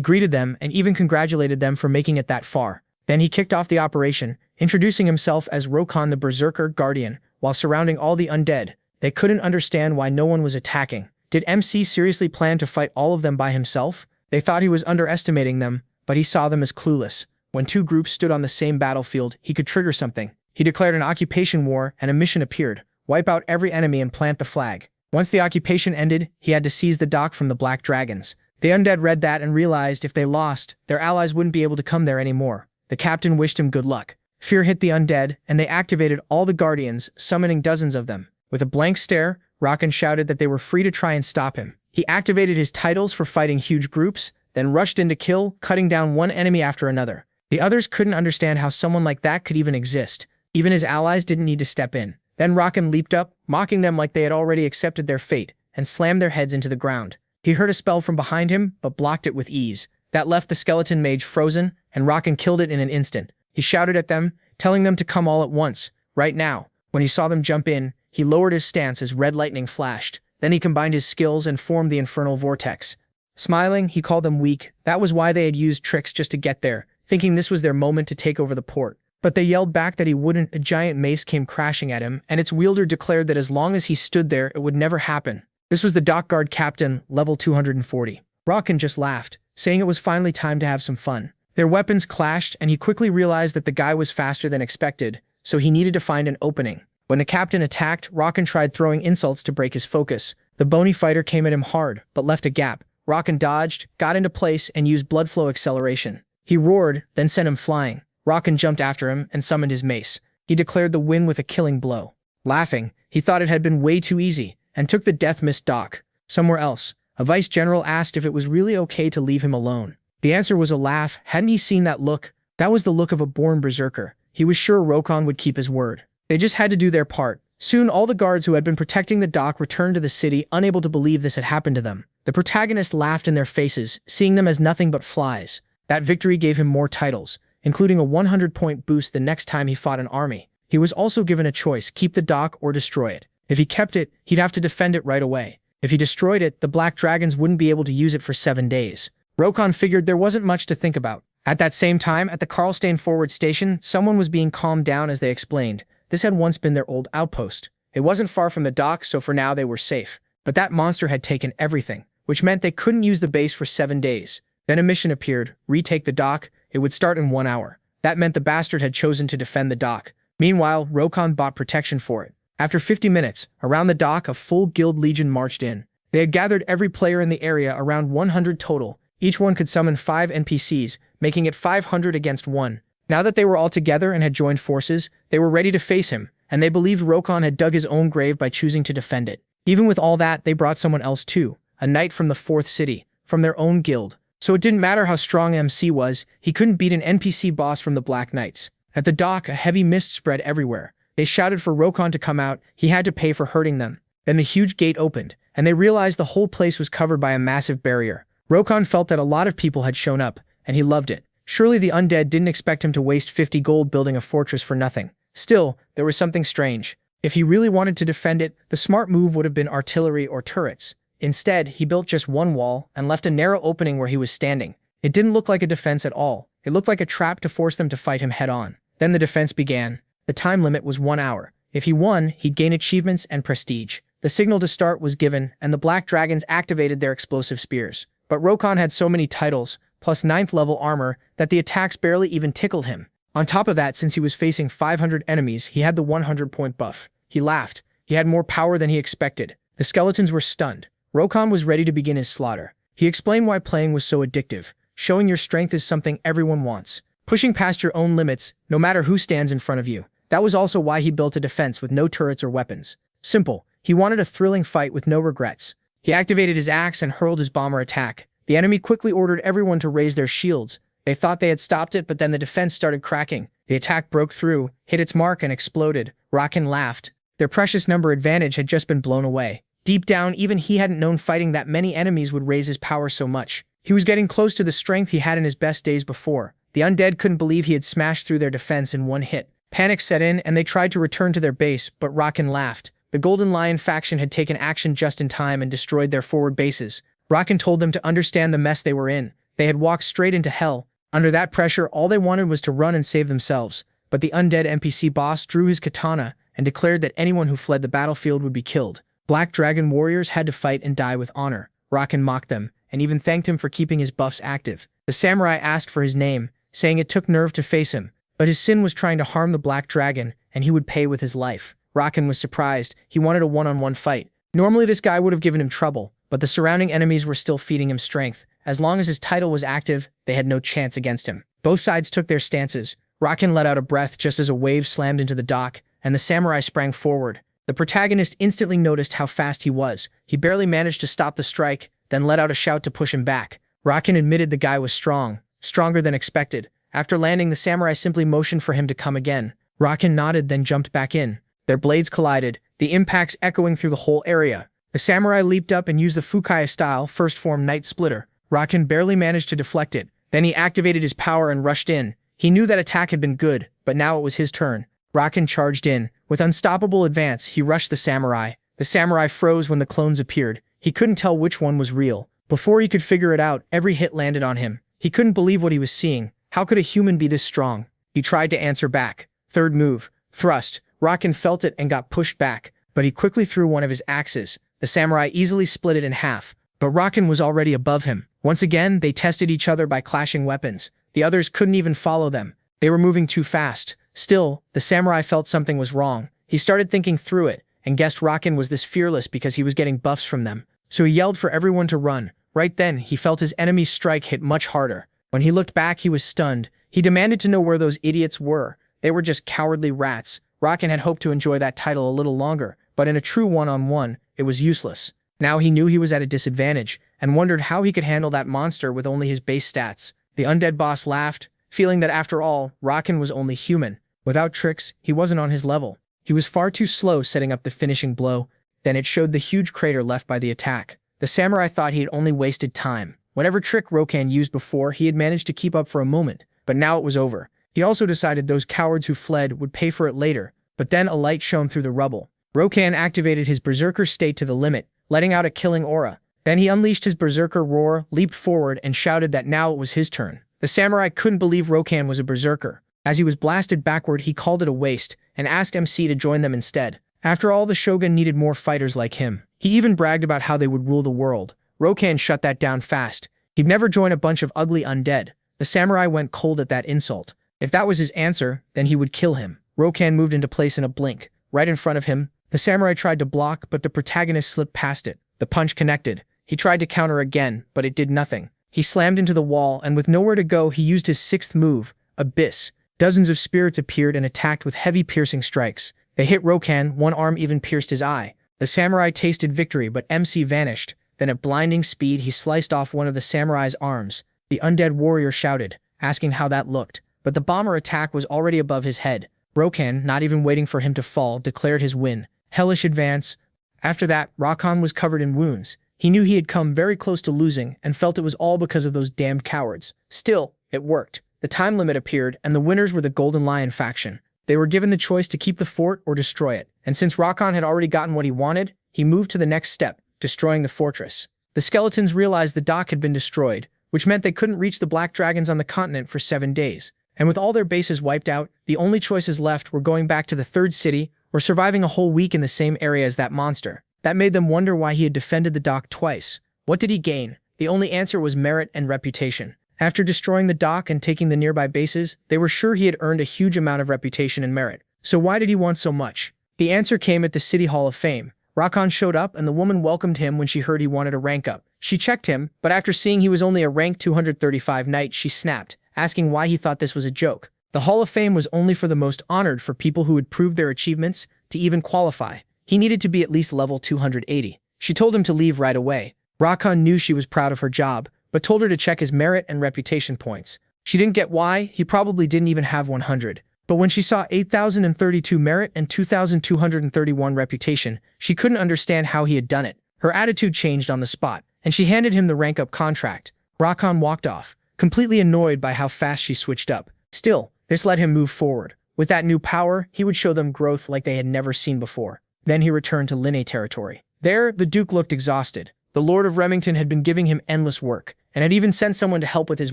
greeted them and even congratulated them for making it that far. Then he kicked off the operation, introducing himself as Rakan the Berserker Guardian, while surrounding all the undead. They couldn't understand why no one was attacking. Did MC seriously plan to fight all of them by himself? They thought he was underestimating them, but he saw them as clueless. When two groups stood on the same battlefield, he could trigger something. He declared an occupation war, and a mission appeared: wipe out every enemy and plant the flag. Once the occupation ended, he had to seize the dock from the Black Dragons. The undead read that and realized if they lost, their allies wouldn't be able to come there anymore. The captain wished him good luck. Fear hit the undead, and they activated all the guardians, summoning dozens of them. With a blank stare, Rakan shouted that they were free to try and stop him. He activated his titles for fighting huge groups, then rushed in to kill, cutting down one enemy after another. The others couldn't understand how someone like that could even exist. Even his allies didn't need to step in. Then Rakan leaped up, mocking them like they had already accepted their fate, and slammed their heads into the ground. He heard a spell from behind him, but blocked it with ease. That left the skeleton mage frozen, and Rakan killed it in an instant. He shouted at them, telling them to come all at once, right now. When he saw them jump in, he lowered his stance as red lightning flashed. Then he combined his skills and formed the infernal vortex. Smiling, he called them weak. That was why they had used tricks just to get there, thinking this was their moment to take over the port. But they yelled back that he wouldn't. A giant mace came crashing at him, and its wielder declared that as long as he stood there, it would never happen. This was the dock guard captain, level 240. Rakan just laughed, saying it was finally time to have some fun. Their weapons clashed, and he quickly realized that the guy was faster than expected, so he needed to find an opening. When the captain attacked, Rakan tried throwing insults to break his focus. The bony fighter came at him hard, but left a gap. Rakan dodged, got into place, and used blood flow acceleration. He roared, then sent him flying. Rakan jumped after him and summoned his mace. He declared the win with a killing blow. Laughing, he thought it had been way too easy, and took the death mist dock. Somewhere else, a vice general asked if it was really okay to leave him alone. The answer was a laugh. Hadn't he seen that look? That was the look of a born berserker. He was sure Rakan would keep his word. They just had to do their part. Soon all the guards who had been protecting the dock returned to the city, unable to believe this had happened to them. The protagonist laughed in their faces, seeing them as nothing but flies. That victory gave him more titles, including a 100-point boost the next time he fought an army. He was also given a choice: keep the dock or destroy it. If he kept it, he'd have to defend it right away. If he destroyed it, the Black Dragons wouldn't be able to use it for 7 days. Rakan figured there wasn't much to think about. At that same time, at the Karlstein forward station, someone was being calmed down as they explained. This had once been their old outpost. It wasn't far from the dock, so for now they were safe. But that monster had taken everything, which meant they couldn't use the base for 7 days. Then a mission appeared: retake the dock. It would start in 1 hour. That meant the bastard had chosen to defend the dock. Meanwhile, Rakan bought protection for it. After 50 minutes, around the dock a full guild legion marched in. They had gathered every player in the area, around 100 total. Each one could summon 5 NPCs, making it 500 against 1. Now that they were all together and had joined forces, they were ready to face him, and they believed Rakan had dug his own grave by choosing to defend it. Even with all that, they brought someone else too, a knight from the 4th city, from their own guild. So it didn't matter how strong MC was, he couldn't beat an NPC boss from the Black Knights. At the dock, a heavy mist spread everywhere. They shouted for Rakan to come out. He had to pay for hurting them. Then the huge gate opened, and they realized the whole place was covered by a massive barrier. Rakan felt that a lot of people had shown up, and he loved it. Surely the undead didn't expect him to waste 50 gold building a fortress for nothing. Still, there was something strange. If he really wanted to defend it, the smart move would have been artillery or turrets. Instead, he built just one wall and left a narrow opening where he was standing. It didn't look like a defense at all. It looked like a trap to force them to fight him head-on. Then the defense began. The time limit was 1 hour. If he won, he'd gain achievements and prestige. The signal to start was given, and the Black Dragons activated their explosive spears. But Rakan had so many titles, plus 9th level armor, that the attacks barely even tickled him. On top of that, since he was facing 500 enemies, he had the 100-point buff. He laughed. He had more power than he expected. The skeletons were stunned. Rakan was ready to begin his slaughter. He explained why playing was so addictive. Showing your strength is something everyone wants. Pushing past your own limits, no matter who stands in front of you. That was also why he built a defense with no turrets or weapons. Simple. He wanted a thrilling fight with no regrets. He activated his axe and hurled his bomber attack. The enemy quickly ordered everyone to raise their shields. They thought they had stopped it, but then the defense started cracking. The attack broke through, hit its mark, and exploded. Rakan laughed. Their precious number advantage had just been blown away. Deep down, even he hadn't known fighting that many enemies would raise his power so much. He was getting close to the strength he had in his best days before. The undead couldn't believe he had smashed through their defense in one hit. Panic set in, and they tried to return to their base, but Rakan laughed. The Golden Lion faction had taken action just in time and destroyed their forward bases. Rakan told them to understand the mess they were in. They had walked straight into hell. Under that pressure, all they wanted was to run and save themselves. But the undead NPC boss drew his katana and declared that anyone who fled the battlefield would be killed. Black Dragon warriors had to fight and die with honor. Rakan mocked them, and even thanked him for keeping his buffs active. The samurai asked for his name, saying it took nerve to face him, but his sin was trying to harm the Black Dragon, and he would pay with his life. Rakan was surprised. He wanted a one-on-one fight. Normally this guy would have given him trouble, but the surrounding enemies were still feeding him strength. As long as his title was active, they had no chance against him. Both sides took their stances. Rakan let out a breath just as a wave slammed into the dock, and the samurai sprang forward. The protagonist instantly noticed how fast he was. He barely managed to stop the strike, then let out a shout to push him back. Rakan admitted the guy was strong, stronger than expected. After landing, the samurai simply motioned for him to come again. Rakan nodded, then jumped back in. Their blades collided, the impacts echoing through the whole area. The samurai leaped up and used the Fukaya-style first form Night Splitter. Rakan barely managed to deflect it. Then he activated his power and rushed in. He knew that attack had been good, but now it was his turn. Rakan charged in. With unstoppable advance, he rushed the samurai. The samurai froze when the clones appeared. He couldn't tell which one was real. Before he could figure it out, every hit landed on him. He couldn't believe what he was seeing. How could a human be this strong? He tried to answer back. Third move. Thrust. Rakan felt it and got pushed back, but he quickly threw one of his axes. The samurai easily split it in half, but Rakan was already above him. Once again, they tested each other by clashing weapons. The others couldn't even follow them. They were moving too fast. Still, the samurai felt something was wrong. He started thinking through it, and guessed Rakan was this fearless because he was getting buffs from them. So he yelled for everyone to run. Right then, he felt his enemy's strike hit much harder. When he looked back, he was stunned. He demanded to know where those idiots were. They were just cowardly rats. Rakan had hoped to enjoy that title a little longer, but in a true one-on-one, it was useless. Now he knew he was at a disadvantage, and wondered how he could handle that monster with only his base stats. The undead boss laughed, feeling that after all, Rakan was only human. Without tricks, he wasn't on his level. He was far too slow setting up the finishing blow. Then it showed the huge crater left by the attack. The samurai thought he had only wasted time. Whatever trick Rakan used before, he had managed to keep up for a moment, but now it was over. He also decided those cowards who fled would pay for it later, but then a light shone through the rubble. Rakan activated his berserker state to the limit, letting out a killing aura. Then he unleashed his berserker roar, leaped forward, and shouted that now it was his turn. The samurai couldn't believe Rakan was a berserker. As he was blasted backward, he called it a waste, and asked MC to join them instead. After all, the shogun needed more fighters like him. He even bragged about how they would rule the world. Rakan shut that down fast. He'd never join a bunch of ugly undead. The samurai went cold at that insult. If that was his answer, then he would kill him. Rakan moved into place in a blink. Right in front of him, the samurai tried to block, but the protagonist slipped past it. The punch connected. He tried to counter again, but it did nothing. He slammed into the wall, and with nowhere to go, he used his sixth move, Abyss. Dozens of spirits appeared and attacked with heavy piercing strikes. They hit Rakan, one arm even pierced his eye. The samurai tasted victory, but MC vanished. Then at blinding speed, he sliced off one of the samurai's arms. The undead warrior shouted, asking how that looked. But the bomber attack was already above his head. Rakan, not even waiting for him to fall, declared his win. Hellish advance. After that, Rakan was covered in wounds. He knew he had come very close to losing, and felt it was all because of those damned cowards. Still, it worked. The time limit appeared, and the winners were the Golden Lion faction. They were given the choice to keep the fort or destroy it, and since Rakan had already gotten what he wanted, he moved to the next step, destroying the fortress. The skeletons realized the dock had been destroyed, which meant they couldn't reach the Black Dragons on the continent for 7 days. And with all their bases wiped out, the only choices left were going back to the third city or surviving a whole week in the same area as that monster. That made them wonder why he had defended the dock twice. What did he gain? The only answer was merit and reputation. After destroying the dock and taking the nearby bases, they were sure he had earned a huge amount of reputation and merit. So why did he want so much? The answer came at the City Hall of Fame. Rakan showed up, and the woman welcomed him when she heard he wanted a rank up. She checked him, but after seeing he was only a rank 235 knight, she snapped, asking why he thought this was a joke. The Hall of Fame was only for the most honored, for people who had proved their achievements to even qualify. He needed to be at least level 280. She told him to leave right away. Rakan knew she was proud of her job, but told her to check his merit and reputation points. She didn't get why. He probably didn't even have 100. But when she saw 8,032 merit and 2,231 reputation, she couldn't understand how he had done it. Her attitude changed on the spot, and she handed him the rank-up contract. Rakan walked off, completely annoyed by how fast she switched up. Still, this let him move forward. With that new power, he would show them growth like they had never seen before. Then he returned to Linne territory. There, the Duke looked exhausted. The Lord of Remington had been giving him endless work, and had even sent someone to help with his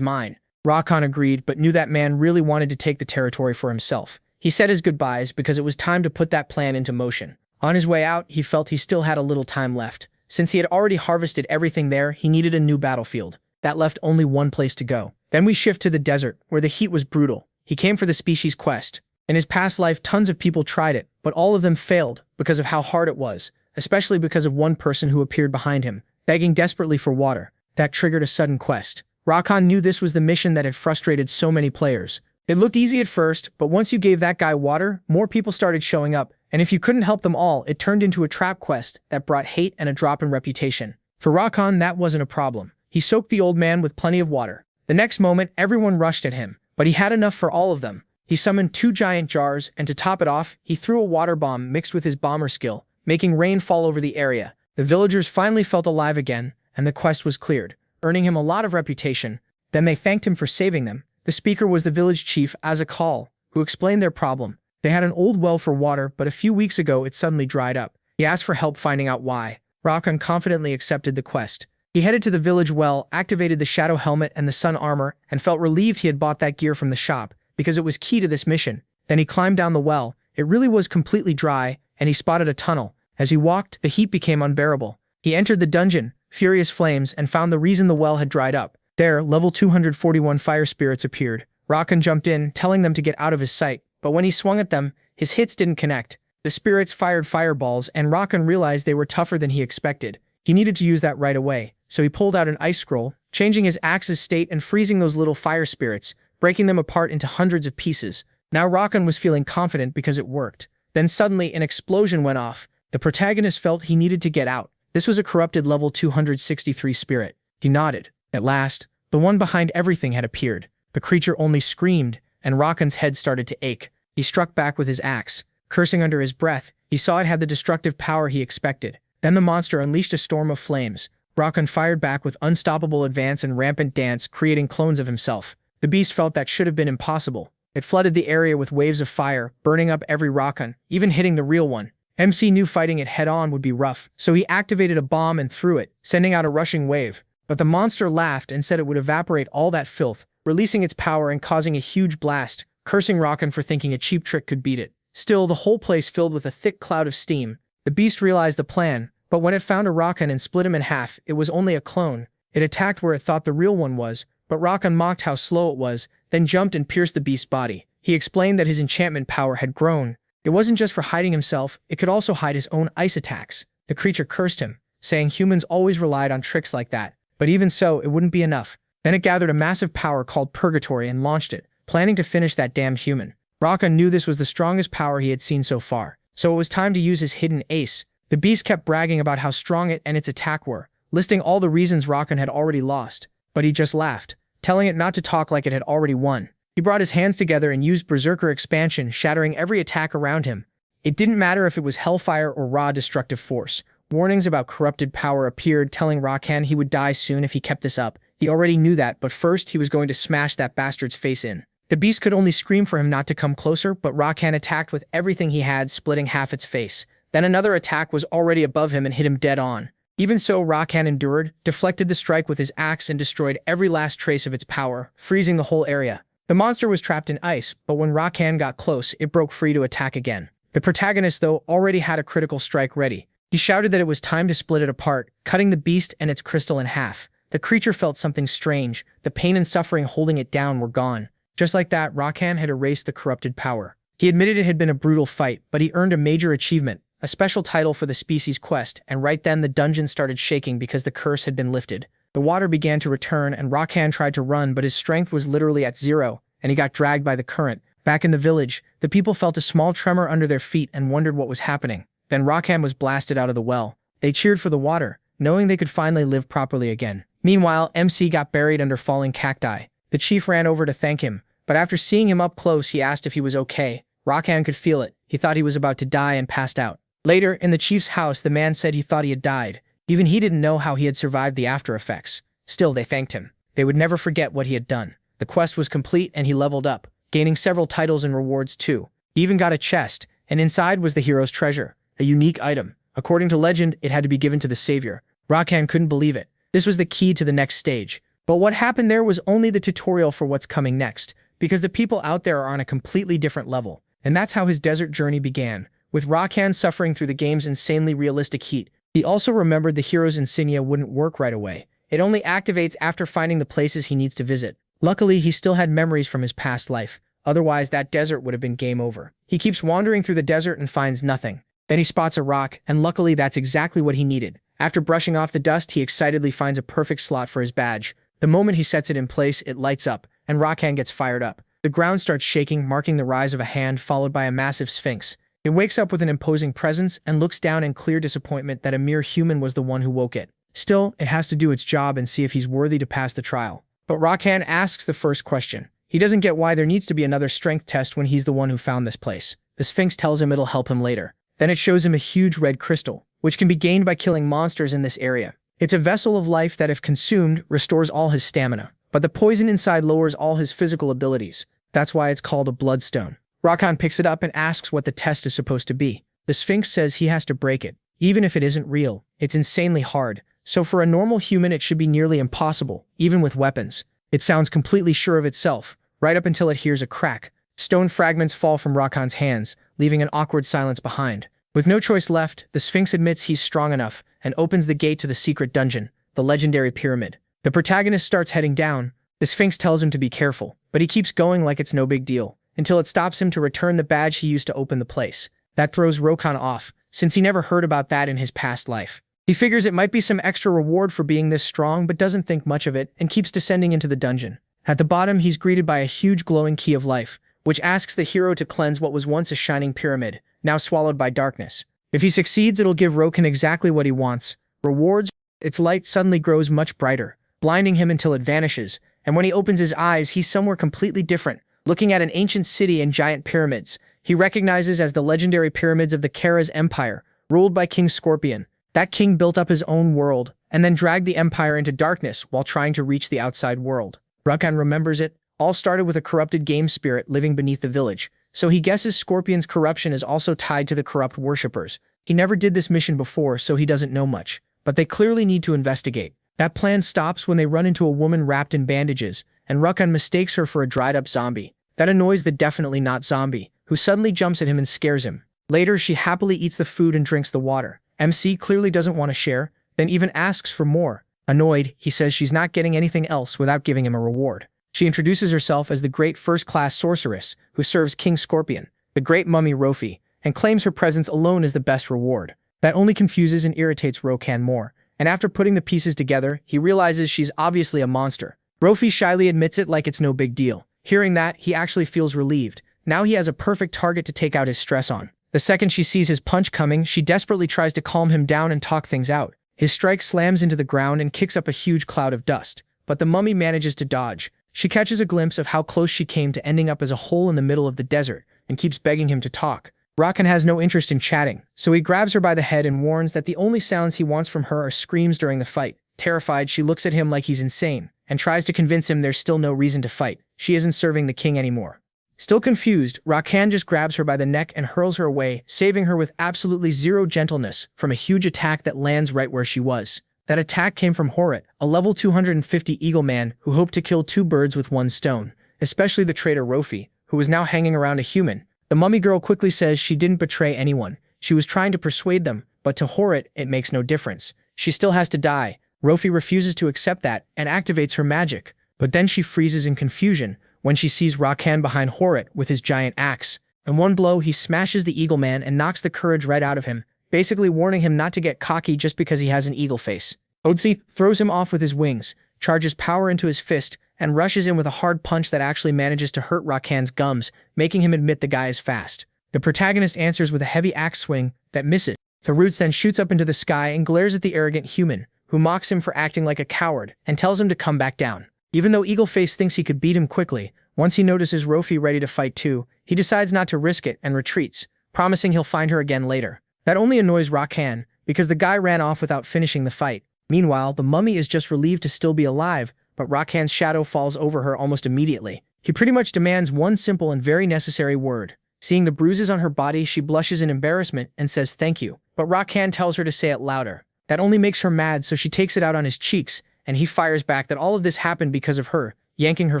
mine. Rakan agreed, but knew that man really wanted to take the territory for himself. He said his goodbyes because it was time to put that plan into motion. On his way out, he felt he still had a little time left. Since he had already harvested everything there, he needed a new battlefield. That left only one place to go. Then we shift to the desert, where the heat was brutal. He came for the species quest. In his past life, tons of people tried it, but all of them failed because of how hard it was, especially because of one person who appeared behind him, begging desperately for water. That triggered a sudden quest. Rakan knew this was the mission that had frustrated so many players. It looked easy at first, but once you gave that guy water, more people started showing up, and if you couldn't help them all, it turned into a trap quest that brought hate and a drop in reputation. For Rakan, that wasn't a problem. He soaked the old man with plenty of water. The next moment, everyone rushed at him, but he had enough for all of them. He summoned 2 giant jars, and to top it off, he threw a water bomb mixed with his bomber skill, making rain fall over the area. The villagers finally felt alive again, and the quest was cleared, earning him a lot of reputation. Then they thanked him for saving them. The speaker was the village chief, Azakal, who explained their problem. They had an old well for water, but a few weeks ago it suddenly dried up. He asked for help finding out why. Rakan confidently accepted the quest. He headed to the village well, activated the shadow helmet and the sun armor, and felt relieved he had bought that gear from the shop, because it was key to this mission. Then he climbed down the well. It really was completely dry, and he spotted a tunnel. As he walked, the heat became unbearable. He entered the dungeon, furious flames, and found the reason the well had dried up. There, level 241 fire spirits appeared. Rakan jumped in, telling them to get out of his sight, but when he swung at them, his hits didn't connect. The spirits fired fireballs, and Rakan realized they were tougher than he expected. He needed to use that right away, so he pulled out an ice scroll, changing his axe's state and freezing those little fire spirits, breaking them apart into hundreds of pieces. Now Rakan was feeling confident because it worked. Then suddenly an explosion went off. The protagonist felt he needed to get out. This was a corrupted level 263 spirit. He nodded. At last, the one behind everything had appeared. The creature only screamed, and Rakan's head started to ache. He struck back with his axe. Cursing under his breath, he saw it had the destructive power he expected. Then the monster unleashed a storm of flames. Rakan fired back with unstoppable advance and rampant dance, creating clones of himself. The beast felt that should have been impossible. It flooded the area with waves of fire, burning up every Rakan, even hitting the real one. MC knew fighting it head-on would be rough, so he activated a bomb and threw it, sending out a rushing wave. But the monster laughed and said it would evaporate all that filth, releasing its power and causing a huge blast, cursing Rakan for thinking a cheap trick could beat it. Still, the whole place filled with a thick cloud of steam. The beast realized the plan, but when it found a Rakan and split him in half, it was only a clone. It attacked where it thought the real one was, but Rakan mocked how slow it was, then jumped and pierced the beast's body. He explained that his enchantment power had grown. It wasn't just for hiding himself, it could also hide his own ice attacks. The creature cursed him, saying humans always relied on tricks like that. But even so, it wouldn't be enough. Then it gathered a massive power called Purgatory and launched it, planning to finish that damned human. Rakan knew this was the strongest power he had seen so far, so it was time to use his hidden ace. The beast kept bragging about how strong it and its attack were, listing all the reasons Rakan had already lost. But he just laughed, telling it not to talk like it had already won. He brought his hands together and used Berserker expansion, shattering every attack around him. It didn't matter if it was hellfire or raw destructive force. Warnings about corrupted power appeared, telling Rakan he would die soon if he kept this up. He already knew that, but first he was going to smash that bastard's face in. The beast could only scream for him not to come closer, but Rakan attacked with everything he had, splitting half its face. Then another attack was already above him and hit him dead on. Even so, Rakan endured, deflected the strike with his axe and destroyed every last trace of its power, freezing the whole area. The monster was trapped in ice, but when Rakan got close, it broke free to attack again. The protagonist, though, already had a critical strike ready. He shouted that it was time to split it apart, cutting the beast and its crystal in half. The creature felt something strange. The pain and suffering holding it down were gone. Just like that, Rakan had erased the corrupted power. He admitted it had been a brutal fight, but he earned a major achievement, a special title for the species quest, and right then the dungeon started shaking because the curse had been lifted. The water began to return, and Rakan tried to run, but his strength was literally at zero, and he got dragged by the current. Back in the village, the people felt a small tremor under their feet and wondered what was happening. Then Rakan was blasted out of the well. They cheered for the water, knowing they could finally live properly again. Meanwhile, MC got buried under falling cacti. The chief ran over to thank him, but after seeing him up close, he asked if he was okay. Rakan could feel it. He thought he was about to die and passed out. Later, in the chief's house, the man said he thought he had died. Even he didn't know how he had survived the after effects. Still, they thanked him. They would never forget what he had done. The quest was complete and he leveled up, gaining several titles and rewards too. He even got a chest, and inside was the hero's treasure, a unique item. According to legend, it had to be given to the savior. Rakan couldn't believe it. This was the key to the next stage. But what happened there was only the tutorial for what's coming next, because the people out there are on a completely different level. And that's how his desert journey began, with Rakan suffering through the game's insanely realistic heat. He also remembered the hero's insignia wouldn't work right away. It only activates after finding the places he needs to visit. Luckily, he still had memories from his past life. Otherwise, that desert would have been game over. He keeps wandering through the desert and finds nothing. Then he spots a rock, and luckily that's exactly what he needed. After brushing off the dust, he excitedly finds a perfect slot for his badge. The moment he sets it in place, it lights up, and Rockhan gets fired up. The ground starts shaking, marking the rise of a hand followed by a massive sphinx. It wakes up with an imposing presence and looks down in clear disappointment that a mere human was the one who woke it. Still, it has to do its job and see if he's worthy to pass the trial. But Rockhan asks the first question. He doesn't get why there needs to be another strength test when he's the one who found this place. The Sphinx tells him it'll help him later. Then it shows him a huge red crystal, which can be gained by killing monsters in this area. It's a vessel of life that, if consumed, restores all his stamina. But the poison inside lowers all his physical abilities. That's why it's called a bloodstone. Rockhan picks it up and asks what the test is supposed to be. The Sphinx says he has to break it. Even if it isn't real, it's insanely hard. So for a normal human, it should be nearly impossible, even with weapons. It sounds completely sure of itself, right up until it hears a crack. Stone fragments fall from Rockhan's hands, leaving an awkward silence behind. With no choice left, the Sphinx admits he's strong enough and opens the gate to the secret dungeon, the legendary pyramid. The protagonist starts heading down. The Sphinx tells him to be careful, but he keeps going like it's no big deal, until it stops him to return the badge he used to open the place. That throws Rockhan off, since he never heard about that in his past life. He figures it might be some extra reward for being this strong, but doesn't think much of it and keeps descending into the dungeon. At the bottom, he's greeted by a huge glowing key of life, which asks the hero to cleanse what was once a shining pyramid, now swallowed by darkness. If he succeeds, it'll give Rockhan exactly what he wants. Rewards. Its light suddenly grows much brighter, blinding him until it vanishes, and when he opens his eyes, he's somewhere completely different, looking at an ancient city and giant pyramids. He recognizes as the legendary pyramids of the Kara's Empire, ruled by King Scorpion. That king built up his own world, and then dragged the empire into darkness while trying to reach the outside world. Rockhan remembers it. All started with a corrupted game spirit living beneath the village, so he guesses Scorpion's corruption is also tied to the corrupt worshippers. He never did this mission before, so he doesn't know much, but they clearly need to investigate. That plan stops when they run into a woman wrapped in bandages, and Rockhan mistakes her for a dried-up zombie. That annoys the definitely not zombie, who suddenly jumps at him and scares him. Later, she happily eats the food and drinks the water. MC clearly doesn't want to share, then even asks for more. Annoyed, he says she's not getting anything else without giving him a reward. She introduces herself as the great first-class sorceress who serves King Scorpion, the great mummy Rofi, and claims her presence alone is the best reward. That only confuses and irritates Rockhan more, and after putting the pieces together, he realizes she's obviously a monster. Rofi shyly admits it like it's no big deal. Hearing that, he actually feels relieved. Now he has a perfect target to take out his stress on. The second she sees his punch coming, she desperately tries to calm him down and talk things out. His strike slams into the ground and kicks up a huge cloud of dust, but the mummy manages to dodge. She catches a glimpse of how close she came to ending up as a hole in the middle of the desert and keeps begging him to talk. Rockhan has no interest in chatting, so he grabs her by the head and warns that the only sounds he wants from her are screams during the fight. Terrified, she looks at him like he's insane and tries to convince him there's still no reason to fight. She isn't serving the king anymore. Still confused, Rockhan just grabs her by the neck and hurls her away, saving her with absolutely zero gentleness from a huge attack that lands right where she was. That attack came from Horit, a level 250 eagle man who hoped to kill two birds with one stone, especially the traitor Rofi, who was now hanging around a human. The mummy girl quickly says she didn't betray anyone. She was trying to persuade them, but to Horit, it makes no difference. She still has to die. Rofi refuses to accept that and activates her magic, but then she freezes in confusion when she sees Rockhan behind Horit with his giant axe. In one blow, he smashes the eagle man and knocks the courage right out of him, basically warning him not to get cocky just because he has an eagle face. Odzi throws him off with his wings, charges power into his fist, and rushes in with a hard punch that actually manages to hurt Rockhan's gums, making him admit the guy is fast. The protagonist answers with a heavy axe swing that misses. The Roots then shoots up into the sky and glares at the arrogant human, who mocks him for acting like a coward and tells him to come back down. Even though Eagleface thinks he could beat him quickly, once he notices Rofi ready to fight too, he decides not to risk it and retreats, promising he'll find her again later. That only annoys Rockhan, because the guy ran off without finishing the fight. Meanwhile, the mummy is just relieved to still be alive, but Rockhan's shadow falls over her almost immediately. He pretty much demands one simple and very necessary word. Seeing the bruises on her body, she blushes in embarrassment and says thank you, but Rockhan tells her to say it louder. That only makes her mad, so she takes it out on his cheeks, and he fires back that all of this happened because of her, yanking her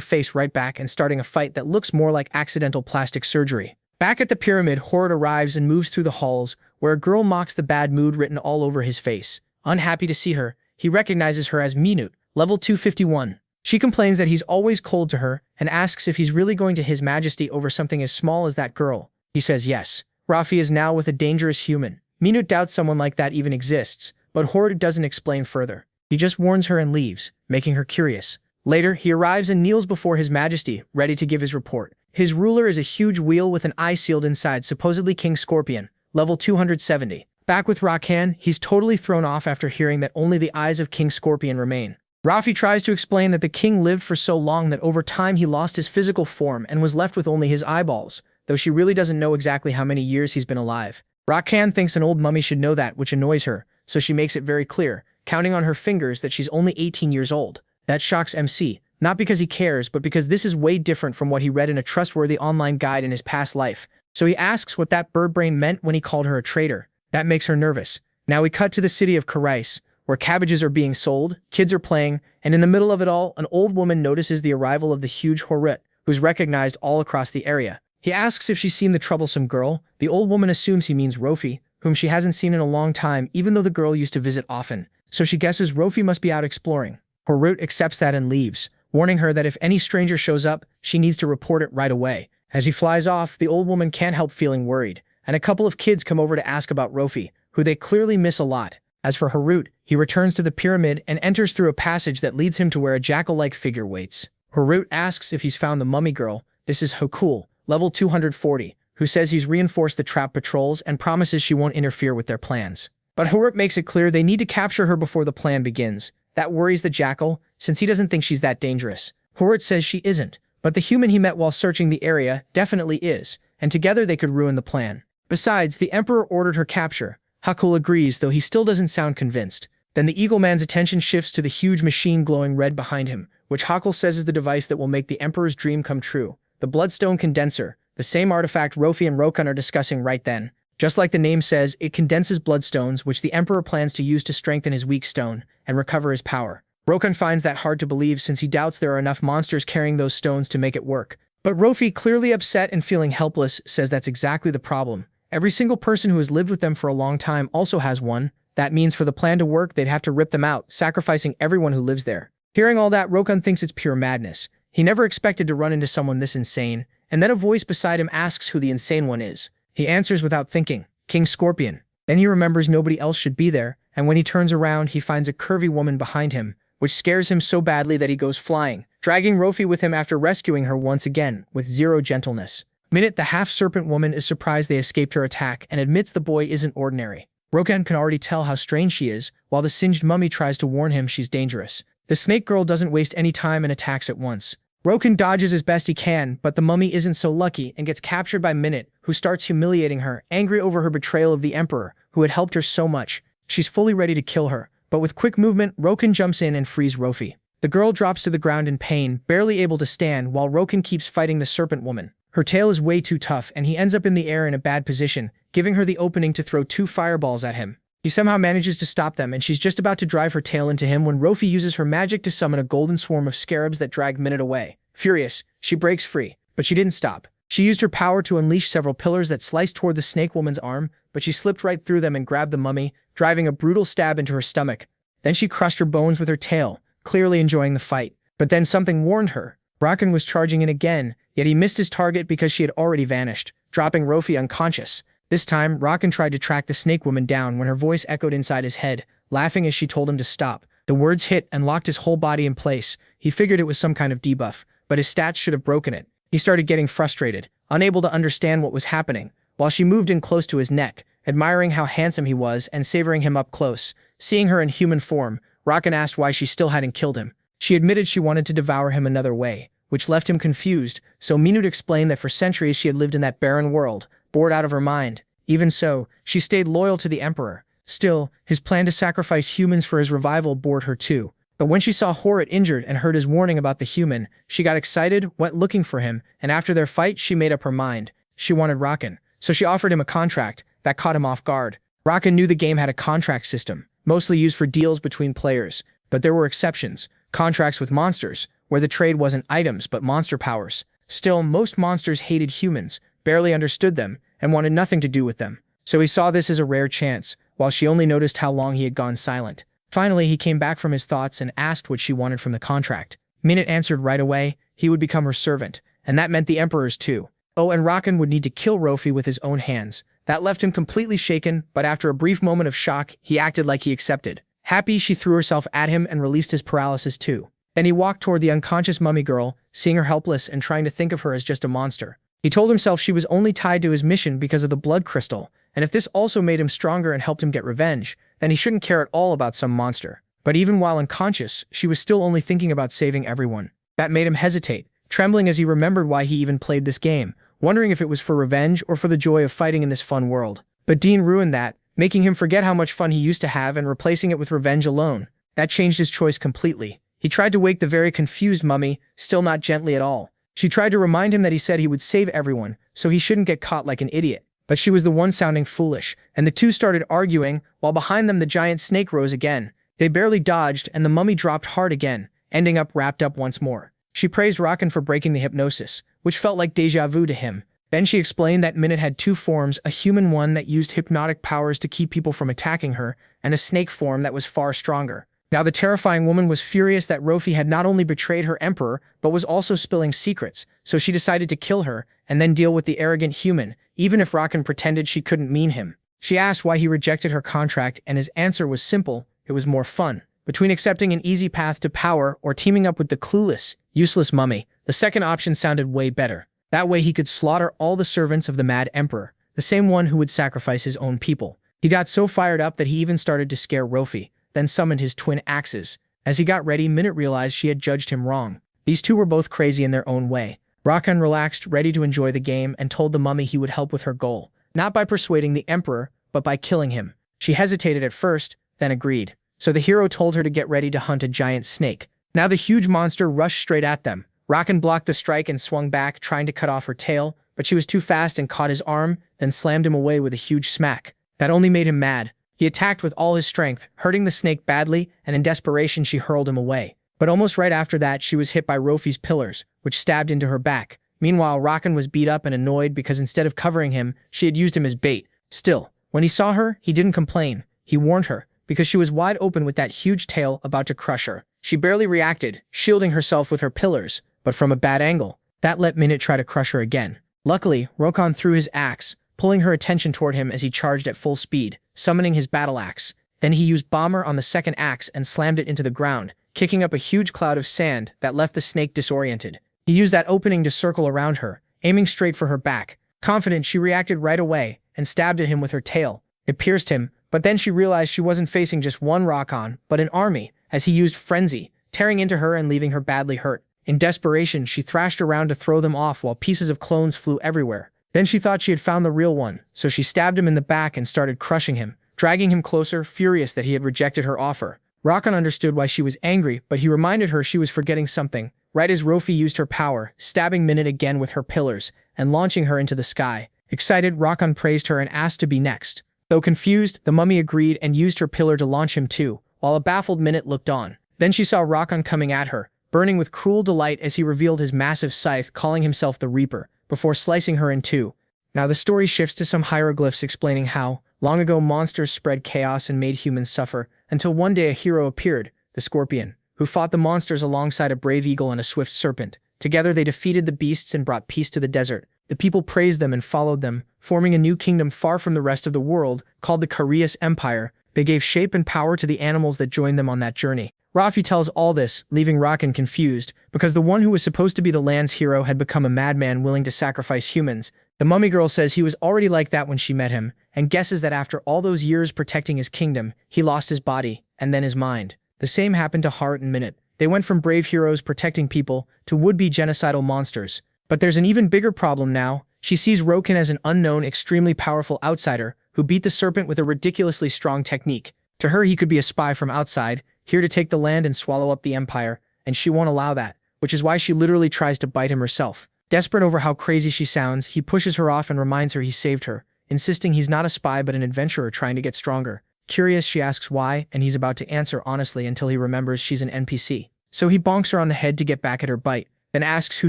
face right back and starting a fight that looks more like accidental plastic surgery. Back at the pyramid, Horit arrives and moves through the halls, where a girl mocks the bad mood written all over his face. Unhappy to see her, he recognizes her as Minute, level 251. She complains that he's always cold to her and asks if he's really going to His Majesty over something as small as that girl. He says yes. Rafi is now with a dangerous human. Minute doubts someone like that even exists, but Horde doesn't explain further. He just warns her and leaves, making her curious. Later, he arrives and kneels before His Majesty, ready to give his report. His ruler is a huge wheel with an eye sealed inside, supposedly King Scorpion, level 270. Back with Rakan, he's totally thrown off after hearing that only the eyes of King Scorpion remain. Rafi tries to explain that the king lived for so long that over time he lost his physical form and was left with only his eyeballs, though she really doesn't know exactly how many years he's been alive. Rakan thinks an old mummy should know that, which annoys her, so she makes it very clear, counting on her fingers, that she's only 18 years old. That shocks MC, not because he cares, but because this is way different from what he read in a trustworthy online guide in his past life. So he asks what that bird brain meant when he called her a traitor. That makes her nervous. Now we cut to the city of Karais, where cabbages are being sold, kids are playing, and in the middle of it all, an old woman notices the arrival of the huge Horut, who's recognized all across the area. He asks if she's seen the troublesome girl. The old woman assumes he means Rofi, whom she hasn't seen in a long time, even though the girl used to visit often. So she guesses Rofi must be out exploring. Horut accepts that and leaves, warning her that if any stranger shows up, she needs to report it right away. As he flies off, the old woman can't help feeling worried, and a couple of kids come over to ask about Rofi, who they clearly miss a lot. As for Horut, he returns to the pyramid and enters through a passage that leads him to where a jackal-like figure waits. Horut asks if he's found the mummy girl. This is Hokul, level 240, who says he's reinforced the trap patrols and promises she won't interfere with their plans. But Horut makes it clear they need to capture her before the plan begins. That worries the jackal, since he doesn't think she's that dangerous. Horut says she isn't, but the human he met while searching the area definitely is, and together they could ruin the plan. Besides, the Emperor ordered her capture. Hokul agrees, though he still doesn't sound convinced. Then the Eagle Man's attention shifts to the huge machine glowing red behind him, which Hokul says is the device that will make the Emperor's dream come true. The Bloodstone Condenser, the same artifact Rofi and Rokan are discussing right then. Just like the name says, it condenses bloodstones, which the Emperor plans to use to strengthen his weak stone and recover his power. Rokan finds that hard to believe since he doubts there are enough monsters carrying those stones to make it work. But Rofi, clearly upset and feeling helpless, says that's exactly the problem. Every single person who has lived with them for a long time also has one. That means for the plan to work, they'd have to rip them out, sacrificing everyone who lives there. Hearing all that, Rokan thinks it's pure madness. He never expected to run into someone this insane, and then a voice beside him asks who the insane one is. He answers without thinking, King Scorpion. Then he remembers nobody else should be there, and when he turns around, he finds a curvy woman behind him, which scares him so badly that he goes flying, dragging Rofi with him after rescuing her once again, with zero gentleness. Minute, the half-serpent woman is surprised they escaped her attack and admits the boy isn't ordinary. Rokan can already tell how strange she is, while the singed mummy tries to warn him she's dangerous. The snake girl doesn't waste any time and attacks at once. Rokan dodges as best he can, but the mummy isn't so lucky and gets captured by Minute, who starts humiliating her, angry over her betrayal of the Emperor, who had helped her so much. She's fully ready to kill her, but with quick movement, Rokan jumps in and frees Rofi. The girl drops to the ground in pain, barely able to stand, while Rokan keeps fighting the serpent woman. Her tail is way too tough, and he ends up in the air in a bad position, giving her the opening to throw 2 fireballs at him. He somehow manages to stop them, and she's just about to drive her tail into him when Rofi uses her magic to summon a golden swarm of scarabs that drag Minute away. Furious, she breaks free, but she didn't stop. She used her power to unleash several pillars that sliced toward the snake woman's arm, but she slipped right through them and grabbed the mummy, driving a brutal stab into her stomach. Then she crushed her bones with her tail, clearly enjoying the fight. But then something warned her. Rakan was charging in again, yet he missed his target because she had already vanished, dropping Rofi unconscious. This time, Rakan tried to track the snake woman down when her voice echoed inside his head, laughing as she told him to stop. The words hit and locked his whole body in place. He figured it was some kind of debuff, but his stats should have broken it. He started getting frustrated, unable to understand what was happening, while she moved in close to his neck, admiring how handsome he was and savoring him up close. Seeing her in human form, Rakan asked why she still hadn't killed him. She admitted she wanted to devour him another way, which left him confused, so Minute explained that for centuries she had lived in that barren world, bored out of her mind. Even so, she stayed loyal to the Emperor. Still, his plan to sacrifice humans for his revival bored her too. But when she saw Horut injured and heard his warning about the human, she got excited, went looking for him, and after their fight she made up her mind. She wanted Rakan, so she offered him a contract. That caught him off guard. Rakan knew the game had a contract system, mostly used for deals between players, but there were exceptions. Contracts with monsters, where the trade wasn't items but monster powers. Still, most monsters hated humans, barely understood them, and wanted nothing to do with them. So he saw this as a rare chance, while she only noticed how long he had gone silent. Finally, he came back from his thoughts and asked what she wanted from the contract. Minute answered right away. He would become her servant, and that meant the Emperor's too. Oh, and Rakan would need to kill Rofi with his own hands. That left him completely shaken, but after a brief moment of shock, he acted like he accepted. Happy, she threw herself at him and released his paralysis too. Then he walked toward the unconscious mummy girl, seeing her helpless and trying to think of her as just a monster. He told himself she was only tied to his mission because of the blood crystal, and if this also made him stronger and helped him get revenge, then he shouldn't care at all about some monster. But even while unconscious, she was still only thinking about saving everyone. That made him hesitate, trembling as he remembered why he even played this game, wondering if it was for revenge or for the joy of fighting in this fun world. But Dean ruined that, making him forget how much fun he used to have and replacing it with revenge alone. That changed his choice completely. He tried to wake the very confused mummy, still not gently at all. She tried to remind him that he said he would save everyone, so he shouldn't get caught like an idiot. But she was the one sounding foolish, and the two started arguing, while behind them the giant snake rose again. They barely dodged, and the mummy dropped hard again, ending up wrapped up once more. She praised Rakan for breaking the hypnosis, which felt like déjà vu to him. Then she explained that Minute had two forms, a human one that used hypnotic powers to keep people from attacking her, and a snake form that was far stronger. Now the terrifying woman was furious that Rofi had not only betrayed her emperor, but was also spilling secrets, so she decided to kill her, and then deal with the arrogant human, even if Rakan pretended she couldn't mean him. She asked why he rejected her contract, and his answer was simple: it was more fun. Between accepting an easy path to power or teaming up with the clueless, useless mummy, the second option sounded way better. That way he could slaughter all the servants of the Mad Emperor, the same one who would sacrifice his own people. He got so fired up that he even started to scare Rofi, then summoned his twin axes. As he got ready, Minute realized she had judged him wrong. These two were both crazy in their own way. Rakan relaxed, ready to enjoy the game, and told the mummy he would help with her goal, not by persuading the Emperor, but by killing him. She hesitated at first, then agreed. So the hero told her to get ready to hunt a giant snake. Now the huge monster rushed straight at them. Rakan blocked the strike and swung back, trying to cut off her tail, but she was too fast and caught his arm, then slammed him away with a huge smack. That only made him mad. He attacked with all his strength, hurting the snake badly, and in desperation she hurled him away. But almost right after that, she was hit by Rofi's pillars, which stabbed into her back. Meanwhile, Rakan was beat up and annoyed because instead of covering him, she had used him as bait. Still, when he saw her, he didn't complain. He warned her, because she was wide open with that huge tail about to crush her. She barely reacted, shielding herself with her pillars, but from a bad angle. That let Minute try to crush her again. Luckily, Rakan threw his axe, pulling her attention toward him as he charged at full speed, summoning his battle axe. Then he used Bomber on the second axe and slammed it into the ground, kicking up a huge cloud of sand that left the snake disoriented. He used that opening to circle around her, aiming straight for her back. Confident, she reacted right away and stabbed at him with her tail. It pierced him, but then she realized she wasn't facing just one Rakan, but an army, as he used Frenzy, tearing into her and leaving her badly hurt. In desperation, she thrashed around to throw them off while pieces of clones flew everywhere. Then she thought she had found the real one, so she stabbed him in the back and started crushing him, dragging him closer, furious that he had rejected her offer. Rakan understood why she was angry, but he reminded her she was forgetting something, right as Rofi used her power, stabbing Minute again with her pillars, and launching her into the sky. Excited, Rakan praised her and asked to be next. Though confused, the mummy agreed and used her pillar to launch him too, while a baffled Minute looked on. Then she saw Rakan coming at her, burning with cruel delight as he revealed his massive scythe, calling himself the Reaper, before slicing her in two. Now the story shifts to some hieroglyphs explaining how, long ago, monsters spread chaos and made humans suffer, until one day a hero appeared, the Scorpion, who fought the monsters alongside a brave eagle and a swift serpent. Together they defeated the beasts and brought peace to the desert. The people praised them and followed them, forming a new kingdom far from the rest of the world, called the Carius Empire. They gave shape and power to the animals that joined them on that journey. Rafi tells all this, leaving Rakan confused, because the one who was supposed to be the land's hero had become a madman willing to sacrifice humans. The mummy girl says he was already like that when she met him, and guesses that after all those years protecting his kingdom, he lost his body, and then his mind. The same happened to Heart and Minute. They went from brave heroes protecting people to would-be genocidal monsters. But there's an even bigger problem now. She sees Rokan as an unknown, extremely powerful outsider who beat the serpent with a ridiculously strong technique. To her, he could be a spy from outside, here to take the land and swallow up the empire, and she won't allow that, which is why she literally tries to bite him herself. Desperate over how crazy she sounds, he pushes her off and reminds her he saved her, insisting he's not a spy but an adventurer trying to get stronger. Curious, she asks why, and he's about to answer honestly until he remembers she's an NPC. So he bonks her on the head to get back at her bite, then asks who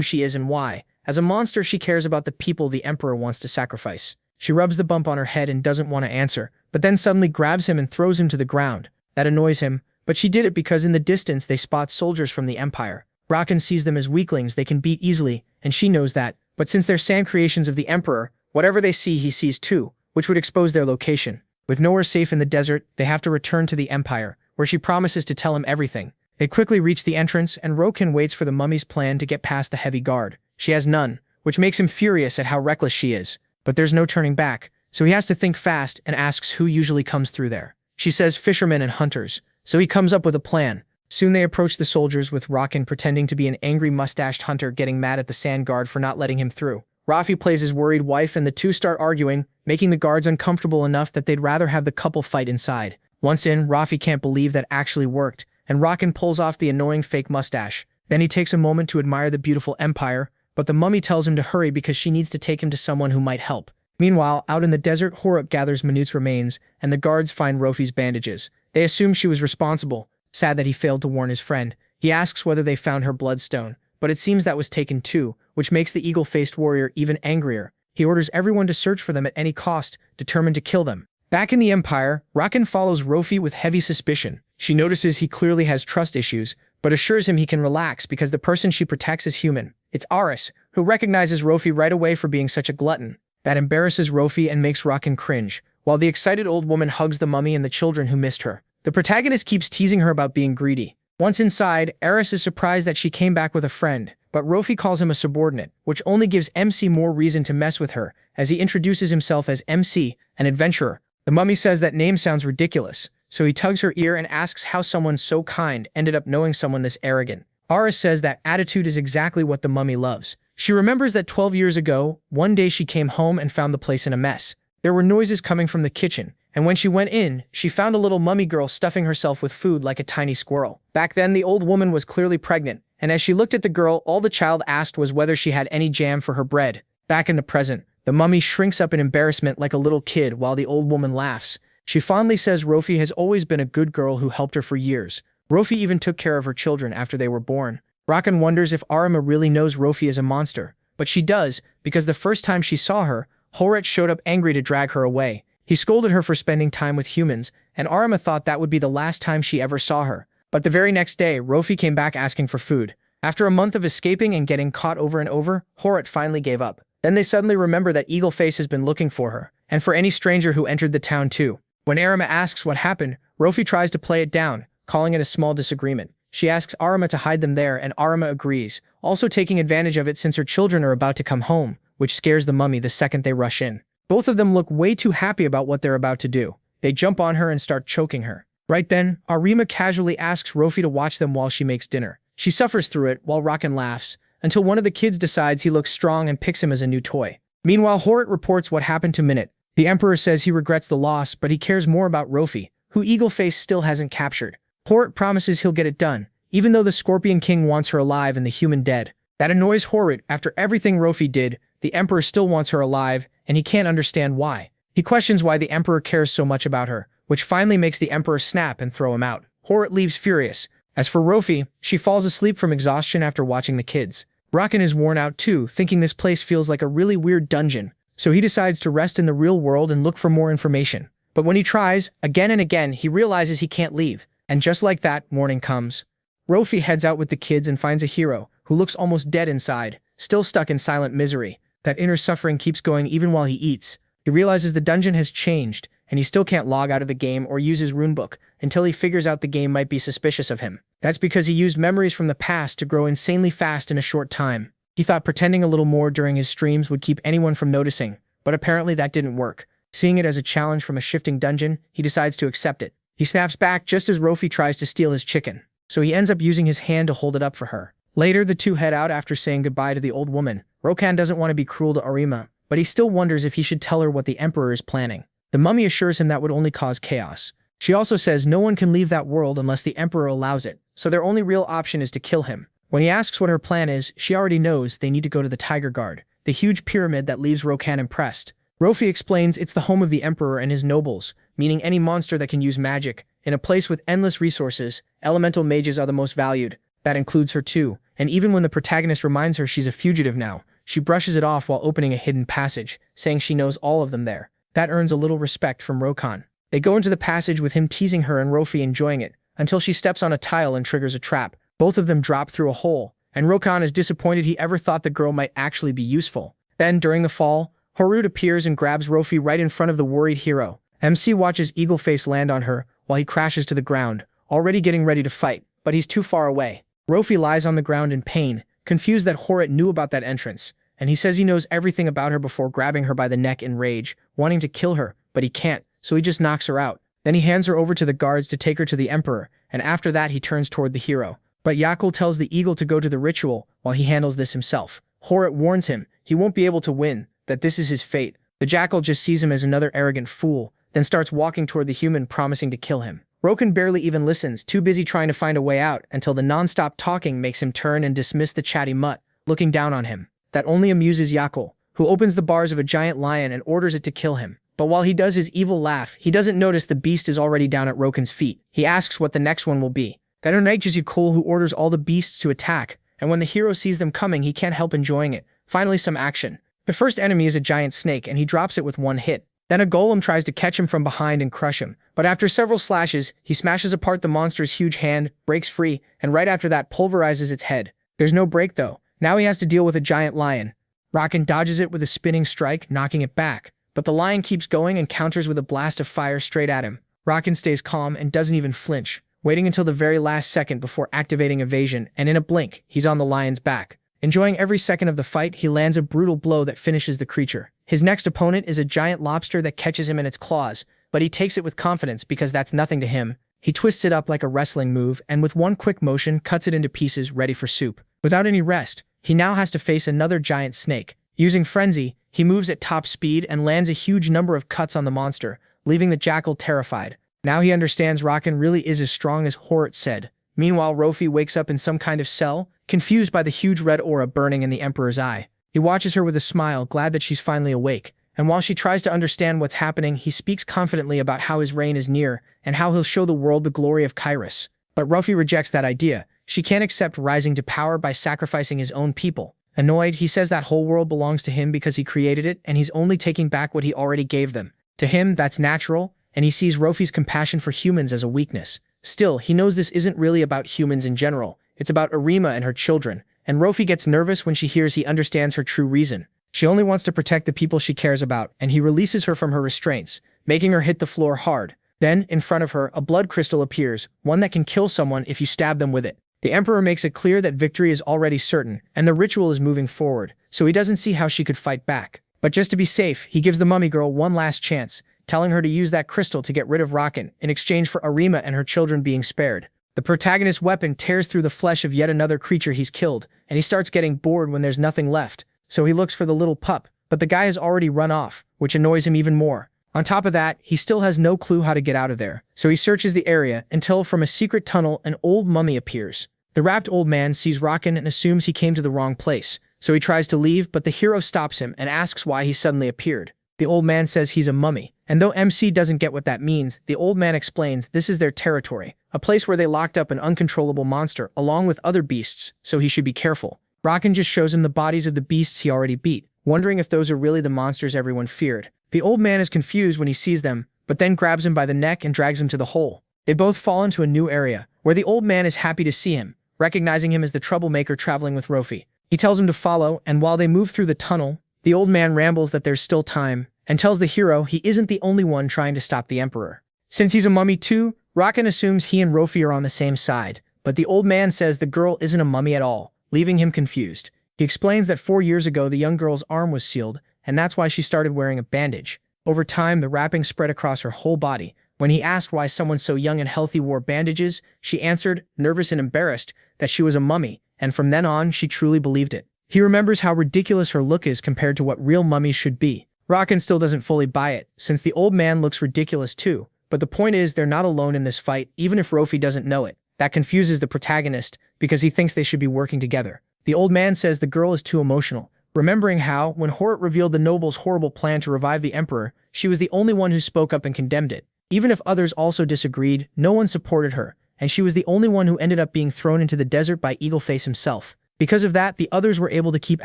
she is and why. As a monster, she cares about the people the Emperor wants to sacrifice. She rubs the bump on her head and doesn't want to answer, but then suddenly grabs him and throws him to the ground. That annoys him, but she did it because in the distance they spot soldiers from the Empire. Rakan sees them as weaklings they can beat easily, and she knows that, but since they're sand creations of the Emperor, whatever they see he sees too, which would expose their location. With nowhere safe in the desert, they have to return to the Empire, where she promises to tell him everything. They quickly reach the entrance, and Rokan waits for the mummy's plan to get past the heavy guard. She has none, which makes him furious at how reckless she is. But there's no turning back, so he has to think fast and asks who usually comes through there. She says fishermen and hunters, so he comes up with a plan. Soon they approach the soldiers with Rakan pretending to be an angry mustached hunter getting mad at the sand guard for not letting him through. Rafi plays his worried wife and the two start arguing, making the guards uncomfortable enough that they'd rather have the couple fight inside. Once in, Rafi can't believe that actually worked, and Rakan pulls off the annoying fake mustache. Then he takes a moment to admire the beautiful empire, but the mummy tells him to hurry because she needs to take him to someone who might help. Meanwhile, out in the desert, Horuk gathers Manut's remains, and the guards find Rofi's bandages. They assume she was responsible, sad that he failed to warn his friend. He asks whether they found her bloodstone, but it seems that was taken too, which makes the eagle-faced warrior even angrier. He orders everyone to search for them at any cost, determined to kill them. Back in the Empire, Rakan follows Rofi with heavy suspicion. She notices he clearly has trust issues, but assures him he can relax because the person she protects is human. It's Aris, who recognizes Rofi right away for being such a glutton. That embarrasses Rofi and makes Rakan cringe, while the excited old woman hugs the mummy and the children who missed her. The protagonist keeps teasing her about being greedy. Once inside, Aris is surprised that she came back with a friend, but Rofi calls him a subordinate, which only gives MC more reason to mess with her, as he introduces himself as MC, an adventurer. The mummy says that name sounds ridiculous, so he tugs her ear and asks how someone so kind ended up knowing someone this arrogant. Aris says that attitude is exactly what the mummy loves. She remembers that 12 years ago, one day she came home and found the place in a mess. There were noises coming from the kitchen, and when she went in, she found a little mummy girl stuffing herself with food like a tiny squirrel. Back then, the old woman was clearly pregnant, and as she looked at the girl, all the child asked was whether she had any jam for her bread. Back in the present, the mummy shrinks up in embarrassment like a little kid while the old woman laughs. She fondly says Rofi has always been a good girl who helped her for years. Rofi even took care of her children after they were born. Rakan wonders if Arima really knows Rofi is a monster, but she does, because the first time she saw her, Horet showed up angry to drag her away. He scolded her for spending time with humans, and Arima thought that would be the last time she ever saw her. But the very next day, Rofi came back asking for food. After a month of escaping and getting caught over and over, Horet finally gave up. Then they suddenly remember that Eagle Face has been looking for her, and for any stranger who entered the town too. When Arima asks what happened, Rofi tries to play it down, calling it a small disagreement. She asks Arima to hide them there, and Arima agrees, also taking advantage of it since her children are about to come home, which scares the mummy the second they rush in. Both of them look way too happy about what they're about to do. They jump on her and start choking her. Right then, Arima casually asks Rofi to watch them while she makes dinner. She suffers through it while Rakan laughs, until one of the kids decides he looks strong and picks him as a new toy. Meanwhile, Horet reports what happened to Minute. The Emperor says he regrets the loss, but he cares more about Rofi, who Eagleface still hasn't captured. Horet promises he'll get it done, even though the Scorpion King wants her alive and the human dead. That annoys Horet. After everything Rofi did, the Emperor still wants her alive, and he can't understand why. He questions why the Emperor cares so much about her, which finally makes the Emperor snap and throw him out. Horet leaves furious. As for Rofi, she falls asleep from exhaustion after watching the kids. Rakan is worn out too, thinking this place feels like a really weird dungeon, so he decides to rest in the real world and look for more information. But when he tries, again and again, he realizes he can't leave. And just like that, morning comes. Rofi heads out with the kids and finds a hero, who looks almost dead inside, still stuck in silent misery. That inner suffering keeps going even while he eats. He realizes the dungeon has changed, and he still can't log out of the game or use his runebook until he figures out the game might be suspicious of him. That's because he used memories from the past to grow insanely fast in a short time. He thought pretending a little more during his streams would keep anyone from noticing, but apparently that didn't work. Seeing it as a challenge from a shifting dungeon, he decides to accept it. He snaps back just as Rofi tries to steal his chicken, so he ends up using his hand to hold it up for her. Later, the two head out after saying goodbye to the old woman. Rokan doesn't want to be cruel to Arima, but he still wonders if he should tell her what the Emperor is planning. The mummy assures him that would only cause chaos. She also says no one can leave that world unless the Emperor allows it, so their only real option is to kill him. When he asks what her plan is, she already knows they need to go to the Tiger Guard, the huge pyramid that leaves Rokan impressed. Rofi explains it's the home of the Emperor and his nobles, meaning any monster that can use magic. In a place with endless resources, elemental mages are the most valued. That includes her too, and even when the protagonist reminds her she's a fugitive now, she brushes it off while opening a hidden passage, saying she knows all of them there. That earns a little respect from Rokan. They go into the passage with him teasing her and Rofi enjoying it, until she steps on a tile and triggers a trap. Both of them drop through a hole, and Rokan is disappointed he ever thought the girl might actually be useful. Then, during the fall, Horut appears and grabs Rofi right in front of the worried hero. MC watches Eagleface land on her while he crashes to the ground, already getting ready to fight, but he's too far away. Rofi lies on the ground in pain, confused that Horut knew about that entrance, and he says he knows everything about her before grabbing her by the neck in rage, wanting to kill her, but he can't, so he just knocks her out. Then he hands her over to the guards to take her to the Emperor, and after that he turns toward the hero. But Yakel tells the eagle to go to the ritual while he handles this himself. Horut warns him he won't be able to win, that this is his fate. The jackal just sees him as another arrogant fool, then starts walking toward the human, promising to kill him. Rokan barely even listens, too busy trying to find a way out, until the non-stop talking makes him turn and dismiss the chatty mutt, looking down on him. That only amuses Yakel, who opens the bars of a giant lion and orders it to kill him. But while he does his evil laugh, he doesn't notice the beast is already down at Rokan's feet. He asks what the next one will be. That enrages Yakel, who orders all the beasts to attack, and when the hero sees them coming he can't help enjoying it. Finally some action. The first enemy is a giant snake and he drops it with one hit. Then a golem tries to catch him from behind and crush him, but after several slashes, he smashes apart the monster's huge hand, breaks free, and right after that pulverizes its head. There's no break though. Now he has to deal with a giant lion. Rokan dodges it with a spinning strike, knocking it back, but the lion keeps going and counters with a blast of fire straight at him. Rokan stays calm and doesn't even flinch, waiting until the very last second before activating evasion, and in a blink, he's on the lion's back. Enjoying every second of the fight, he lands a brutal blow that finishes the creature. His next opponent is a giant lobster that catches him in its claws, but he takes it with confidence because that's nothing to him. He twists it up like a wrestling move and with one quick motion cuts it into pieces ready for soup. Without any rest, he now has to face another giant snake. Using frenzy, he moves at top speed and lands a huge number of cuts on the monster, leaving the jackal terrified. Now he understands Rokan really is as strong as Horut said. Meanwhile, Rofi wakes up in some kind of cell, confused by the huge red aura burning in the Emperor's eye. He watches her with a smile, glad that she's finally awake, and while she tries to understand what's happening, he speaks confidently about how his reign is near and how he'll show the world the glory of Kairos. But Rofi rejects that idea. She can't accept rising to power by sacrificing his own people. Annoyed, he says that whole world belongs to him because he created it and he's only taking back what he already gave them. To him, that's natural, and he sees Rofi's compassion for humans as a weakness. Still, he knows this isn't really about humans in general. It's about Arima and her children, and Rofi gets nervous when she hears he understands her true reason. She only wants to protect the people she cares about, and he releases her from her restraints, making her hit the floor hard. Then, in front of her, a blood crystal appears, one that can kill someone if you stab them with it. The Emperor makes it clear that victory is already certain, and the ritual is moving forward, so he doesn't see how she could fight back. But just to be safe, he gives the mummy girl one last chance, telling her to use that crystal to get rid of Rokan in exchange for Arima and her children being spared. The protagonist's weapon tears through the flesh of yet another creature he's killed, and he starts getting bored when there's nothing left, so he looks for the little pup, but the guy has already run off, which annoys him even more. On top of that, he still has no clue how to get out of there, so he searches the area until from a secret tunnel an old mummy appears. The wrapped old man sees Rokan and assumes he came to the wrong place, so he tries to leave, but the hero stops him and asks why he suddenly appeared. The old man says he's a mummy, and though MC doesn't get what that means, the old man explains this is their territory, a place where they locked up an uncontrollable monster along with other beasts, so he should be careful. Rokan just shows him the bodies of the beasts he already beat, wondering if those are really the monsters everyone feared. The old man is confused when he sees them, but then grabs him by the neck and drags him to the hole. They both fall into a new area, where the old man is happy to see him, recognizing him as the troublemaker traveling with Rofi. He tells him to follow, and while they move through the tunnel, the old man rambles that there's still time, and tells the hero he isn't the only one trying to stop the Emperor. Since he's a mummy too, Rokan assumes he and Rofi are on the same side, but the old man says the girl isn't a mummy at all, leaving him confused. He explains that 4 years ago the young girl's arm was sealed, and that's why she started wearing a bandage. Over time, the wrapping spread across her whole body. When he asked why someone so young and healthy wore bandages, she answered, nervous and embarrassed, that she was a mummy, and from then on, she truly believed it. He remembers how ridiculous her look is compared to what real mummies should be. Rokan still doesn't fully buy it, since the old man looks ridiculous too, but the point is they're not alone in this fight, even if Rofi doesn't know it. That confuses the protagonist, because he thinks they should be working together. The old man says the girl is too emotional, remembering how, when Horut revealed the noble's horrible plan to revive the Emperor, she was the only one who spoke up and condemned it. Even if others also disagreed, no one supported her, and she was the only one who ended up being thrown into the desert by Eagleface himself. Because of that, the others were able to keep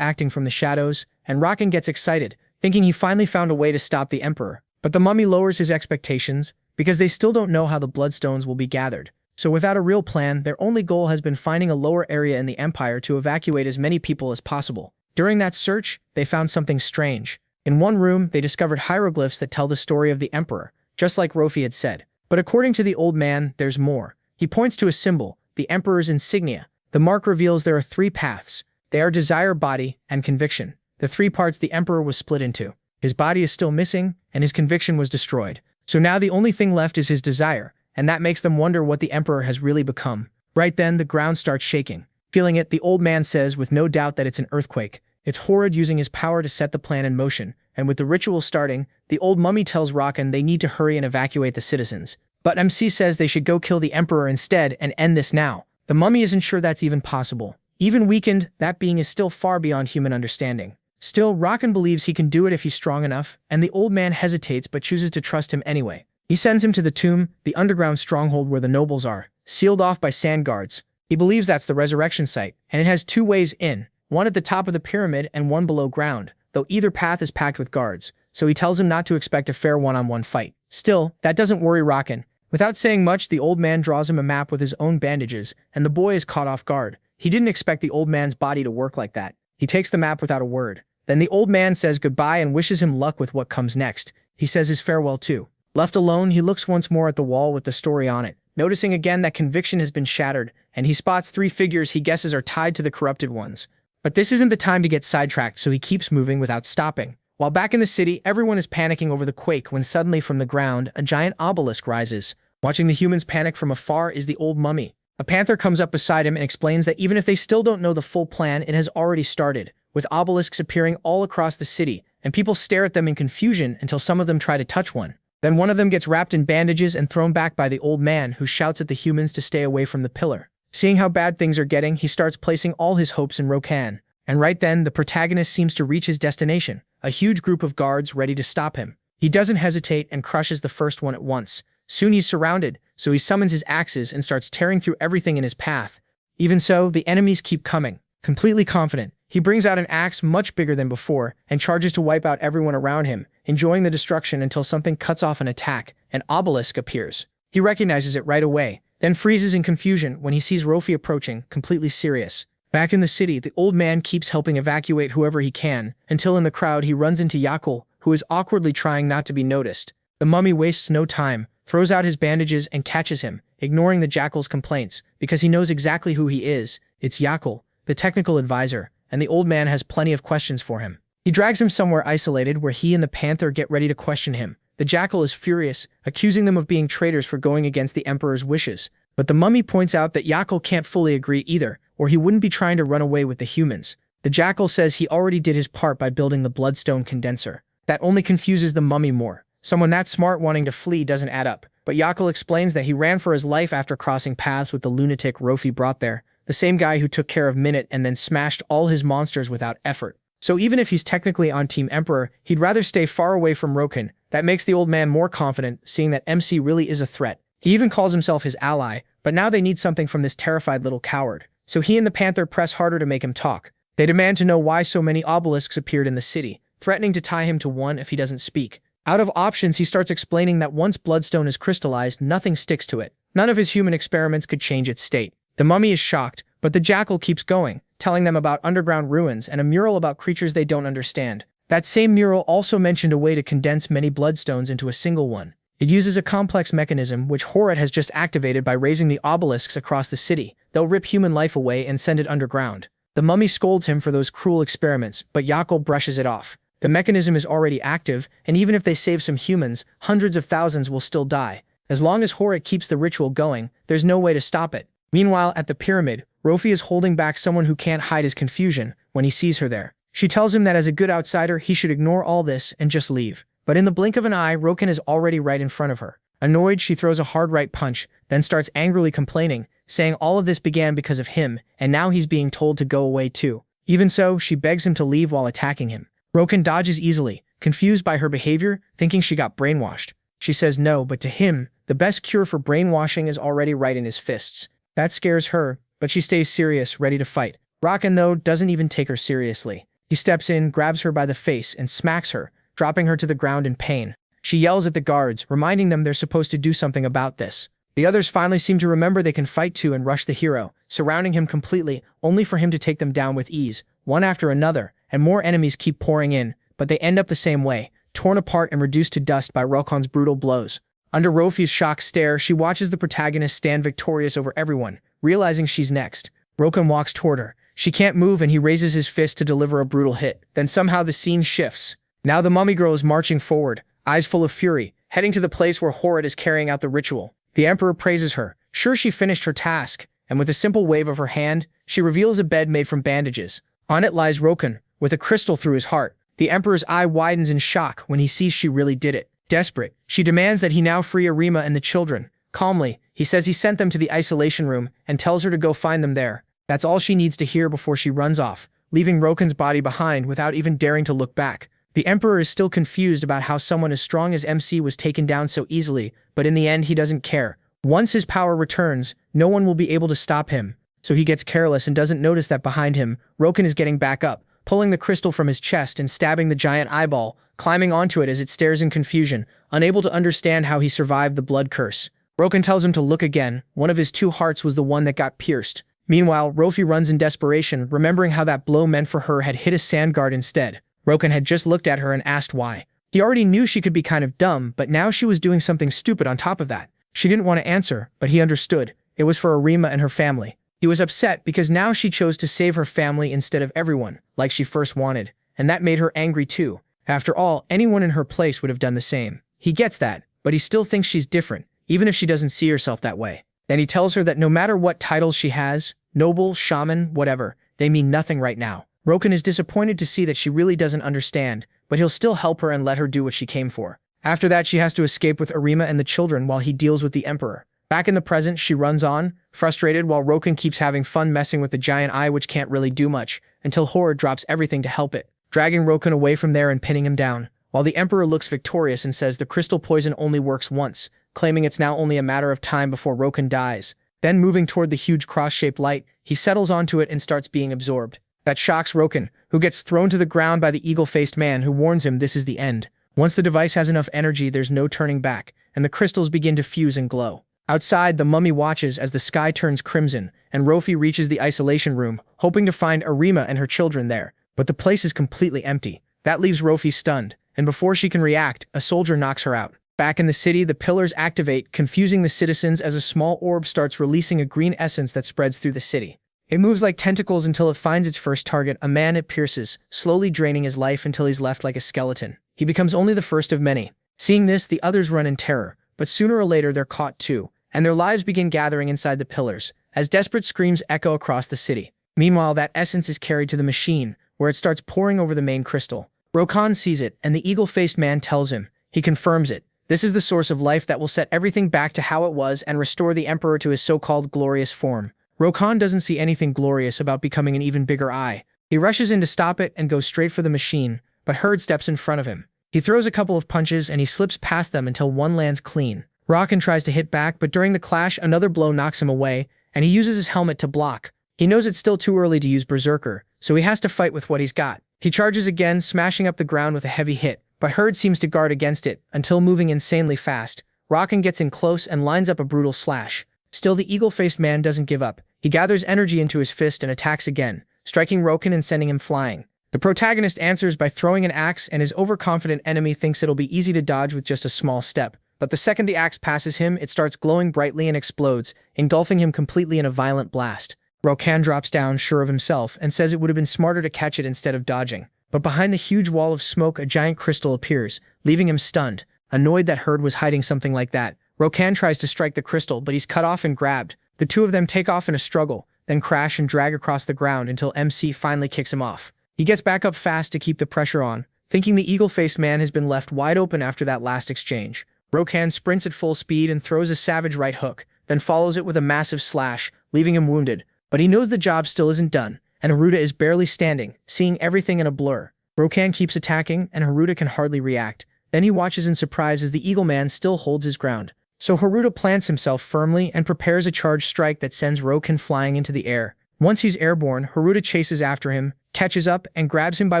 acting from the shadows, and Rokan gets excited, thinking he finally found a way to stop the Emperor. But the mummy lowers his expectations, because they still don't know how the bloodstones will be gathered. So without a real plan, their only goal has been finding a lower area in the empire to evacuate as many people as possible. During that search, they found something strange. In one room, they discovered hieroglyphs that tell the story of the emperor, just like Rofi had said. But according to the old man, there's more. He points to a symbol, the emperor's insignia. The mark reveals there are 3 paths. They are desire, body, and conviction. The 3 parts the emperor was split into. His body is still missing, and his conviction was destroyed. So now the only thing left is his desire, and that makes them wonder what the emperor has really become. Right then, the ground starts shaking. Feeling it, the old man says with no doubt that it's an earthquake. It's Horrid using his power to set the plan in motion, and with the ritual starting, the old mummy tells Rakan they need to hurry and evacuate the citizens. But MC says they should go kill the emperor instead and end this now. The mummy isn't sure that's even possible. Even weakened, that being is still far beyond human understanding. Still, Rakan believes he can do it if he's strong enough, and the old man hesitates but chooses to trust him anyway. He sends him to the tomb, the underground stronghold where the nobles are, sealed off by sand guards. He believes that's the resurrection site, and it has 2 ways in, one at the top of the pyramid and one below ground, though either path is packed with guards, so he tells him not to expect a fair one-on-one fight. Still, that doesn't worry Rakan. Without saying much, the old man draws him a map with his own bandages, and the boy is caught off guard. He didn't expect the old man's body to work like that. He takes the map without a word. Then the old man says goodbye and wishes him luck with what comes next. He says his farewell too. Left alone, he looks once more at the wall with the story on it, noticing again that conviction has been shattered, and he spots 3 figures he guesses are tied to the corrupted ones. But this isn't the time to get sidetracked, so he keeps moving without stopping. While back in the city, everyone is panicking over the quake when suddenly from the ground, a giant obelisk rises. Watching the humans panic from afar is the old mummy. A panther comes up beside him and explains that even if they still don't know the full plan, it has already started, with obelisks appearing all across the city, and people stare at them in confusion until some of them try to touch one. Then one of them gets wrapped in bandages and thrown back by the old man, who shouts at the humans to stay away from the pillar. Seeing how bad things are getting, he starts placing all his hopes in Rokan. And right then, the protagonist seems to reach his destination, a huge group of guards ready to stop him. He doesn't hesitate and crushes the first one at once. Soon he's surrounded, so he summons his axes and starts tearing through everything in his path. Even so, the enemies keep coming. Completely confident, he brings out an axe much bigger than before and charges to wipe out everyone around him, enjoying the destruction until something cuts off an attack. An obelisk appears. He recognizes it right away, then freezes in confusion when he sees Rofi approaching, completely serious. Back in the city, the old man keeps helping evacuate whoever he can, until in the crowd he runs into Yahello, who is awkwardly trying not to be noticed. The mummy wastes no time, throws out his bandages and catches him, ignoring the jackal's complaints, because he knows exactly who he is. It's Yahello, the technical advisor, and the old man has plenty of questions for him. He drags him somewhere isolated where he and the panther get ready to question him. The jackal is furious, accusing them of being traitors for going against the emperor's wishes. But the mummy points out that Yahello can't fully agree either, or he wouldn't be trying to run away with the humans. The jackal says he already did his part by building the bloodstone condenser. That only confuses the mummy more. Someone that smart wanting to flee doesn't add up. But Yahello explains that he ran for his life after crossing paths with the lunatic Rofi brought there, the same guy who took care of Minute and then smashed all his monsters without effort. So even if he's technically on Team Emperor, he'd rather stay far away from Rokan. That makes the old man more confident, seeing that MC really is a threat. He even calls himself his ally, but now they need something from this terrified little coward. So he and the panther press harder to make him talk. They demand to know why so many obelisks appeared in the city, threatening to tie him to one if he doesn't speak. Out of options, he starts explaining that once bloodstone is crystallized, nothing sticks to it. None of his human experiments could change its state. The mummy is shocked, but the jackal keeps going, telling them about underground ruins and a mural about creatures they don't understand. That same mural also mentioned a way to condense many bloodstones into a single one. It uses a complex mechanism which Horrid has just activated by raising the obelisks across the city. They'll rip human life away and send it underground. The mummy scolds him for those cruel experiments, but Yahello brushes it off. The mechanism is already active, and even if they save some humans, hundreds of thousands will still die. As long as Horrid keeps the ritual going, there's no way to stop it. Meanwhile, at the pyramid, Rofi is holding back someone who can't hide his confusion when he sees her there. She tells him that as a good outsider, he should ignore all this and just leave. But in the blink of an eye, Rokan is already right in front of her. Annoyed, she throws a hard right punch, then starts angrily complaining, saying all of this began because of him, and now he's being told to go away too. Even so, she begs him to leave while attacking him. Rokan dodges easily, confused by her behavior, thinking she got brainwashed. She says no, but to him, the best cure for brainwashing is already right in his fists. That scares her, but she stays serious, ready to fight. Rokan, though, doesn't even take her seriously. He steps in, grabs her by the face, and smacks her, dropping her to the ground in pain. She yells at the guards, reminding them they're supposed to do something about this. The others finally seem to remember they can fight too and rush the hero, surrounding him completely, only for him to take them down with ease, one after another, and more enemies keep pouring in, but they end up the same way, torn apart and reduced to dust by Rokan's brutal blows. Under Rofi's shocked stare, she watches the protagonist stand victorious over everyone, realizing she's next. Rokan walks toward her. She can't move and he raises his fist to deliver a brutal hit. Then somehow the scene shifts. Now the mummy girl is marching forward, eyes full of fury, heading to the place where Horrid is carrying out the ritual. The emperor praises her, sure she finished her task, and with a simple wave of her hand, she reveals a bed made from bandages. On it lies Rokan, with a crystal through his heart. The emperor's eye widens in shock when he sees she really did it. Desperate, she demands that he now free Arima and the children. Calmly, he says he sent them to the isolation room and tells her to go find them there. That's all she needs to hear before she runs off, leaving Rokan's body behind without even daring to look back. The emperor is still confused about how someone as strong as MC was taken down so easily, but in the end he doesn't care. Once his power returns, no one will be able to stop him. So he gets careless and doesn't notice that behind him, Rokan is getting back up, pulling the crystal from his chest and stabbing the giant eyeball, climbing onto it as it stares in confusion, unable to understand how he survived the blood curse. Rokan tells him to look again. One of his two hearts was the one that got pierced. Meanwhile, Rofi runs in desperation, remembering how that blow meant for her had hit a sand guard instead. Rokan had just looked at her and asked why. He already knew she could be kind of dumb, but now she was doing something stupid on top of that. She didn't want to answer, but he understood. It was for Arima and her family. He was upset because now she chose to save her family instead of everyone, like she first wanted, and that made her angry too. After all, anyone in her place would have done the same. He gets that, but he still thinks she's different, even if she doesn't see herself that way. Then he tells her that no matter what titles she has, noble, shaman, whatever, they mean nothing right now. Rokan is disappointed to see that she really doesn't understand, but he'll still help her and let her do what she came for. After that, she has to escape with Arima and the children while he deals with the emperor. Back in the present, she runs on, frustrated while Rokan keeps having fun messing with the giant eye which can't really do much, until Horror drops everything to help it, dragging Rokan away from there and pinning him down, while the emperor looks victorious and says the crystal poison only works once, claiming it's now only a matter of time before Rokan dies. Then moving toward the huge cross-shaped light, he settles onto it and starts being absorbed. That shocks Rokan, who gets thrown to the ground by the eagle-faced man who warns him this is the end. Once the device has enough energy, there's no turning back, and the crystals begin to fuse and glow. Outside, the mummy watches as the sky turns crimson, and Rofi reaches the isolation room, hoping to find Arima and her children there. But the place is completely empty. That leaves Rofi stunned, and before she can react, a soldier knocks her out. Back in the city, the pillars activate, confusing the citizens as a small orb starts releasing a green essence that spreads through the city. It moves like tentacles until it finds its first target, a man it pierces, slowly draining his life until he's left like a skeleton. He becomes only the first of many. Seeing this, the others run in terror, but sooner or later they're caught too, and their lives begin gathering inside the pillars, as desperate screams echo across the city. Meanwhile, that essence is carried to the machine, where it starts pouring over the main crystal. Rokan sees it, and the eagle-faced man tells him. He confirms it. This is the source of life that will set everything back to how it was and restore the emperor to his so-called glorious form. Rokan doesn't see anything glorious about becoming an even bigger eye. He rushes in to stop it and goes straight for the machine, but Herd steps in front of him. He throws a couple of punches and he slips past them until one lands clean. Rokan tries to hit back, but during the clash, another blow knocks him away, and he uses his helmet to block. He knows it's still too early to use Berserker, so he has to fight with what he's got. He charges again, smashing up the ground with a heavy hit, but Herd seems to guard against it, until moving insanely fast. Rokan gets in close and lines up a brutal slash. Still, the eagle-faced man doesn't give up. He gathers energy into his fist and attacks again, striking Rokan and sending him flying. The protagonist answers by throwing an axe, and his overconfident enemy thinks it'll be easy to dodge with just a small step. But the second the axe passes him, it starts glowing brightly and explodes, engulfing him completely in a violent blast. Rokan drops down, sure of himself, and says it would have been smarter to catch it instead of dodging. But behind the huge wall of smoke, a giant crystal appears, leaving him stunned. Annoyed that Herd was hiding something like that, Rokan tries to strike the crystal, but he's cut off and grabbed. The two of them take off in a struggle, then crash and drag across the ground until MC finally kicks him off. He gets back up fast to keep the pressure on, thinking the eagle-faced man has been left wide open after that last exchange. Rokan sprints at full speed and throws a savage right hook, then follows it with a massive slash, leaving him wounded. But he knows the job still isn't done, and Haruta is barely standing, seeing everything in a blur. Rokan keeps attacking, and Haruta can hardly react. Then he watches in surprise as the Eagle Man still holds his ground. So Haruta plants himself firmly and prepares a charged strike that sends Rokan flying into the air. Once he's airborne, Haruta chases after him, catches up, and grabs him by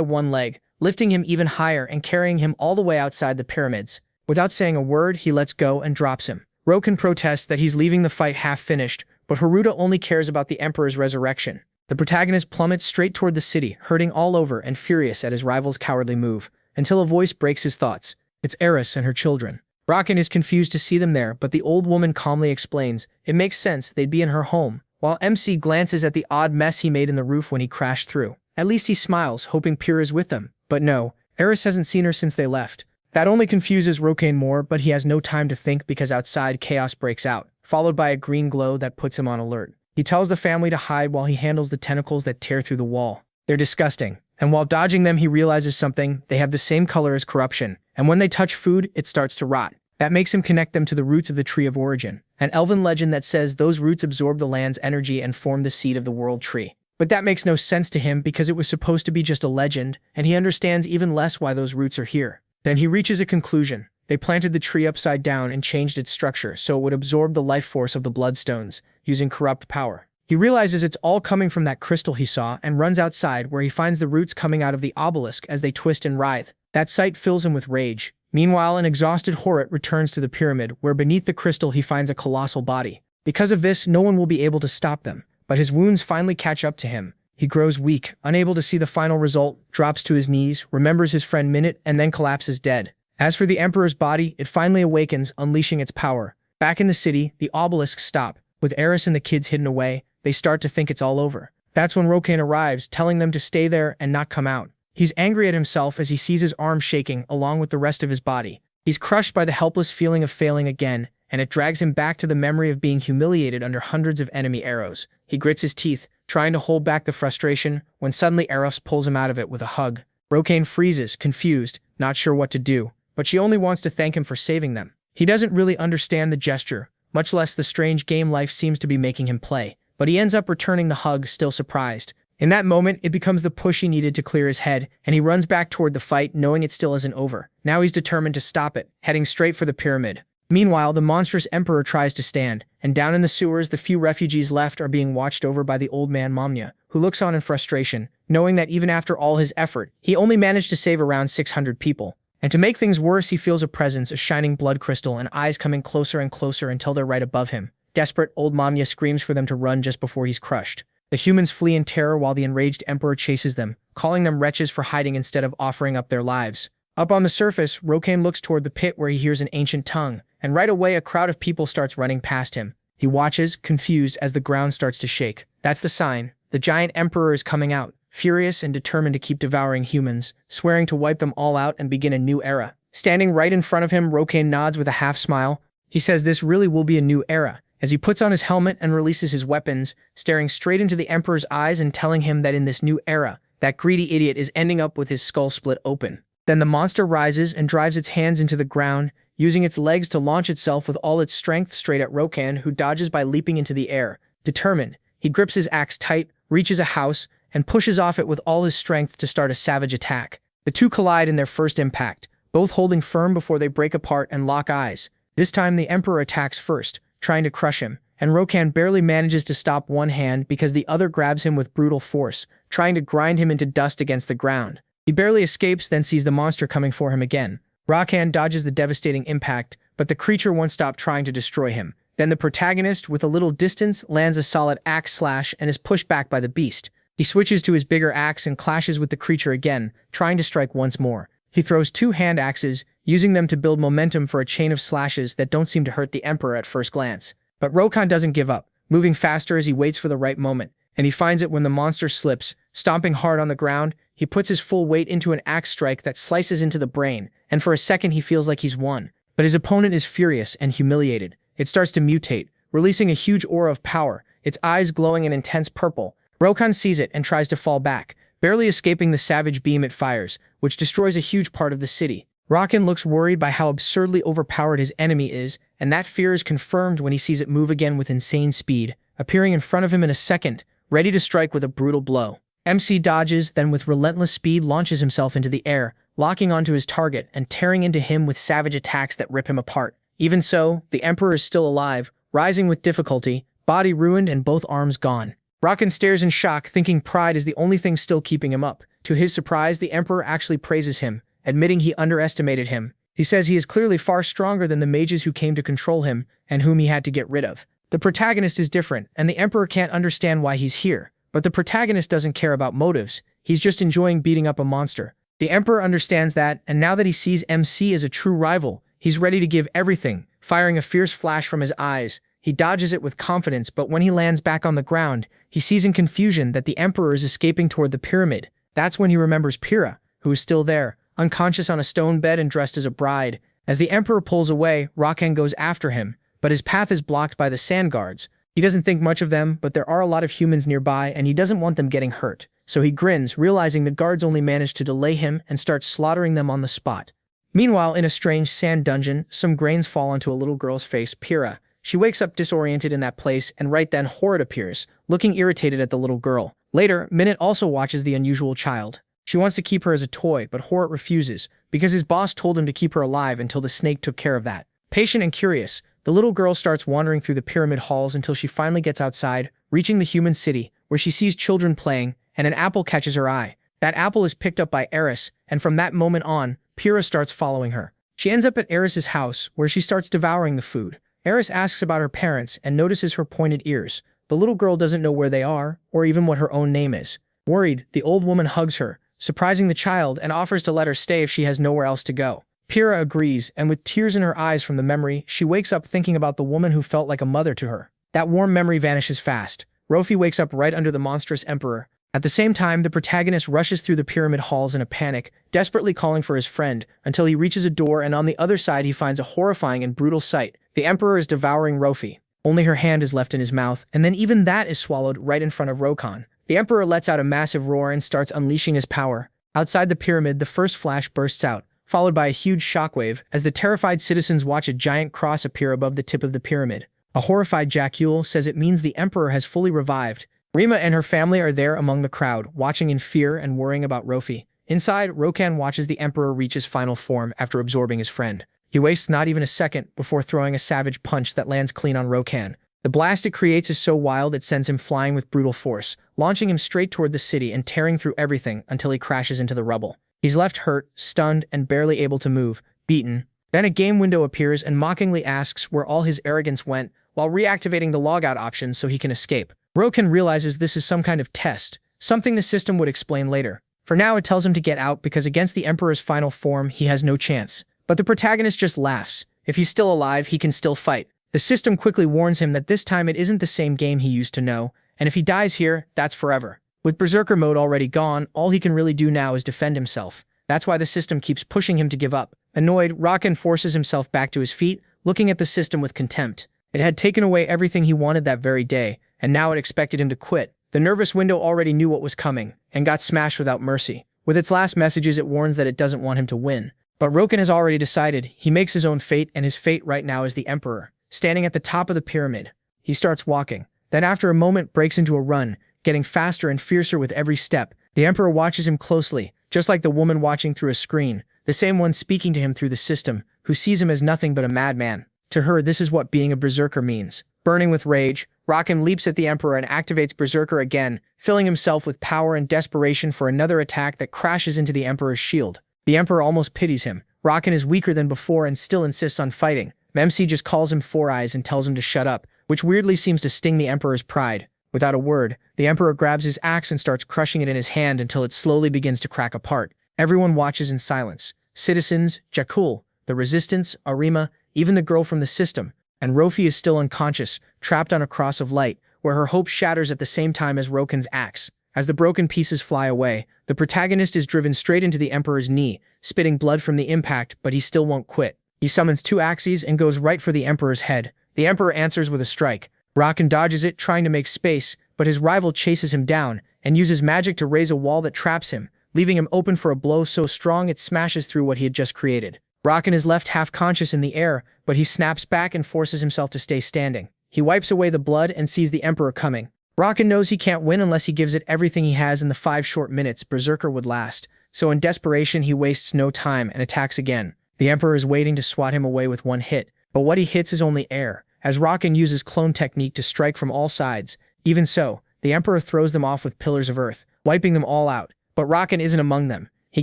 one leg, lifting him even higher and carrying him all the way outside the pyramids. Without saying a word, he lets go and drops him. Roken protests that he's leaving the fight half-finished, but Haruta only cares about the Emperor's resurrection. The protagonist plummets straight toward the city, hurting all over and furious at his rival's cowardly move, until a voice breaks his thoughts. It's Eris and her children. Roken is confused to see them there, but the old woman calmly explains it makes sense they'd be in her home, while MC glances at the odd mess he made in the roof when he crashed through. At least he smiles, hoping Pyrrha is with them. But no, Eris hasn't seen her since they left. That only confuses Roken more, but he has no time to think because outside chaos breaks out, followed by a green glow that puts him on alert. He tells the family to hide while he handles the tentacles that tear through the wall. They're disgusting, and while dodging them he realizes something: they have the same color as corruption, and when they touch food, it starts to rot. That makes him connect them to the roots of the Tree of Origin, an elven legend that says those roots absorb the land's energy and form the seed of the World Tree. But that makes no sense to him because it was supposed to be just a legend, and he understands even less why those roots are here. Then he reaches a conclusion. They planted the tree upside down and changed its structure so it would absorb the life force of the Bloodstones, using corrupt power. He realizes it's all coming from that crystal he saw and runs outside where he finds the roots coming out of the obelisk as they twist and writhe. That sight fills him with rage. Meanwhile, an exhausted Horit returns to the pyramid, where beneath the crystal he finds a colossal body. Because of this, no one will be able to stop them, but his wounds finally catch up to him. He grows weak, unable to see the final result, drops to his knees, remembers his friend Minute, and then collapses dead. As for the Emperor's body, it finally awakens, unleashing its power. Back in the city, the obelisks stop. With Eris and the kids hidden away, they start to think it's all over. That's when Roken arrives, telling them to stay there and not come out. He's angry at himself as he sees his arm shaking along with the rest of his body. He's crushed by the helpless feeling of failing again, and it drags him back to the memory of being humiliated under hundreds of enemy arrows. He grits his teeth, trying to hold back the frustration, when suddenly Eros pulls him out of it with a hug. Roken freezes, confused, not sure what to do, but she only wants to thank him for saving them. He doesn't really understand the gesture, much less the strange game life seems to be making him play, but he ends up returning the hug, still surprised. In that moment, it becomes the push he needed to clear his head, and he runs back toward the fight, knowing it still isn't over. Now he's determined to stop it, heading straight for the pyramid. Meanwhile, the monstrous emperor tries to stand, and down in the sewers, the few refugees left are being watched over by the old man Manhwa, who looks on in frustration, knowing that even after all his effort, he only managed to save around 600 people. And to make things worse, he feels a presence, a shining blood crystal, and eyes coming closer and closer until they're right above him. Desperate, old Manhwa screams for them to run just before he's crushed. The humans flee in terror while the enraged emperor chases them, calling them wretches for hiding instead of offering up their lives. Up on the surface, Roken looks toward the pit where he hears an ancient tongue, and right away a crowd of people starts running past him. He watches, confused, as the ground starts to shake. That's the sign. The giant emperor is coming out, furious and determined to keep devouring humans, swearing to wipe them all out and begin a new era. Standing right in front of him, Roken nods with a half-smile. He says this really will be a new era, as he puts on his helmet and releases his weapons, staring straight into the Emperor's eyes and telling him that in this new era, that greedy idiot is ending up with his skull split open. Then the monster rises and drives its hands into the ground, using its legs to launch itself with all its strength straight at Roken, who dodges by leaping into the air. Determined, he grips his axe tight, reaches a house, and pushes off it with all his strength to start a savage attack. The two collide in their first impact, both holding firm before they break apart and lock eyes. This time the Emperor attacks first, trying to crush him, and Roken barely manages to stop one hand because the other grabs him with brutal force, trying to grind him into dust against the ground. He barely escapes, then sees the monster coming for him again. Roken dodges the devastating impact, but the creature won't stop trying to destroy him. Then the protagonist, with a little distance, lands a solid axe slash and is pushed back by the beast. He switches to his bigger axe and clashes with the creature again, trying to strike once more. He throws two hand axes, using them to build momentum for a chain of slashes that don't seem to hurt the Emperor at first glance. But Roken doesn't give up, moving faster as he waits for the right moment, and he finds it when the monster slips. Stomping hard on the ground, he puts his full weight into an axe strike that slices into the brain, and for a second he feels like he's won. But his opponent is furious and humiliated. It starts to mutate, releasing a huge aura of power, its eyes glowing an intense purple. Roken sees it and tries to fall back, barely escaping the savage beam it fires, which destroys a huge part of the city. Roken looks worried by how absurdly overpowered his enemy is, and that fear is confirmed when he sees it move again with insane speed, appearing in front of him in a second, ready to strike with a brutal blow. MC dodges, then with relentless speed launches himself into the air, locking onto his target and tearing into him with savage attacks that rip him apart. Even so, the Emperor is still alive, rising with difficulty, body ruined and both arms gone. Roken stares in shock, thinking pride is the only thing still keeping him up. To his surprise, the Emperor actually praises him, admitting he underestimated him. He says he is clearly far stronger than the mages who came to control him and whom he had to get rid of. The protagonist is different, and the Emperor can't understand why he's here. But the protagonist doesn't care about motives. He's just enjoying beating up a monster. The Emperor understands that, and now that he sees MC as a true rival, he's ready to give everything, firing a fierce flash from his eyes. He dodges it with confidence, but when he lands back on the ground, he sees in confusion that the Emperor is escaping toward the pyramid. That's when he remembers Pyrrha, who is still there, unconscious on a stone bed and dressed as a bride. As the Emperor pulls away, Rakan goes after him, but his path is blocked by the sand guards. He doesn't think much of them, but there are a lot of humans nearby and he doesn't want them getting hurt. So he grins, realizing the guards only managed to delay him and starts slaughtering them on the spot. Meanwhile, in a strange sand dungeon, some grains fall onto a little girl's face, Pyrrha. She wakes up disoriented in that place, and right then Horrid appears, looking irritated at the little girl. Later, Minute also watches the unusual child. She wants to keep her as a toy, but Horrid refuses, because his boss told him to keep her alive until the snake took care of that. Patient and curious, the little girl starts wandering through the pyramid halls until she finally gets outside, reaching the human city, where she sees children playing, and an apple catches her eye. That apple is picked up by Eris, and from that moment on, Pyrrha starts following her. She ends up at Eris's house, where she starts devouring the food. Eris asks about her parents and notices her pointed ears. The little girl doesn't know where they are, or even what her own name is. Worried, the old woman hugs her, surprising the child, and offers to let her stay if she has nowhere else to go. Pyrrha agrees, and with tears in her eyes from the memory, she wakes up thinking about the woman who felt like a mother to her. That warm memory vanishes fast. Rofi wakes up right under the monstrous Emperor. At the same time, the protagonist rushes through the pyramid halls in a panic, desperately calling for his friend, until he reaches a door and on the other side he finds a horrifying and brutal sight. The Emperor is devouring Rofi. Only her hand is left in his mouth, and then even that is swallowed right in front of Rokan. The Emperor lets out a massive roar and starts unleashing his power. Outside the pyramid, the first flash bursts out, followed by a huge shockwave, as the terrified citizens watch a giant cross appear above the tip of the pyramid. A horrified Jackule says it means the Emperor has fully revived. Rima and her family are there among the crowd, watching in fear and worrying about Rofi. Inside, Rokan watches the Emperor reach his final form after absorbing his friend. He wastes not even a second before throwing a savage punch that lands clean on Rokan. The blast it creates is so wild it sends him flying with brutal force, launching him straight toward the city and tearing through everything until he crashes into the rubble. He's left hurt, stunned, and barely able to move, beaten. Then a game window appears and mockingly asks where all his arrogance went, while reactivating the logout option so he can escape. Rokan realizes this is some kind of test, something the system would explain later. For now, it tells him to get out because against the Emperor's final form, he has no chance. But the protagonist just laughs. If he's still alive, he can still fight. The system quickly warns him that this time it isn't the same game he used to know, and if he dies here, that's forever. With Berserker mode already gone, all he can really do now is defend himself. That's why the system keeps pushing him to give up. Annoyed, Rakan forces himself back to his feet, looking at the system with contempt. It had taken away everything he wanted that very day, and now it expected him to quit. The nervous window already knew what was coming, and got smashed without mercy. With its last messages, it warns that it doesn't want him to win. But Rokan has already decided. He makes his own fate, and his fate right now is the Emperor, standing at the top of the pyramid. He starts walking, then after a moment breaks into a run, getting faster and fiercer with every step. The Emperor watches him closely, just like the woman watching through a screen, the same one speaking to him through the system, who sees him as nothing but a madman. To her, this is what being a berserker means. Burning with rage, Rakan leaps at the Emperor and activates Berserker again, filling himself with power and desperation for another attack that crashes into the Emperor's shield. The Emperor almost pities him. Rakan is weaker than before and still insists on fighting. MC just calls him Four Eyes and tells him to shut up, which weirdly seems to sting the Emperor's pride. Without a word, the Emperor grabs his axe and starts crushing it in his hand until it slowly begins to crack apart. Everyone watches in silence. Citizens, Jakul, the Resistance, Arima, even the girl from the system. And Rofi is still unconscious, trapped on a cross of light, where her hope shatters at the same time as Rokan's axe. As the broken pieces fly away, the protagonist is driven straight into the Emperor's knee, spitting blood from the impact, but he still won't quit. He summons two axes and goes right for the Emperor's head. The Emperor answers with a strike. Rakan dodges it, trying to make space, but his rival chases him down and uses magic to raise a wall that traps him, leaving him open for a blow so strong it smashes through what he had just created. Rakan is left half-conscious in the air, but he snaps back and forces himself to stay standing. He wipes away the blood and sees the Emperor coming. Rakan knows he can't win unless he gives it everything he has in the 5 short minutes Berserker would last, so in desperation he wastes no time and attacks again. The Emperor is waiting to swat him away with one hit, but what he hits is only air, as Rakan uses clone technique to strike from all sides. Even so, the Emperor throws them off with pillars of earth, wiping them all out, but Rakan isn't among them. He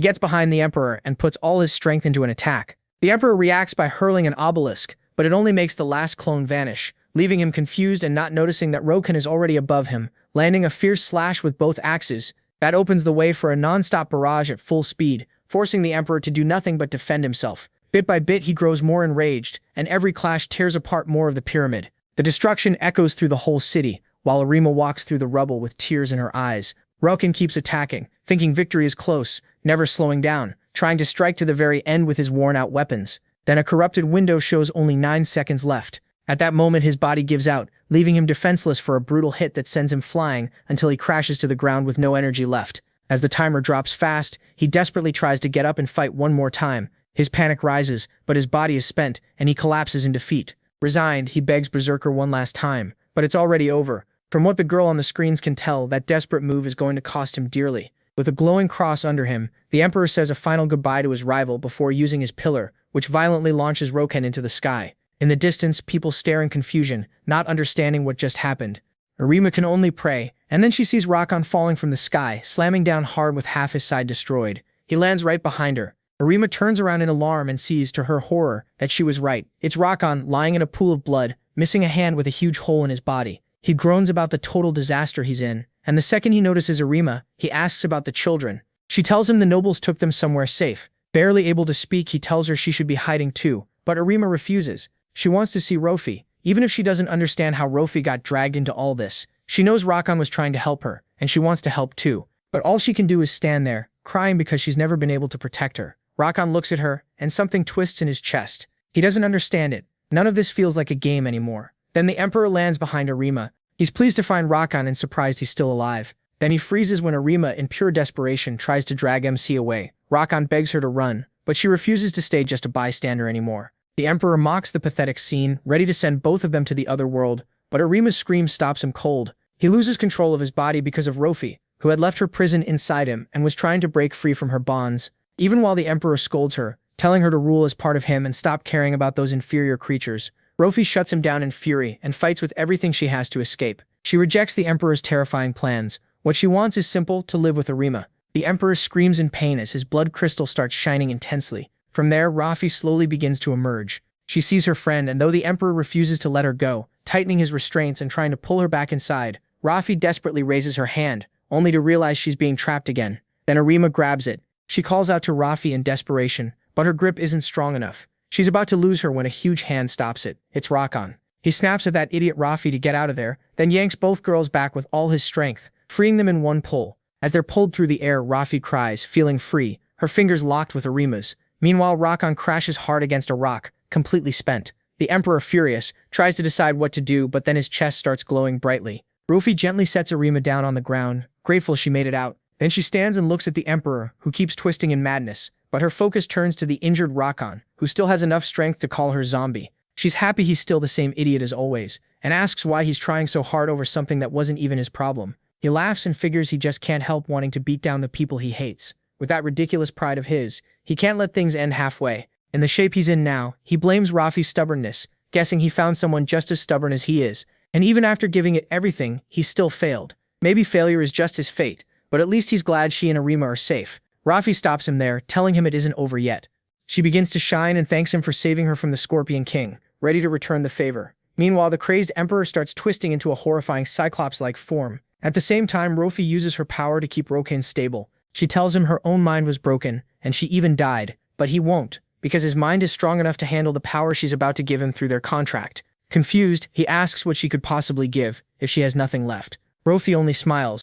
gets behind the Emperor and puts all his strength into an attack. The Emperor reacts by hurling an obelisk, but it only makes the last clone vanish, leaving him confused and not noticing that Roken is already above him, landing a fierce slash with both axes. That opens the way for a non-stop barrage at full speed, forcing the Emperor to do nothing but defend himself. Bit by bit he grows more enraged, and every clash tears apart more of the pyramid. The destruction echoes through the whole city, while Arima walks through the rubble with tears in her eyes. Roken keeps attacking, thinking victory is close, never slowing down, trying to strike to the very end with his worn-out weapons. Then a corrupted window shows only 9 seconds left. At that moment his body gives out, leaving him defenseless for a brutal hit that sends him flying until he crashes to the ground with no energy left. As the timer drops fast, he desperately tries to get up and fight one more time. His panic rises, but his body is spent, and he collapses in defeat. Resigned, he begs Berserker one last time, but it's already over. From what the girl on the screens can tell, that desperate move is going to cost him dearly. With a glowing cross under him, the Emperor says a final goodbye to his rival before using his pillar, which violently launches Roken into the sky. In the distance, people stare in confusion, not understanding what just happened. Arima can only pray, and then she sees Roken falling from the sky, slamming down hard with half his side destroyed. He lands right behind her. Arima turns around in alarm and sees, to her horror, that she was right. It's Roken, lying in a pool of blood, missing a hand with a huge hole in his body. He groans about the total disaster he's in, and the second he notices Arima, he asks about the children. She tells him the nobles took them somewhere safe. Barely able to speak, he tells her she should be hiding too, but Arima refuses. She wants to see Rofi, even if she doesn't understand how Rofi got dragged into all this. She knows Roken was trying to help her, and she wants to help too. But all she can do is stand there, crying because she's never been able to protect her. Roken looks at her, and something twists in his chest. He doesn't understand it. None of this feels like a game anymore. Then the Emperor lands behind Arima. He's pleased to find Roken and surprised he's still alive. Then he freezes when Arima, in pure desperation, tries to drag MC away. Roken begs her to run, but she refuses to stay just a bystander anymore. The Emperor mocks the pathetic scene, ready to send both of them to the other world, but Arima's scream stops him cold. He loses control of his body because of Rofi, who had left her prison inside him and was trying to break free from her bonds. Even while the Emperor scolds her, telling her to rule as part of him and stop caring about those inferior creatures, Rofi shuts him down in fury and fights with everything she has to escape. She rejects the Emperor's terrifying plans. What she wants is simple: to live with Arima. The Emperor screams in pain as his blood crystal starts shining intensely. From there, Rofi slowly begins to emerge. She sees her friend, and though the Emperor refuses to let her go, tightening his restraints and trying to pull her back inside, Rofi desperately raises her hand, only to realize she's being trapped again. Then Arima grabs it. She calls out to Rofi in desperation, but her grip isn't strong enough. She's about to lose her when a huge hand stops it. It's Roken. He snaps at that idiot Rofi to get out of there, then yanks both girls back with all his strength, freeing them in one pull. As they're pulled through the air, Rofi cries, feeling free, her fingers locked with Arima's. Meanwhile, Roken crashes hard against a rock, completely spent. The Emperor, furious, tries to decide what to do, but then his chest starts glowing brightly. Rofi gently sets Arima down on the ground, grateful she made it out. Then she stands and looks at the Emperor, who keeps twisting in madness, but her focus turns to the injured Roken, who still has enough strength to call her zombie. She's happy he's still the same idiot as always, and asks why he's trying so hard over something that wasn't even his problem. He laughs and figures he just can't help wanting to beat down the people he hates. With that ridiculous pride of his, he can't let things end halfway. In the shape he's in now, he blames Rofi's stubbornness, guessing he found someone just as stubborn as he is, and even after giving it everything, he still failed. Maybe failure is just his fate, but at least he's glad she and Arima are safe. Rofi stops him there, telling him it isn't over yet. She begins to shine and thanks him for saving her from the Scorpion King, ready to return the favor. Meanwhile, the crazed Emperor starts twisting into a horrifying Cyclops-like form. At the same time, Rofi uses her power to keep Roken stable. She tells him her own mind was broken, and she even died, but he won't, because his mind is strong enough to handle the power she's about to give him through their contract. Confused, he asks what she could possibly give, if she has nothing left. Rofi only smiles.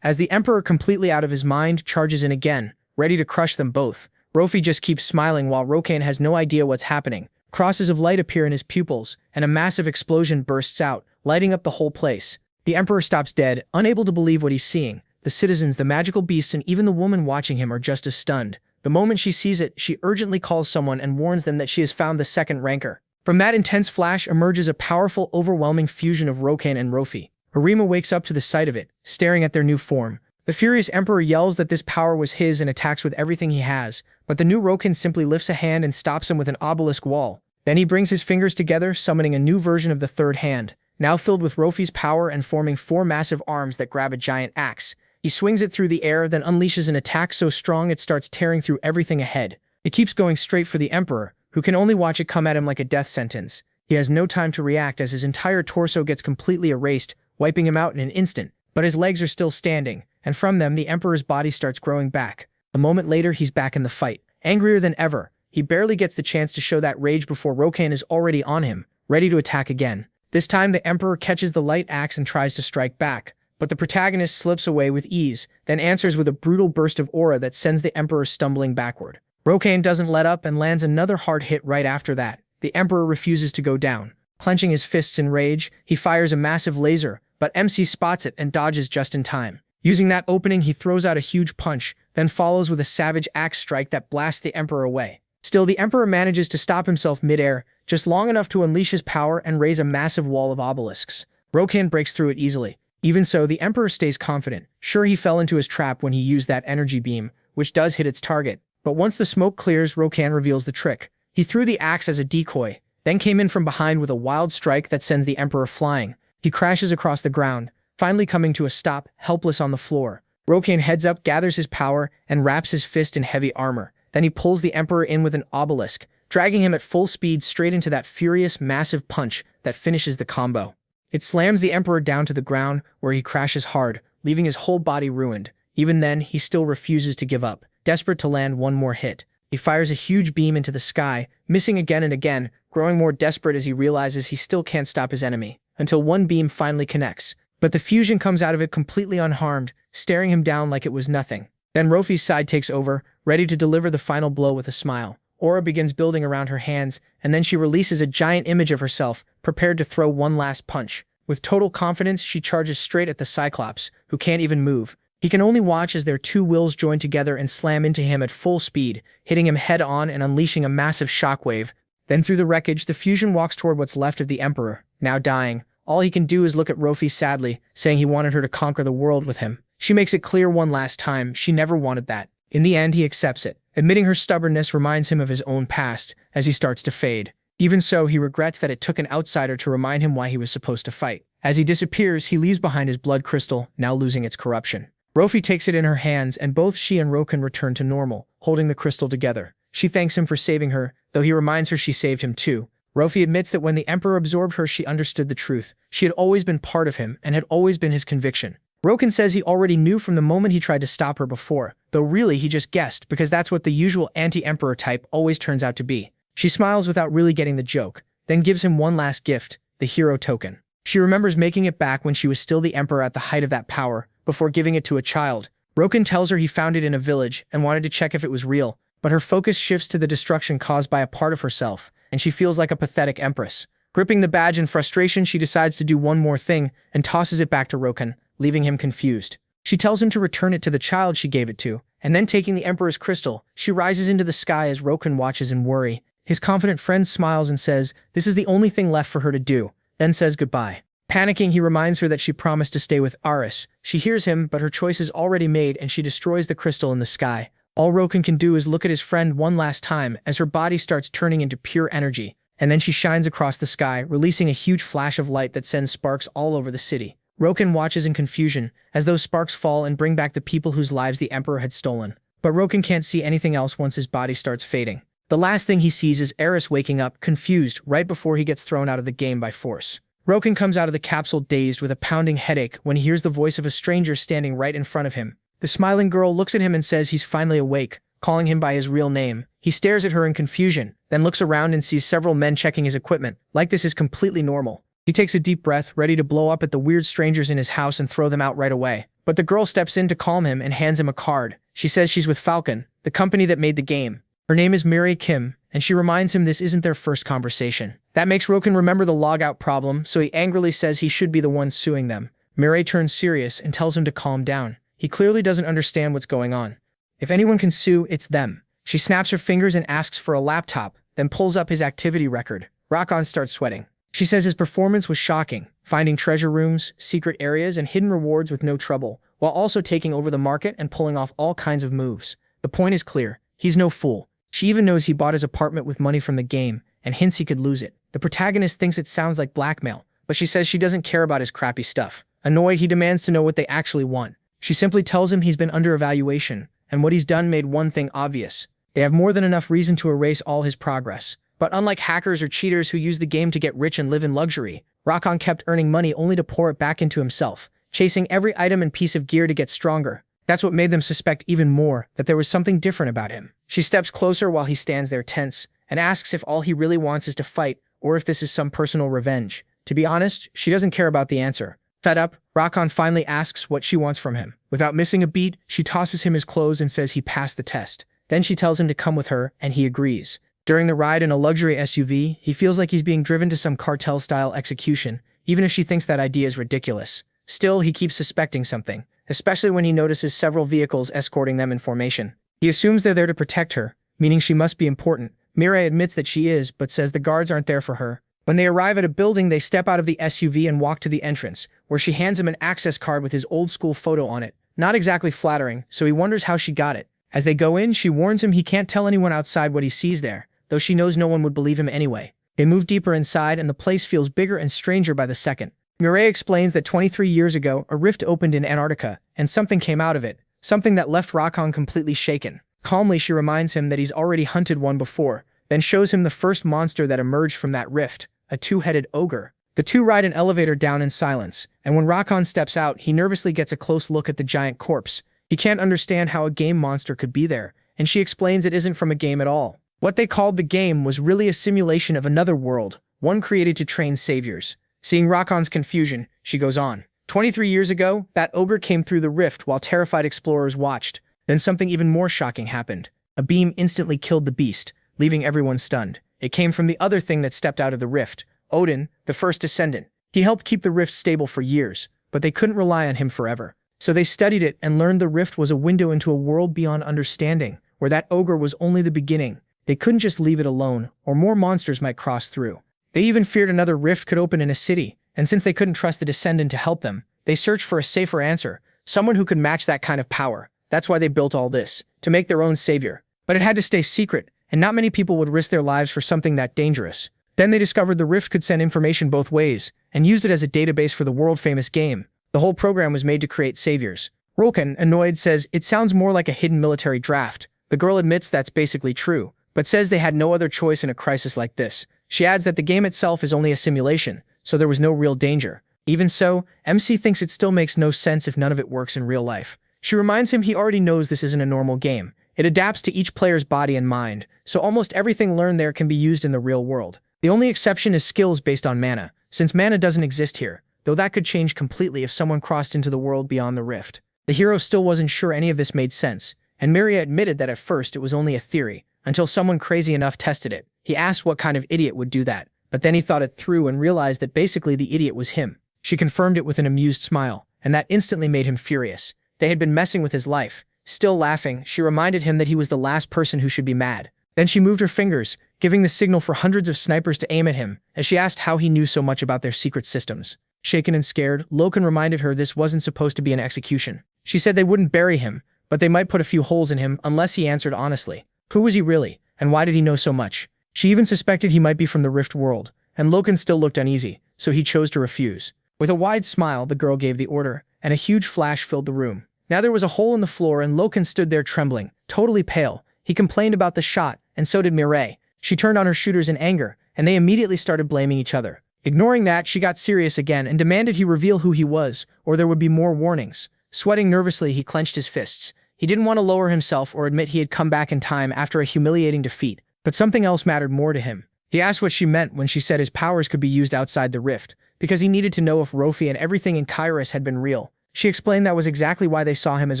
As the Emperor, completely out of his mind, charges in again, ready to crush them both. Rofi just keeps smiling while Roken has no idea what's happening. Crosses of light appear in his pupils, and a massive explosion bursts out, lighting up the whole place. The Emperor stops dead, unable to believe what he's seeing. The citizens, the magical beasts, and even the woman watching him are just as stunned. The moment she sees it, she urgently calls someone and warns them that she has found the second rancor. From that intense flash emerges a powerful, overwhelming fusion of Roken and Rofi. Arima wakes up to the sight of it, staring at their new form. The furious Emperor yells that this power was his and attacks with everything he has, but the new Roken simply lifts a hand and stops him with an obelisk wall. Then he brings his fingers together, summoning a new version of the third hand, now filled with Rofi's power and forming 4 massive arms that grab a giant axe. He swings it through the air, then unleashes an attack so strong it starts tearing through everything ahead. It keeps going straight for the Emperor, who can only watch it come at him like a death sentence. He has no time to react as his entire torso gets completely erased, wiping him out in an instant. But his legs are still standing, and from them the Emperor's body starts growing back. A moment later, he's back in the fight, angrier than ever. He barely gets the chance to show that rage before Rokan is already on him, ready to attack again. This time, the Emperor catches the light axe and tries to strike back, but the protagonist slips away with ease, then answers with a brutal burst of aura that sends the Emperor stumbling backward. Rokan doesn't let up and lands another hard hit right after that. The Emperor refuses to go down. Clenching his fists in rage, he fires a massive laser, but MC spots it and dodges just in time. Using that opening, he throws out a huge punch, then follows with a savage axe strike that blasts the Emperor away. Still, the Emperor manages to stop himself mid-air, just long enough to unleash his power and raise a massive wall of obelisks. Rokan breaks through it easily. Even so, the Emperor stays confident. Sure, he fell into his trap when he used that energy beam, which does hit its target. But once the smoke clears, Rokan reveals the trick. He threw the axe as a decoy, then came in from behind with a wild strike that sends the Emperor flying. He crashes across the ground, finally coming to a stop, helpless on the floor. Rokan heads up, gathers his power, and wraps his fist in heavy armor. Then he pulls the Emperor in with an obelisk, dragging him at full speed straight into that furious, massive punch that finishes the combo. It slams the Emperor down to the ground, where he crashes hard, leaving his whole body ruined. Even then, he still refuses to give up, desperate to land one more hit. He fires a huge beam into the sky, missing again and again, growing more desperate as he realizes he still can't stop his enemy, until one beam finally connects. But the fusion comes out of it completely unharmed, staring him down like it was nothing. Then Rofi's side takes over, ready to deliver the final blow with a smile. Aura begins building around her hands, and then she releases a giant image of herself, prepared to throw one last punch. With total confidence, she charges straight at the Cyclops, who can't even move. He can only watch as their two wills join together and slam into him at full speed, hitting him head-on and unleashing a massive shockwave. Then through the wreckage, the fusion walks toward what's left of the Emperor, now dying. All he can do is look at Rofi sadly, saying he wanted her to conquer the world with him. She makes it clear one last time, she never wanted that. In the end, he accepts it. Admitting her stubbornness reminds him of his own past, as he starts to fade. Even so, he regrets that it took an outsider to remind him why he was supposed to fight. As he disappears, he leaves behind his blood crystal, now losing its corruption. Rofi takes it in her hands, and both she and Rokan return to normal, holding the crystal together. She thanks him for saving her, though he reminds her she saved him too. Rofi admits that when the Emperor absorbed her, she understood the truth. She had always been part of him, and had always been his conviction. Rokan says he already knew from the moment he tried to stop her before, though really he just guessed, because that's what the usual anti-Emperor type always turns out to be. She smiles without really getting the joke, then gives him one last gift, the hero token. She remembers making it back when she was still the Emperor at the height of that power, before giving it to a child. Rokan tells her he found it in a village and wanted to check if it was real, but her focus shifts to the destruction caused by a part of herself, and she feels like a pathetic empress. Gripping the badge in frustration, she decides to do one more thing and tosses it back to Rokan, leaving him confused. She tells him to return it to the child she gave it to, and then taking the Emperor's crystal, she rises into the sky as Rokan watches in worry. His confident friend smiles and says this is the only thing left for her to do, then says goodbye. Panicking, he reminds her that she promised to stay with Aris. She hears him, but her choice is already made and she destroys the crystal in the sky. All Rokan can do is look at his friend one last time as her body starts turning into pure energy, and then she shines across the sky, releasing a huge flash of light that sends sparks all over the city. Rokan watches in confusion, as those sparks fall and bring back the people whose lives the Emperor had stolen. But Rokan can't see anything else once his body starts fading. The last thing he sees is Aris waking up, confused, right before he gets thrown out of the game by force. Rokan comes out of the capsule dazed with a pounding headache when he hears the voice of a stranger standing right in front of him. The smiling girl looks at him and says he's finally awake, calling him by his real name. He stares at her in confusion, then looks around and sees several men checking his equipment, like this is completely normal. He takes a deep breath, ready to blow up at the weird strangers in his house and throw them out right away. But the girl steps in to calm him and hands him a card. She says she's with Falcon, the company that made the game. Her name is Mary Kim, and she reminds him this isn't their first conversation. That makes Rokan remember the logout problem, so he angrily says he should be the one suing them. Mary turns serious and tells him to calm down. He clearly doesn't understand what's going on. If anyone can sue, it's them. She snaps her fingers and asks for a laptop, then pulls up his activity record. Rakon starts sweating. She says his performance was shocking, finding treasure rooms, secret areas, and hidden rewards with no trouble, while also taking over the market and pulling off all kinds of moves. The point is clear. He's no fool. She even knows he bought his apartment with money from the game, and hints he could lose it. The protagonist thinks it sounds like blackmail, but she says she doesn't care about his crappy stuff. Annoyed, he demands to know what they actually want. She simply tells him he's been under evaluation, and what he's done made one thing obvious. They have more than enough reason to erase all his progress. But unlike hackers or cheaters who use the game to get rich and live in luxury, Rakon kept earning money only to pour it back into himself, chasing every item and piece of gear to get stronger. That's what made them suspect even more that there was something different about him. She steps closer while he stands there tense, and asks if all he really wants is to fight, or if this is some personal revenge. To be honest, she doesn't care about the answer. Fed up, Rakon finally asks what she wants from him. Without missing a beat, she tosses him his clothes and says he passed the test. Then she tells him to come with her, and he agrees. During the ride in a luxury SUV, he feels like he's being driven to some cartel-style execution, even if she thinks that idea is ridiculous. Still, he keeps suspecting something, especially when he notices several vehicles escorting them in formation. He assumes they're there to protect her, meaning she must be important. Mirai admits that she is, but says the guards aren't there for her. When they arrive at a building, they step out of the SUV and walk to the entrance, where she hands him an access card with his old-school photo on it. Not exactly flattering, so he wonders how she got it. As they go in, she warns him he can't tell anyone outside what he sees there, though she knows no one would believe him anyway. They move deeper inside, and the place feels bigger and stranger by the second. Mirai explains that 23 years ago, a rift opened in Antarctica, and something came out of it, something that left Rakon completely shaken. Calmly, she reminds him that he's already hunted one before, then shows him the first monster that emerged from that rift, a two-headed ogre. The two ride an elevator down in silence, and when Rakon steps out, he nervously gets a close look at the giant corpse. He can't understand how a game monster could be there, and she explains it isn't from a game at all. What they called the game was really a simulation of another world, one created to train saviors. Seeing Rakon's confusion, she goes on. 23 years ago, that ogre came through the rift while terrified explorers watched. Then something even more shocking happened. A beam instantly killed the beast, leaving everyone stunned. It came from the other thing that stepped out of the rift, Odin, the first descendant. He helped keep the rift stable for years, but they couldn't rely on him forever. So they studied it and learned the rift was a window into a world beyond understanding, where that ogre was only the beginning. They couldn't just leave it alone, or more monsters might cross through. They even feared another rift could open in a city, and since they couldn't trust the descendant to help them, they searched for a safer answer, someone who could match that kind of power. That's why they built all this, to make their own savior. But it had to stay secret, and not many people would risk their lives for something that dangerous. Then they discovered the rift could send information both ways, and used it as a database for the world-famous game. The whole program was made to create saviors. Rolkan, annoyed, says, "It sounds more like a hidden military draft." The girl admits that's basically true, but says they had no other choice in a crisis like this. She adds that the game itself is only a simulation, so there was no real danger. Even so, MC thinks it still makes no sense if none of it works in real life. She reminds him he already knows this isn't a normal game. It adapts to each player's body and mind, so almost everything learned there can be used in the real world. The only exception is skills based on mana, since mana doesn't exist here, though that could change completely if someone crossed into the world beyond the rift. The hero still wasn't sure any of this made sense, and Miria admitted that at first it was only a theory, until someone crazy enough tested it. He asked what kind of idiot would do that, but then he thought it through and realized that basically the idiot was him. She confirmed it with an amused smile, and that instantly made him furious. They had been messing with his life. Still laughing, she reminded him that he was the last person who should be mad. Then she moved her fingers, giving the signal for hundreds of snipers to aim at him, as she asked how he knew so much about their secret systems. Shaken and scared, Loken reminded her this wasn't supposed to be an execution. She said they wouldn't bury him, but they might put a few holes in him unless he answered honestly. Who was he really, and why did he know so much? She even suspected he might be from the Rift world, and Loken still looked uneasy, so he chose to refuse. With a wide smile, the girl gave the order, and a huge flash filled the room. Now there was a hole in the floor and Loken stood there trembling, totally pale. He complained about the shot, and so did Mireille. She turned on her shooters in anger, and they immediately started blaming each other. Ignoring that, she got serious again and demanded he reveal who he was, or there would be more warnings. Sweating nervously, he clenched his fists. He didn't want to lower himself or admit he had come back in time after a humiliating defeat, but something else mattered more to him. He asked what she meant when she said his powers could be used outside the rift, because he needed to know if Rofi and everything in Kairos had been real. She explained that was exactly why they saw him as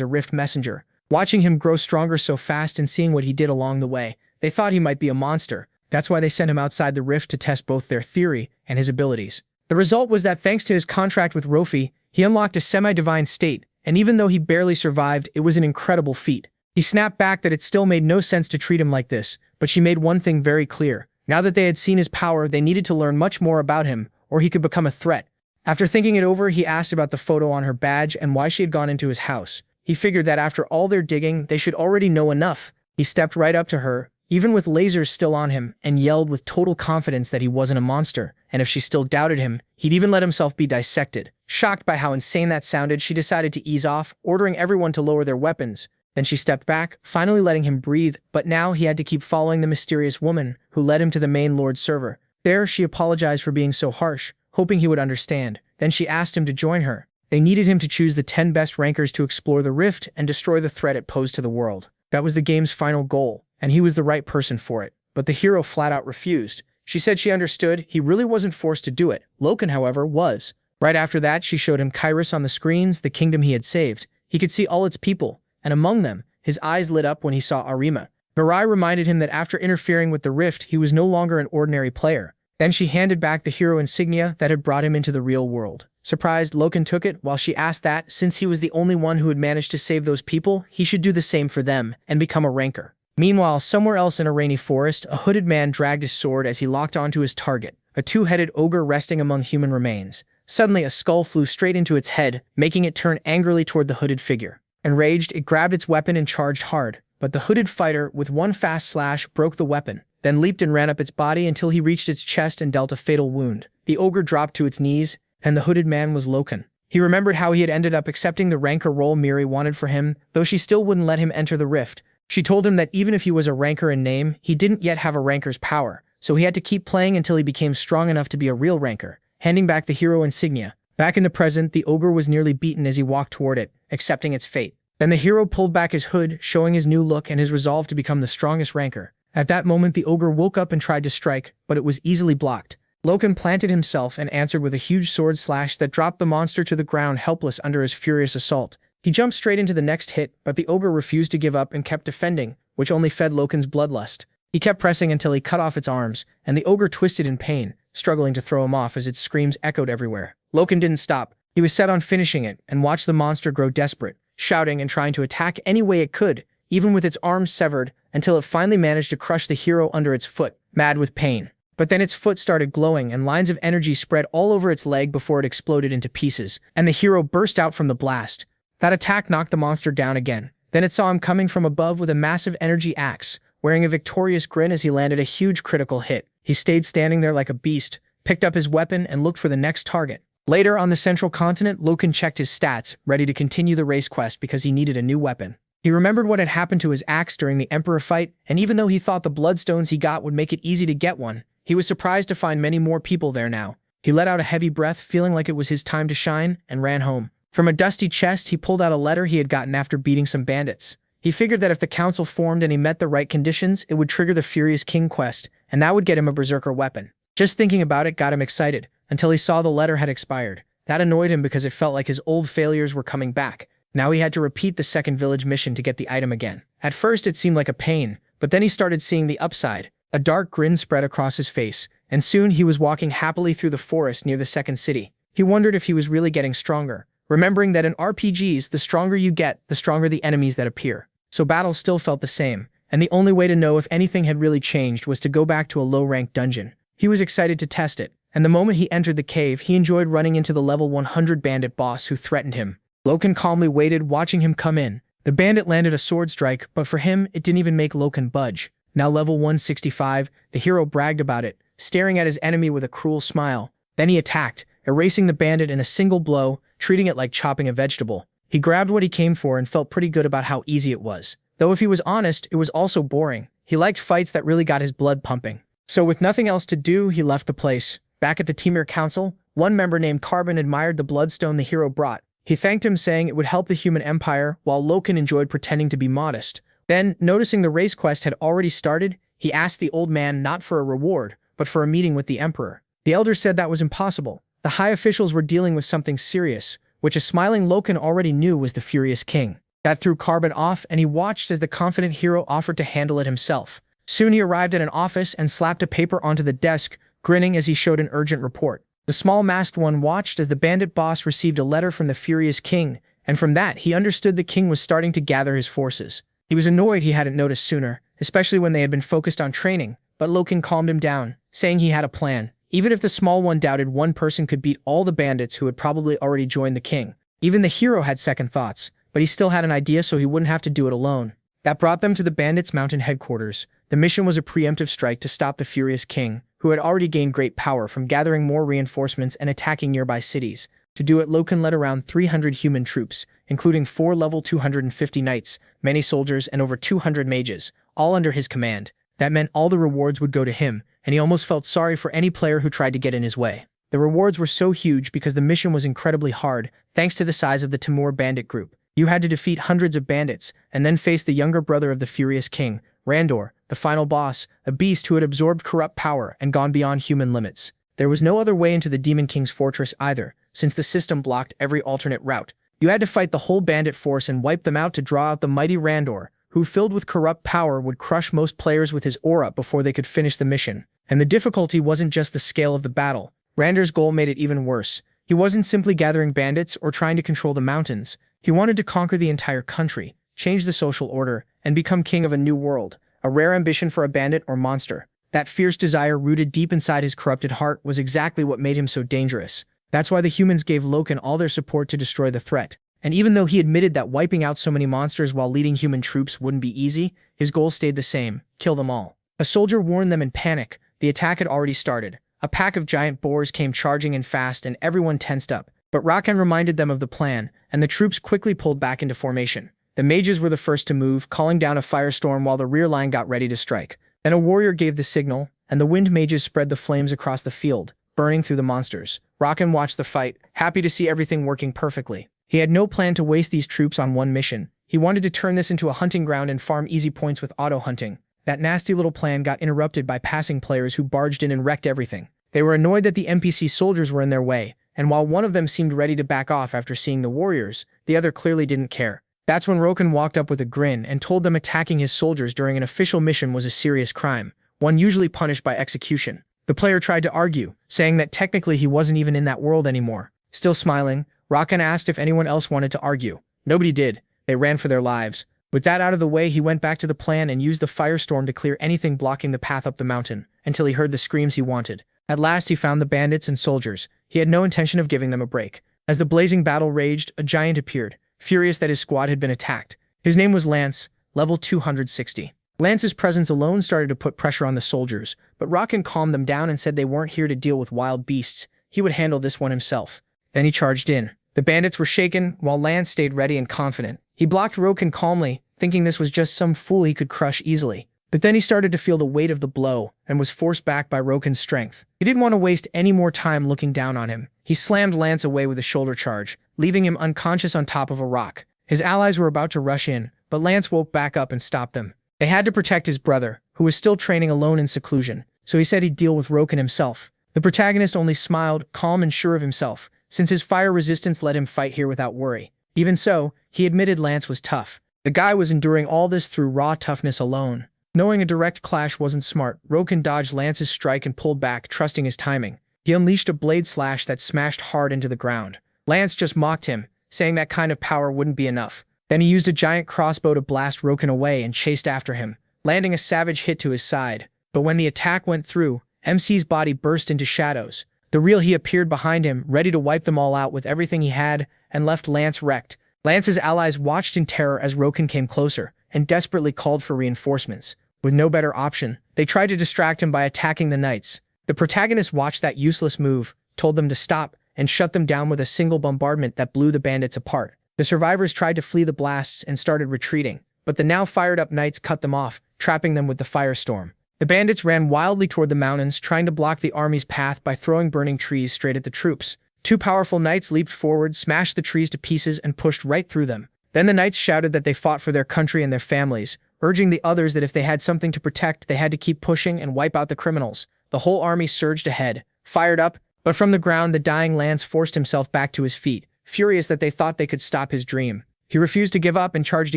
a rift messenger. Watching him grow stronger so fast and seeing what he did along the way, they thought he might be a monster. That's why they sent him outside the rift to test both their theory and his abilities. The result was that thanks to his contract with Rofi, he unlocked a semi-divine state, and even though he barely survived, it was an incredible feat. He snapped back that it still made no sense to treat him like this, but she made one thing very clear. Now that they had seen his power, they needed to learn much more about him, or he could become a threat. After thinking it over, he asked about the photo on her badge and why she had gone into his house. He figured that after all their digging, they should already know enough. He stepped right up to her, even with lasers still on him, and yelled with total confidence that he wasn't a monster, and if she still doubted him, he'd even let himself be dissected. Shocked by how insane that sounded, she decided to ease off, ordering everyone to lower their weapons. Then she stepped back, finally letting him breathe, but now he had to keep following the mysterious woman who led him to the main Lord's server. There, she apologized for being so harsh, hoping he would understand. Then she asked him to join her. They needed him to choose the 10 best rankers to explore the rift and destroy the threat it posed to the world. That was the game's final goal, and he was the right person for it. But the hero flat out refused. She said she understood he really wasn't forced to do it. Loken, however, was. Right after that, she showed him Kairos on the screens, the kingdom he had saved. He could see all its people, and among them, his eyes lit up when he saw Arima. Mirai reminded him that after interfering with the rift, he was no longer an ordinary player. Then she handed back the hero insignia that had brought him into the real world. Surprised, Loken took it while she asked that, since he was the only one who had managed to save those people, he should do the same for them and become a ranker. Meanwhile, somewhere else in a rainy forest, a hooded man dragged his sword as he locked onto his target, a two-headed ogre resting among human remains. Suddenly, a skull flew straight into its head, making it turn angrily toward the hooded figure. Enraged, it grabbed its weapon and charged hard, but the hooded fighter, with one fast slash, broke the weapon, then leaped and ran up its body until he reached its chest and dealt a fatal wound. The ogre dropped to its knees, and the hooded man was Loken. He remembered how he had ended up accepting the ranker role Miri wanted for him, though she still wouldn't let him enter the rift. She told him that even if he was a ranker in name, he didn't yet have a ranker's power, so he had to keep playing until he became strong enough to be a real ranker, handing back the hero insignia. Back in the present, the ogre was nearly beaten as he walked toward it, accepting its fate. Then the hero pulled back his hood, showing his new look and his resolve to become the strongest ranker. At that moment, the ogre woke up and tried to strike, but it was easily blocked. Loken planted himself and answered with a huge sword slash that dropped the monster to the ground helpless under his furious assault. He jumped straight into the next hit, but the ogre refused to give up and kept defending, which only fed Loken's bloodlust. He kept pressing until he cut off its arms, and the ogre twisted in pain, struggling to throw him off as its screams echoed everywhere. Loken didn't stop. He was set on finishing it and watched the monster grow desperate, shouting and trying to attack any way it could, even with its arms severed, until it finally managed to crush the hero under its foot, mad with pain. But then its foot started glowing and lines of energy spread all over its leg before it exploded into pieces, and the hero burst out from the blast. That attack knocked the monster down again. Then it saw him coming from above with a massive energy axe, wearing a victorious grin as he landed a huge critical hit. He stayed standing there like a beast, picked up his weapon, and looked for the next target. Later on the central continent, Loken checked his stats, ready to continue the race quest because he needed a new weapon. He remembered what had happened to his axe during the Emperor fight, and even though he thought the bloodstones he got would make it easy to get one, he was surprised to find many more people there now. He let out a heavy breath, feeling like it was his time to shine, and ran home. From a dusty chest, he pulled out a letter he had gotten after beating some bandits. He figured that if the council formed and he met the right conditions, it would trigger the Furious King quest, and that would get him a berserker weapon. Just thinking about it got him excited, until he saw the letter had expired. That annoyed him because it felt like his old failures were coming back. Now he had to repeat the second village mission to get the item again. At first it seemed like a pain, but then he started seeing the upside. A dark grin spread across his face, and soon he was walking happily through the forest near the second city. He wondered if he was really getting stronger, remembering that in RPGs, the stronger you get, the stronger the enemies that appear. So battle still felt the same, and the only way to know if anything had really changed was to go back to a low-ranked dungeon. He was excited to test it, and the moment he entered the cave, he enjoyed running into the level 100 bandit boss who threatened him. Loken calmly waited, watching him come in. The bandit landed a sword strike, but for him, it didn't even make Loken budge. Now level 165, the hero bragged about it, staring at his enemy with a cruel smile. Then he attacked, erasing the bandit in a single blow, treating it like chopping a vegetable. He grabbed what he came for and felt pretty good about how easy it was. Though if he was honest, it was also boring. He liked fights that really got his blood pumping. So with nothing else to do, he left the place. Back at the Temir Council, one member named Carbon admired the bloodstone the hero brought. He thanked him, saying it would help the human empire, while Loken enjoyed pretending to be modest. Then, noticing the race quest had already started, he asked the old man not for a reward, but for a meeting with the emperor. The elder said that was impossible. The high officials were dealing with something serious, which a smiling Loken already knew was the Furious King. That threw Carbon off, and he watched as the confident hero offered to handle it himself. Soon he arrived at an office and slapped a paper onto the desk, grinning as he showed an urgent report. The small masked one watched as the bandit boss received a letter from the Furious King, and from that he understood the king was starting to gather his forces. He was annoyed he hadn't noticed sooner, especially when they had been focused on training, but Loken calmed him down, saying he had a plan. Even if the small one doubted one person could beat all the bandits who had probably already joined the king. Even the hero had second thoughts, but he still had an idea so he wouldn't have to do it alone. That brought them to the bandits' mountain headquarters. The mission was a preemptive strike to stop the Furious King, who had already gained great power from gathering more reinforcements and attacking nearby cities. To do it, Loken led around 300 human troops, including 4 level 250 knights, many soldiers, and over 200 mages, all under his command. That meant all the rewards would go to him, and he almost felt sorry for any player who tried to get in his way. The rewards were so huge because the mission was incredibly hard, thanks to the size of the Timur bandit group. You had to defeat hundreds of bandits, and then face the younger brother of the Furious King, Randor, the final boss, a beast who had absorbed corrupt power and gone beyond human limits. There was no other way into the Demon King's fortress either, since the system blocked every alternate route. You had to fight the whole bandit force and wipe them out to draw out the mighty Randor, who, filled with corrupt power, would crush most players with his aura before they could finish the mission. And the difficulty wasn't just the scale of the battle. Randor's goal made it even worse. He wasn't simply gathering bandits or trying to control the mountains. He wanted to conquer the entire country, change the social order, and become king of a new world, a rare ambition for a bandit or monster. That fierce desire rooted deep inside his corrupted heart was exactly what made him so dangerous. That's why the humans gave Loken all their support to destroy the threat. And even though he admitted that wiping out so many monsters while leading human troops wouldn't be easy, his goal stayed the same: kill them all. A soldier warned them in panic. The attack had already started. A pack of giant boars came charging in fast and everyone tensed up. But Rakan reminded them of the plan, and the troops quickly pulled back into formation. The mages were the first to move, calling down a firestorm while the rear line got ready to strike. Then a warrior gave the signal, and the wind mages spread the flames across the field, burning through the monsters. Rakan watched the fight, happy to see everything working perfectly. He had no plan to waste these troops on one mission. He wanted to turn this into a hunting ground and farm easy points with auto-hunting. That nasty little plan got interrupted by passing players who barged in and wrecked everything. They were annoyed that the NPC soldiers were in their way, and while one of them seemed ready to back off after seeing the warriors, the other clearly didn't care. That's when Roken walked up with a grin and told them attacking his soldiers during an official mission was a serious crime, one usually punished by execution. The player tried to argue, saying that technically he wasn't even in that world anymore. Still smiling, Rakan asked if anyone else wanted to argue. Nobody did. They ran for their lives. With that out of the way, he went back to the plan and used the firestorm to clear anything blocking the path up the mountain, until he heard the screams he wanted. At last he found the bandits and soldiers. He had no intention of giving them a break. As the blazing battle raged, a giant appeared, furious that his squad had been attacked. His name was Lance, level 260. Lance's presence alone started to put pressure on the soldiers, but Rakan calmed them down and said they weren't here to deal with wild beasts. He would handle this one himself. Then he charged in. The bandits were shaken, while Lance stayed ready and confident. He blocked Roken calmly, thinking this was just some fool he could crush easily. But then he started to feel the weight of the blow, and was forced back by Roken's strength. He didn't want to waste any more time looking down on him. He slammed Lance away with a shoulder charge, leaving him unconscious on top of a rock. His allies were about to rush in, but Lance woke back up and stopped them. They had to protect his brother, who was still training alone in seclusion, so he said he'd deal with Roken himself. The protagonist only smiled, calm and sure of himself, since his fire resistance let him fight here without worry. Even so, he admitted Lance was tough. The guy was enduring all this through raw toughness alone. Knowing a direct clash wasn't smart, Roken dodged Lance's strike and pulled back, trusting his timing. He unleashed a blade slash that smashed hard into the ground. Lance just mocked him, saying that kind of power wouldn't be enough. Then he used a giant crossbow to blast Roken away and chased after him, landing a savage hit to his side. But when the attack went through, MC's body burst into shadows. The real he appeared behind him, ready to wipe them all out with everything he had, and left Lance wrecked. Lance's allies watched in terror as Roken came closer, and desperately called for reinforcements. With no better option, they tried to distract him by attacking the knights. The protagonist watched that useless move, told them to stop, and shut them down with a single bombardment that blew the bandits apart. The survivors tried to flee the blasts and started retreating, but the now fired-up knights cut them off, trapping them with the firestorm. The bandits ran wildly toward the mountains, trying to block the army's path by throwing burning trees straight at the troops. Two powerful knights leaped forward, smashed the trees to pieces, and pushed right through them. Then the knights shouted that they fought for their country and their families, urging the others that if they had something to protect, they had to keep pushing and wipe out the criminals. The whole army surged ahead, fired up, but from the ground the dying Lance forced himself back to his feet, furious that they thought they could stop his dream. He refused to give up and charged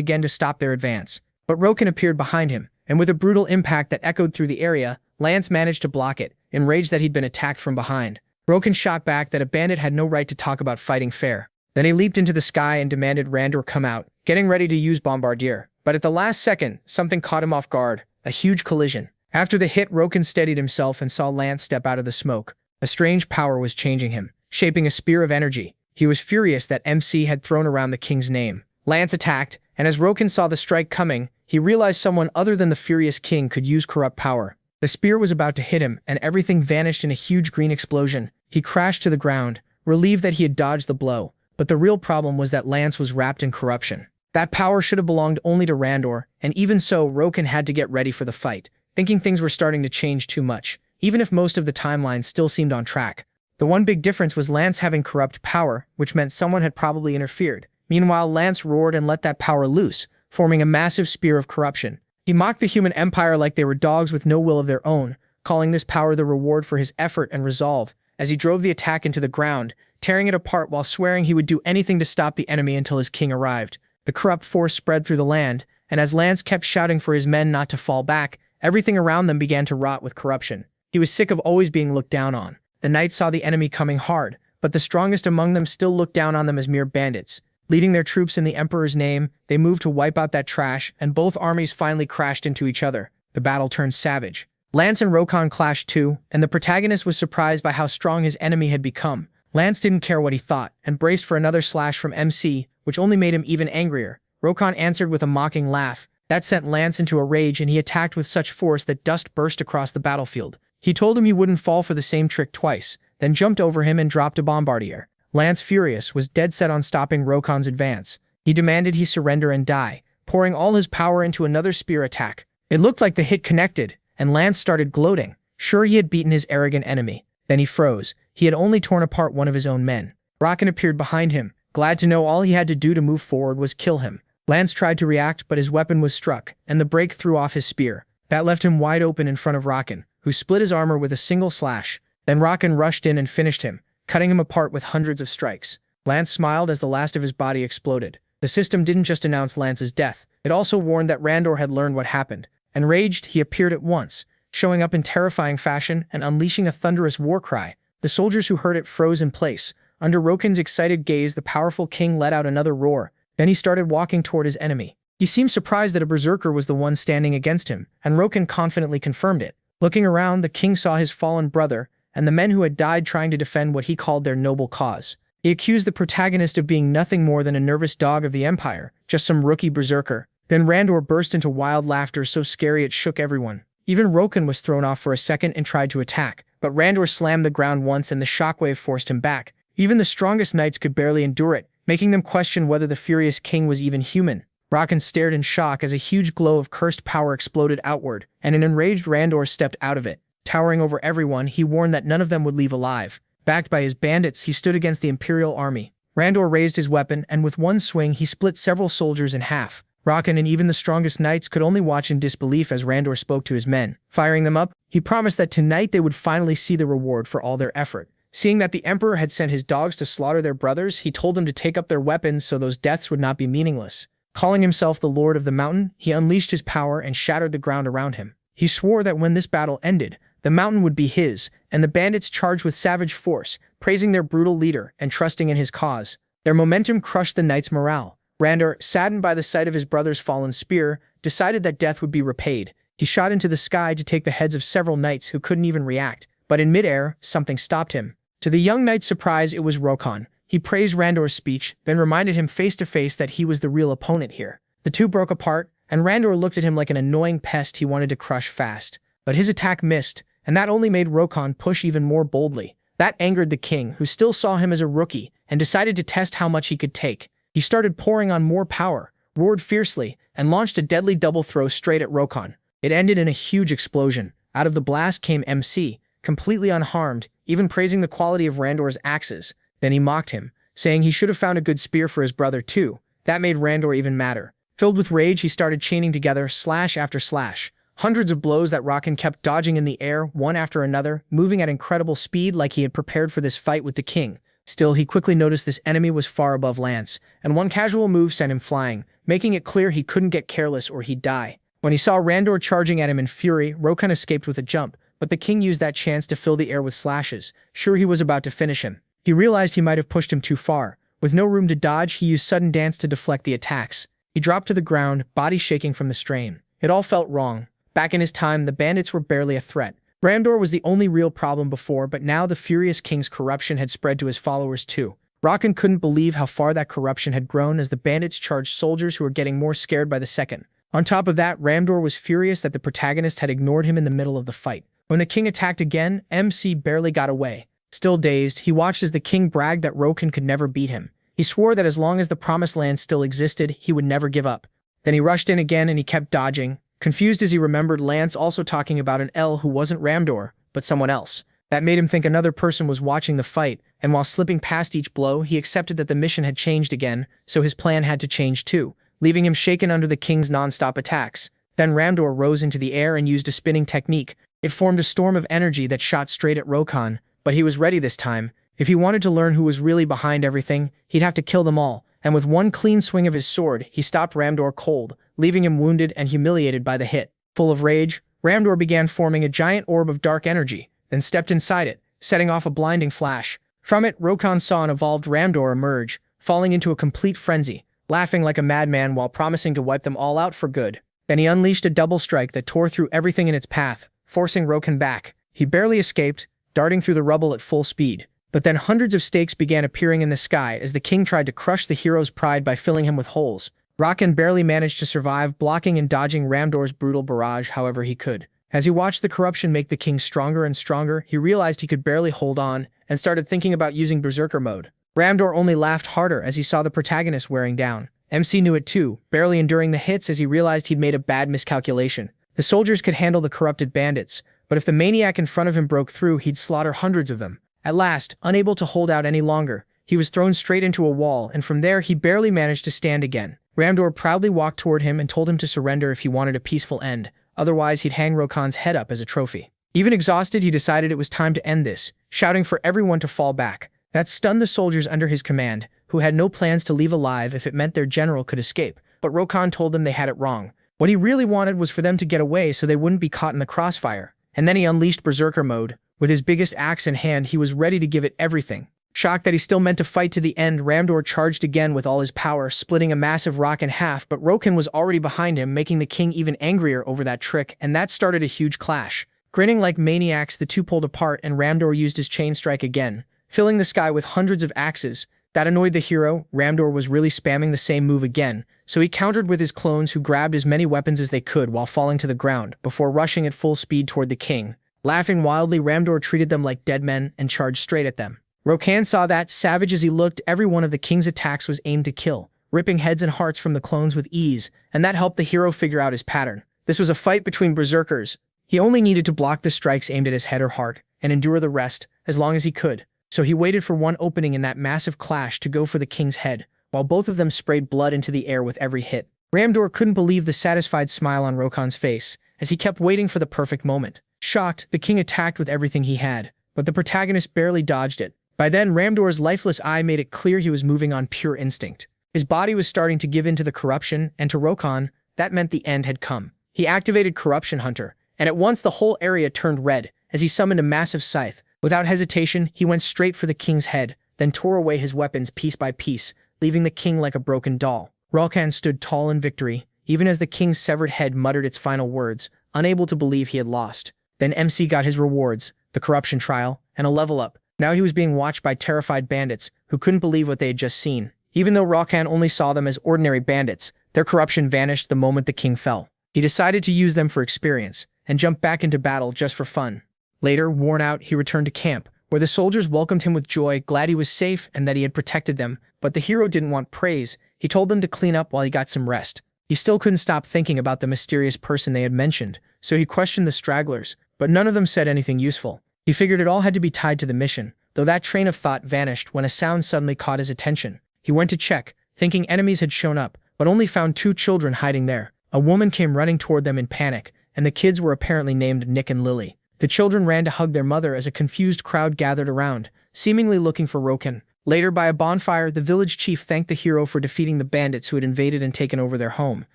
again to stop their advance. But Roken appeared behind him, and with a brutal impact that echoed through the area, Lance managed to block it, enraged that he'd been attacked from behind. Roken shot back that a bandit had no right to talk about fighting fair. Then he leaped into the sky and demanded Randor come out, getting ready to use Bombardier. But at the last second, something caught him off guard, a huge collision. After the hit, Roken steadied himself and saw Lance step out of the smoke. A strange power was changing him, shaping a spear of energy. He was furious that MC had thrown around the king's name. Lance attacked, and as Roken saw the strike coming, he realized someone other than the furious king could use corrupt power. The spear was about to hit him, and everything vanished in a huge green explosion. He crashed to the ground, relieved that he had dodged the blow. But the real problem was that Lance was wrapped in corruption. That power should have belonged only to Randor, and even so, Rokan had to get ready for the fight, thinking things were starting to change too much, even if most of the timeline still seemed on track. The one big difference was Lance having corrupt power, which meant someone had probably interfered. Meanwhile, Lance roared and let that power loose, forming a massive spear of corruption. He mocked the human empire like they were dogs with no will of their own, calling this power the reward for his effort and resolve, as he drove the attack into the ground, tearing it apart while swearing he would do anything to stop the enemy until his king arrived. The corrupt force spread through the land, and as Lance kept shouting for his men not to fall back, everything around them began to rot with corruption. He was sick of always being looked down on. The knights saw the enemy coming hard, but the strongest among them still looked down on them as mere bandits. Leading their troops in the Emperor's name, they moved to wipe out that trash, and both armies finally crashed into each other. The battle turned savage. Lance and Rokan clashed too, and the protagonist was surprised by how strong his enemy had become. Lance didn't care what he thought, and braced for another slash from MC, which only made him even angrier. Rokan answered with a mocking laugh. That sent Lance into a rage, and he attacked with such force that dust burst across the battlefield. He told him he wouldn't fall for the same trick twice, then jumped over him and dropped a bombardier. Lance, furious, was dead set on stopping Rokan's advance. He demanded he surrender and die, pouring all his power into another spear attack. It looked like the hit connected, and Lance started gloating, sure he had beaten his arrogant enemy. Then he froze. He had only torn apart one of his own men. Rokan appeared behind him, glad to know all he had to do to move forward was kill him. Lance tried to react, but his weapon was struck, and the break threw off his spear. That left him wide open in front of Rokan, who split his armor with a single slash. Then Rokan rushed in and finished him, cutting him apart with hundreds of strikes. Lance smiled as the last of his body exploded. The system didn't just announce Lance's death, it also warned that Randor had learned what happened. Enraged, he appeared at once, showing up in terrifying fashion and unleashing a thunderous war cry. The soldiers who heard it froze in place. Under Rokan's excited gaze, the powerful king let out another roar. Then he started walking toward his enemy. He seemed surprised that a berserker was the one standing against him, and Rokan confidently confirmed it. Looking around, the king saw his fallen brother, and the men who had died trying to defend what he called their noble cause. He accused the protagonist of being nothing more than a nervous dog of the empire, just some rookie berserker. Then Randor burst into wild laughter so scary it shook everyone. Even Rokan was thrown off for a second and tried to attack, but Randor slammed the ground once and the shockwave forced him back. Even the strongest knights could barely endure it, making them question whether the furious king was even human. Rokan stared in shock as a huge glow of cursed power exploded outward, and an enraged Randor stepped out of it. Towering over everyone, he warned that none of them would leave alive. Backed by his bandits, he stood against the Imperial army. Randor raised his weapon, and with one swing he split several soldiers in half. Rokan and even the strongest knights could only watch in disbelief as Randor spoke to his men. Firing them up, he promised that tonight they would finally see the reward for all their effort. Seeing that the Emperor had sent his dogs to slaughter their brothers, he told them to take up their weapons so those deaths would not be meaningless. Calling himself the Lord of the Mountain, he unleashed his power and shattered the ground around him. He swore that when this battle ended, the mountain would be his, and the bandits charged with savage force, praising their brutal leader and trusting in his cause. Their momentum crushed the knights' morale. Randor, saddened by the sight of his brother's fallen spear, decided that death would be repaid. He shot into the sky to take the heads of several knights who couldn't even react, but in midair, something stopped him. To the young knight's surprise, it was Rokan. He praised Randor's speech, then reminded him face to face that he was the real opponent here. The two broke apart, and Randor looked at him like an annoying pest he wanted to crush fast. But his attack missed, and that only made Rokan push even more boldly. That angered the king, who still saw him as a rookie, and decided to test how much he could take. He started pouring on more power, roared fiercely, and launched a deadly double throw straight at Rokan. It ended in a huge explosion. Out of the blast came MC, completely unharmed, even praising the quality of Randor's axes. Then he mocked him, saying he should have found a good spear for his brother too. That made Randor even madder. Filled with rage, he started chaining together slash after slash. Hundreds of blows that Rokan kept dodging in the air, one after another, moving at incredible speed like he had prepared for this fight with the king. Still, he quickly noticed this enemy was far above Lance, and one casual move sent him flying, making it clear he couldn't get careless or he'd die. When he saw Randor charging at him in fury, Rokan escaped with a jump, but the king used that chance to fill the air with slashes, sure he was about to finish him. He realized he might have pushed him too far. With no room to dodge, he used sudden dance to deflect the attacks. He dropped to the ground, body shaking from the strain. It all felt wrong. Back in his time, the bandits were barely a threat. Randor was the only real problem before, but now the furious king's corruption had spread to his followers too. Rokan couldn't believe how far that corruption had grown as the bandits charged soldiers who were getting more scared by the second. On top of that, Randor was furious that the protagonist had ignored him in the middle of the fight. When the king attacked again, MC barely got away. Still dazed, he watched as the king bragged that Rokan could never beat him. He swore that as long as the Promised Land still existed, he would never give up. Then he rushed in again and he kept dodging, confused as he remembered Lance also talking about an L who wasn't Ramdor, but someone else. That made him think another person was watching the fight, and while slipping past each blow, he accepted that the mission had changed again, so his plan had to change too, leaving him shaken under the king's non-stop attacks. Then Ramdor rose into the air and used a spinning technique. It formed a storm of energy that shot straight at Rokan, but he was ready this time. If he wanted to learn who was really behind everything, he'd have to kill them all, and with one clean swing of his sword, he stopped Ramdor cold, leaving him wounded and humiliated by the hit. Full of rage, Ramdor began forming a giant orb of dark energy, then stepped inside it, setting off a blinding flash. From it, Rokan saw an evolved Ramdor emerge, falling into a complete frenzy, laughing like a madman while promising to wipe them all out for good. Then he unleashed a double strike that tore through everything in its path, forcing Rokan back. He barely escaped, darting through the rubble at full speed. But then hundreds of stakes began appearing in the sky as the king tried to crush the hero's pride by filling him with holes. Rokan barely managed to survive, blocking and dodging Ramdor's brutal barrage however he could. As he watched the corruption make the king stronger and stronger, he realized he could barely hold on and started thinking about using Berserker mode. Ramdor only laughed harder as he saw the protagonist wearing down. MC knew it too, barely enduring the hits as he realized he'd made a bad miscalculation. The soldiers could handle the corrupted bandits, but if the maniac in front of him broke through, he'd slaughter hundreds of them. At last, unable to hold out any longer, he was thrown straight into a wall, and from there he barely managed to stand again. Ramdor proudly walked toward him and told him to surrender if he wanted a peaceful end, otherwise he'd hang Rokan's head up as a trophy. Even exhausted, he decided it was time to end this, shouting for everyone to fall back. That stunned the soldiers under his command, who had no plans to leave alive if it meant their general could escape, but Rokan told them they had it wrong. What he really wanted was for them to get away so they wouldn't be caught in the crossfire. And then he unleashed Berserker mode. With his biggest axe in hand, he was ready to give it everything. Shocked that he still meant to fight to the end, Ramdor charged again with all his power, splitting a massive rock in half, but Rokan was already behind him, making the king even angrier over that trick, and that started a huge clash. Grinning like maniacs, the two pulled apart, and Ramdor used his chain strike again, filling the sky with hundreds of axes. That annoyed the hero. Ramdor was really spamming the same move again, so he countered with his clones who grabbed as many weapons as they could while falling to the ground, before rushing at full speed toward the king. Laughing wildly, Ramdor treated them like dead men and charged straight at them. Rokan saw that, savage as he looked, every one of the king's attacks was aimed to kill, ripping heads and hearts from the clones with ease, and that helped the hero figure out his pattern. This was a fight between berserkers. He only needed to block the strikes aimed at his head or heart, and endure the rest, as long as he could. So he waited for one opening in that massive clash to go for the king's head, while both of them sprayed blood into the air with every hit. Ramdor couldn't believe the satisfied smile on Rokan's face, as he kept waiting for the perfect moment. Shocked, the king attacked with everything he had, but the protagonist barely dodged it. By then, Ramdor's lifeless eye made it clear he was moving on pure instinct. His body was starting to give in to the corruption, and to Rokan, that meant the end had come. He activated Corruption Hunter, and at once the whole area turned red, as he summoned a massive scythe. Without hesitation, he went straight for the king's head, then tore away his weapons piece by piece, leaving the king like a broken doll. Rokan stood tall in victory, even as the king's severed head muttered its final words, unable to believe he had lost. Then MC got his rewards, the corruption trial, and a level up. Now he was being watched by terrified bandits, who couldn't believe what they had just seen. Even though Rokan only saw them as ordinary bandits, their corruption vanished the moment the king fell. He decided to use them for experience, and jumped back into battle just for fun. Later, worn out, he returned to camp, where the soldiers welcomed him with joy, glad he was safe and that he had protected them. But the hero didn't want praise. He told them to clean up while he got some rest. He still couldn't stop thinking about the mysterious person they had mentioned, so he questioned the stragglers, but none of them said anything useful. He figured it all had to be tied to the mission, though that train of thought vanished when a sound suddenly caught his attention. He went to check, thinking enemies had shown up, but only found two children hiding there. A woman came running toward them in panic, and the kids were apparently named Nick and Lily. The children ran to hug their mother as a confused crowd gathered around, seemingly looking for Rokan. Later, by a bonfire, the village chief thanked the hero for defeating the bandits who had invaded and taken over their home.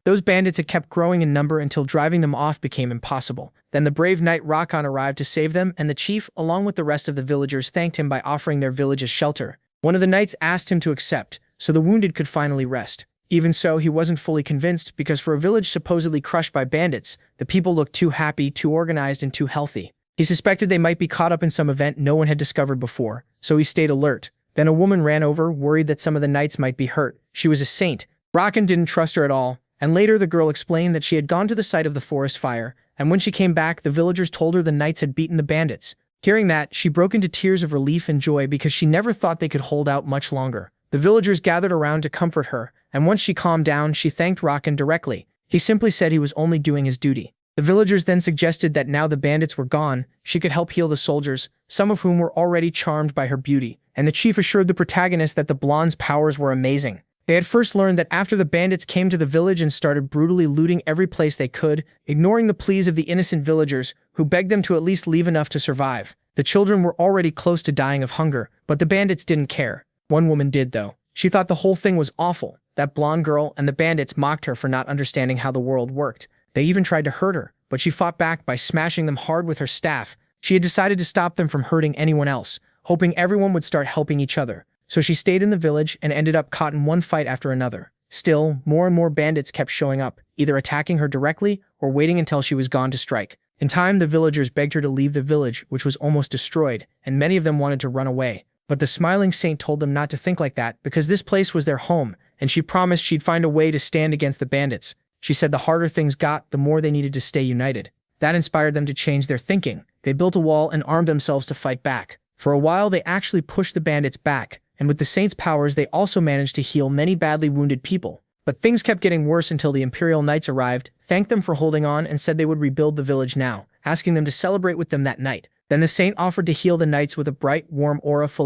Those bandits had kept growing in number until driving them off became impossible. Then the brave knight Rokan arrived to save them, and the chief, along with the rest of the villagers, thanked him by offering their village as shelter. One of the knights asked him to accept, so the wounded could finally rest. Even so, he wasn't fully convinced, because for a village supposedly crushed by bandits, the people looked too happy, too organized, and too healthy. He suspected they might be caught up in some event no one had discovered before, so he stayed alert. Then a woman ran over, worried that some of the knights might be hurt. She was a saint. Rokan didn't trust her at all, and later the girl explained that she had gone to the site of the forest fire, and when she came back, the villagers told her the knights had beaten the bandits. Hearing that, she broke into tears of relief and joy because she never thought they could hold out much longer. The villagers gathered around to comfort her, and once she calmed down, she thanked Rakan directly. He simply said he was only doing his duty. The villagers then suggested that now the bandits were gone, she could help heal the soldiers, some of whom were already charmed by her beauty, and the chief assured the protagonist that the blonde's powers were amazing. They had first learned that after the bandits came to the village and started brutally looting every place they could, ignoring the pleas of the innocent villagers, who begged them to at least leave enough to survive. The children were already close to dying of hunger, but the bandits didn't care. One woman did, though. She thought the whole thing was awful. That blonde girl and the bandits mocked her for not understanding how the world worked. They even tried to hurt her, but she fought back by smashing them hard with her staff. She had decided to stop them from hurting anyone else, hoping everyone would start helping each other. So she stayed in the village and ended up caught in one fight after another. Still, more and more bandits kept showing up, either attacking her directly or waiting until she was gone to strike. In time, the villagers begged her to leave the village, which was almost destroyed, and many of them wanted to run away. But the smiling saint told them not to think like that because this place was their home, and she promised she'd find a way to stand against the bandits. She said the harder things got, the more they needed to stay united. That inspired them to change their thinking. They built a wall and armed themselves to fight back. For a while, they actually pushed the bandits back, and with the saint's powers, they also managed to heal many badly wounded people. But things kept getting worse until the Imperial Knights arrived, thanked them for holding on, and said they would rebuild the village now, asking them to celebrate with them that night. Then the saint offered to heal the knights with a bright, warm aura full